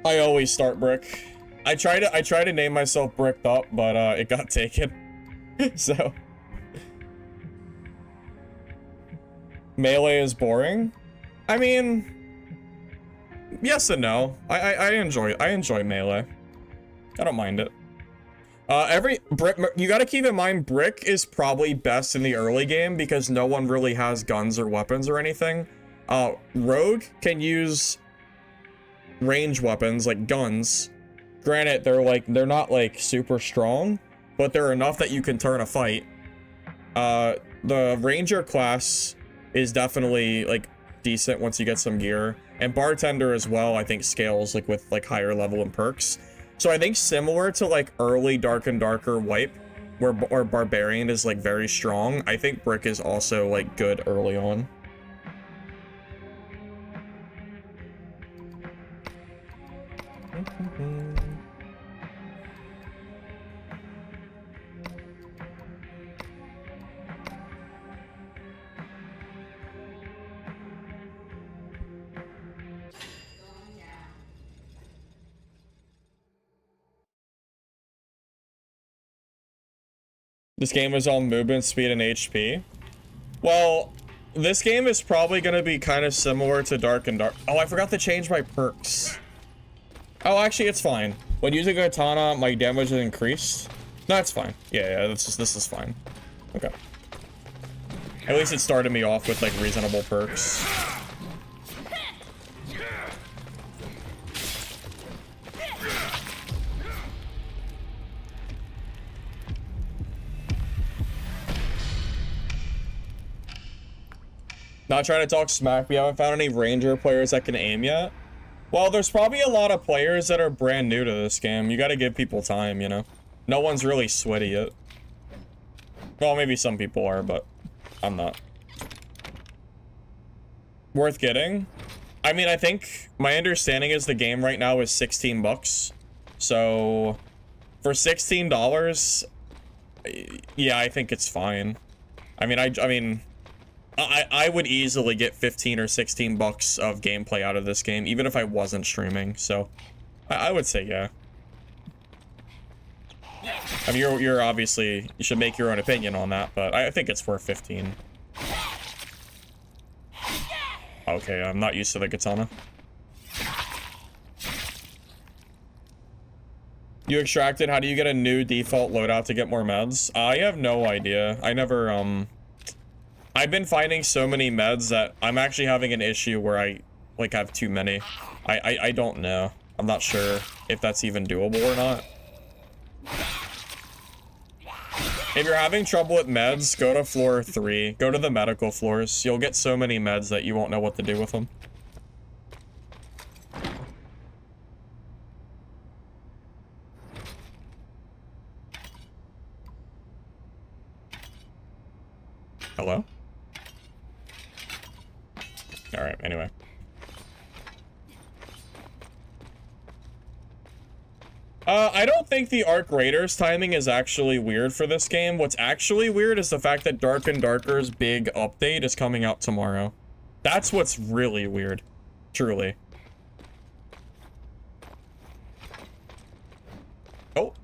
I always start Brick. I try to name myself Bricked Up, but it got taken. So melee is boring. I mean, yes and no. I enjoy melee. I don't mind it. You gotta keep in mind, Brick is probably best in the early game because no one really has guns or weapons or anything. Rogue can use range weapons like guns. Granted, they're not like super strong, but they're enough that you can turn a fight. The Ranger class is definitely like decent once you get some gear, and Bartender as well, I think scales like with like higher level and perks. So I think similar to like early Dark and Darker Wipe, where Barbarian is like very strong, I think Brick is also like good early on. This game is all movement, speed, and HP. Well, this game is probably going to be kind of similar to Dark and Dark. Oh, I forgot to change my perks. Oh, actually, it's fine. When using a katana, my damage is increased. No, it's fine. Yeah, this is fine. Okay. At least it started me off with, like, reasonable perks. Not trying to talk smack, we haven't found any Ranger players that can aim yet. Well, there's probably a lot of players that are brand new to this game. You gotta give people time, you know? No one's really sweaty yet. Well, maybe some people are, but I'm not. Worth getting? I mean, I think my understanding is the game right now is 16 bucks. So, for $16, yeah, I think it's fine. I mean, I would easily get 15 or 16 bucks of gameplay out of this game, even if I wasn't streaming, so I would say yeah. I mean, you're obviously, you should make your own opinion on that, but I think it's worth 15. Okay, I'm not used to the katana. You extracted, how do you get a new default loadout to get more meds? I have no idea. I never, I've been finding so many meds that I'm actually having an issue where I, like, have too many. I don't know. I'm not sure if that's even doable or not. If you're having trouble with meds, go to floor 3. Go to the medical floors. You'll get so many meds that you won't know what to do with them. Hello? Alright, anyway. I don't think the Arc Raiders timing is actually weird for this game. What's actually weird is the fact that Dark and Darker's big update is coming out tomorrow. That's what's really weird. Truly. Oh.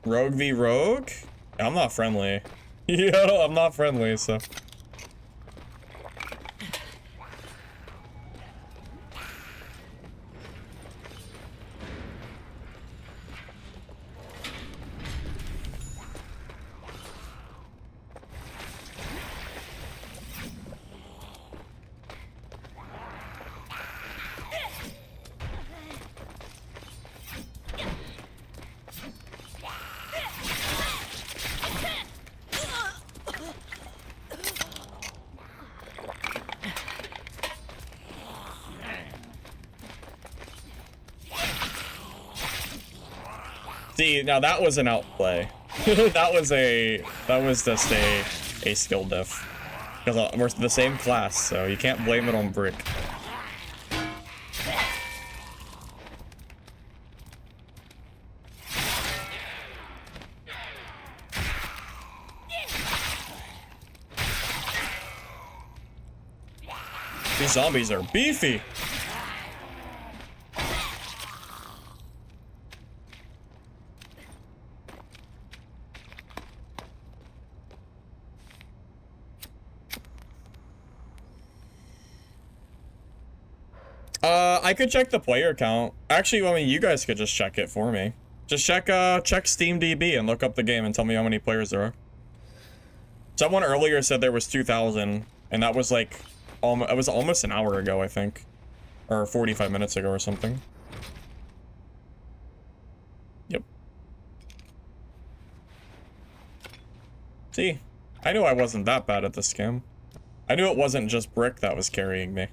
Rogue v Rogue? I'm not friendly. Yo, I'm not friendly, so... See, now that was an outplay. that was just a skill diff. Because we're the same class, so you can't blame it on Brick. These zombies are beefy. I could check the player count. Actually, I mean, you guys could just check it for me. Just check SteamDB and look up the game and tell me how many players there are. Someone earlier said there was 2,000, and that was like, it was almost an hour ago, I think. Or 45 minutes ago or something. Yep. See, I knew I wasn't that bad at this game. I knew it wasn't just Brick that was carrying me.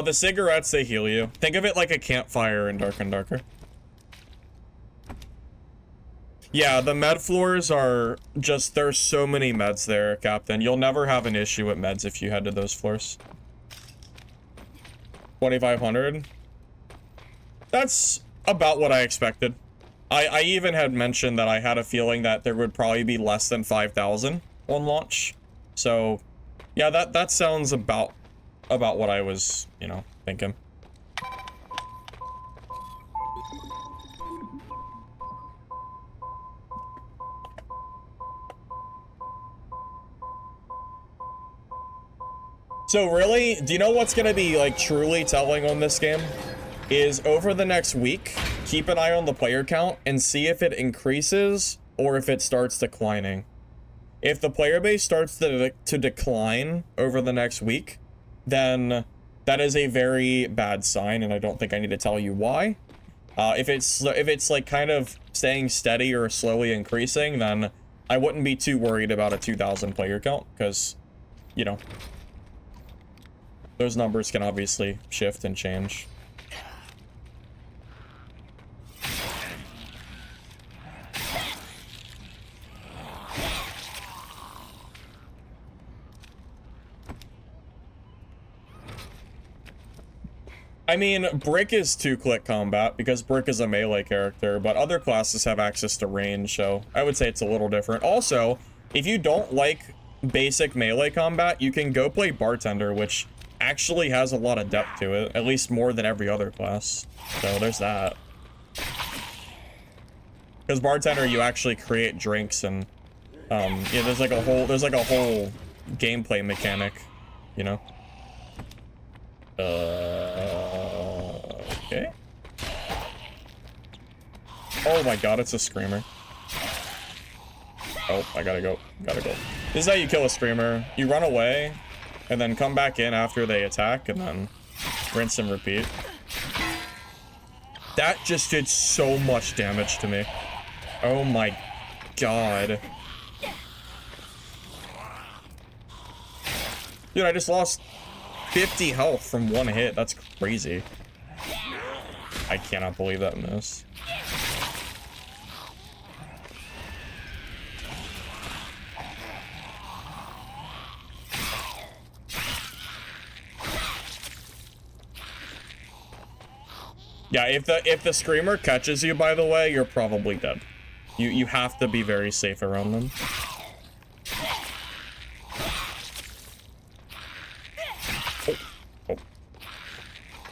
The cigarettes, they heal you. Think of it like a campfire in Dark and Darker. Yeah, the med floors are just, there's so many meds there, Captain. You'll never have an issue with meds if you head to those floors. 2,500? That's about what I expected. I even had mentioned that I had a feeling that there would probably be less than 5,000 on launch. So, yeah, that sounds about what I was, you know, thinking. So really, do you know what's gonna be, like, truly telling on this game? Is over the next week, keep an eye on the player count and see if it increases or if it starts declining. If the player base starts to decline over the next week, then that is a very bad sign, and I don't think I need to tell you why. If it's like kind of staying steady or slowly increasing, then I wouldn't be too worried about a 2,000 player count, because, you know, those numbers can obviously shift and change. I mean, Brick is 2-click combat because Brick is a melee character, but other classes have access to range, so I would say it's a little different. Also, if you don't like basic melee combat, you can go play Bartender, which actually has a lot of depth to it, at least more than every other class. So there's that. Because Bartender, you actually create drinks and, yeah, there's like a whole gameplay mechanic, you know? Okay. Oh my god, it's a screamer. Oh, I gotta go. Gotta go. This is how you kill a screamer. You run away, and then come back in after they attack, and then rinse and repeat. That just did so much damage to me. Oh my god. Dude, I just lost 50 health from one hit. That's crazy. I cannot believe that miss. Yeah, if the screamer catches you, by the way, you're probably dead. You have to be very safe around them. Oh.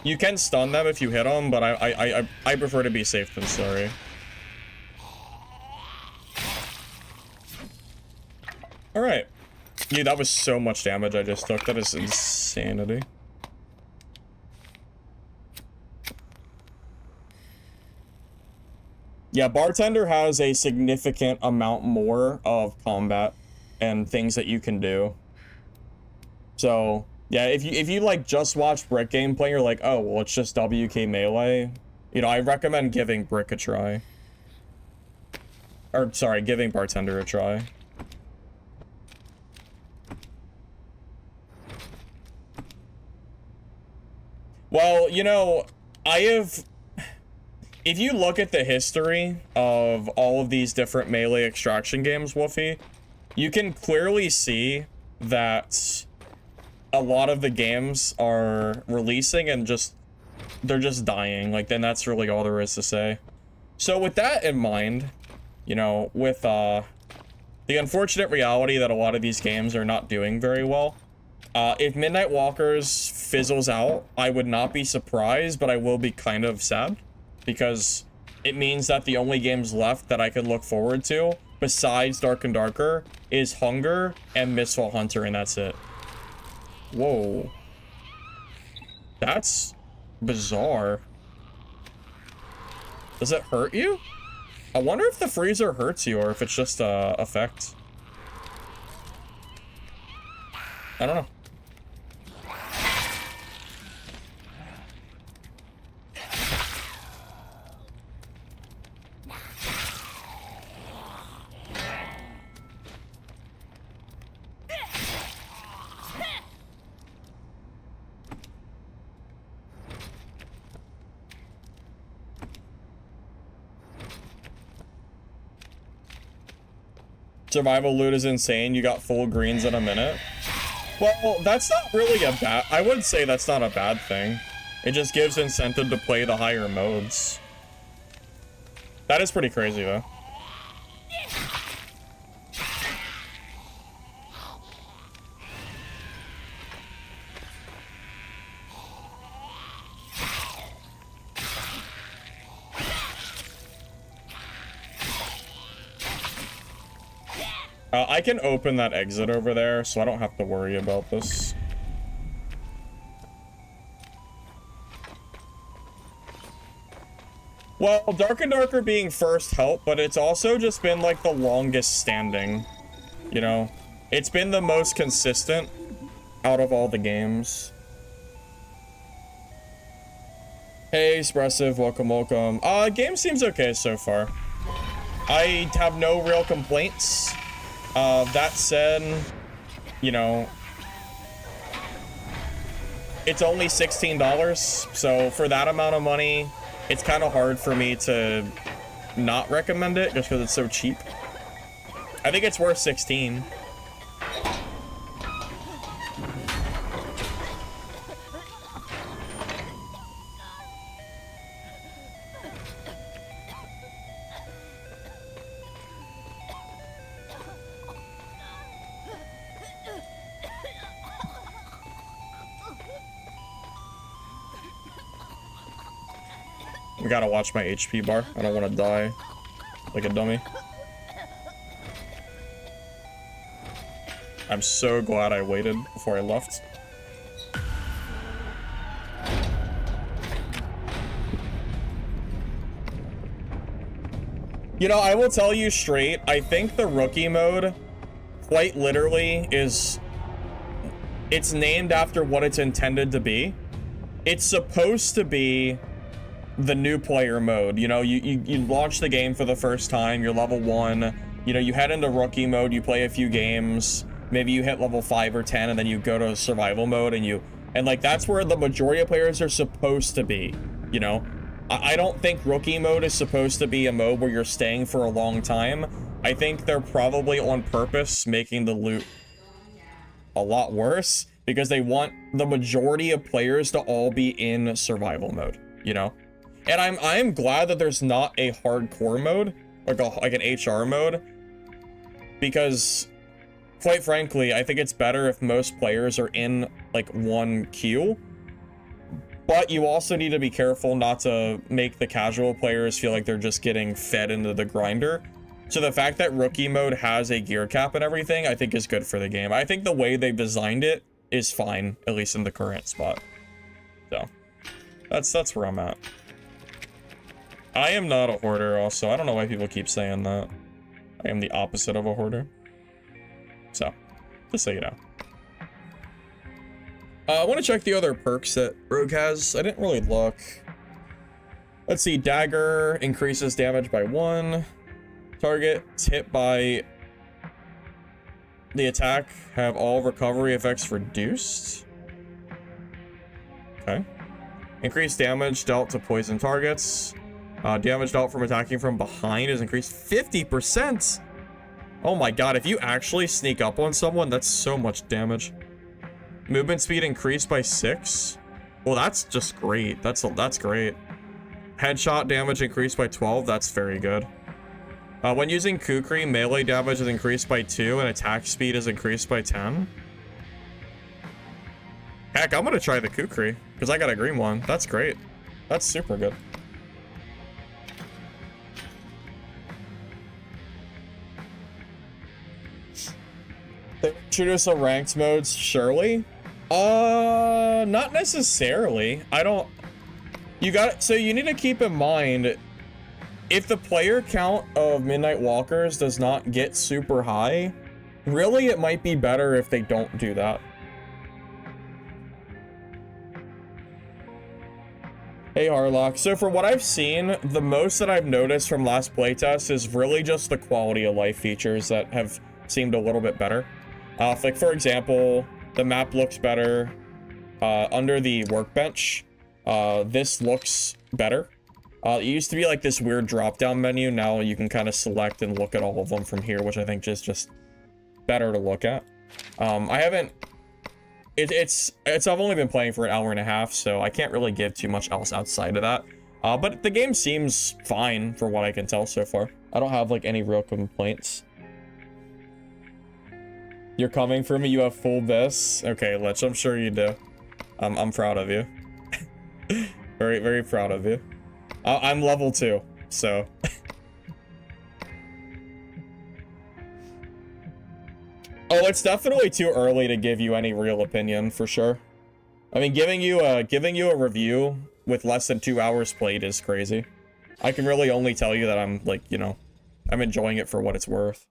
You can stun them if you hit them, but I prefer to be safe than sorry. All right. Dude, that was so much damage I just took. That is insanity. Yeah, Bartender has a significant amount more of combat and things that you can do. So, yeah, if you like just watch Brick gameplay, you're like, oh, well, it's just WK Melee. You know, I recommend giving Brick a try. Or, sorry, giving Bartender a try. Well, you know, if you look at the history of all of these different melee extraction games, Wolfie, you can clearly see that a lot of the games are releasing and they're just dying. Like, then that's really all there is to say. So with that in mind, you know, with the unfortunate reality that a lot of these games are not doing very well, if Midnight Walkers fizzles out, I would not be surprised, but I will be kind of sad. Because it means that the only games left that I can look forward to, besides Dark and Darker, is Hunger and Mistfall Hunter, and that's it. Whoa. That's bizarre. Does it hurt you? I wonder if the freezer hurts you, or if it's just a effect. I don't know. Survival loot is insane. You got full greens in a minute. Well, that's not really a bad... I would say that's not a bad thing. It just gives incentive to play the higher modes. That is pretty crazy, though. I can open that exit over there, so I don't have to worry about this. Well, Dark and Darker being first helped, but it's also just been, like, the longest standing. You know? It's been the most consistent out of all the games. Hey, Expressive, welcome, welcome. Game seems okay so far. I have no real complaints. That said, you know, it's only $16, so for that amount of money, it's kind of hard for me to not recommend it just because it's so cheap. I think it's worth 16. We gotta watch my HP bar. I don't want to die like a dummy. I'm so glad I waited before I left. You know, I will tell you straight, I think the rookie mode, quite literally, it's named after what it's intended to be. It's supposed to be the new player mode. You know, you launch the game for the first time, you're level 1, you know, you head into rookie mode, you play a few games, maybe you hit level 5 or 10, and then you go to survival mode, and like, that's where the majority of players are supposed to be, you know? I don't think rookie mode is supposed to be a mode where you're staying for a long time. I think they're probably on purpose making the loot a lot worse because they want the majority of players to all be in survival mode, you know? And I'm glad that there's not a hardcore mode, like an HR mode, because quite frankly, I think it's better if most players are in like one queue. But you also need to be careful not to make the casual players feel like they're just getting fed into the grinder. So the fact that rookie mode has a gear cap and everything, I think is good for the game. I think the way they've designed it is fine, at least in the current spot. So that's where I'm at. I am not a hoarder also. I don't know why people keep saying that. I am the opposite of a hoarder. So, just so you know. I want to check the other perks that Rogue has. I didn't really look. Let's see. Dagger increases damage by 1. Targets hit by the attack have all recovery effects reduced. Okay. Increased damage dealt to poison targets. Damage dealt from attacking from behind is increased 50%. Oh my god, if you actually sneak up on someone, that's so much damage. Movement speed increased by 6. Well, that's just great. That's great. Headshot damage increased by 12. That's very good. When using Kukri, melee damage is increased by 2 and attack speed is increased by 10. Heck, I'm gonna try the Kukri because I got a green one. That's great. That's super good. They introduce a ranked modes, surely? Not necessarily. So you need to keep in mind, if the player count of Midnight Walkers does not get super high, really it might be better if they don't do that. Hey Harlock, so for what I've seen, the most that I've noticed from last playtest is really just the quality of life features that have seemed a little bit better. Like for example, the map looks better. Under the workbench, this looks better. It used to be like this weird drop-down menu. Now you can kind of select and look at all of them from here, which I think is just better to look at. I haven't... I've only been playing for an hour and a half, so I can't really give too much else outside of that. But the game seems fine for what I can tell so far. I don't have like any real complaints. You're coming for me, you have full bis. Okay, Lich, I'm sure you do. I'm proud of you. Very, very proud of you. I'm level 2, so. Oh, it's definitely too early to give you any real opinion, for sure. I mean, giving you a review with less than 2 hours played is crazy. I can really only tell you that I'm, like, you know, I'm enjoying it for what it's worth.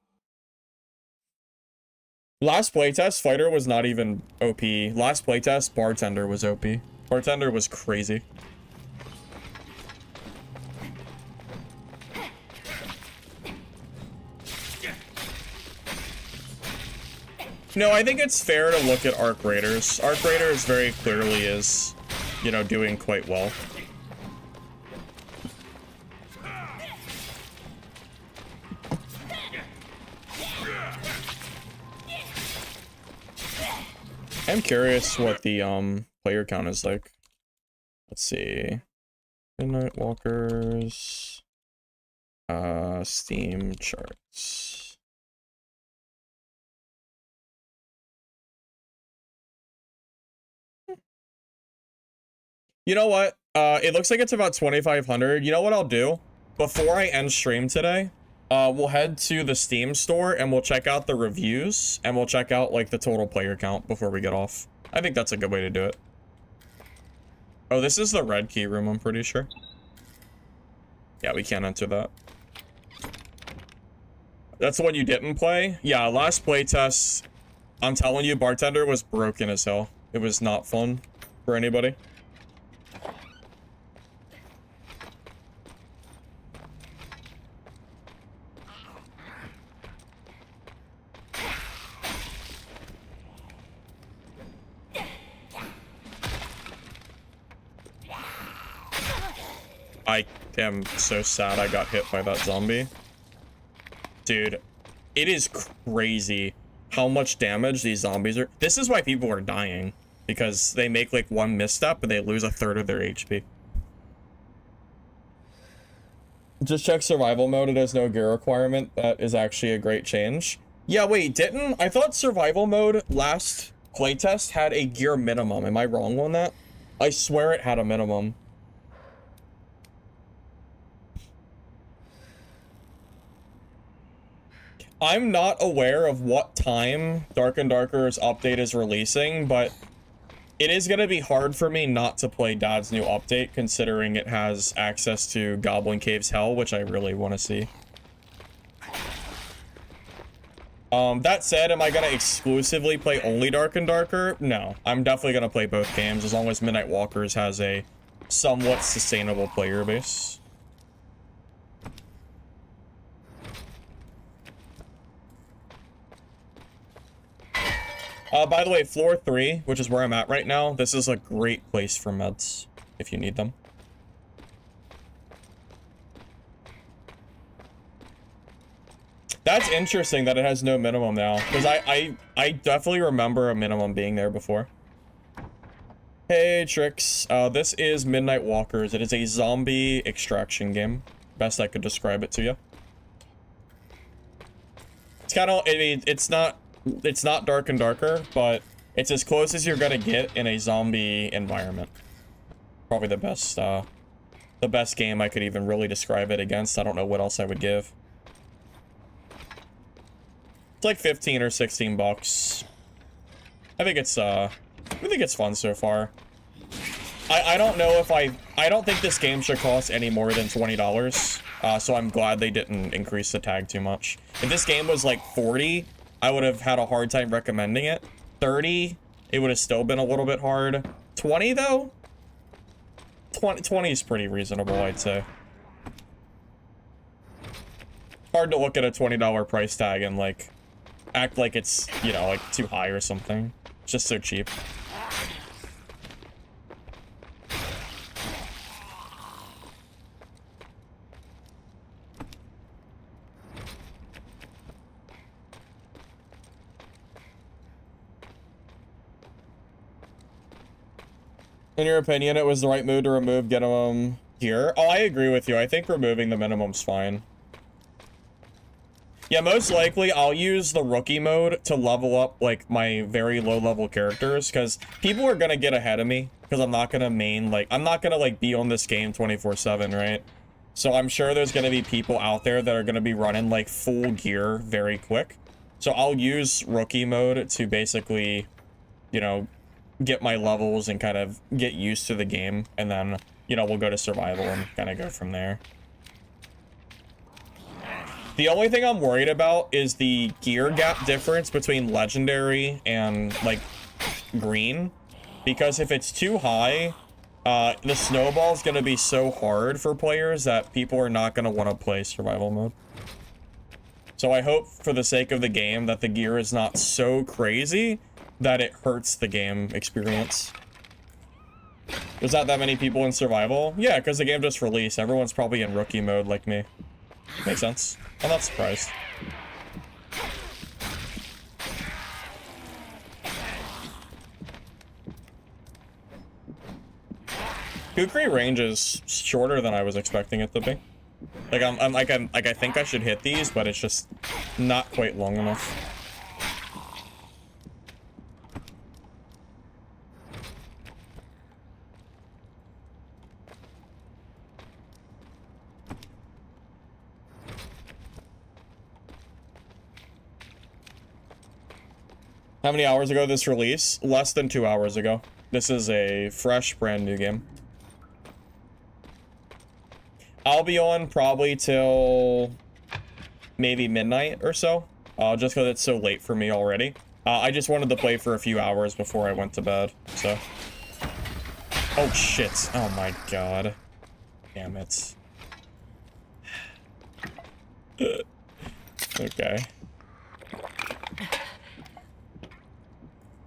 Last playtest, Fighter was not even OP. Last playtest, Bartender was OP. Bartender was crazy. No, I think it's fair to look at Arc Raiders. Arc Raiders very clearly is, you know, doing quite well. I'm curious what the player count is like. Let's see. Midnight Walkers. Steam charts. You know what? It looks like it's about 2,500. You know what I'll do? Before I end stream today, we'll head to the Steam store and we'll check out the reviews and we'll check out like the total player count before we get off. I think that's a good way to do it. Oh, this is the red key room, I'm pretty sure. Yeah, we can't enter that. That's the one you didn't play? Yeah, last playtest, I'm telling you, Bartender was broken as hell. It was not fun for anybody. I am so sad I got hit by that zombie. Dude, it is crazy how much damage these zombies are. This is why people are dying. Because they make like one misstep and they lose a third of their HP. Just check survival mode. It has no gear requirement. That is actually a great change. Yeah, wait, didn't... I thought survival mode last playtest had a gear minimum. Am I wrong on that? I swear it had a minimum. I'm not aware of what time Dark and Darker's update is releasing, but it is going to be hard for me not to play DaD's new update, considering it has access to Goblin Cave's Hell, which I really want to see. That said, am I going to exclusively play only Dark and Darker? No, I'm definitely going to play both games, as long as Midnight Walkers has a somewhat sustainable player base. By the way, floor 3, which is where I'm at right now, this is a great place for meds, if you need them. That's interesting that it has no minimum now, because I definitely remember a minimum being there before. Hey, Trix. This is Midnight Walkers. It is a zombie extraction game. Best I could describe it to you. It's kind of, I mean, it's not Dark and Darker, but it's as close as you're gonna get in a zombie environment. Probably the best game I could even really describe it against. I don't know what else I would give. It's like 15 or 16 bucks. I think it's fun so far. I don't know if I don't think this game should cost any more than $20. So I'm glad they didn't increase the tag too much. If this game was like 40, I would have had a hard time recommending it. 30, it would have still been a little bit hard. 20 though? 20 is pretty reasonable, I'd say. Hard to look at a $20 price tag and like act like it's, you know, like too high or something. It's just so cheap. In your opinion, it was the right move to remove minimum here? Oh, I agree with you. I think removing the minimum's fine. Yeah, most likely I'll use the rookie mode to level up like my very low level characters, because people are gonna get ahead of me because I'm not gonna be on this game 24/7, right? So I'm sure there's gonna be people out there that are gonna be running like full gear very quick. So I'll use rookie mode to basically, you know, get my levels and kind of get used to the game, and then, you know, we'll go to survival and kind of go from there. The only thing I'm worried about is the gear gap difference between legendary and like green, because if it's too high, the snowball is going to be so hard for players that people are not going to want to play survival mode. So I hope for the sake of the game that the gear is not so crazy that it hurts the game experience. There's not that many people in survival. Yeah, because the game just released. Everyone's probably in rookie mode like me. Makes sense. I'm not surprised. Kukri range is shorter than I was expecting it to be. Like I think I should hit these, but it's just not quite long enough. How many hours ago this release? Less than 2 hours ago. This is a fresh, brand new game. I'll be on probably till maybe midnight or so, just because it's so late for me already. I just wanted to play for a few hours before I went to bed, so. Oh, shit. Oh, my God. Damn it. Okay.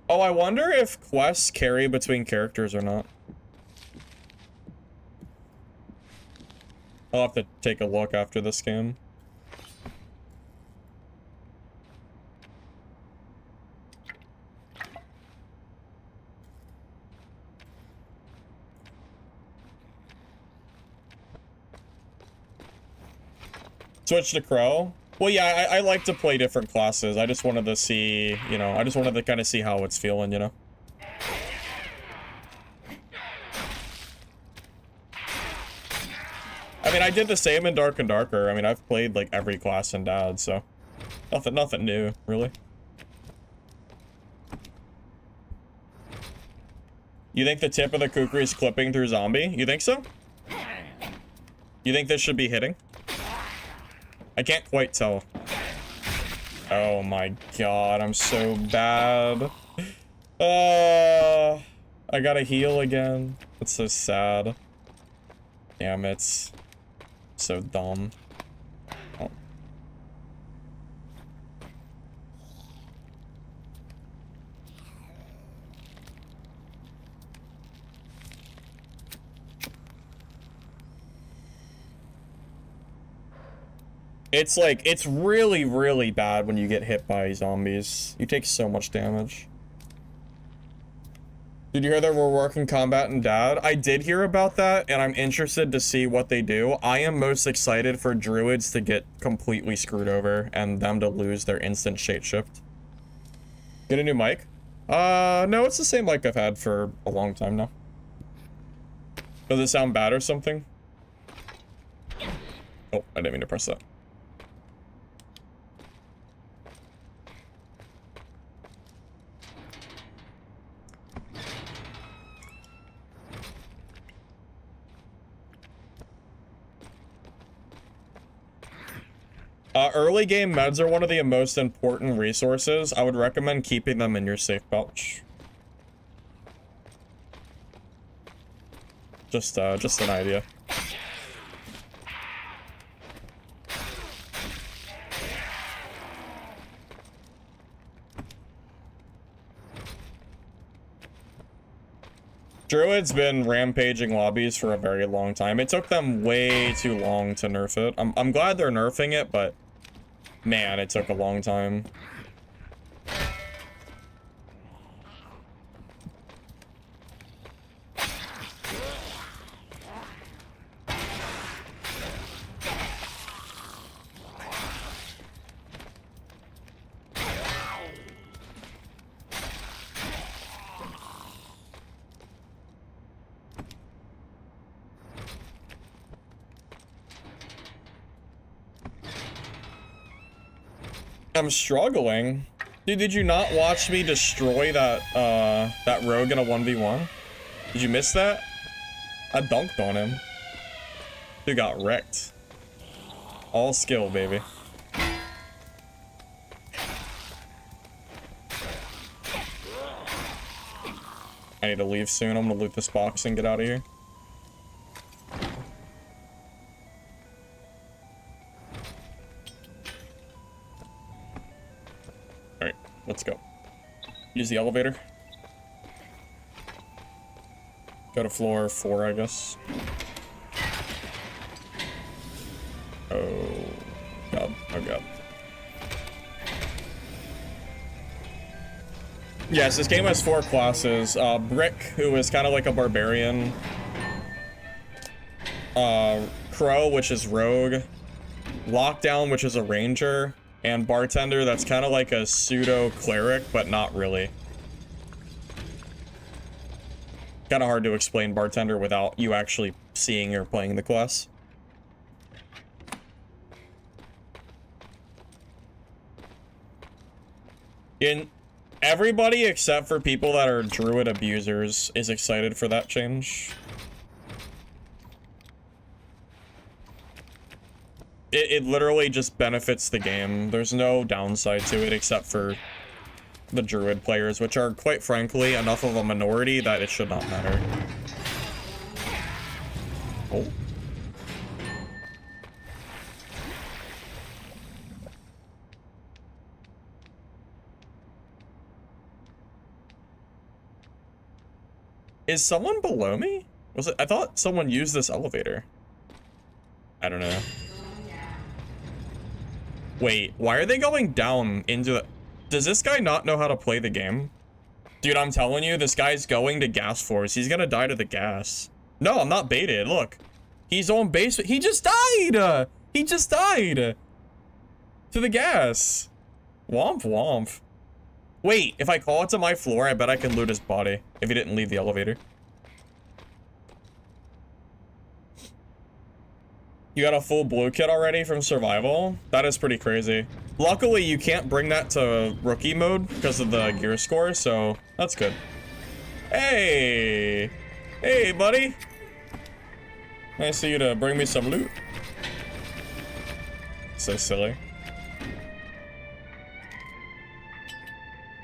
Oh, I wonder if quests carry between characters or not. I'll have to take a look after this game. Switch to Crow? Well, yeah, I like to play different classes. I just wanted to see, you know, I just wanted to kind of see how it's feeling, you know? I mean, I did the same in Dark and Darker. I mean, I've played, like, every class in DaD, so... Nothing new, really. You think the tip of the kukri is clipping through zombie? You think so? You think this should be hitting? I can't quite tell. Oh my god, I'm so bad. I gotta heal again. It's so sad. Damn it. So dumb. Oh. It's like, it's really, really bad when you get hit by zombies. You take so much damage. Did you hear there were working combat in DaD? I did hear about that, and I'm interested to see what they do. I am most excited for druids to get completely screwed over, and them to lose their instant shapeshift. Get a new mic? No, it's the same mic I've had for a long time now. Does it sound bad or something? Oh, I didn't mean to press that. Early game meds are one of the most important resources. I would recommend keeping them in your safe pouch. Just an idea. Druid's been rampaging lobbies for a very long time. It took them way too long to nerf it. I'm glad they're nerfing it, but man, it took a long time. I'm struggling. Dude, did you not watch me destroy that, that rogue in a 1v1? Did you miss that? I dunked on him. Dude got wrecked. All skill, baby. I need to leave soon. I'm gonna loot this box and get out of here. Let's go. Use the elevator. Go to floor 4, I guess. Oh god. Oh god. Yes, this game has 4 classes. Brick, who is kind of like a barbarian. Crow, which is rogue. Lockdown, which is a ranger. And bartender, that's kind of like a pseudo cleric, but not really. Kind of hard to explain bartender without you actually seeing or playing the class. Everybody except for people that are druid abusers is excited for that change. It literally just benefits the game. There's no downside to it except for the druid players, which are, quite frankly, enough of a minority that it should not matter. Oh. Is someone below me? Was it? I thought someone used this elevator. I don't know. Wait, why are they going down into the... Does this guy not know how to play the game? Dude, I'm telling you, this guy's going to gas force. He's gonna die to the gas. No, I'm not baited. Look. He's on base. He just died! He just died! To the gas. Womp womp. Wait, if I call it to my floor, I bet I can loot his body. If he didn't leave the elevator. You got a full blue kit already from survival? That is pretty crazy. Luckily, you can't bring that to rookie mode because of the gear score, so that's good. Hey! Hey, buddy! Nice of you to bring me some loot. So silly.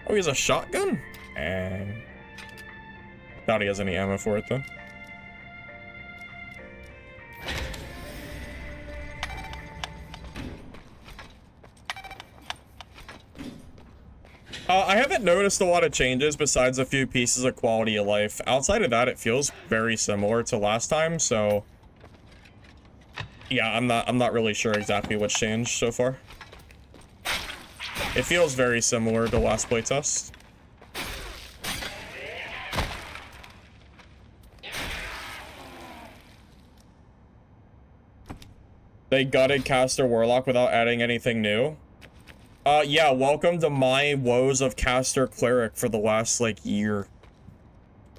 Oh, he has a shotgun? And doubt he has any ammo for it, though. I haven't noticed a lot of changes besides a few pieces of quality of life. Outside of that, it feels very similar to last time, so yeah, I'm not really sure exactly what's changed so far. It feels very similar to last playtest. They gutted Caster Warlock without adding anything new. Yeah, welcome to my woes of Caster Cleric for the last, like, year.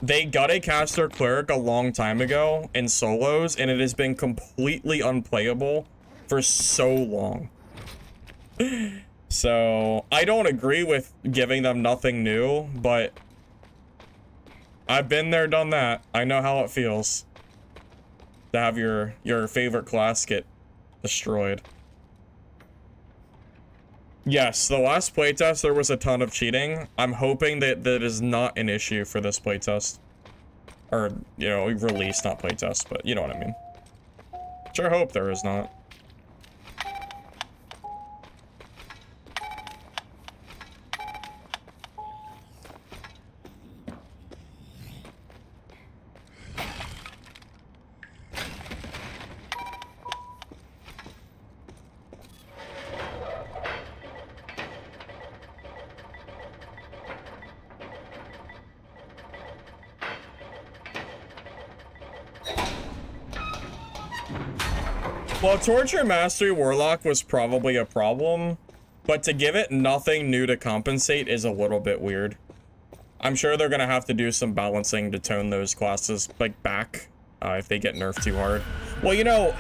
They gutted Caster Cleric a long time ago in solos, and it has been completely unplayable for so long. So, I don't agree with giving them nothing new, but I've been there, done that. I know how it feels to have your favorite class get destroyed. Yes, the last playtest, there was a ton of cheating. I'm hoping that that is not an issue for this playtest. Or, you know, release, not playtest, but you know what I mean. Sure hope there is not. Well, Torture Mastery Warlock was probably a problem, but to give it nothing new to compensate is a little bit weird. I'm sure they're gonna have to do some balancing to tone those classes, like, back, if they get nerfed too hard. Well, you know,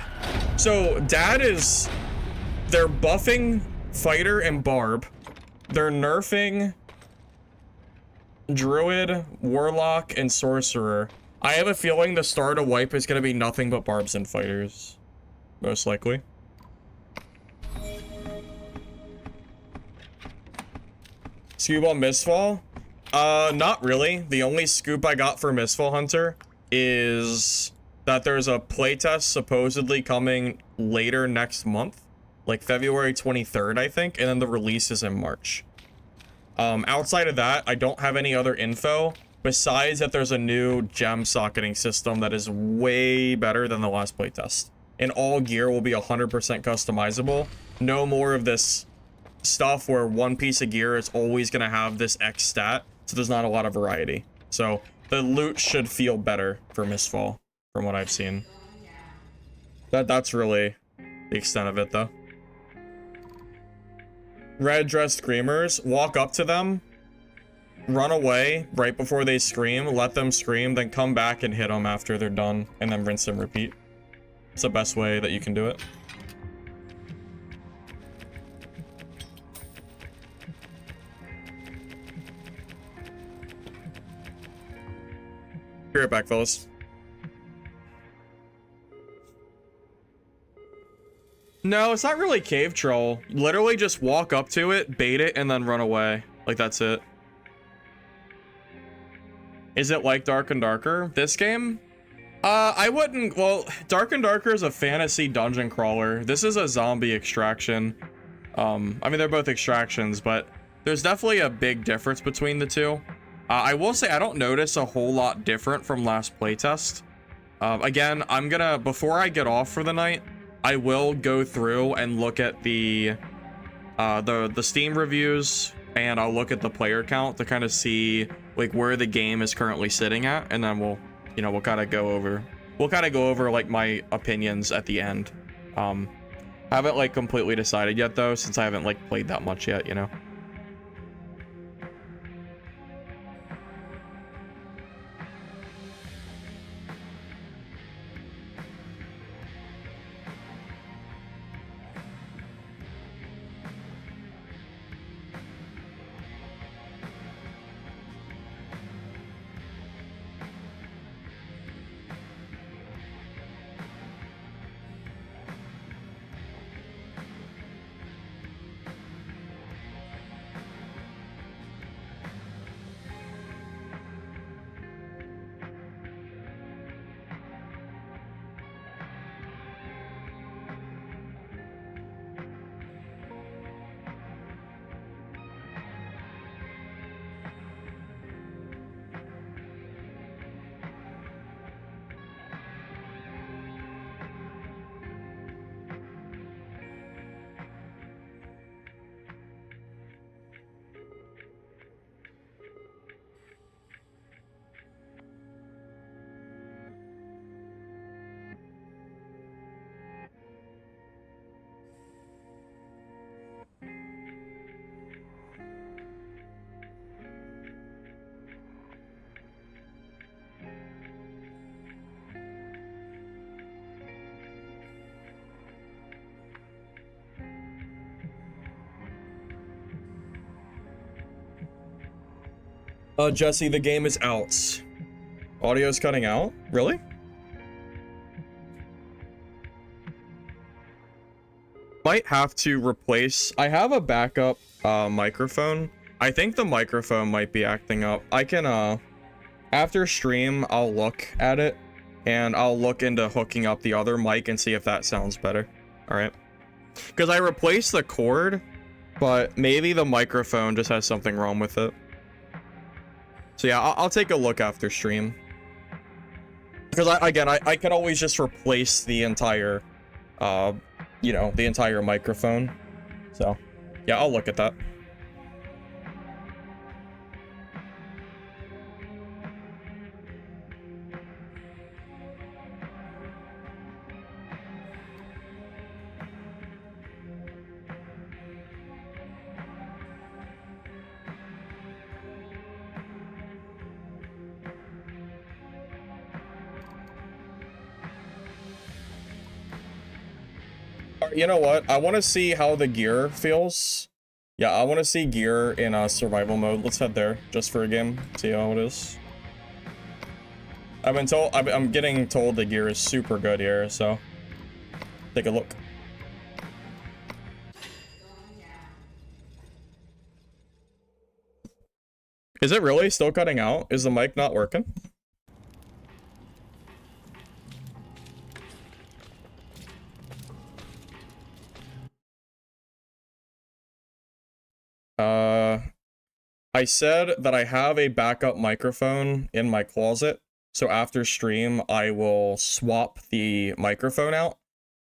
so DaD is... They're buffing Fighter and Barb. They're nerfing Druid, Warlock, and Sorcerer. I have a feeling the starter wipe is gonna be nothing but Barbs and Fighters. Most likely. Scoop on Mistfall? Not really. The only scoop I got for Mistfall Hunter is that there's a playtest supposedly coming later next month. Like February 23rd, I think, and then the release is in March. Outside of that, I don't have any other info, besides that there's a new gem socketing system that is way better than the last playtest. And all gear will be 100% customizable. No more of this stuff where one piece of gear is always going to have this X stat, so there's not a lot of variety. So the loot should feel better for Mistfall, from what I've seen. That's really the extent of it, though. Red dressed screamers, walk up to them, run away right before they scream, let them scream, then come back and hit them after they're done, and then rinse and repeat. It's the best way that you can do it. Be right back, fellas. No, it's not really cave troll. Literally just walk up to it, bait it, and then run away. Like, that's it. Is it like Dark and Darker? This game? I wouldn't... Well, Dark and Darker is a fantasy dungeon crawler. This is a zombie extraction. I mean, they're both extractions, but there's definitely a big difference between the two. I will say I don't notice a whole lot different from last playtest. Again, I'm gonna... Before I get off for the night, I will go through and look at the Steam reviews, and I'll look at the player count to kind of see like where the game is currently sitting at, and then we'll kind of go over like my opinions at the end. Haven't like completely decided yet though, since I haven't like played that much yet, you know. Jesse, the game is out. Audio's cutting out? Really? Might have to replace... I have a backup microphone. I think the microphone might be acting up. I can, after stream, I'll look at it, and I'll look into hooking up the other mic and see if that sounds better. Alright? Because I replaced the cord, but maybe the microphone just has something wrong with it. So yeah, I'll take a look after stream. Because I could always just replace the entire, the entire microphone. So yeah, I'll look at that. You know what? I want to see how the gear feels. Yeah, I want to see gear in survival mode. Let's head there just for a game. See how it is. I'm getting told the gear is super good here, so take a look. Is it really still cutting out? Is the mic not working? I said that I have a backup microphone in my closet, so after stream I will swap the microphone out,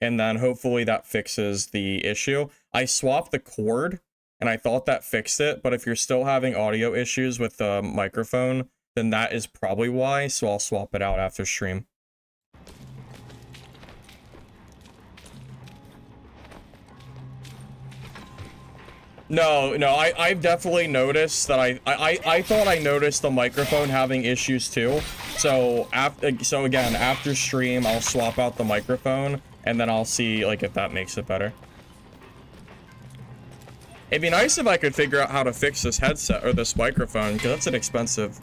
and then hopefully that fixes the issue. I swapped the cord, and I thought that fixed it, but if you're still having audio issues with the microphone, then that is probably why, so I'll swap it out after stream. No, I've definitely noticed that I thought I noticed the microphone having issues too. So again, after stream, I'll swap out the microphone, and then I'll see like if that makes it better. It'd be nice if I could figure out how to fix this headset or this microphone, because that's an expensive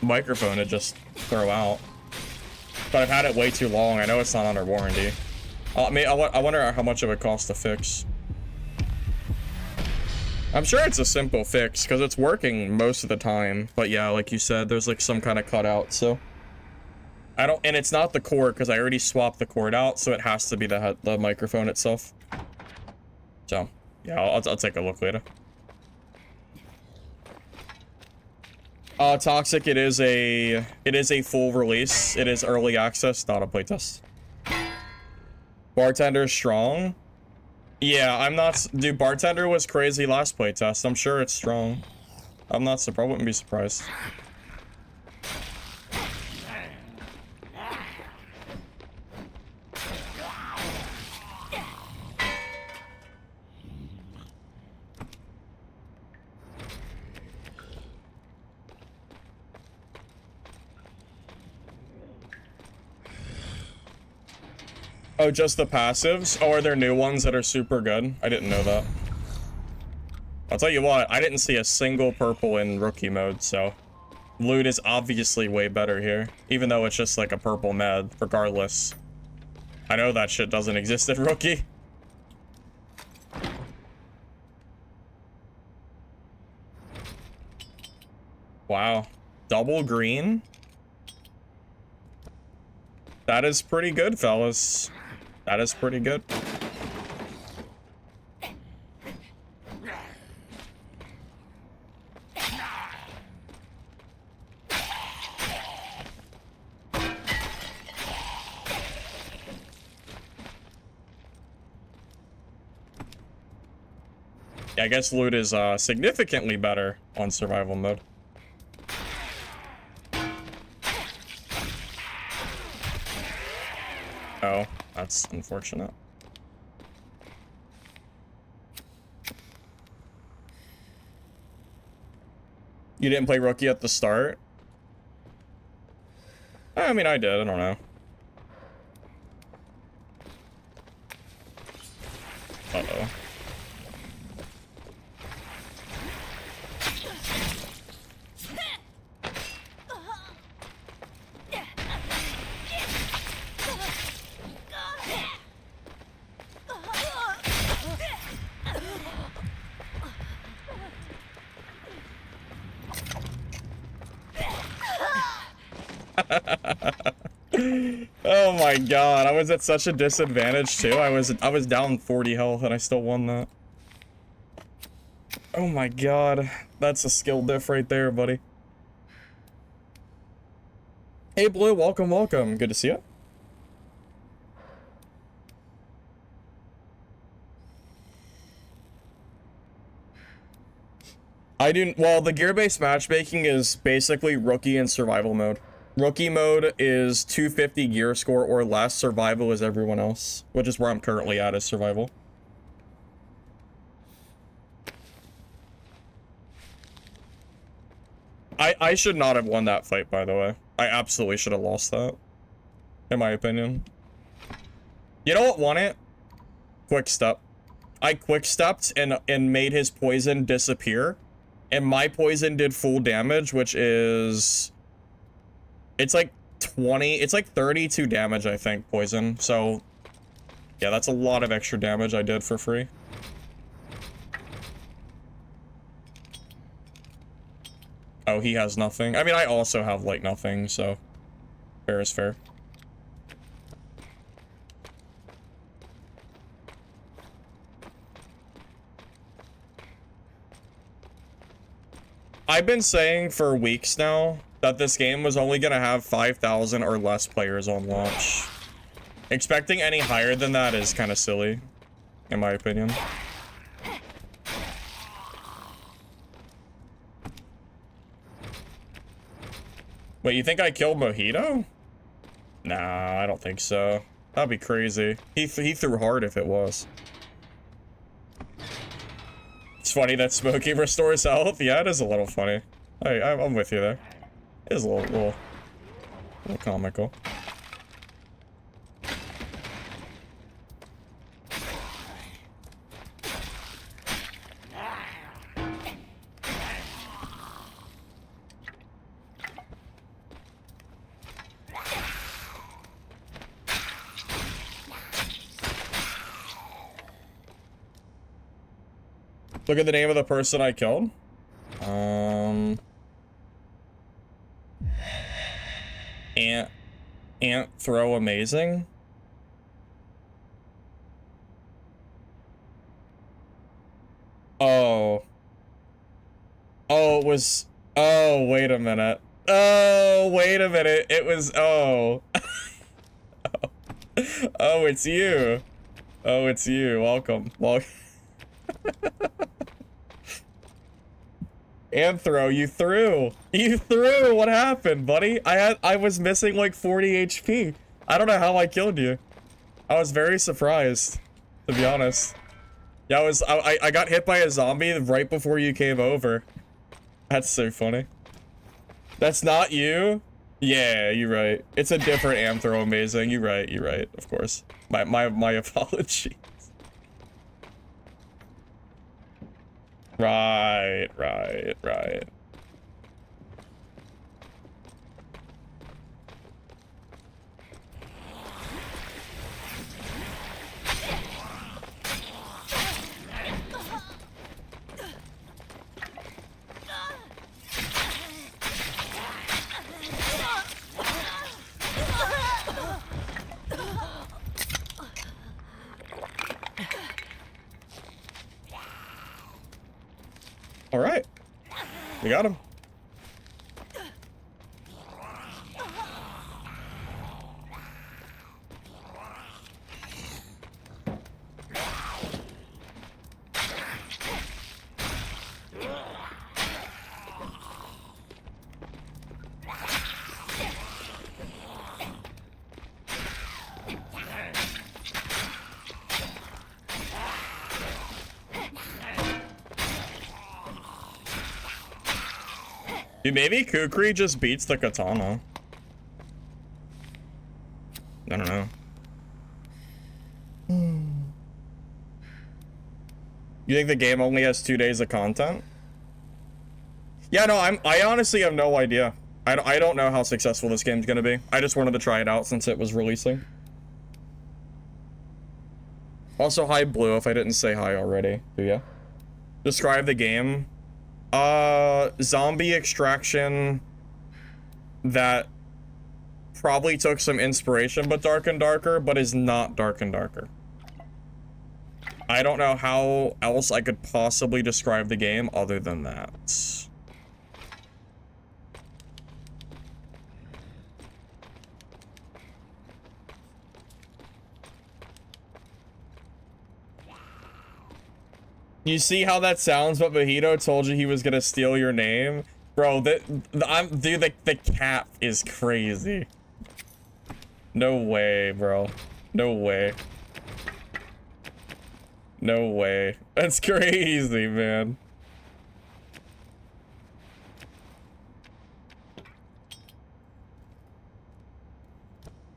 microphone to just throw out. But I've had it way too long. I know it's not under warranty. I wonder how much it would cost to fix. I'm sure it's a simple fix because it's working most of the time. But yeah, like you said, there's like some kind of cutout. So I don't, and it's not the cord because I already swapped the cord out. So it has to be the microphone itself. So yeah, I'll take a look later. Toxic, it is a full release. It is early access, not a playtest. Bartender strong. Yeah, I'm not... Dude, Bartender was crazy last playtest. I'm sure it's strong. I'm not surprised. I wouldn't be surprised. Oh, just the passives? Oh, are there new ones that are super good? I didn't know that. I'll tell you what, I didn't see a single purple in rookie mode, so... Loot is obviously way better here. Even though it's just like a purple med, regardless. I know that shit doesn't exist in rookie. Wow. Double green? That is pretty good, fellas. That is pretty good. Yeah, I guess loot is significantly better on survival mode. Oh, that's unfortunate. You didn't play rookie at the start? I mean, I did. I don't know. Uh-oh. Oh my god, I was at such a disadvantage too. I was down 40 health and I still won that. Oh my god, that's a skill diff right there, buddy. Hey Blue, welcome, welcome. Good to see you. Well, the gear-based matchmaking is basically rookie and survival mode. Rookie mode is 250 gear score or less. Survival is everyone else, which is where I'm currently at, is survival. I should not have won that fight, by the way. I absolutely should have lost that, in my opinion. You know what won it? Quick step. I quick stepped and made his poison disappear, and my poison did full damage, which is... It's like 20, it's like 32 damage, I think, poison. So, yeah, that's a lot of extra damage I did for free. Oh, he has nothing. I mean, I also have, like, nothing, so fair is fair. I've been saying for weeks now that this game was only gonna have 5,000 or less players on launch. Expecting any higher than that is kind of silly, in my opinion. Wait, you think I killed Mojito? Nah, I don't think so. That'd be crazy. He threw hard if it was. It's funny that smoking restores health. Yeah, it is a little funny. I'm with you there. It is a little comical. Look at the name of the person I killed. Ant throw amazing. Oh. Oh, it was... Oh, wait a minute. Oh, wait a minute. It was... Oh. Oh, it's you. Oh, it's you. Welcome. Welcome. Anthro, you threw. You threw. What happened, buddy? I was missing like 40 HP. I don't know how I killed you. I was very surprised, to be honest. Yeah, I got hit by a zombie right before you came over. That's so funny. That's not you? Yeah, you're right. It's a different Anthro amazing. You're right, of course. My apologies. Right. All right, we got him. Dude, maybe Kukri just beats the katana. I don't know. You think the game only has 2 days of content? Yeah, no, I honestly have no idea. I don't know how successful this game's gonna be. I just wanted to try it out since it was releasing. Also, hi Blue, if I didn't say hi already. Do ya? Describe the game. Zombie extraction that probably took some inspiration but Dark and Darker, but is not Dark and Darker. I don't know how else I could possibly describe the game other than that. You see how that sounds, but Mojito told you he was gonna steal your name? Bro, dude, the cap is crazy. No way, bro. No way. No way. That's crazy, man.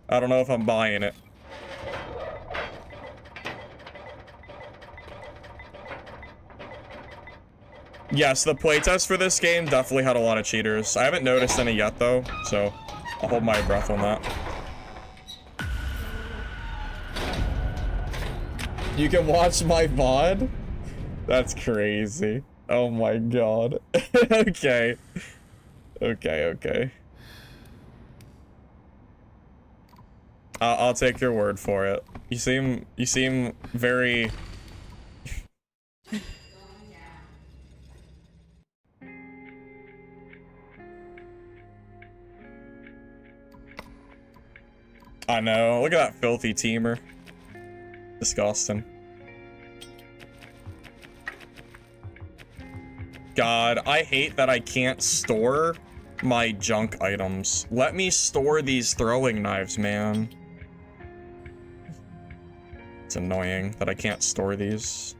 I don't know if I'm buying it. Yes, the playtest for this game definitely had a lot of cheaters. I haven't noticed any yet, though, so I'll hold my breath on that. You can watch my VOD? That's crazy. Oh my god. Okay. Okay. I'll take your word for it. You seem very... I know. Look at that filthy teamer. Disgusting. God, I hate that I can't store my junk items. Let me store these throwing knives, man. It's annoying that I can't store these.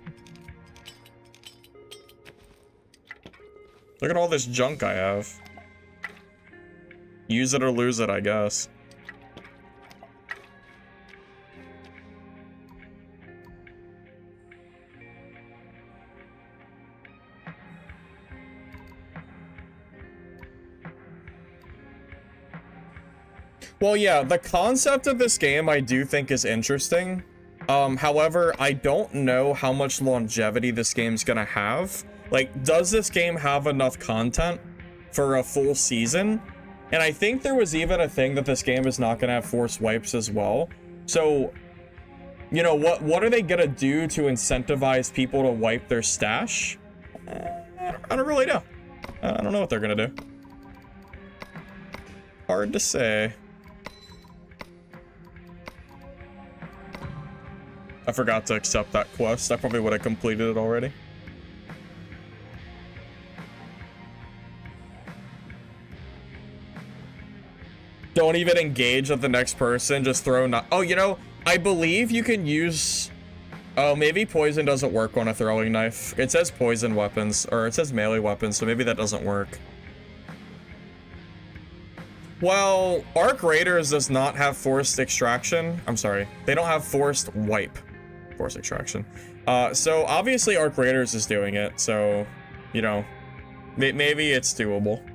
Look at all this junk I have. Use it or lose it, I guess. Well, yeah, the concept of this game I do think is interesting. However, I don't know how much longevity this game's gonna have. Like, does this game have enough content for a full season? And I think there was even a thing that this game is not gonna have forced wipes as well. So, you know, what are they gonna do to incentivize people to wipe their stash? I don't really know. I don't know what they're gonna do. Hard to say. I forgot to accept that quest. I probably would have completed it already. Don't even engage with the next person. Just throw not. Oh, you know, I believe you can use. Oh, maybe poison doesn't work on a throwing knife. It says poison weapons, or it says melee weapons, so maybe that doesn't work. Well, Arc Raiders does not have forced extraction. I'm sorry, they don't have forced wipe. Force extraction. So obviously Arc Raiders is doing it, so, you know, maybe it's doable.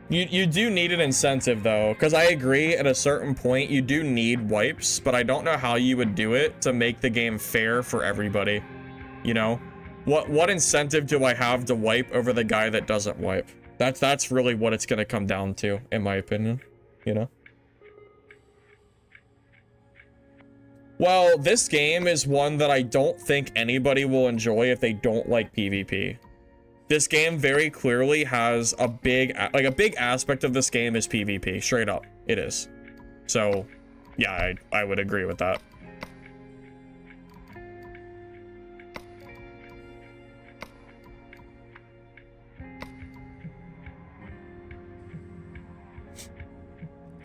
You do need an incentive though, because I agree at a certain point you do need wipes, but I don't know how you would do it to make the game fair for everybody. You know, what incentive do I have to wipe over the guy that doesn't wipe? That's really what it's gonna come down to, in my opinion. You know. Well, this game is one that I don't think anybody will enjoy if they don't like PvP. This game very clearly has a big aspect of this game is PvP, straight up. It is. So, yeah, I would agree with that.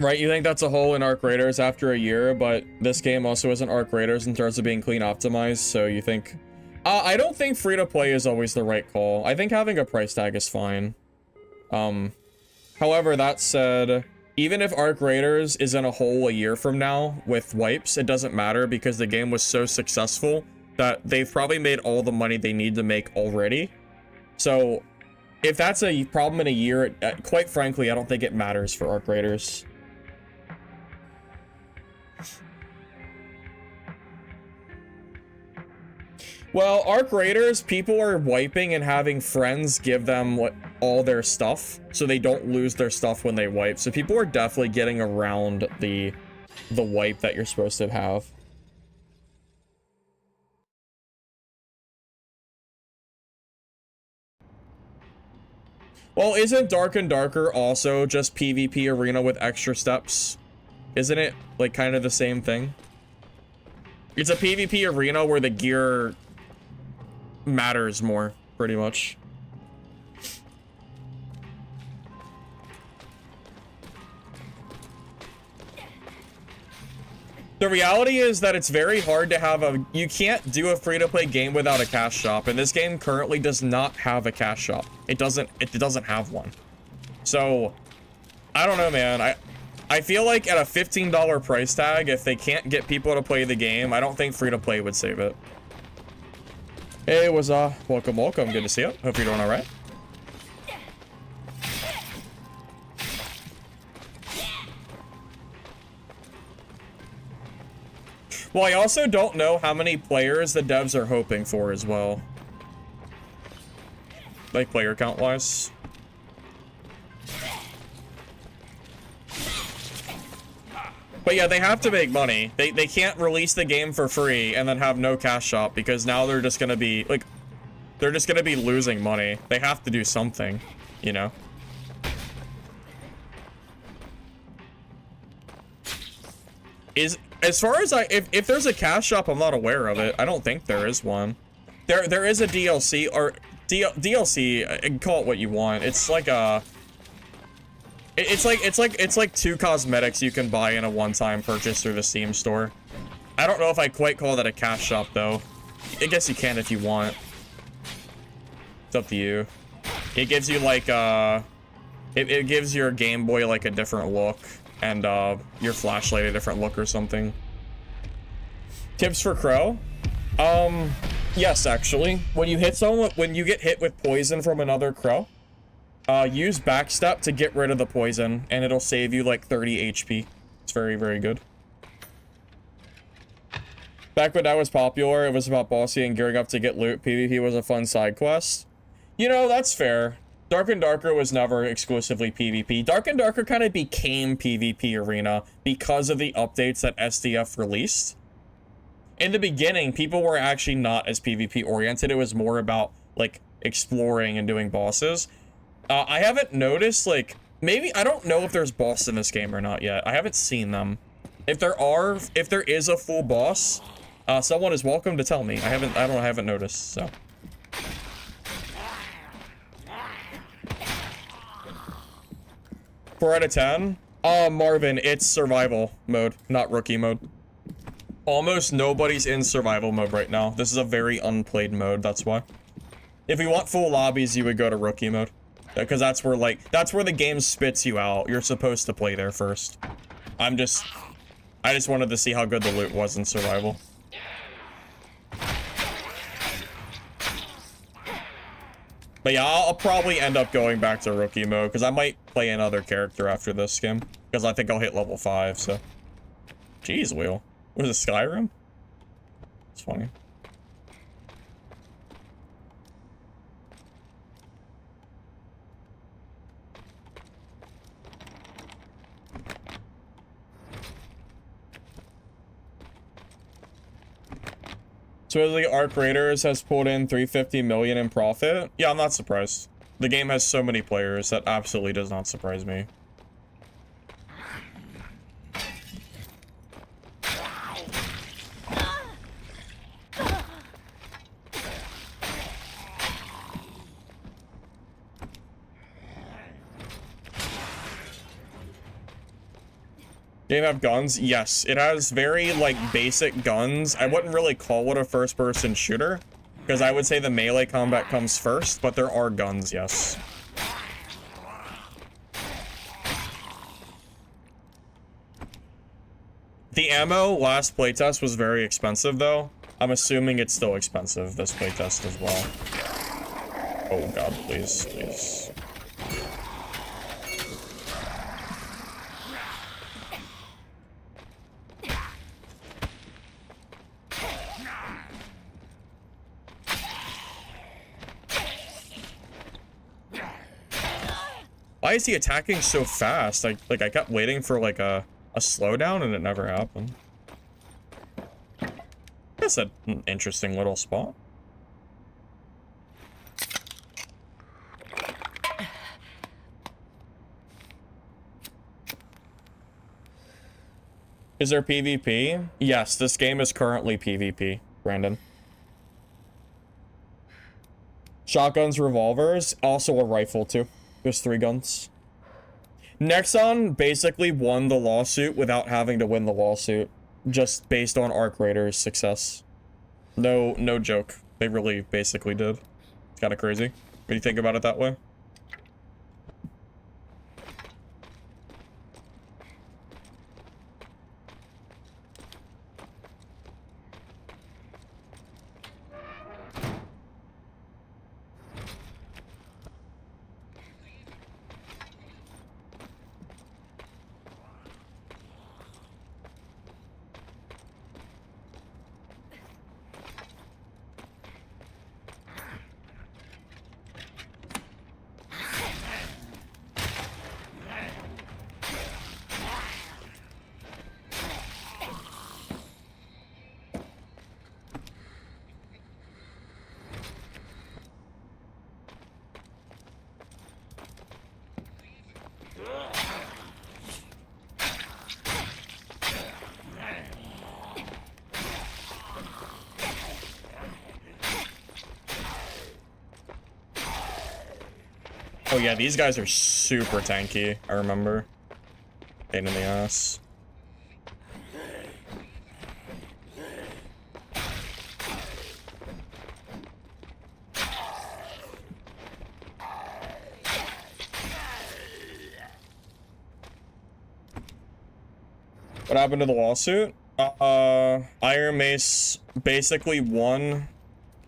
Right, you think that's a hole in Arc Raiders after a year, but this game also isn't Arc Raiders in terms of being clean optimized, so you think... I don't think free-to-play is always the right call. I think having a price tag is fine. However, that said, even if Arc Raiders is in a hole a year from now with wipes, it doesn't matter because the game was so successful that they've probably made all the money they need to make already. So, if that's a problem in a year, quite frankly, I don't think it matters for Arc Raiders. Well, Arc Raiders, people are wiping and having friends give them all their stuff, so they don't lose their stuff when they wipe. So people are definitely getting around the wipe that you're supposed to have. Well, isn't Dark and Darker also just PvP arena with extra steps? Isn't it, like, kind of the same thing? It's a PvP arena where the gear matters more, pretty much. The reality is that it's very hard to have a... You can't do a free-to-play game without a cash shop, and this game currently does not have a cash shop. It doesn't have one. So, I don't know, man. I feel like at a $15 price tag, if they can't get people to play the game, I don't think free-to-play would save it. Hey, welcome. Good to see you. Hope you're doing all right. Well, I also don't know how many players the devs are hoping for as well. Like, player count-wise. But yeah, they have to make money. They can't release the game for free and then have no cash shop, because now they're just gonna be, like, they're just gonna be losing money. They have to do something, you know? As far as if there's a cash shop, I'm not aware of it. I don't think there is one. There is a DLC, or DLC, call it what you want. It's like a... It's like 2 cosmetics you can buy in a one-time purchase through the Steam store. I don't know if I quite call that a cash shop though. I guess you can if you want. It's up to you. It gives you like it gives your Game Boy like a different look, and your flashlight a different look or something. Tips for Crow? Yes, actually. When you get hit with poison from another crow, use backstep to get rid of the poison, and it'll save you like 30 HP. It's very, very good. Back when that was popular, it was about bossy and gearing up to get loot. PvP was a fun side quest. You know, that's fair. Dark and Darker was never exclusively PvP. Dark and Darker kind of became PvP arena because of the updates that SDF released. In the beginning, people were actually not as PvP oriented. It was more about, like, exploring and doing bosses. I haven't noticed, like, maybe, I don't know if there's boss in this game or not yet. I haven't seen them. If there is a full boss, someone is welcome to tell me. I haven't noticed, so. 4 out of 10? Marvin, it's survival mode, not rookie mode. Almost nobody's in survival mode right now. This is a very unplayed mode, that's why. If you want full lobbies, you would go to rookie mode. Because that's where, like, that's where the game spits you out. You're supposed to play there first. I just wanted to see how good the loot was in survival. But yeah, I'll probably end up going back to rookie mode, because I might play another character after this game. Because I think I'll hit level 5, so. Jeez, Wheel. Was it Skyrim? It's funny. Supposedly Arc Raiders has pulled in 350 million in profit. Yeah, I'm not surprised. The game has so many players that absolutely does not surprise me. Game have guns? Yes, it has very, like, basic guns. I wouldn't really call it a first-person shooter, because I would say the melee combat comes first, but there are guns, yes. The ammo last playtest was very expensive, though. I'm assuming it's still expensive, this playtest as well. Oh god, please, please. Why is he attacking so fast? Like I kept waiting for like a slowdown and it never happened. That's an interesting little spot. Is there PvP? Yes, this game is currently PvP, Brandon. Shotguns, revolvers, also a rifle too. There's 3 guns. Nexon basically won the lawsuit without having to win the lawsuit, just based on Arc Raiders' success. No joke. They really basically did. It's kind of crazy when you think about it that way. Oh yeah, these guys are super tanky, I remember. Pain in the ass. What happened to the lawsuit? Iron Mace basically won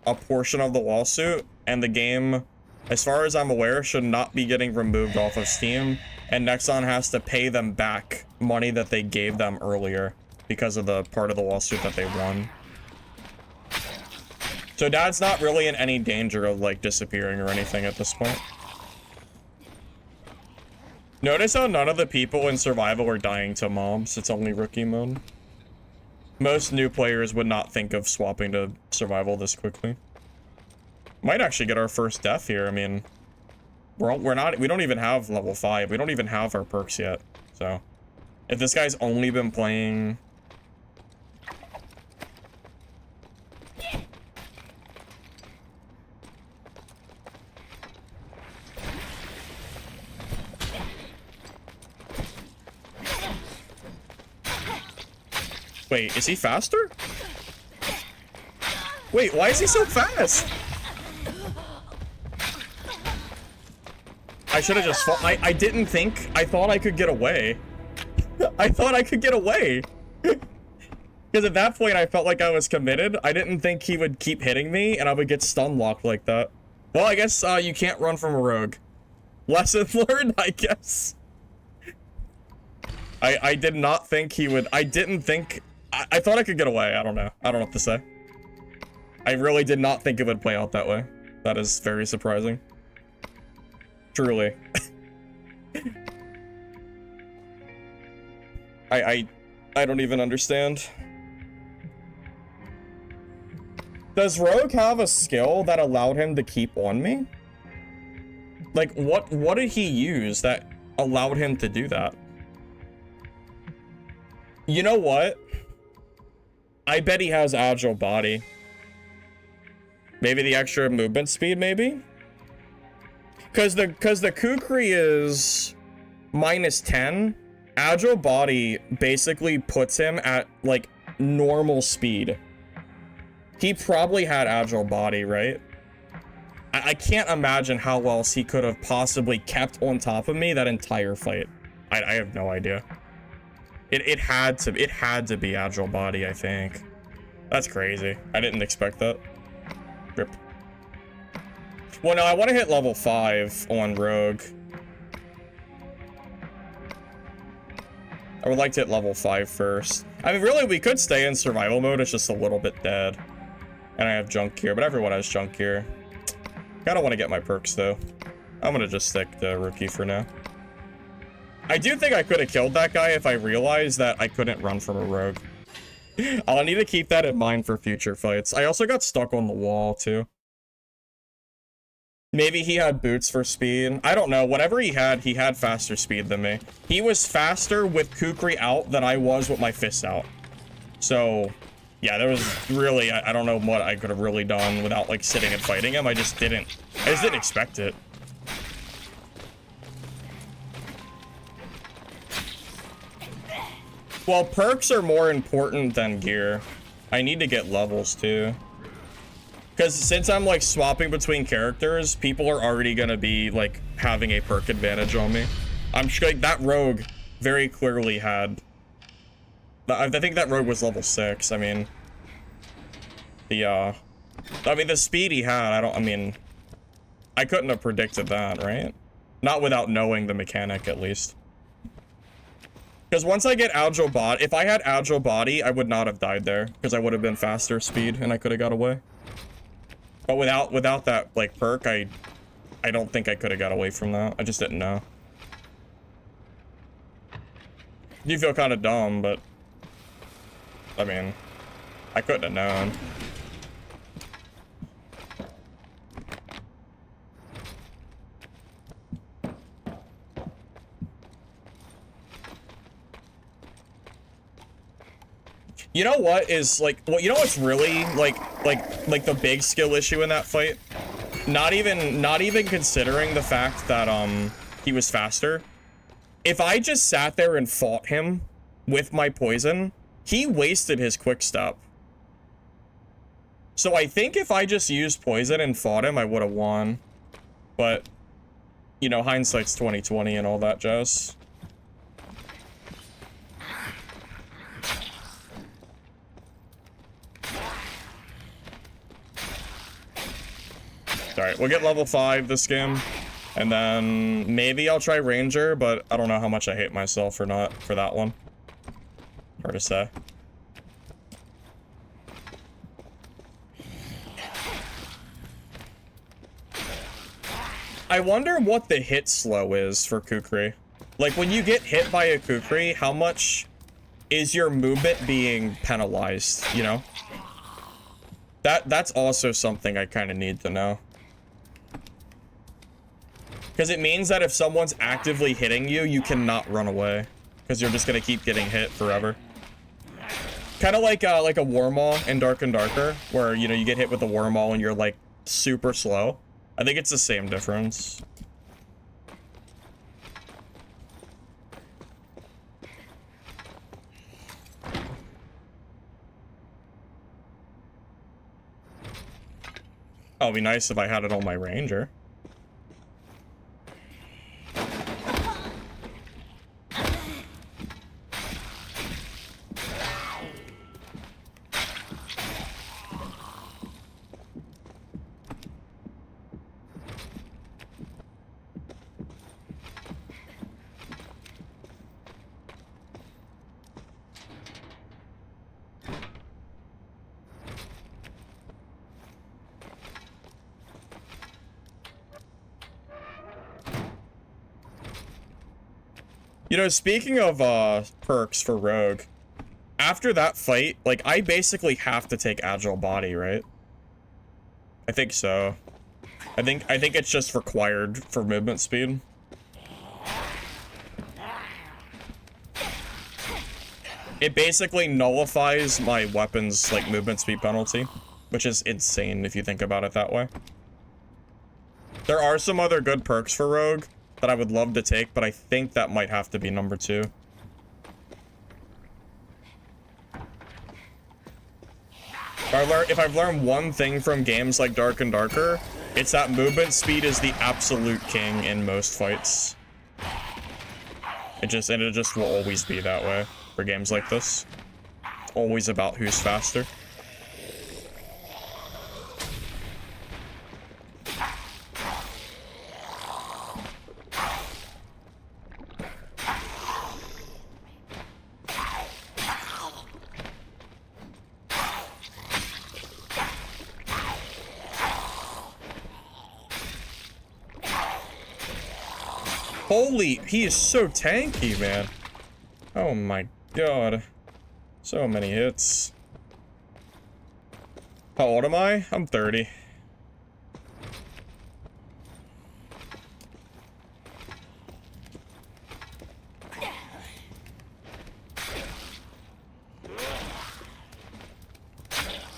a portion of the lawsuit, and the game, as far as I'm aware, should not be getting removed off of Steam, and Nexon has to pay them back money that they gave them earlier because of the part of the lawsuit that they won. So Dad's not really in any danger of, like, disappearing or anything at this point. Notice how none of the people in survival are dying to mobs. It's only rookie mode. Most new players would not think of swapping to survival this quickly. Might actually get our first death here. I mean, we don't even have level 5. We don't even have our perks yet. So, if this guy's only been playing... Wait, is he faster? Wait, why is he so fast? I should have just fought. I didn't think. I thought I could get away. I thought I could get away. Because at that point, I felt like I was committed. I didn't think he would keep hitting me and I would get stun locked like that. Well, I guess you can't run from a rogue. Lesson learned, I guess. I did not think he would. I didn't think. I thought I could get away. I don't know. I don't know what to say. I really did not think it would play out that way. That is very surprising. Truly. I don't even understand. Does Rogue have a skill that allowed him to keep on me? Like, what did he use that allowed him to do that? You know what? I bet he has agile body. Maybe the extra movement speed, maybe? Because the Kukri is -10. Agile body basically puts him at, like, normal speed. He probably had agile body, right? I can't imagine how else he could have possibly kept on top of me that entire fight. I have no idea. It had to be agile body, I think. That's crazy. I didn't expect that. Rip. Well, no, I want to hit level 5 on Rogue. I would like to hit level 5 first. I mean, really, we could stay in survival mode. It's just a little bit dead. And I have junk gear, but everyone has junk gear. Kinda want to get my perks, though. I'm gonna just stick to rookie for now. I do think I could have killed that guy if I realized that I couldn't run from a rogue. I'll need to keep that in mind for future fights. I also got stuck on the wall, too. Maybe he had boots for speed. I don't know. Whatever he had faster speed than me. He was faster with Kukri out than I was with my fists out. So, yeah, there was really... I don't know what I could have really done without, like, sitting and fighting him. I just didn't expect it. Well, perks are more important than gear. I need to get levels, too. Because since I'm, like, swapping between characters, people are already going to be, like, having a perk advantage on me. I'm sure, like, that rogue very clearly had... I think that rogue was level 6. I mean... the speed he had, I couldn't have predicted that, right? Not without knowing the mechanic, at least. Because once I get agile body, if I had agile body, I would not have died there. Because I would have been faster speed, and I could have got away. But without that, like, perk, I don't think I could have got away from that. I just didn't know. You feel kind of dumb, but... I mean... I couldn't have known. You know what is, like, well, you know what's really, like the big skill issue in that fight? Not even considering the fact that, he was faster. If I just sat there and fought him with my poison, he wasted his quick step. So I think if I just used poison and fought him, I would have won. But, you know, hindsight's 20/20 and all that jazz. Alright, we'll get level 5 this game, and then maybe I'll try Ranger, but I don't know how much I hate myself or not for that one. Hard to say. I wonder what the hit slow is for Kukri. Like, when you get hit by a Kukri, how much is your movement being penalized, you know? That's also something I kind of need to know. Because it means that if someone's actively hitting you, you cannot run away. Because you're just going to keep getting hit forever. Kind of like a Warmaw in Dark and Darker, where, you know, you get hit with a Warmaw and you're, like, super slow. I think it's the same difference. Oh, it'd be nice if I had it on my Ranger. You know, speaking of perks for Rogue, after that fight, like, I basically have to take Agile Body, right? I think so. I think it's just required for movement speed. It basically nullifies my weapon's, like, movement speed penalty, which is insane if you think about it that way. There are some other good perks for Rogue that I would love to take, but I think that might have to be number 2. If I've learned one thing from games like Dark and Darker, it's that movement speed is the absolute king in most fights. It just will always be that way for games like this. It's always about who's faster. Holy, he is so tanky, man. Oh my god. So many hits. How old am I? I'm 30.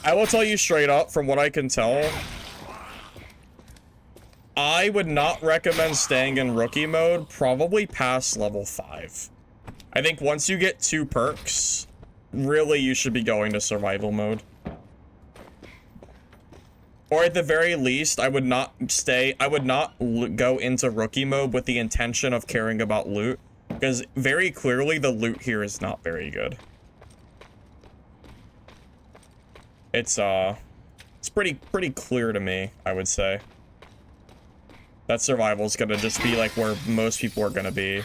I will tell you straight up, from what I can tell, I would not recommend staying in rookie mode, probably past level 5. I think once you get 2 perks, really you should be going to survival mode. Or at the very least, I would not go into rookie mode with the intention of caring about loot, because very clearly the loot here is not very good. It's pretty clear to me, I would say. That survival's gonna just be like where most people are gonna be.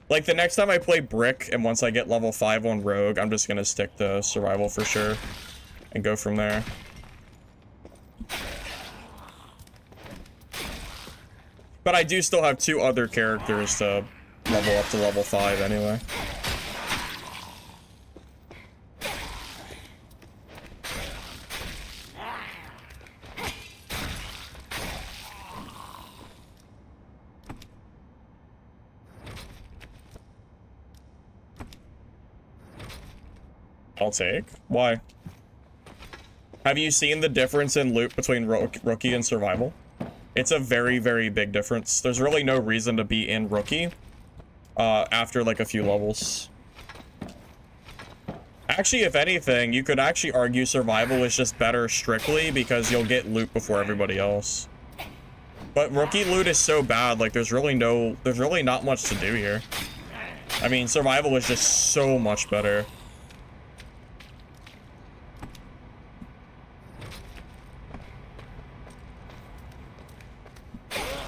Like the next time I play Brick and once I get level 5 on Rogue, I'm just gonna stick to survival for sure and go from there. But I do still have 2 other characters to level up to level 5 anyway. I'll take. Why? Have you seen the difference in loot between rookie and survival? It's a very, very big difference. There's really no reason to be in rookie after like a few levels. Actually, if anything, you could actually argue survival is just better strictly because you'll get loot before everybody else. But rookie loot is so bad, like there's really not much to do here. I mean, survival is just so much better.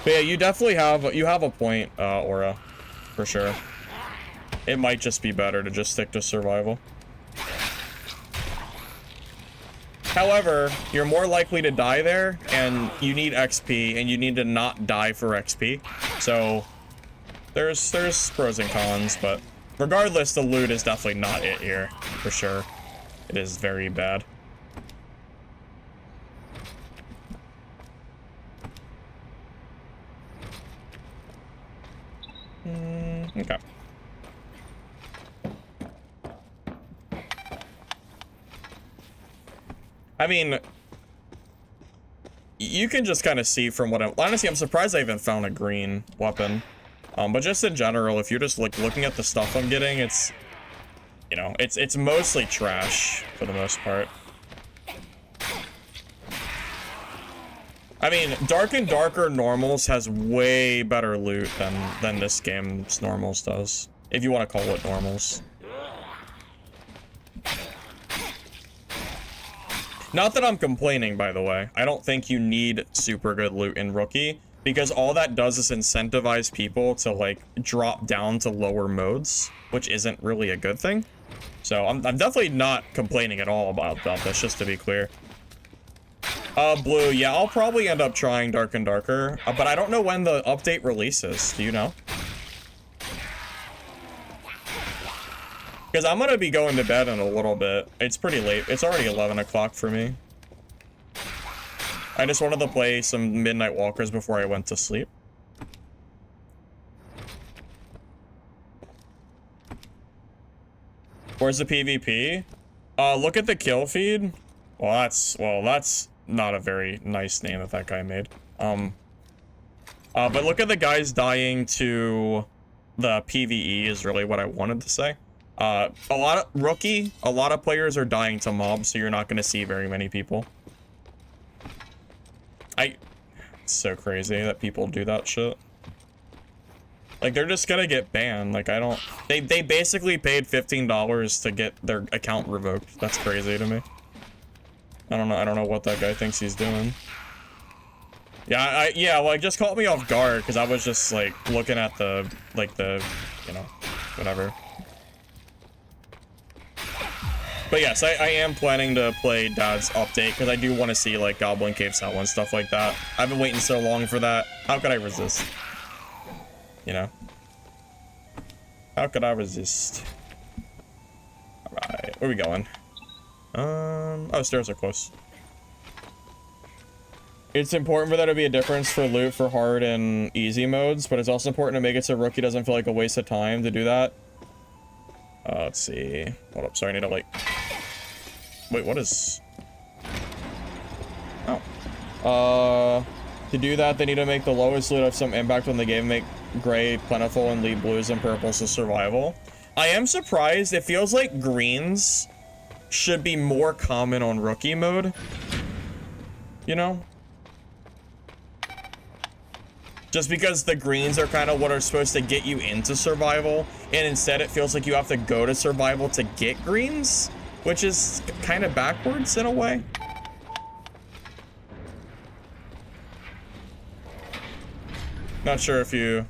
But yeah, you definitely have a point, Aura, for sure. It might just be better to just stick to survival. However, you're more likely to die there, and you need XP, and you need to not die for XP. So there's pros and cons, but regardless, the loot is definitely not it here, for sure. It is very bad. Okay. I mean, you can just kind of see from what honestly, I'm surprised I even found a green weapon. But just in general, if you're just like looking at the stuff I'm getting, it's, you know, it's mostly trash for the most part. I mean, Dark and Darker Normals has way better loot than this game's Normals does, if you want to call it Normals. Not that I'm complaining, by the way. I don't think you need super good loot in Rookie, because all that does is incentivize people to, like, drop down to lower modes, which isn't really a good thing. So I'm definitely not complaining at all about this, just to be clear. Blue, yeah, I'll probably end up trying Dark and Darker, but I don't know when the update releases. Do you know? Because I'm gonna be going to bed in a little bit. It's pretty late. It's already 11 o'clock for me. I just wanted to play some Midnight Walkers before I went to sleep. Where's the PvP? Look at the kill feed. Well, that's not a very nice name that guy made. But look at the guys dying to the PvE is really what I wanted to say. A lot of players are dying to mobs, so you're not going to see very many people. It's so crazy that people do that shit. Like, they're just gonna get banned. Like, they basically paid $15 to get their account revoked. That's crazy to me. I don't know what that guy thinks he's doing. Yeah, well, it just caught me off guard because I was just like looking at the you know, whatever. But yes, I am planning to play DaD's update because I do want to see like Goblin Cave Cell and stuff like that. I've been waiting so long for that. How could I resist? You know? How could I resist? Alright, where are we going? Oh, stairs are close. It's important for there to be a difference for loot for hard and easy modes, but it's also important to make it so Rookie doesn't feel like a waste of time to do that. Let's see. Hold up, sorry, I need to like... Wait, what is... Oh. To do that, they need to make the lowest loot have some impact on the game, make gray plentiful, and leave blues and purples to survival. I am surprised. It feels like greens should be more common on Rookie mode. You know? Just because the greens are kind of what are supposed to get you into survival, and instead it feels like you have to go to survival to get greens, which is kind of backwards in a way. Not sure if you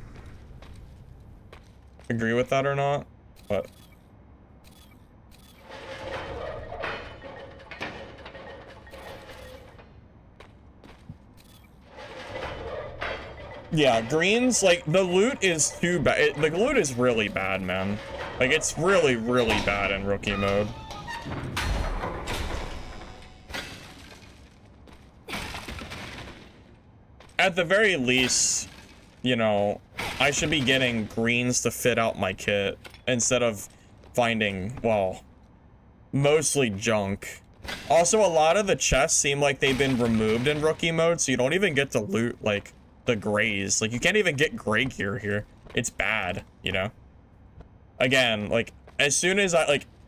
agree with that or not, but... Yeah, greens, like, the loot is too bad. The loot is really bad, man. Like, it's really, really bad in Rookie mode. At the very least, you know, I should be getting greens to fit out my kit instead of finding, well, mostly junk. Also, a lot of the chests seem like they've been removed in Rookie mode, so you don't even get to loot, like, the grays. Like, you can't even get gray gear here. It's bad, you know? Again, like, as soon as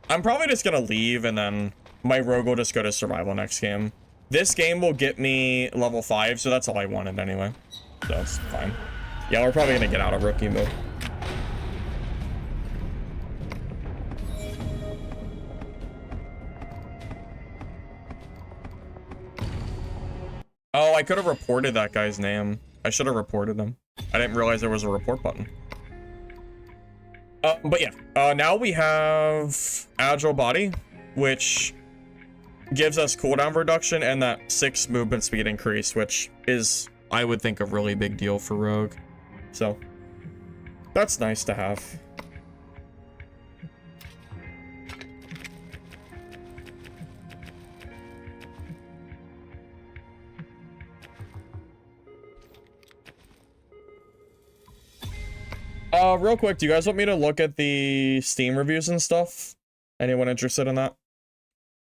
I'm probably just gonna leave and then my rogue will just go to survival next game. This game will get me level 5, so that's all I wanted anyway. So that's fine. Yeah, we're probably gonna get out of Rookie mode. Oh, I could have reported that guy's name. I should have reported him. I didn't realize there was a report button. But yeah, now we have Agile Body, which gives us cooldown reduction and that 6 movement speed increase, which is, I would think, a really big deal for Rogue. So, that's nice to have. Real quick, do you guys want me to look at the Steam reviews and stuff? Anyone interested in that?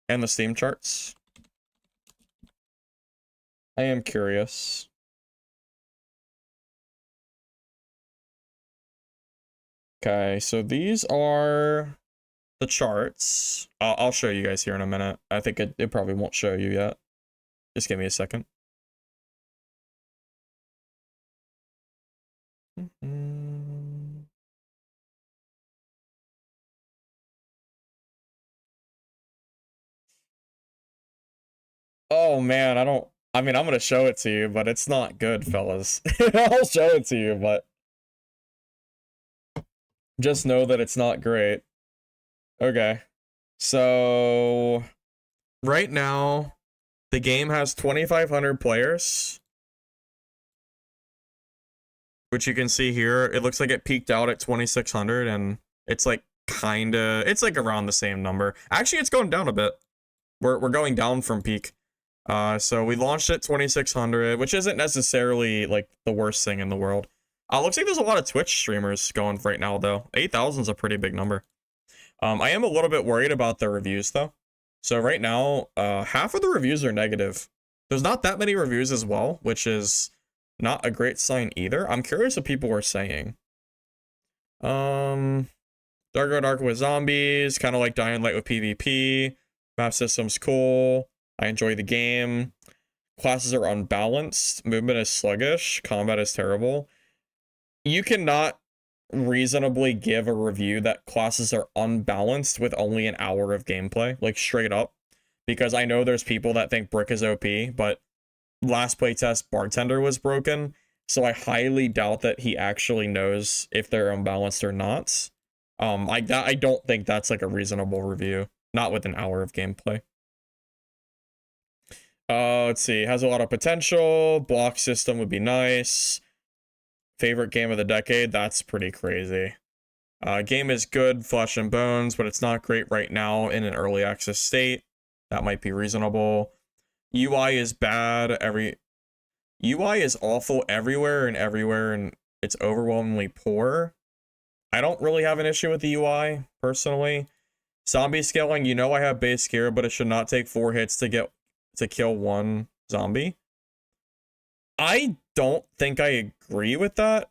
And the Steam charts? I am curious. Okay, so these are the charts. I'll show you guys here in a minute. I think it probably won't show you yet. Just give me a second. Oh man, I mean, I'm gonna show it to you, but it's not good, fellas. I'll show it to you, but just know that it's not great. Okay. So right now, the game has 2,500 players, which you can see here. It looks like it peaked out at 2,600, and it's like it's like around the same number. Actually, it's going down a bit. We're going down from peak. So we launched at 2,600, which isn't necessarily like the worst thing in the world. Looks like there's a lot of Twitch streamers going right now, though. 8,000 is a pretty big number. I am a little bit worried about the reviews, though. So right now, half of the reviews are negative. There's not that many reviews as well, which is not a great sign either. I'm curious what people are saying. Darker with zombies, kind of like Dying Light with PvP. Map system's cool. I enjoy the game. Classes are unbalanced. Movement is sluggish. Combat is terrible. You cannot reasonably give a review that classes are unbalanced with only an hour of gameplay, like straight up. Because I know there's people that think Brick is OP, but last playtest Bartender was broken, so I highly doubt that he actually knows if they're unbalanced or not. I don't think that's like a reasonable review, not with an hour of gameplay. Let's see, has a lot of potential. Block system would be nice. Favorite game of the decade, that's pretty crazy. Game is good, flesh and bones, but it's not great right now in an early access state. That might be reasonable. UI is bad. UI is awful everywhere, and it's overwhelmingly poor. I don't really have an issue with the UI, personally. Zombie scaling, you know I have base gear, but it should not take 4 hits to kill 1 zombie. I don't think I agree with that.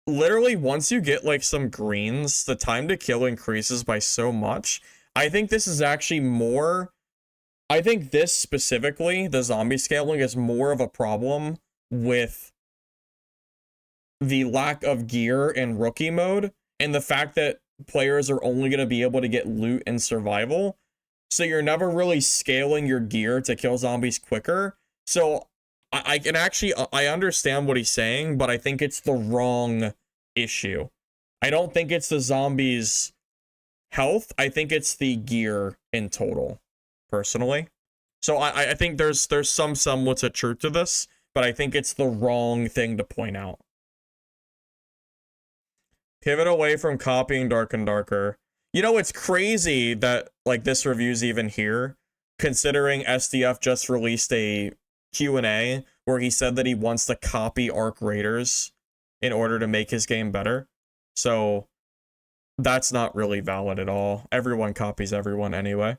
Literally, once you get like some greens, the time to kill increases by so much. I think this is actually more... I think this specifically, the zombie scaling, is more of a problem with the lack of gear in rookie mode and the fact that players are only going to be able to get loot in survival. So you're never really scaling your gear to kill zombies quicker. So I can actually, I understand what he's saying, but I think it's the wrong issue. I don't think it's the zombies' health. I think it's the gear in total, personally. So I think there's some semblance of truth to this, but I think it's the wrong thing to point out. Pivot away from copying Dark and Darker. You know, it's crazy that like this review's even here, considering SDF just released a Q&A where he said that he wants to copy Arc Raiders in order to make his game better. So that's not really valid at all. Everyone copies everyone anyway.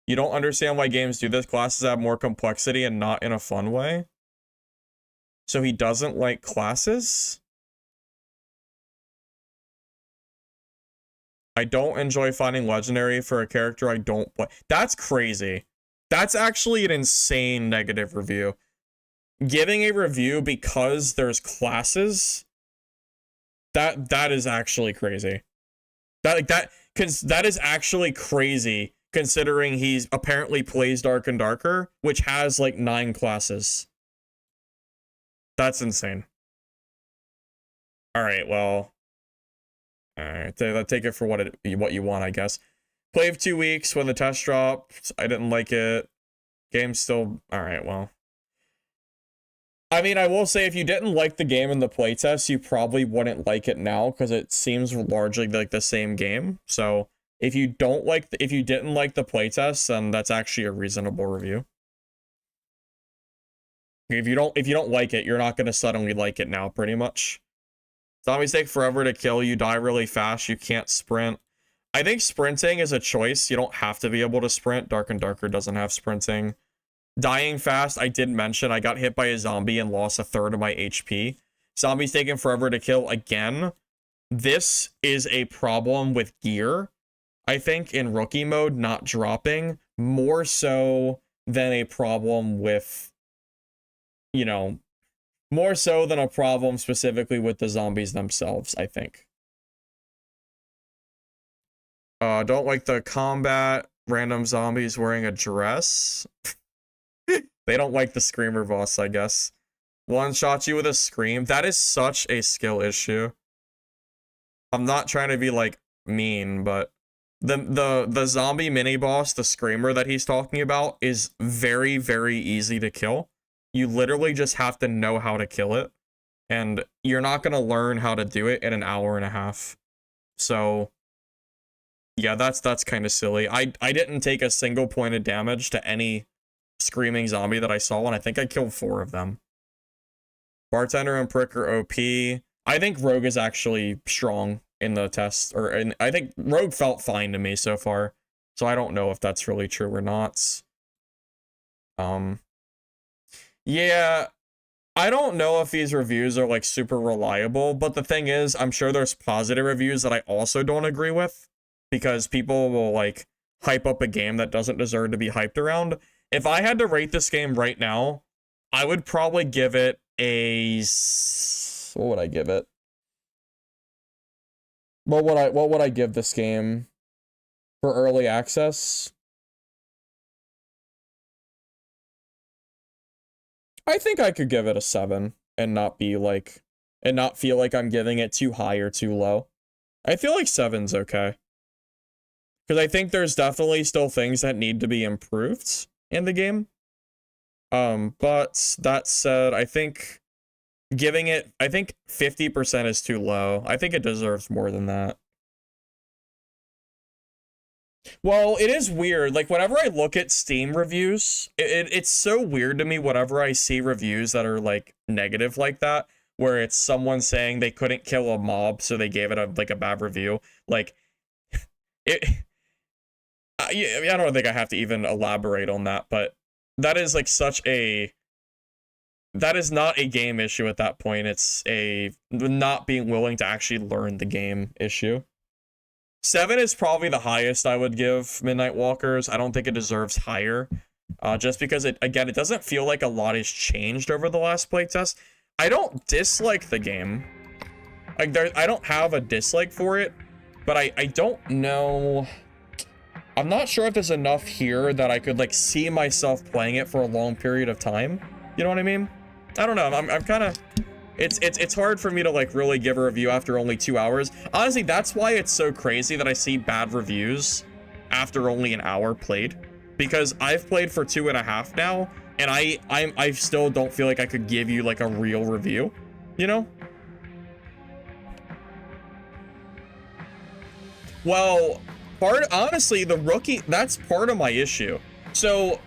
You don't understand why games do this. Classes have more complexity and not in a fun way. So he doesn't like classes? I don't enjoy finding legendary for a character I don't play. That's crazy. That's actually an insane negative review. Giving a review because there's classes, that is actually crazy. That is actually crazy considering he's apparently plays Dark and Darker, which has like 9 classes. That's insane. All right, well, all right, take it for what you want, I guess. Played 2 weeks when the test dropped. I didn't like it. Game's still all right. Well, I mean, I will say if you didn't like the game in the playtest, you probably wouldn't like it now because it seems largely like the same game. So if you don't like, if you didn't like the playtest, then that's actually a reasonable review. If you don't like it, you're not gonna suddenly like it now, pretty much. Zombies take forever to kill. You die really fast. You can't sprint. I think sprinting is a choice. You don't have to be able to sprint. Dark and Darker doesn't have sprinting. Dying fast, I did mention I got hit by a zombie and lost a third of my HP. Zombies taking forever to kill again. This is a problem with gear, I think, in rookie mode not dropping, more so than a problem with, you know, more so than a problem specifically with the zombies themselves, I think. Don't like the combat. Random zombies wearing a dress. They don't like the screamer boss, I guess. One shot you with a scream. That is such a skill issue. I'm not trying to be like mean, but the zombie mini boss, the screamer that he's talking about, is very, very easy to kill. You literally just have to know how to kill it, and you're not gonna learn how to do it in an hour and a half. So yeah, that's kind of silly. I didn't take a single point of damage to any screaming zombie that I saw, and I think I killed 4 of them. Bartender and Prick are OP. I think Rogue is actually strong in the test, I think Rogue felt fine to me so far, so I don't know if that's really true or not. Yeah, I don't know if these reviews are like super reliable, but the thing is, I'm sure there's positive reviews that I also don't agree with, because people will like hype up a game that doesn't deserve to be hyped around. If I had to rate this game right now, I would probably give it a... What would I give it? What would I give this game for early access? I think I could give it a 7 and not be like, and not feel like I'm giving it too high or too low. I feel like 7's okay. Because I think there's definitely still things that need to be improved in the game. But that said, I think giving it, I think 50% is too low. I think it deserves more than that. Well, it is weird. Like, whenever I look at Steam reviews, it's so weird to me whenever I see reviews that are, like, negative like that, where it's someone saying they couldn't kill a mob, so they gave it a bad review. Like, I don't think I have to even elaborate on that, but that is like such a, that is not a game issue at that point. It's a not being willing to actually learn the game issue. 7 is probably the highest I would give Midnight Walkers. I don't think it deserves higher, just because it doesn't feel like a lot has changed over the last playtest. I don't dislike the game. Like, I don't have a dislike for it, but I don't know. I'm not sure if there's enough here that I could like see myself playing it for a long period of time. You know what I mean? I don't know. I'm kind of, it's hard for me to like really give a review after only 2 hours. Honestly, that's why it's so crazy that I see bad reviews after only an hour played, because I've played for 2.5 now, and I still don't feel like I could give you like a real review, you know? Well, honestly, the rookie, that's part of my issue. So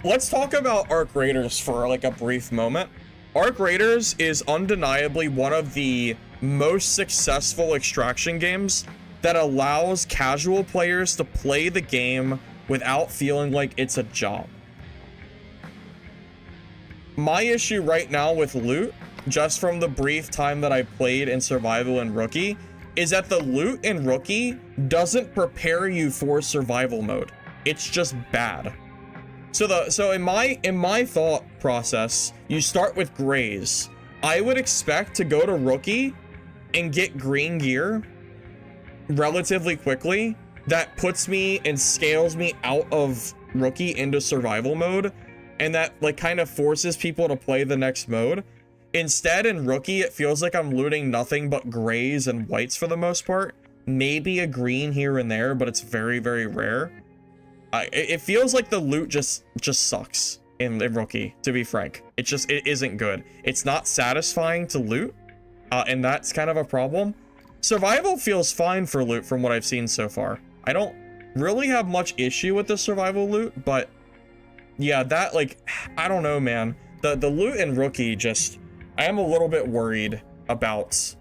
let's talk about Arc Raiders for like a brief moment. Arc Raiders is undeniably one of the most successful extraction games that allows casual players to play the game without feeling like it's a job. My issue right now with loot, just from the brief time that I played in Survival and Rookie, is that the loot in Rookie doesn't prepare you for survival mode. It's just bad. So in my thought process, you start with grays. I would expect to go to Rookie and get green gear relatively quickly. That puts me and scales me out of Rookie into survival mode, and that like kind of forces people to play the next mode. Instead, in Rookie, it feels like I'm looting nothing but grays and whites for the most part, maybe a green here and there, but it's very, very rare. It feels like the loot just sucks in Rookie, to be frank. It isn't good. It's not satisfying to loot, and that's kind of a problem. Survival feels fine for loot from what I've seen so far. I don't really have much issue with the survival loot, but yeah, that, like, I don't know, man. The loot in Rookie just, I am a little bit worried about.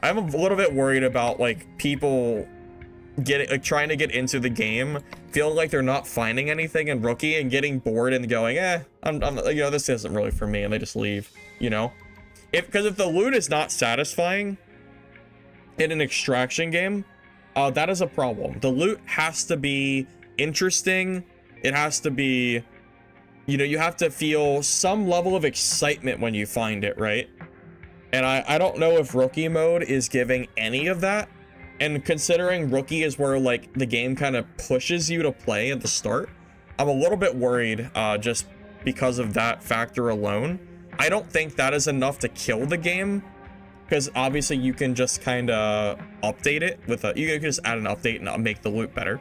I'm a little bit worried about, like, people trying to get into the game, feeling like they're not finding anything in Rookie and getting bored and going, I'm you know, this isn't really for me, and they just leave, you know? Because if the loot is not satisfying in an extraction game, that is a problem. The loot has to be interesting. It has to be, you know, you have to feel some level of excitement when you find it, right? And I don't know if Rookie mode is giving any of that. And considering Rookie is where, like, the game kind of pushes you to play at the start, I'm a little bit worried just because of that factor alone. I don't think that is enough to kill the game, because obviously you can just kind of update it with you can just add an update and make the loot better.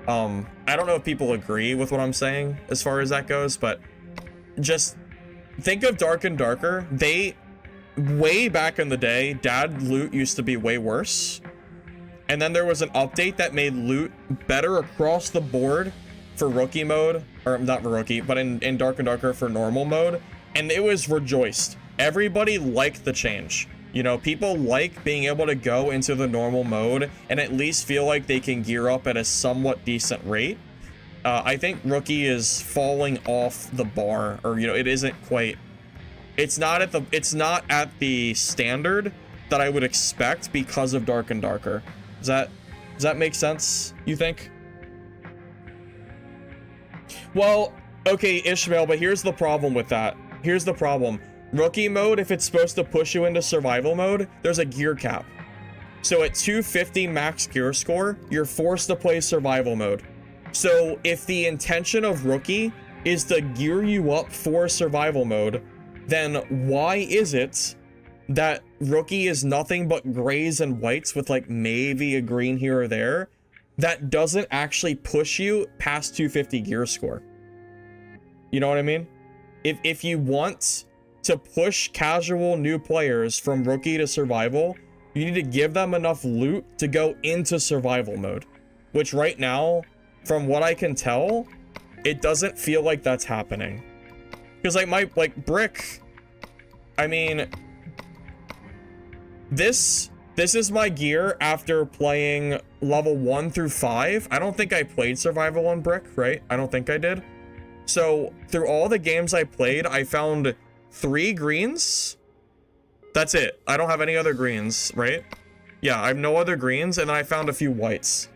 I don't know if people agree with what I'm saying as far as that goes, but just think of Dark and Darker. Way back in the day, DaD loot used to be way worse. And then there was an update that made loot better across the board for Rookie mode, or not for Rookie, but in Dark and Darker for normal mode. And it was rejoiced. Everybody liked the change. You know, people like being able to go into the normal mode and at least feel like they can gear up at a somewhat decent rate. I think Rookie is falling off the bar, or, you know, it isn't quite, it's not at the standard that I would expect because of Dark and Darker. Does that make sense, you think? Well, okay, Ishmael, but here's the problem with that. Here's the problem. Rookie mode, if it's supposed to push you into survival mode, there's a gear cap. So at 250 max gear score, you're forced to play survival mode. So if the intention of Rookie is to gear you up for survival mode, then why is it that Rookie is nothing but grays and whites with, like, maybe a green here or there that doesn't actually push you past 250 gear score? You know what I mean? If you want to push casual new players from Rookie to survival, you need to give them enough loot to go into survival mode, which right now, from what I can tell, it doesn't feel like that's happening. Because, like, Brick, I mean, this is my gear after playing level 1 through 5. I don't think I played survival on Brick, right? I don't think I did. So through all the games I played, I found 3 greens. That's it. I don't have any other greens, right? Yeah, I have no other greens, and I found a few whites.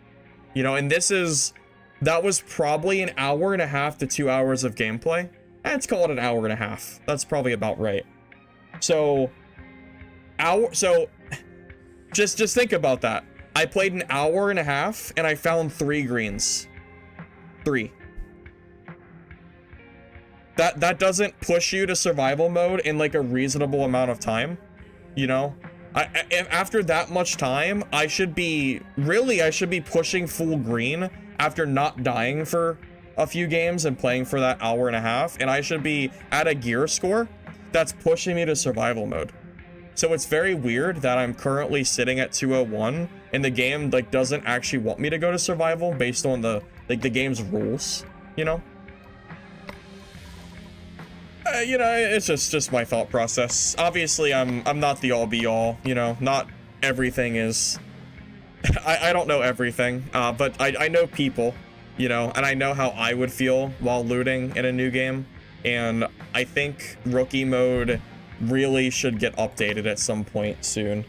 You know, and that was probably an hour and a half to 2 hours of gameplay. Let's call it an hour and a half. That's probably about right. So just think about that. I played an hour and a half and I found 3 greens. 3. That doesn't push you to survival mode in, like, a reasonable amount of time, you know? After that much time, I should be pushing full green after not dying for a few games and playing for that hour and a half, and I should be at a gear score that's pushing me to survival mode. So it's very weird that I'm currently sitting at 201 and the game, like, doesn't actually want me to go to survival based on the game's rules, you know? You know, it's just my thought process. Obviously, I'm not the all-be-all, you know? Not everything is... I don't know everything, but I know people, you know, and I know how I would feel while looting in a new game, and I think Rookie mode really should get updated at some point soon.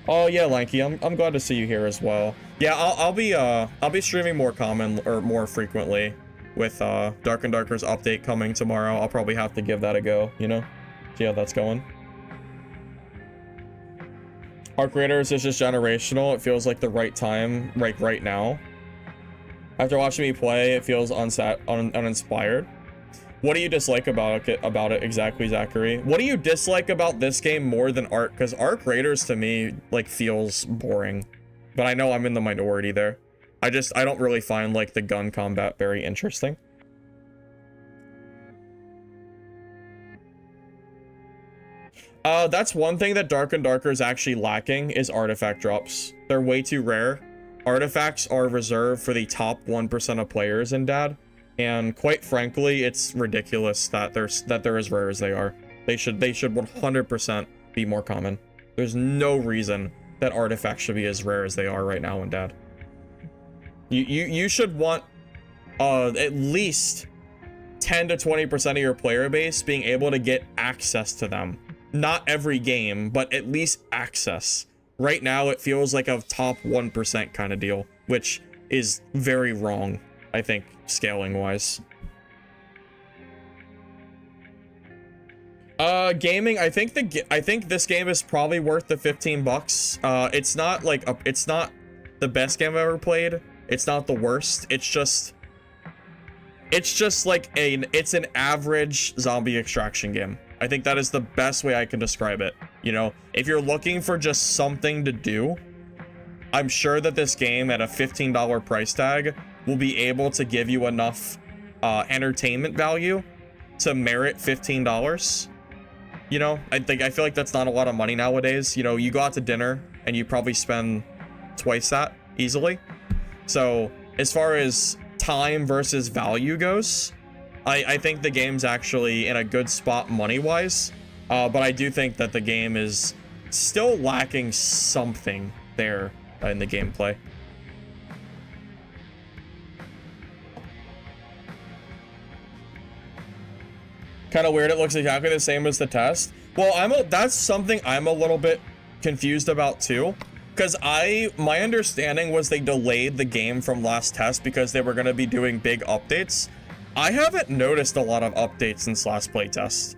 Oh yeah, Lanky, I'm glad to see you here as well. Yeah, I'll be streaming more frequently with Dark and Darker's update coming tomorrow. I'll probably have to give that a go, you know? See how that's going. Arc Raiders is just generational. It feels like the right time, like right now. After watching me play, it feels uninspired. What do you dislike about it exactly, Zachary? What do you dislike about this game more than Ark? Because Ark Raiders to me like feels boring, but I know I'm in the minority there. I don't really find like the gun combat very interesting. That's one thing that Dark and Darker is actually lacking is artifact drops. They're way too rare. Artifacts are reserved for the top 1% of players in DaD, and quite frankly, it's ridiculous that they're as rare as they are. They should 100% be more common. There's no reason that artifacts should be as rare as they are right now in DaD. You should want at least 10 to 20% of your player base being able to get access to them. Not every game, but at least access. Right now, it feels like a top 1% kind of deal, which is very wrong, I think, scaling-wise. Gaming, I think this game is probably worth the 15 bucks. It's not like it's not the best game I've ever played. It's not the worst. It's just like it's an average zombie extraction game. I think that is the best way I can describe it. You know, if you're looking for just something to do, I'm sure that this game at a $15 price tag will be able to give you enough entertainment value to merit $15. You know, I feel like that's not a lot of money nowadays. You know, you go out to dinner and you probably spend twice that easily. So as far as time versus value goes, I think the game's actually in a good spot money-wise, but I do think that the game is still lacking something there in the gameplay. Kind of weird, it looks exactly the same as the test. Well, that's something I'm a little bit confused about too, because my understanding was they delayed the game from last test because they were going to be doing big updates. I haven't noticed a lot of updates since last playtest.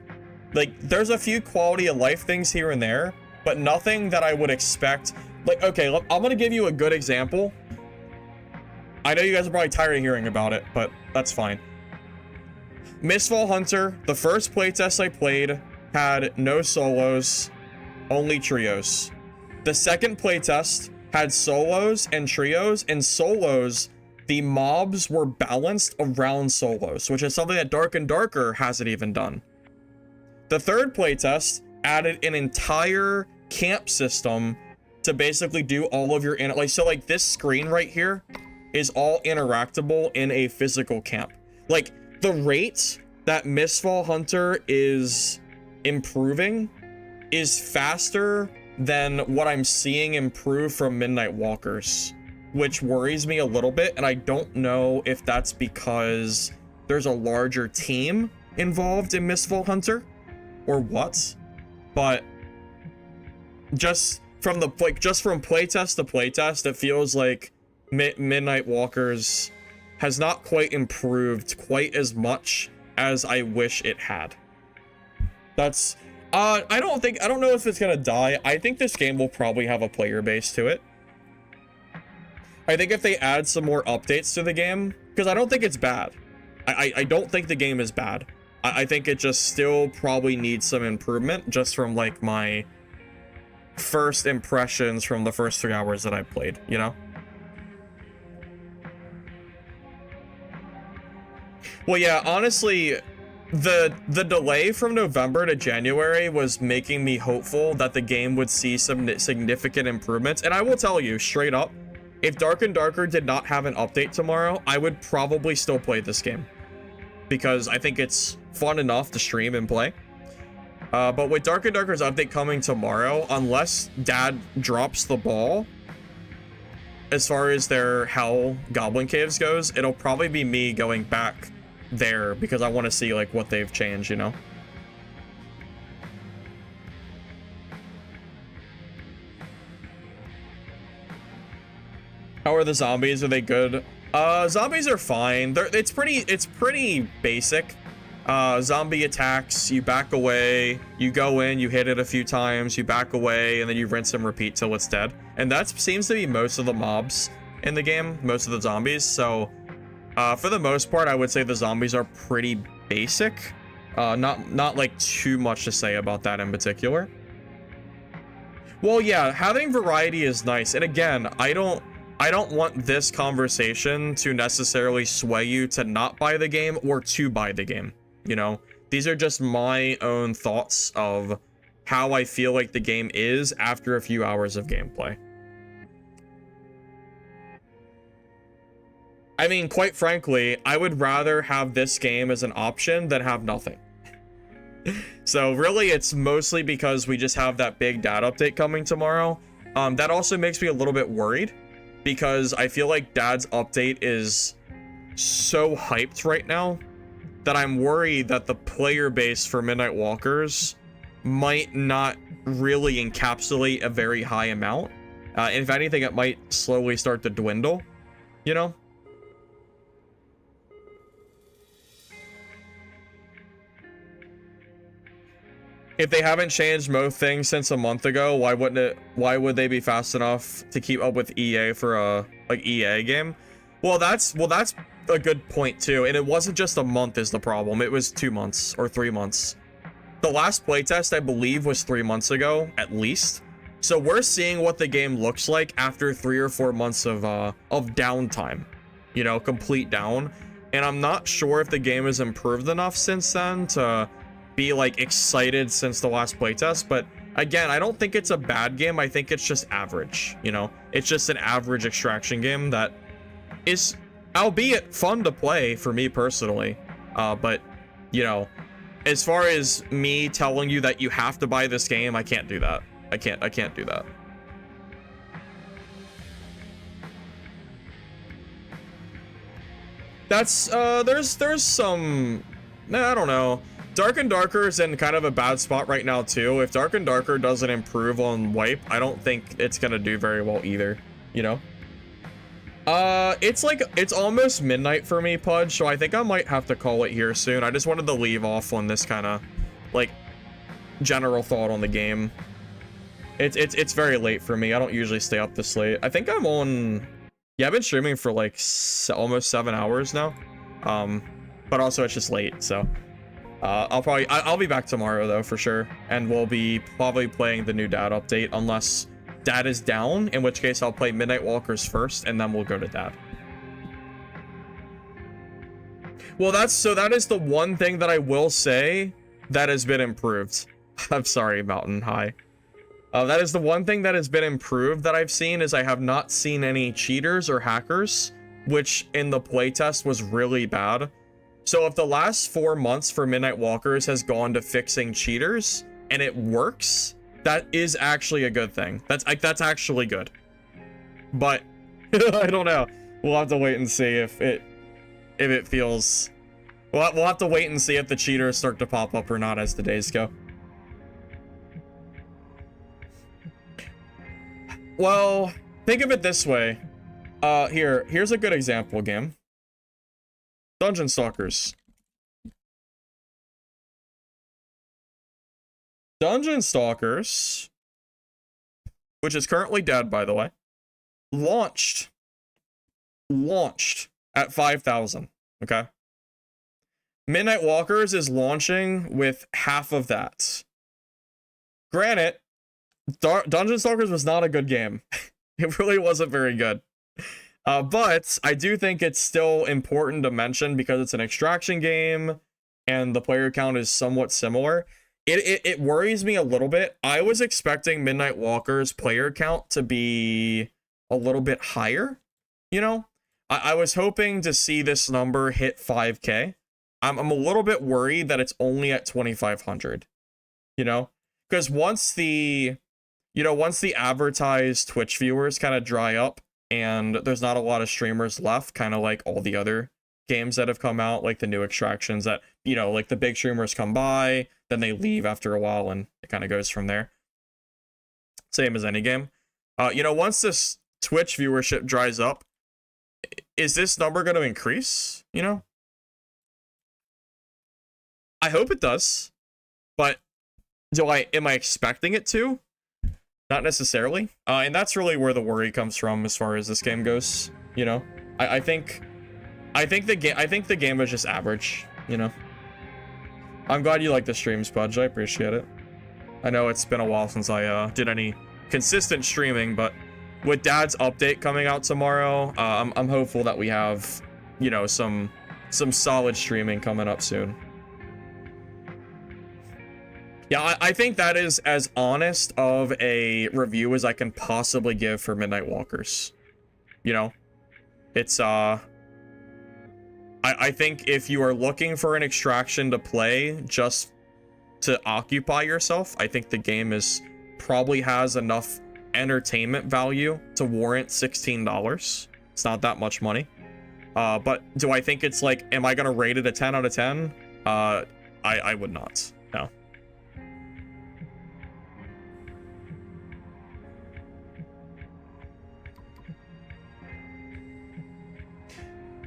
Like, there's a few quality of life things here and there, but nothing that I would expect. Like, okay, look, I'm gonna give you a good example. I know you guys are probably tired of hearing about it, but that's fine. Mistfall Hunter, the first playtest I played, had no solos, only trios. The second playtest had solos and trios, and solos, the mobs were balanced around solos, which is something that Dark and Darker hasn't even done. The third playtest added an entire camp system to basically do all of your like this screen right here is all interactable in a physical camp. Like, the rate that Mistfall Hunter is improving is faster than what I'm seeing improve from Midnight Walkers, which worries me a little bit, and I don't know if that's because there's a larger team involved in Mistfall Hunter or what, but just from playtest to playtest, it feels like Midnight Walkers has not quite improved quite as much as I wish it had. That's I don't know if it's gonna die. I think this game will probably have a player base to it. I think if they add some more updates to the game, because I don't think it's bad. I don't think the game is bad. I think it just still probably needs some improvement just from like my first impressions from the first 3 hours that I played, you know? Well, yeah, honestly, the delay from November to January was making me hopeful that the game would see some significant improvements. And I will tell you straight up, if Dark and Darker did not have an update tomorrow, I would probably still play this game, because I think it's fun enough to stream and play. But with Dark and Darker's update coming tomorrow, unless DaD drops the ball as far as their Hell Goblin Caves goes, it'll probably be me going back there because I want to see like what they've changed, you know? How are the zombies? Are they good? Zombies are fine. It's pretty basic. Zombie attacks, you back away, you go in, you hit it a few times, you back away, and then you rinse and repeat till it's dead. And that seems to be most of the mobs in the game, most of the zombies. So for the most part, I would say the zombies are pretty basic. Not like too much to say about that in particular. Well, yeah, having variety is nice. And again, I don't want this conversation to necessarily sway you to not buy the game or to buy the game. You know, these are just my own thoughts of how I feel like the game is after a few hours of gameplay. I mean, quite frankly, I would rather have this game as an option than have nothing. So really, it's mostly because we just have that big DaD update coming tomorrow. That also makes me a little bit worried because I feel like DaD's update is so hyped right now that I'm worried that the player base for Midnight Walkers might not really encapsulate a very high amount. If anything, it might slowly start to dwindle, you know? If they haven't changed most things since a month ago, why would they be fast enough to keep up with EA for a like EA game? Well, that's a good point too. And it wasn't just a month is the problem. It was 2 months or 3 months. The last playtest, I believe, was 3 months ago, at least. So we're seeing what the game looks like after 3 or 4 months of downtime, you know, complete down. And I'm not sure if the game has improved enough since then to be like excited since the last playtest. But again, I don't think it's a bad game. I think it's just average, you know? It's just an average extraction game that is, albeit fun to play for me personally. But, you know, as far as me telling you that you have to buy this game, I can't do that. I can't do that. That's, there's some, I don't know. Dark and Darker is in kind of a bad spot right now too. If Dark and Darker doesn't improve on wipe, I don't think it's gonna do very well either, you know? It's almost midnight for me, Pudge, so I think I might have to call it here soon. I just wanted to leave off on this kind of, like, general thought on the game. It's very late for me. I don't usually stay up this late. I think I'm on... Yeah, I've been streaming for, like, almost 7 hours now. But also it's just late, so... I'll be back tomorrow, though, for sure. And we'll be probably playing the new DaD update, unless DaD is down, in which case I'll play Midnight Walkers first, and then we'll go to DaD. Well, that is the one thing that I will say that has been improved. I'm sorry, Mountain High. That is the one thing that has been improved that I've seen, is I have not seen any cheaters or hackers, which in the playtest was really bad. So if the last 4 months for Midnight Walkers has gone to fixing cheaters, and it works, that is actually a good thing. That's actually good. But I don't know. We'll have to wait and see if it feels... We'll have to wait and see if the cheaters start to pop up or not as the days go. Well, think of it this way. Here's a good example game. Dungeon Stalkers. Dungeon Stalkers, which is currently dead, by the way, launched at 5,000, okay? Midnight Walkers is launching with half of that. Granted, Dungeon Stalkers was not a good game. It really wasn't very good. But I do think it's still important to mention because it's an extraction game and the player count is somewhat similar. It worries me a little bit. I was expecting Midnight Walker's player count to be a little bit higher, you know? I was hoping to see this number hit 5K. I'm a little bit worried that it's only at 2,500, you know? Because once the advertised Twitch viewers kind of dry up, and there's not a lot of streamers left, kind of like all the other games that have come out, like the new extractions that, you know, like the big streamers come by, then they leave after a while, and it kind of goes from there. Same as any game. You know, once this Twitch viewership dries up, is this number going to increase, you know? I hope it does, but am I expecting it to? Not necessarily. And that's really where the worry comes from as far as this game goes, you know? I think the game is just average, you know? I'm glad you like the stream, Spudge. I appreciate it. I know it's been a while since I did any consistent streaming, but with Dad's update coming out tomorrow, I'm hopeful that we have, you know, some solid streaming coming up soon. Yeah, I think that is as honest of a review as I can possibly give for Midnight Walkers. You know, it's I think if you are looking for an extraction to play just to occupy yourself, I think the game probably has enough entertainment value to warrant $16. It's not that much money. But do I think it's like, am I gonna rate it a 10 out of 10? I would not. No.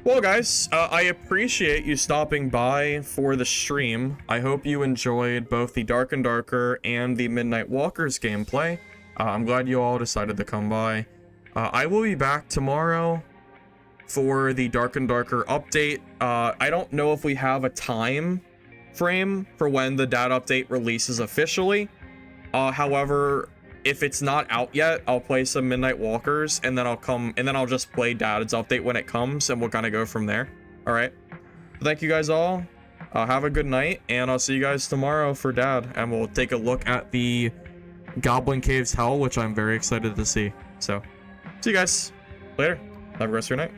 Well, guys, I appreciate you stopping by for the stream. I hope you enjoyed both the Dark and Darker and the Midnight Walkers gameplay. I'm glad you all decided to come by. I will be back tomorrow for the Dark and Darker update. I don't know if we have a time frame for when the DaD update releases officially. However, if it's not out yet, I'll play some Midnight Walkers, and then I'll just play DaD's update when it comes, and we'll kind of go from there. All right. Thank you guys all. Have a good night, and I'll see you guys tomorrow for DaD, and we'll take a look at the Goblin Caves Hell, which I'm very excited to see. So, see you guys later. Have a rest of your night.